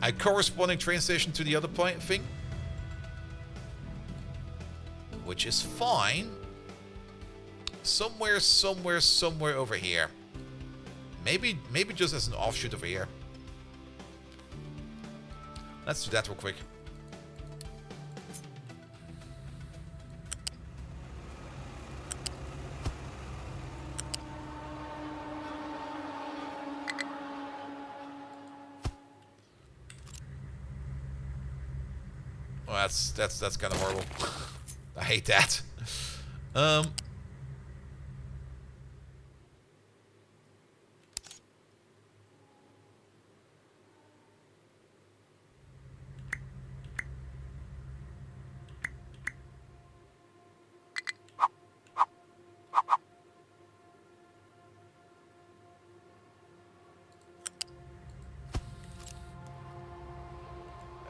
A corresponding train station to the other thing. Which is fine. Somewhere over here. Maybe just as an offshoot over here. Let's do that real quick. Well, that's kind of horrible. I hate that.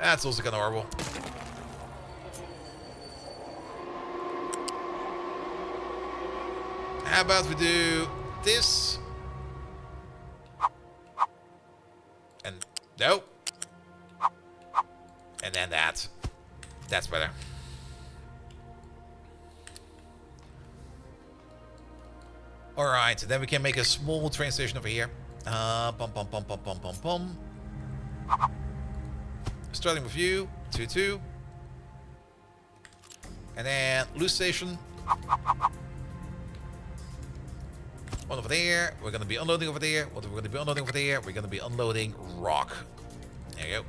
That's also kind of horrible. How about we do this? And no. And then that. That's better. Alright, then we can make a small train station over here. Starting with you, 2-2. And then loose station. One over there. We're going to be unloading over there. What are we going to be unloading over there? We're going to be unloading rock. There you go.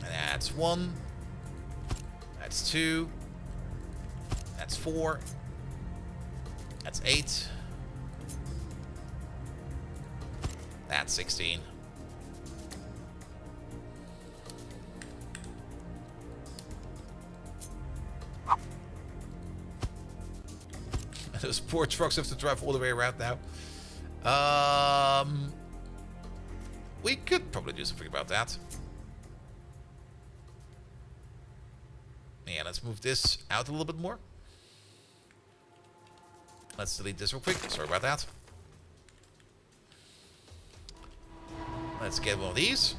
And that's 1. That's 2. That's 4. That's 8. That's 16. Those poor trucks have to drive all the way around now. We could probably do something about that. Yeah, let's move this out a little bit more. Let's delete this real quick. Sorry about that. Let's get one of these.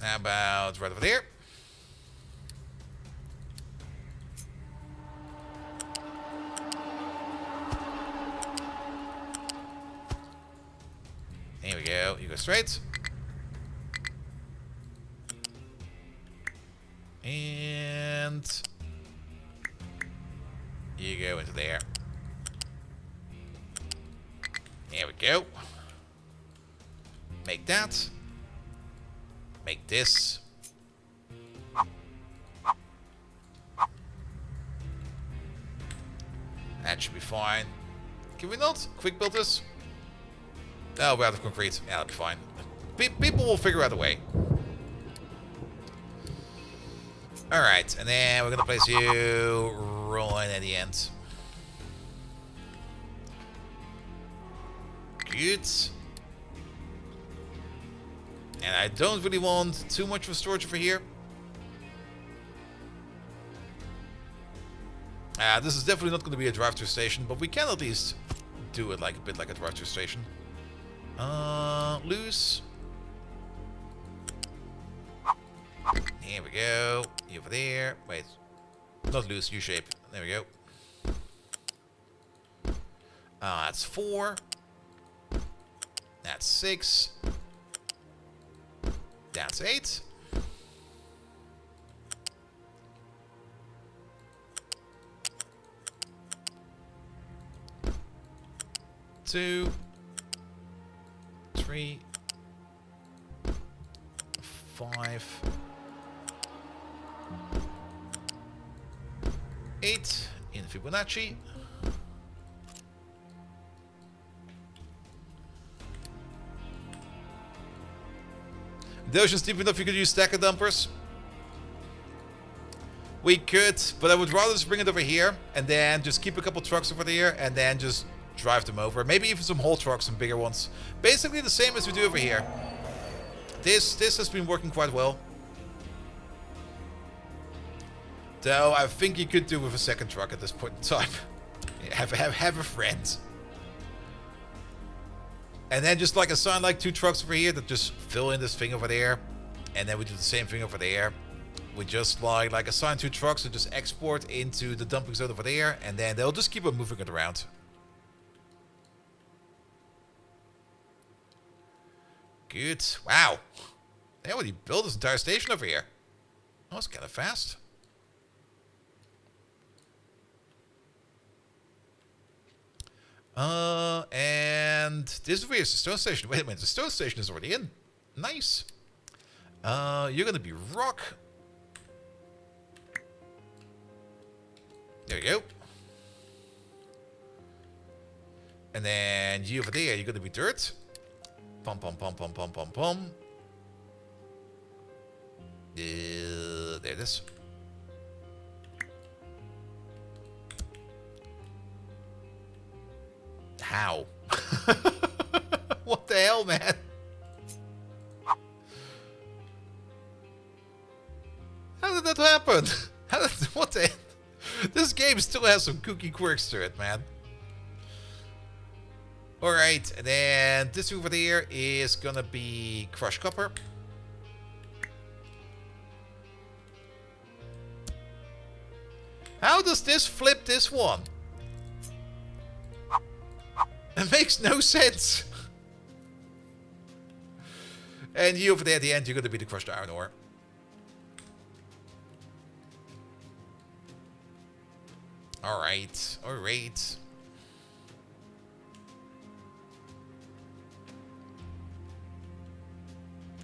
How about right over there? There we go. You go straight. And you go into there. There we go. Make that. Make this. That should be fine. Can we not quick build this? Oh, we're out of concrete. Yeah, that'll be fine. People will figure out a way. Alright, and then we're gonna place you right at the end. Good. And I don't really want too much of storage over here. This is definitely not going to be a drive-through station, but we can at least do it like a bit like a drive-through station. Loose. Here we go. Over there. Wait. Not loose, U-shape. There we go. That's 4. That's 6. That's 8. Two, 3, 5, 8 in Fibonacci. The ocean's deep enough you could use stacker dumpers. We could, but I would rather just bring it over here and then just keep a couple trucks over there and then just drive them over. Maybe even some whole trucks, some bigger ones. Basically the same as we do over here. This has been working quite well. Though I think you could do with a second truck at this point in time. have a friend. And then just like assign like 2 trucks over here that just fill in this thing over there. And then we do the same thing over there. We just like assign 2 trucks and just export into the dumping zone over there. And then they'll just keep on moving it around. Good. Wow. They already built this entire station over here. That was kind of fast. And this over here is the stone station. Wait a minute, the stone station is already in. Nice. You're gonna be rock. There you go. And then you over there, you're gonna be dirt. Pum pum pum pum pum pum pum. There it is. How? What the hell, man? How did that happen? What the? This game still has some kooky quirks to it, man. Alright, and then this over there is gonna be crushed copper. How does this flip this one? It makes no sense. And you over there at the end, you're gonna be the crushed iron ore. Alright, alright.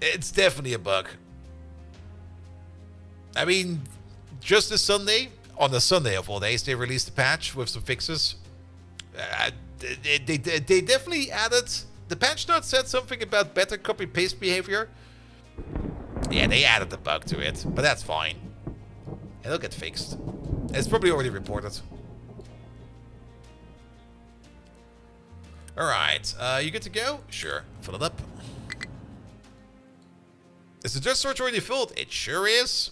It's definitely a bug. I mean, just this Sunday, on the Sunday of all days, they released a patch with some fixes. They definitely added... The patch note said something about better copy-paste behavior. Yeah, they added the bug to it, but that's fine. It'll get fixed. It's probably already reported. Alright, you good to go? Sure, fill it up. Is the dirt storage already filled? It sure is.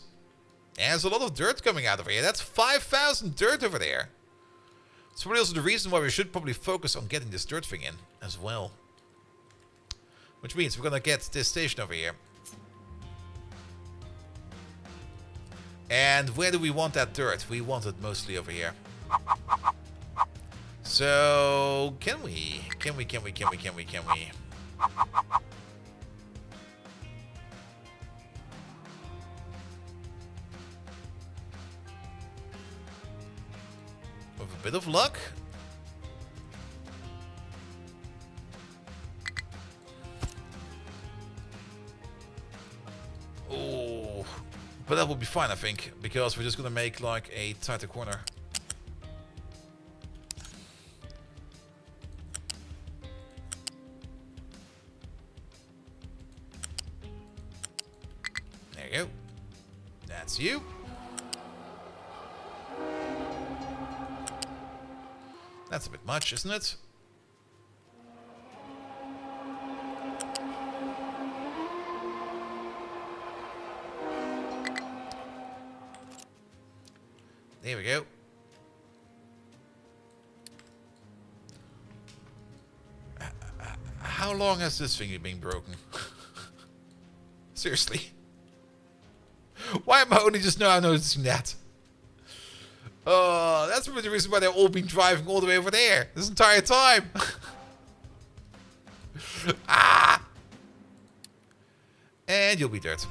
There's a lot of dirt coming out over here. That's 5,000 dirt over there. It's probably also the reason why we should probably focus on getting this dirt thing in as well. Which means we're gonna get this station over here. And where do we want that dirt? We want it mostly over here. So, can we? With a bit of luck. Oh, but that will be fine, I think, because we're just gonna make like a tighter corner. That's you. That's a bit much, isn't it? There we go. How long has this thing been broken? Seriously. Why am I only just now noticing that? Oh, that's the reason why they've all been driving all the way over there this entire time. Ah! And you'll be dirt.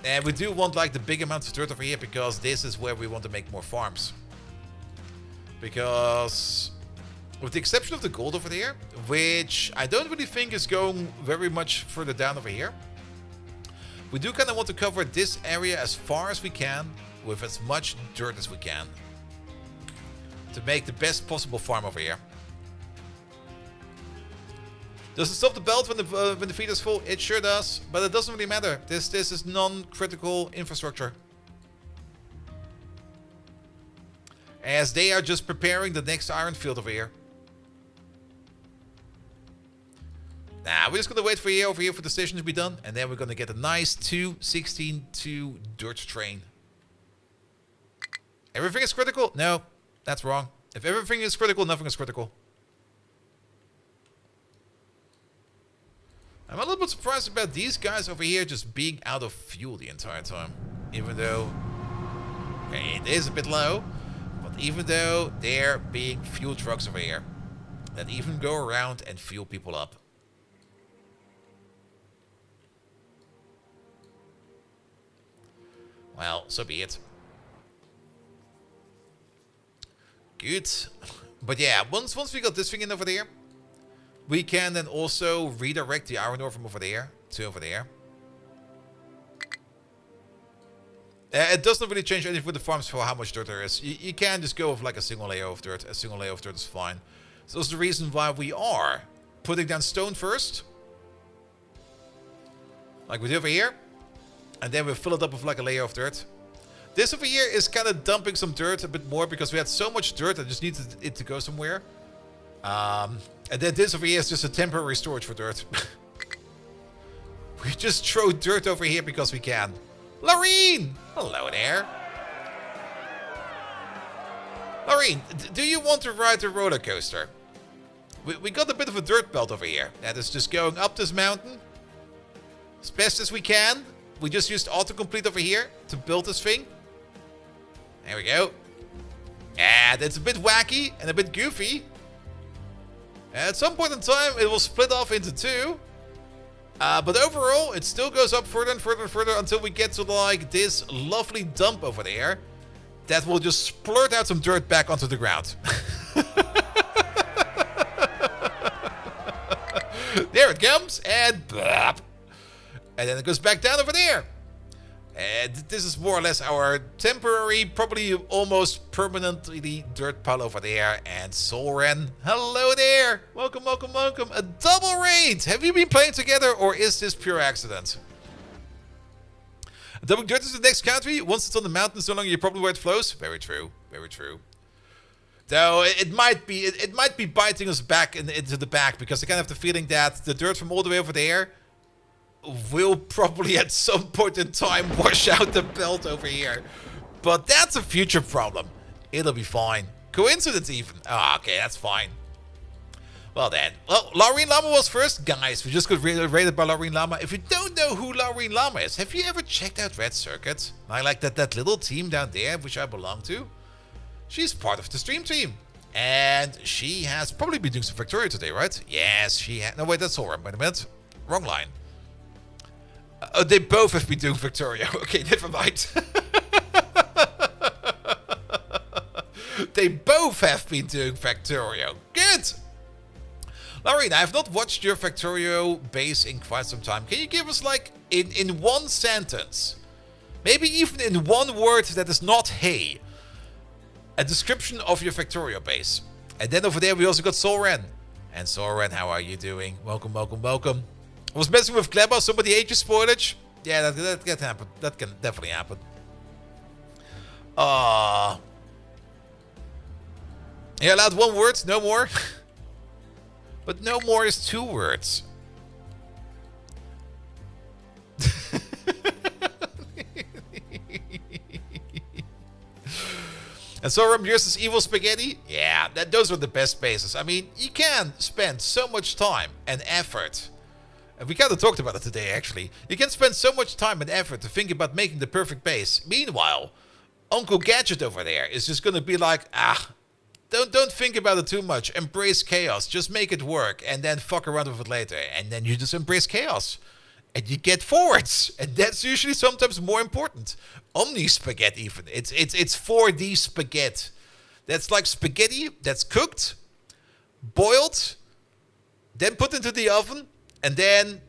And we do want like the big amounts of dirt over here because this is where we want to make more farms. Because with the exception of the gold over there, which I don't really think is going very much further down over here, we do kind of want to cover this area as far as we can with as much dirt as we can to make the best possible farm over here. Does it stop the belt when the feed is full? It sure does, but it doesn't really matter. This is non-critical infrastructure. As they are just preparing the next iron field over here. Nah, we're just gonna wait for you over here for the station to be done, and then we're gonna get a nice 216-2 dirt train. Everything is critical? No, that's wrong. If everything is critical, nothing is critical. I'm a little bit surprised about these guys over here just being out of fuel the entire time. Even though, okay, it is a bit low, but even though they're being fuel trucks over here that even go around and fuel people up. Well, so be it. Good. But yeah, once we got this thing in over there, we can then also redirect the iron ore from over there to over there. It doesn't really change anything with the farms for how much dirt there is. You can just go with like a single layer of dirt. A single layer of dirt is fine. So that's the reason why we are putting down stone first. Like we do over here. And then we fill it up with like a layer of dirt. This over here is kind of dumping some dirt a bit more because we had so much dirt that just needed it to go somewhere. And then this over here is just a temporary storage for dirt. We just throw dirt over here because we can. Laureen! Hello there. Laureen, do you want to ride the roller coaster? We got a bit of a dirt belt over here that is just going up this mountain as best as we can. We just used autocomplete over here to build this thing. There we go. And it's a bit wacky and a bit goofy. At some point in time, it will split off into two. But overall, it still goes up further and further and further until we get to like this lovely dump over there that will just splurt out some dirt back onto the ground. There it comes, and blop. And then it goes back down over there. And this is more or less our temporary, probably almost permanently dirt pile over there. And Soren, hello there. Welcome, welcome, welcome. A double raid. Have you been playing together or is this pure accident? Dumping dirt is the next country. Once it's on the mountain, so long you're probably where it flows. Very true. Very true. Though it might be biting us back into the back because I kind of have the feeling that the dirt from all the way over there will probably at some point in time wash out the belt over here. But that's a future problem. It'll be fine. Coincidence even. Ah, okay, that's fine. Well then. Well, Laureen Lama was first. Guys, we just got raided by Laureen Lama. If you don't know who Laureen Lama is, have you ever checked out Red Circuit? I like that little team down there, which I belong to. She's part of the stream team. And she has probably been doing some Victoria today, right? Yes, she had. No, wait, that's Sora. Wait a minute. Wrong line. They both have been doing Victoria. Okay, never mind. They both have been doing Factorio. Good! Laureen, I have not watched your Factorio base in quite some time. Can you give us, like, in one sentence, maybe even in one word that is not hey, a description of your Factorio base? And then over there we also got Soren. And Soren, how are you doing? Welcome, welcome, welcome. I was messing with Gleba, somebody ate your spoilage. Yeah, that can happen. That can definitely happen. You're allowed 1 word, no more. But no more is 2 words. And so yours is evil spaghetti? Yeah, those are the best bases. I mean, you can spend so much time and effort. And we kind of talked about it today, actually. You can spend so much time and effort to think about making the perfect base. Meanwhile, Uncle Gadget over there is just going to be like, don't think about it too much. Embrace chaos. Just make it work and then fuck around with it later. And then you just embrace chaos. And you get forwards. And that's usually sometimes more important. Omni spaghetti even. It's 4D spaghetti. That's like spaghetti that's cooked, boiled, then put into the oven, and then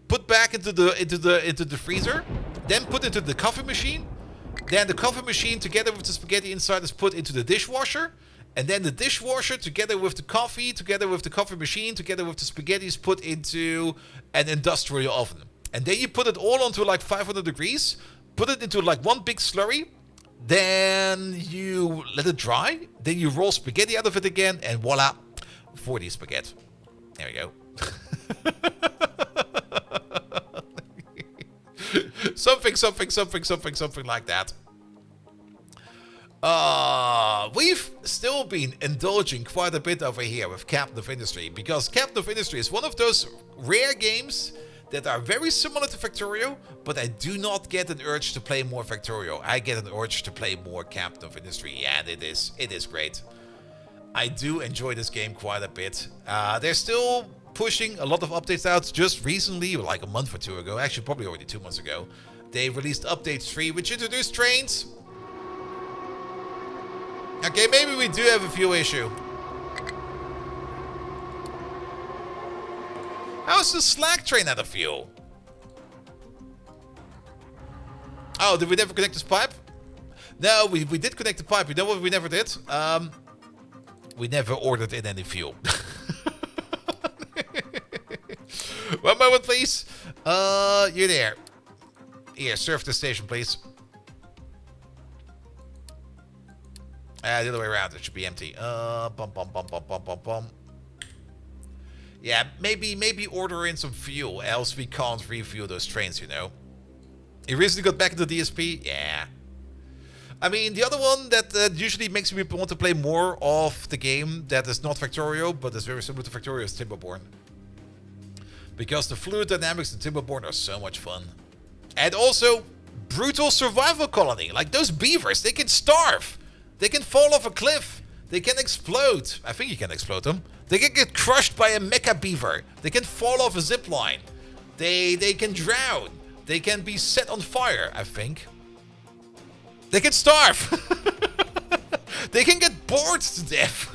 put back into the freezer, then put into the coffee machine. Then the coffee machine together with the spaghetti inside is put into the dishwasher. And then the dishwasher together with the coffee, together with the coffee machine, together with the spaghetti is put into an industrial oven. And then you put it all onto like 500 degrees, put it into like one big slurry, then you let it dry, then you roll spaghetti out of it again, and voila, 4D spaghetti. There we go. something like that. We've still been indulging quite a bit over here with Captain of Industry, because Captain of Industry is one of those rare games that are very similar to Factorio, but I do not get an urge to play more Factorio. I get an urge to play more Captain of Industry, and it is great. I do enjoy this game quite a bit. They're still pushing a lot of updates out. Just recently, like a month or 2 ago, actually probably already 2 months ago, they released update 3, which introduced trains. Okay, maybe we do have a fuel issue. How's the Slack train out of fuel? Oh, did we never connect this pipe? No, we did connect the pipe. You know what we never did? We never ordered in any fuel. 1 moment, please. You're there. Here, serve the station, please. The other way around. It should be empty. Bum. Yeah, maybe order in some fuel, else we can't refuel those trains, you know. You recently got back into DSP? Yeah. I mean, the other one that usually makes me want to play more of the game that is not Factorio, but is very similar to Factorio, is Timberborn. Because the fluid dynamics in Timberborn are so much fun. And also, brutal survival colony. Like those beavers, they can starve. They can fall off a cliff. They can explode. I think you can explode them. They can get crushed by a mecha beaver. They can fall off a zip line. They can drown. They can be set on fire, I think. They can starve. They can get bored to death.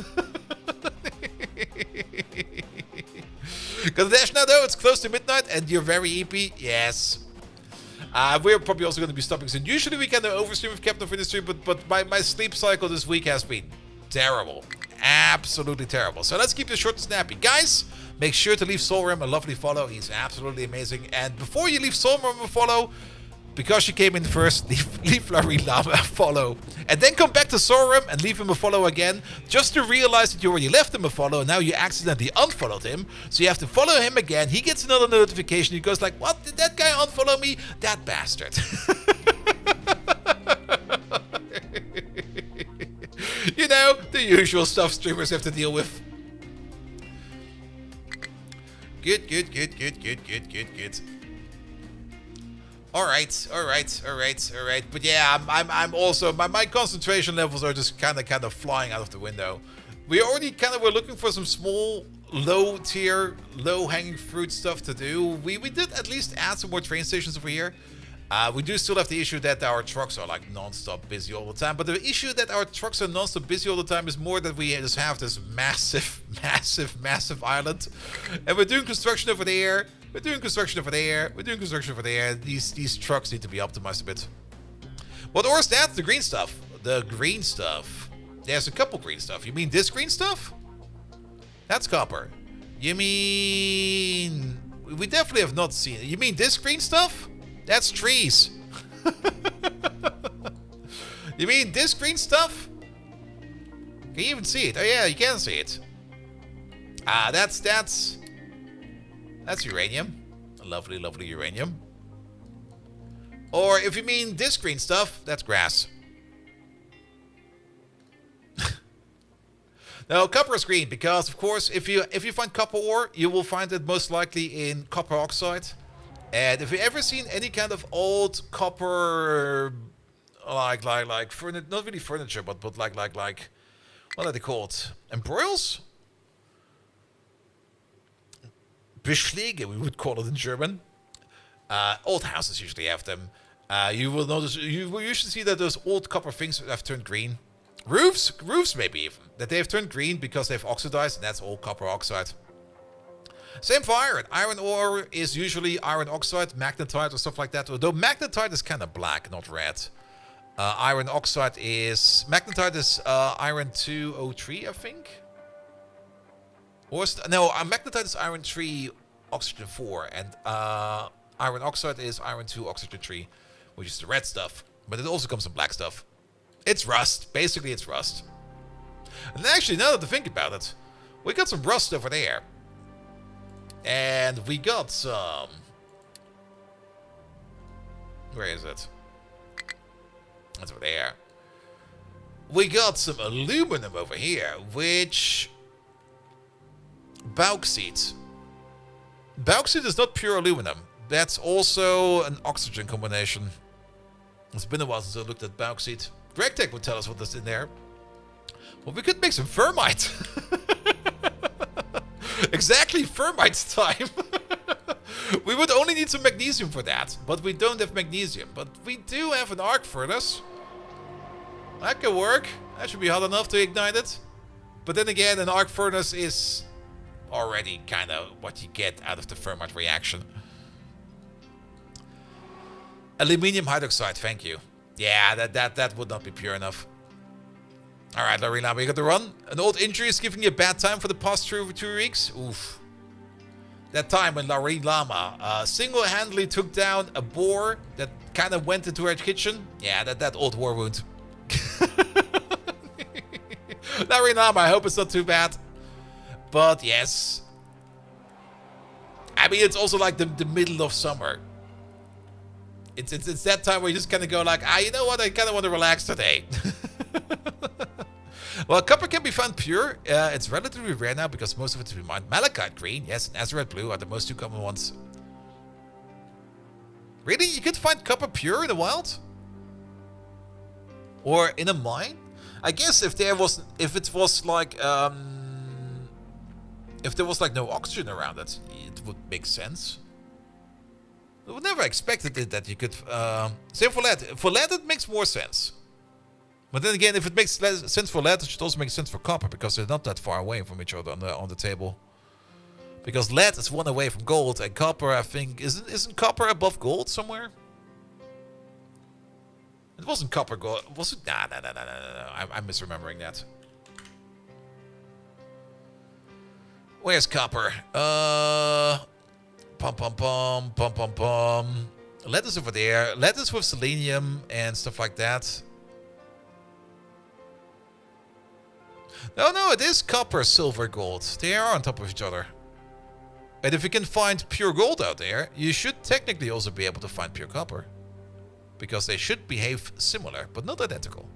Got a dash now though, it's close to midnight and you're very EP. Yes. We're probably also going to be stopping soon. Usually we can overstream with Captain of Industry, but my sleep cycle this week has been terrible. Absolutely terrible. So let's keep this short and snappy. Guys, make sure to leave Solram a lovely follow. He's absolutely amazing. And before you leave Solram a follow, because you came in first, leave Larry Lama a follow. And then come back to Solram and leave him a follow again, just to realize that you already left him a follow. Now you accidentally unfollowed him. So you have to follow him again. He gets another notification. He goes like, what? Did that guy unfollow me? That bastard. You know, the usual stuff streamers have to deal with. Good. Alright. But yeah, I'm also, my concentration levels are just kind of flying out of the window. We already were looking for some small, low tier, low hanging fruit stuff to do. We did at least add some more train stations over here. We do still have the issue that our trucks are like non-stop busy all the time. But the issue that our trucks are non-stop busy all the time is more that we just have this massive island. And we're doing construction over there. We're doing construction over there. These trucks need to be optimized a bit. What ore is that? The green stuff. The green stuff. There's a couple green stuff. You mean this green stuff? That's copper. You mean... We definitely have not seen it. You mean this green stuff? That's trees. You mean this green stuff? Can you even see it? Oh yeah, you can see it. Ah, that's uranium. Lovely, lovely uranium. Or if you mean this green stuff, that's grass. No, copper is green because, of course, if you find copper ore, you will find it most likely in copper oxide. And if you ever seen any kind of old copper, like furniture, not really furniture, but like what are they called? Embroils? Beschläge, we would call it in German. Old houses usually have them. You will notice, you will usually see that those old copper things have turned green. Roofs maybe even, that they have turned green because they've oxidized, and that's all copper oxide. Same for iron. Iron ore is usually iron oxide, magnetite or stuff like that. Although magnetite is kind of black, not red. Iron oxide is... Magnetite is iron 2O3, I think? Or no, magnetite is iron 3, oxygen 4. And iron oxide is iron 2, oxygen 3, which is the red stuff. But it also comes in black stuff. It's rust. Basically, it's rust. And actually, now that I think about it, we got some rust over there. And we got some... Where is it? That's over there. We got some aluminum over here, which... Bauxite. Bauxite is not pure aluminum. That's also an oxygen combination. It's been a while since I looked at bauxite. GregTech would tell us what is in there. Well, we could make some thermite. Exactly, thermite time. We would only need some magnesium for that, but we don't have magnesium. But we do have an arc furnace. That could work. That should be hot enough to ignite it. But then again, an arc furnace is already kind of what you get out of the thermite reaction. Aluminium hydroxide, thank you. Yeah, that would not be pure enough. Alright, Larina, we got to run. An old injury is giving you a bad time for the past 2 weeks. Oof. That time when Larine Lama single-handedly took down a boar that kind of went into her kitchen. Yeah, that old war wound. Larine Lama, I hope it's not too bad. But yes. I mean, it's also like the middle of summer. It's that time where you just kind of go like, you know what, I kind of want to relax today. Well, copper can be found pure. It's relatively rare now because most of it is mined. Malachite green, yes, and azurite blue are the most 2 common ones. Really? You could find copper pure in the wild? Or in a mine? I guess if there was like no oxygen around it, it would make sense. I would never expected it that you could... same for lead. For lead, it makes more sense. But then again, if it makes sense for lead, it should also make sense for copper, because they're not that far away from each other on the table. Because lead is 1 away from gold, and copper, I think... Isn't copper above gold somewhere? It wasn't copper gold. Was it? Nah. I'm misremembering that. Where's copper? Pum. Lead is over there. Lead is with selenium and stuff like that. No, it is copper, silver, gold. They are on top of each other. And if you can find pure gold out there, you should technically also be able to find pure copper. Because they should behave similar, but not identical.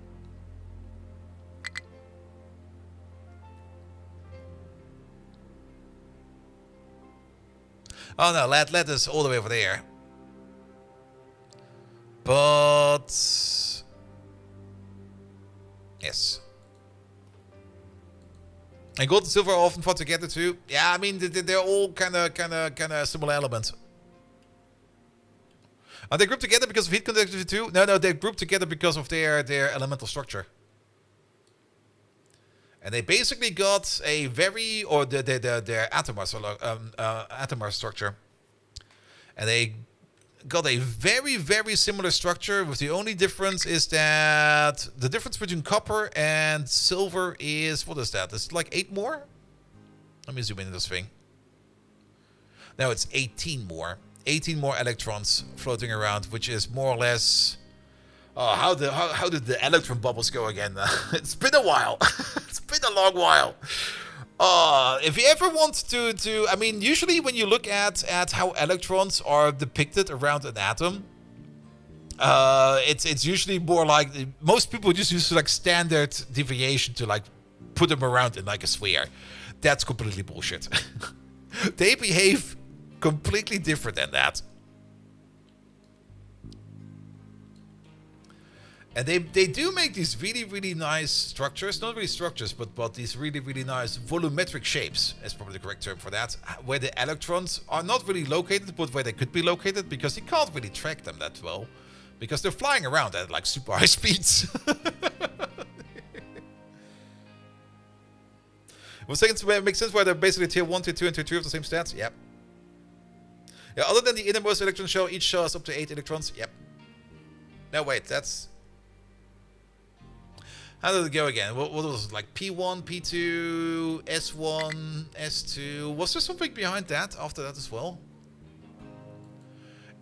Oh no, lead is all the way over there. But... yes. And gold and silver are often fought together too. Yeah, I mean, they're all kind of similar elements. Are they grouped together because of heat conductivity too? No, they're grouped together because of their elemental structure. And they basically got a very, or their atomar structure. And they got a very, very similar structure, with the only difference is that the difference between copper and silver is, what is that? Is it like 8 more? Let me zoom in this thing. No, it's 18 more. 18 more electrons floating around, which is more or less... Oh, how did the electron bubbles go again? It's been a while. It's been a long while. If you ever want to, I mean, usually when you look at how electrons are depicted around an atom, it's usually more like most people just use like standard deviation to like put them around in like a sphere. That's completely bullshit. They behave completely different than that. And they do make these really, really nice structures. Not really structures, but these really, really nice volumetric shapes, is probably the correct term for that. Where the electrons are not really located, but where they could be located, because you can't really track them that well. Because they're flying around at like super high speeds. It makes sense why they're basically tier 1, tier 2, and tier 3 of the same stats. Yep. Yeah, other than the innermost electron shell, each shell has up to 8 electrons. Yep. No, wait, that's... How did it go again? What was it? Like P1, P2, S1, S2. Was there something behind that after that as well?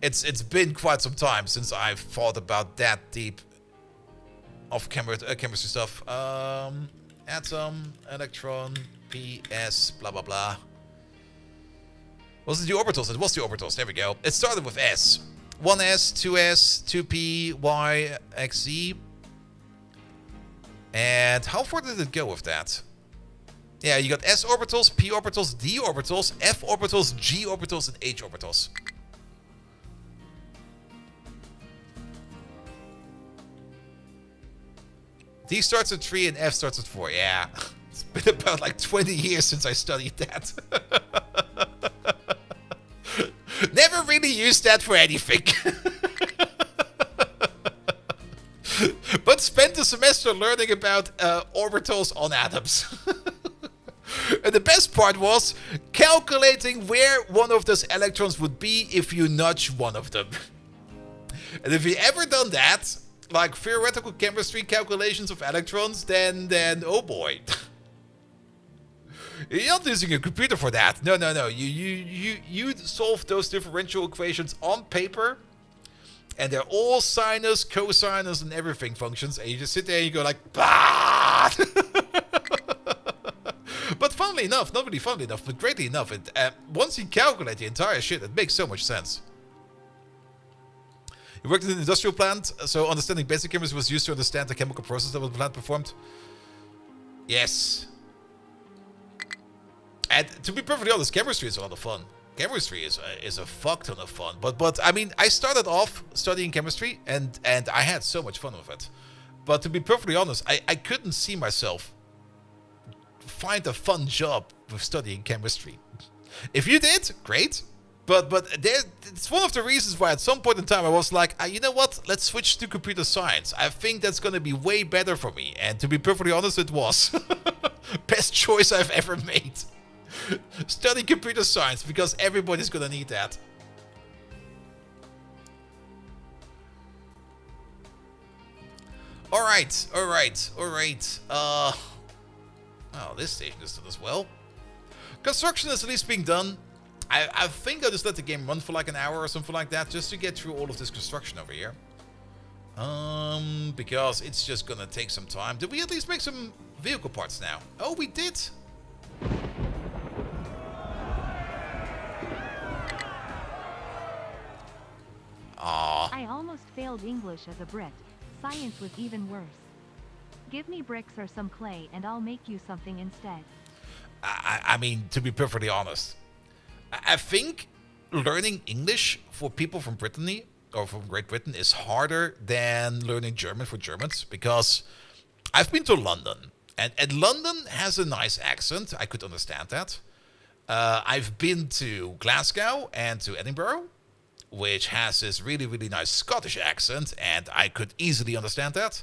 It's been quite some time since I've thought about that deep of chemistry stuff. Atom, electron, PS, blah blah blah. Was it the orbitals? It was the orbitals. There we go. It started with S. 1s, 2s, 2p, y, x, z. And how far did it go with that? Yeah, you got s orbitals, p orbitals, d orbitals, f orbitals, g orbitals, and h orbitals. D starts at 3 and F starts at 4. Yeah, it's been about like 20 years since I studied that. Never really used that for anything. But spent a semester learning about orbitals on atoms. And the best part was calculating where one of those electrons would be if you nudge one of them. And if you ever done that, like theoretical chemistry calculations of electrons, then oh boy. You're not using a computer for that. No. You solve those differential equations on paper, and they're all sinus, cosinus, and everything functions, and you just sit there and you go like, bah! But funnily enough, not really funnily enough, but greatly enough, once you calculate the entire shit, it makes so much sense. You worked in an industrial plant, so understanding basic chemistry was used to understand the chemical process that the plant performed. Yes. And to be perfectly honest, chemistry is a lot of fun. Chemistry is a fuck ton of fun. But I mean, I started off studying chemistry, and I had so much fun with it. But to be perfectly honest, I couldn't see myself find a fun job with studying chemistry. If you did, great. But it's one of the reasons why at some point in time I was like, you know what, let's switch to computer science. I think that's going to be way better for me. And to be perfectly honest, it was. Best choice I've ever made. Study computer science, because everybody's going to need that. Alright. Oh, this station is done as well. Construction is at least being done. I think I'll just let the game run for like an hour or something like that, just to get through all of this construction over here. Because it's just gonna take some time. Did we at least make some vehicle parts now? Oh, we did. Aww. I almost failed English as a Brit. Science was even worse. Give me bricks or some clay and I'll make you something instead. I mean, to be perfectly honest, I think learning English for people from Brittany or from Great Britain is harder than learning German for Germans, because I've been to London, and London has a nice accent. I could understand that. I've been to Glasgow and to Edinburgh, which has this really, really nice Scottish accent, and I could easily understand that.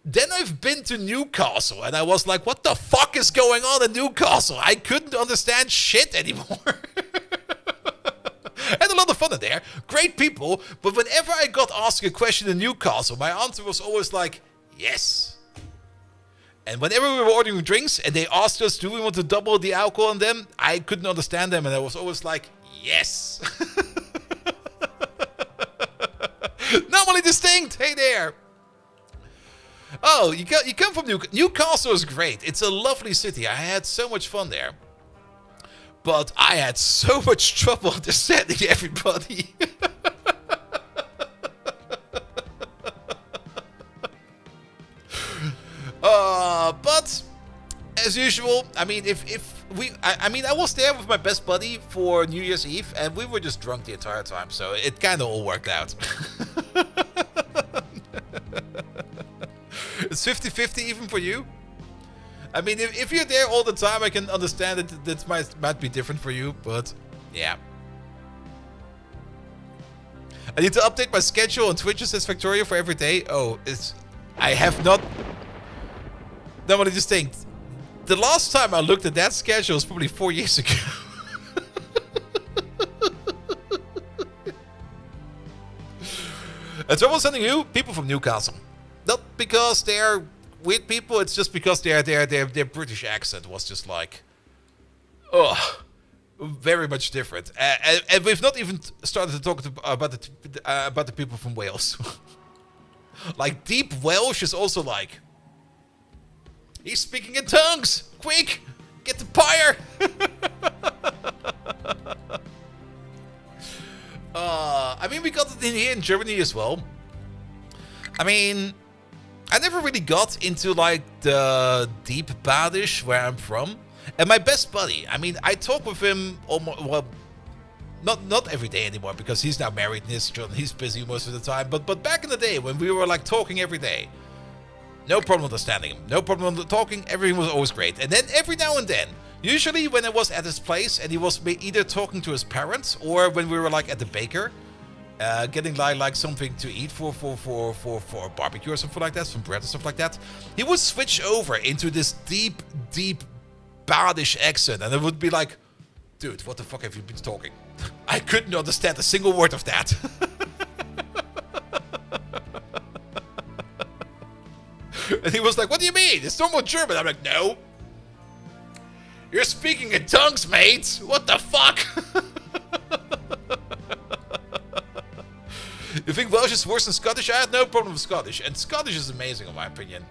Then I've been to Newcastle, and I was like, what the fuck is going on in Newcastle? I couldn't understand shit anymore. Had a lot of fun in there. Great people, but whenever I got asked a question in Newcastle, my answer was always like, yes. And whenever we were ordering drinks, and they asked us, do we want to double the alcohol on them? I couldn't understand them, and I was always like, yes. Normally distinct. Hey there. Oh, you come from Newcastle is great. It's a lovely city. I had so much fun there. But I had so much trouble understanding everybody. But as usual, I mean, I was there with my best buddy for New Year's Eve, and we were just drunk the entire time, so it kind of all worked out. It's 50-50 even for you. I mean, if you're there all the time, I can understand it. That might be different for you, but yeah. I need to update my schedule on Twitch. It says Victoria for every day. Oh, I have not. Then what I just think. The last time I looked at that schedule was probably 4 years ago. And so I was sending you people from Newcastle. Not because they're weird people, it's just because their British accent was just like, oh, very much different. And we've not even started to talk about the people from Wales. Like deep Welsh is also like, he's speaking in tongues. Quick, get the pyre. I mean, we got it in here in Germany as well. I mean, I never really got into like the deep Badish where I'm from. And my best buddy, I mean, I talk with him almost, well, not every day anymore because he's now married and he's busy most of the time. But back in the day when we were like talking every day, no problem understanding him, no problem talking, everything was always great. And then every now and then, usually when I was at his place and he was either talking to his parents or when we were like at the baker, getting like something to eat for a barbecue or something like that, some bread or stuff like that, he would switch over into this deep Badish accent, and it would be like, dude, what the fuck have you been talking? I couldn't understand a single word of that. And he was like, what do you mean? It's normal German. I'm like, no. You're speaking in tongues, mate. What the fuck? You think Welsh is worse than Scottish? I had no problem with Scottish. And Scottish is amazing, in my opinion.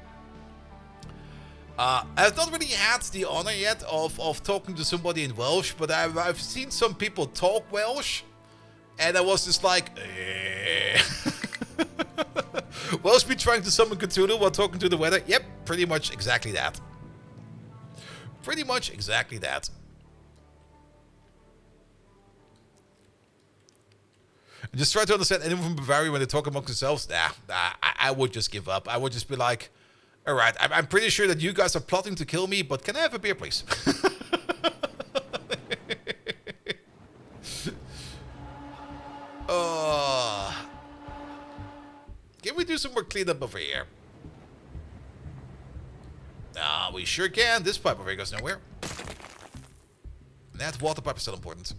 I've not really had the honor yet of talking to somebody in Welsh, but I've seen some people talk Welsh, and I was just like, eh. Welsh be trying to summon Cthulhu while talking to the weather? Yep, pretty much exactly that. Pretty much exactly that. And just try to understand anyone from Bavaria when they talk amongst themselves. I would just give up. I would just be like, all right, I'm pretty sure that you guys are plotting to kill me, but can I have a beer, please? Can we do some more cleanup over here? We sure can. This pipe over here goes nowhere. And that water pipe is still important.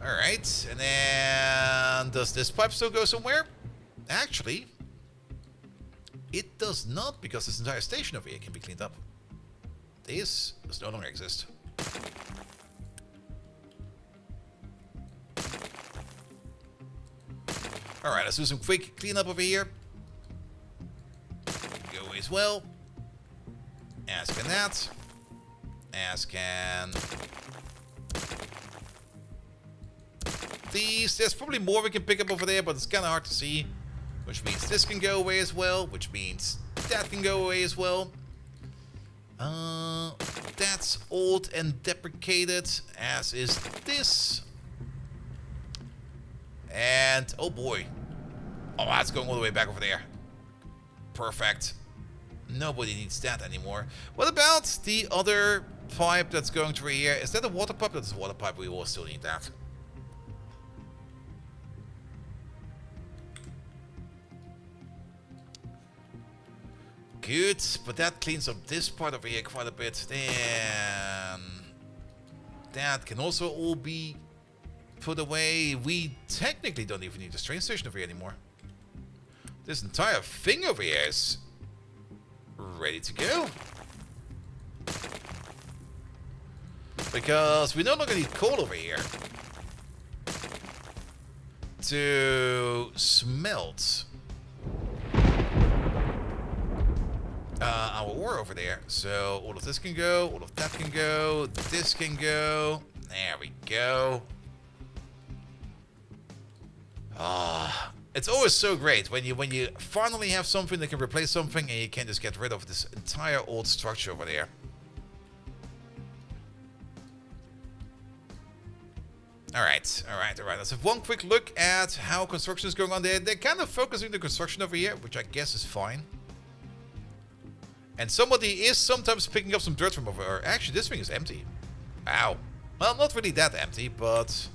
Alright, and then does this pipe still go somewhere? Actually, it does not, because this entire station over here can be cleaned up. This does no longer exist. Alright, let's do some quick cleanup over here. Go as well. As can that. As can these. There's probably more we can pick up over there, but it's kind of hard to see. Which means this can go away as well. Which means that can go away as well. That's old and deprecated, as is this. And, oh boy. Oh, that's going all the way back over there. Perfect. Nobody needs that anymore. What about the other pipe that's going through here? Is that a water pipe? That's a water pipe. We will still need that. Good, but that cleans up this part over here quite a bit. Then that can also all be put away. We technically don't even need this train station over here anymore. This entire thing over here is ready to go. Because we no longer need coal over here. to smelt our ore over there. So all of this can go, all of that can go, this can go. There we go. It's always so great when you finally have something that can replace something and you can just get rid of this entire old structure over there. Alright. Let's have one quick look at how construction is going on there. They're kind of focusing the construction over here, which I guess is fine. And somebody is sometimes picking up some dirt from over here. Actually, this thing is empty. Wow. Well, not really that empty, but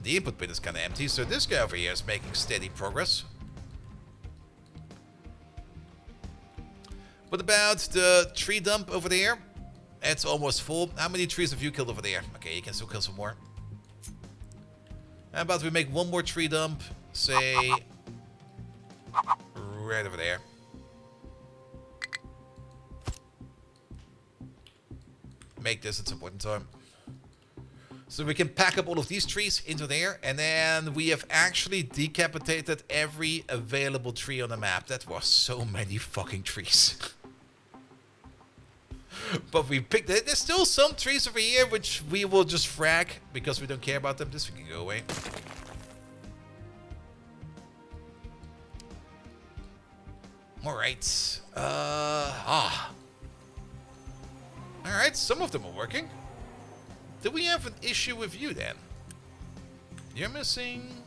the input bin is kind of empty. So this guy over here is making steady progress. What about the tree dump over there? It's almost full. How many trees have you killed over there? Okay, you can still kill some more. How about we make one more tree dump, say, right over there. Make this at some point in time. So we can pack up all of these trees into there, and then we have actually decapitated every available tree on the map. That was so many fucking trees. But we picked it. There's still some trees over here which we will just frag because we don't care about them. This one can go away. Alright. Alright, some of them are working. Do we have an issue with you then? You're missing.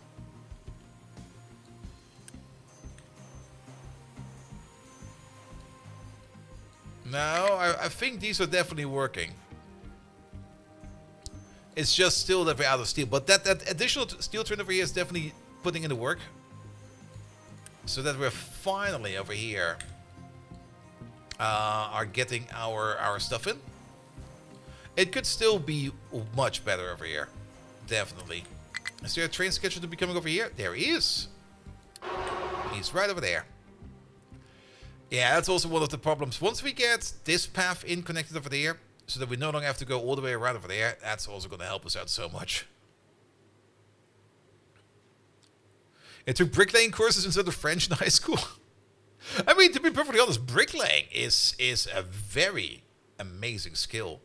No, I think these are definitely working. It's just still that we're out of steel. But that additional steel train over here is definitely putting in the work. So that we're finally over here are getting our stuff in. It could still be much better over here. Definitely. Is there a train scheduled to be coming over here? There he is. He's right over there. Yeah, that's also one of the problems. Once we get this path in connected over there, so that we no longer have to go all the way around over there, that's also going to help us out so much. It took bricklaying courses instead of French in high school. I mean, to be perfectly honest, bricklaying is a very amazing skill.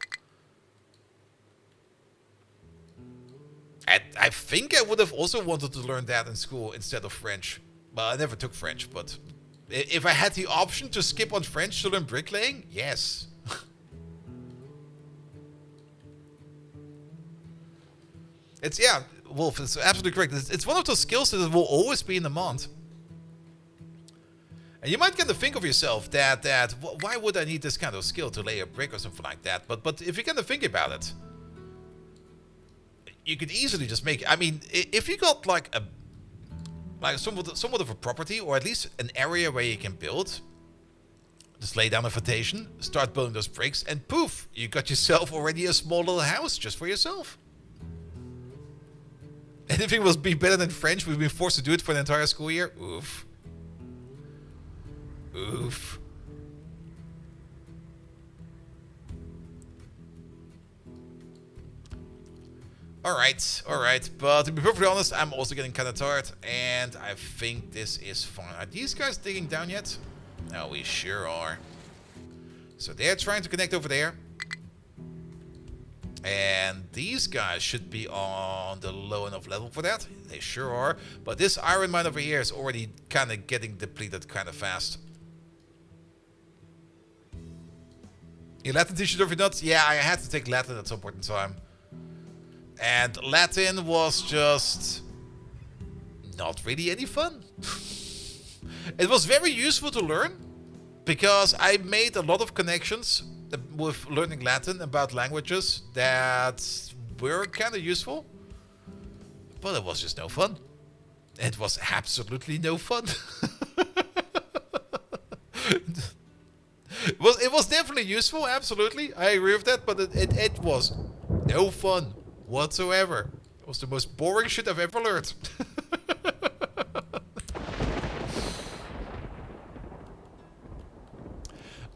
I think I would have also wanted to learn that in school instead of French. Well, I never took French, but if I had the option to skip on French to learn bricklaying, yes. It's, yeah, Wolf, it's absolutely correct. It's one of those skills that will always be in demand. And you might get to think of yourself that why would I need this kind of skill to lay a brick or something like that? But if you kind of think about it, you could easily just make. I mean, if you got like somewhat of a property, or at least an area where you can build, just lay down a foundation, start building those bricks, and poof, you got yourself already a small little house just for yourself. And if it was be better than French, we've been forced to do it for the entire school year. Oof. Oof. Alright, but to be perfectly honest, I'm also getting kind of tired, and I think this is fine. Are these guys digging down yet? No, we sure are. So they're trying to connect over there. And these guys should be on the low enough level for that. They sure are. But this iron mine over here is already kind of getting depleted kind of fast. Your Latin teacher, if you're not? Yeah, I had to take Latin at some point in time. And Latin was just not really any fun. It was very useful to learn because I made a lot of connections with learning Latin about languages that were kind of useful. But it was just no fun. It was absolutely no fun. It was definitely useful, absolutely. I agree with that, but it was no fun whatsoever. It was the most boring shit I've ever learned.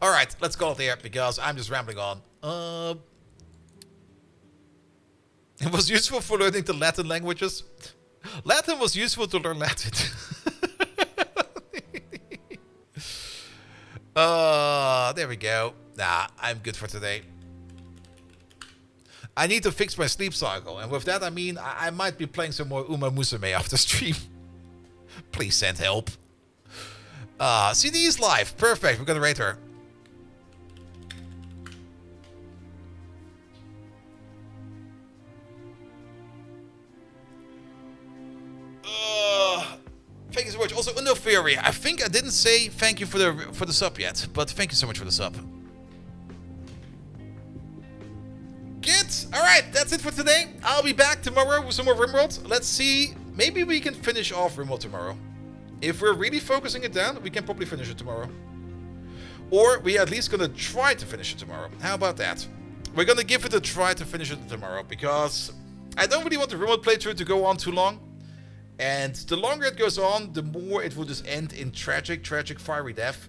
Alright, let's go there because I'm just rambling on. It was useful for learning the Latin languages. Latin was useful to learn Latin. There we go. Nah, I'm good for today. I need to fix my sleep cycle, and with that I mean I might be playing some more Uma Musume after stream. Please send help. CD is live. Perfect. We're gonna rate her. Thank you so much. Also, Uno Fury. I think I didn't say thank you for the sub yet, but thank you so much for the sub. Good. All right, that's it for today. I'll be back tomorrow with some more RimWorld. Let's see. Maybe we can finish off RimWorld tomorrow. If we're really focusing it down, we can probably finish it tomorrow. Or we at least gonna try to finish it tomorrow. How about that? We're gonna give it a try to finish it tomorrow because I don't really want the RimWorld playthrough to go on too long. And the longer it goes on, the more it will just end in tragic, fiery death.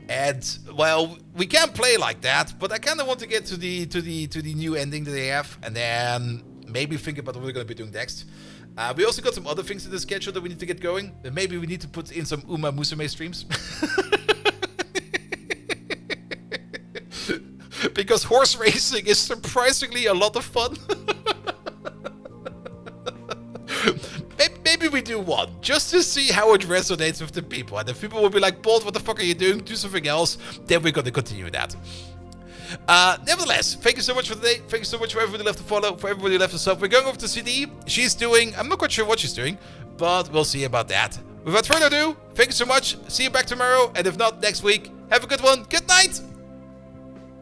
And well, we can't play like that, but I kind of want to get to the new ending that they have, and then maybe think about what we're going to be doing next. We also got some other things in the schedule that we need to get going. And maybe we need to put in some Uma Musume streams. Because horse racing is surprisingly a lot of fun. Maybe we do one, just to see how it resonates with the people. And if people will be like, Bolt, what the fuck are you doing? Do something else. Then we're going to continue that. Nevertheless, thank you so much for today. Thank you so much for everybody left to follow, for everybody left to sub. We're going over to CD. She's doing, I'm not quite sure what she's doing, but we'll see about that. Without further ado, thank you so much. See you back tomorrow. And if not, next week. Have a good one. Good night.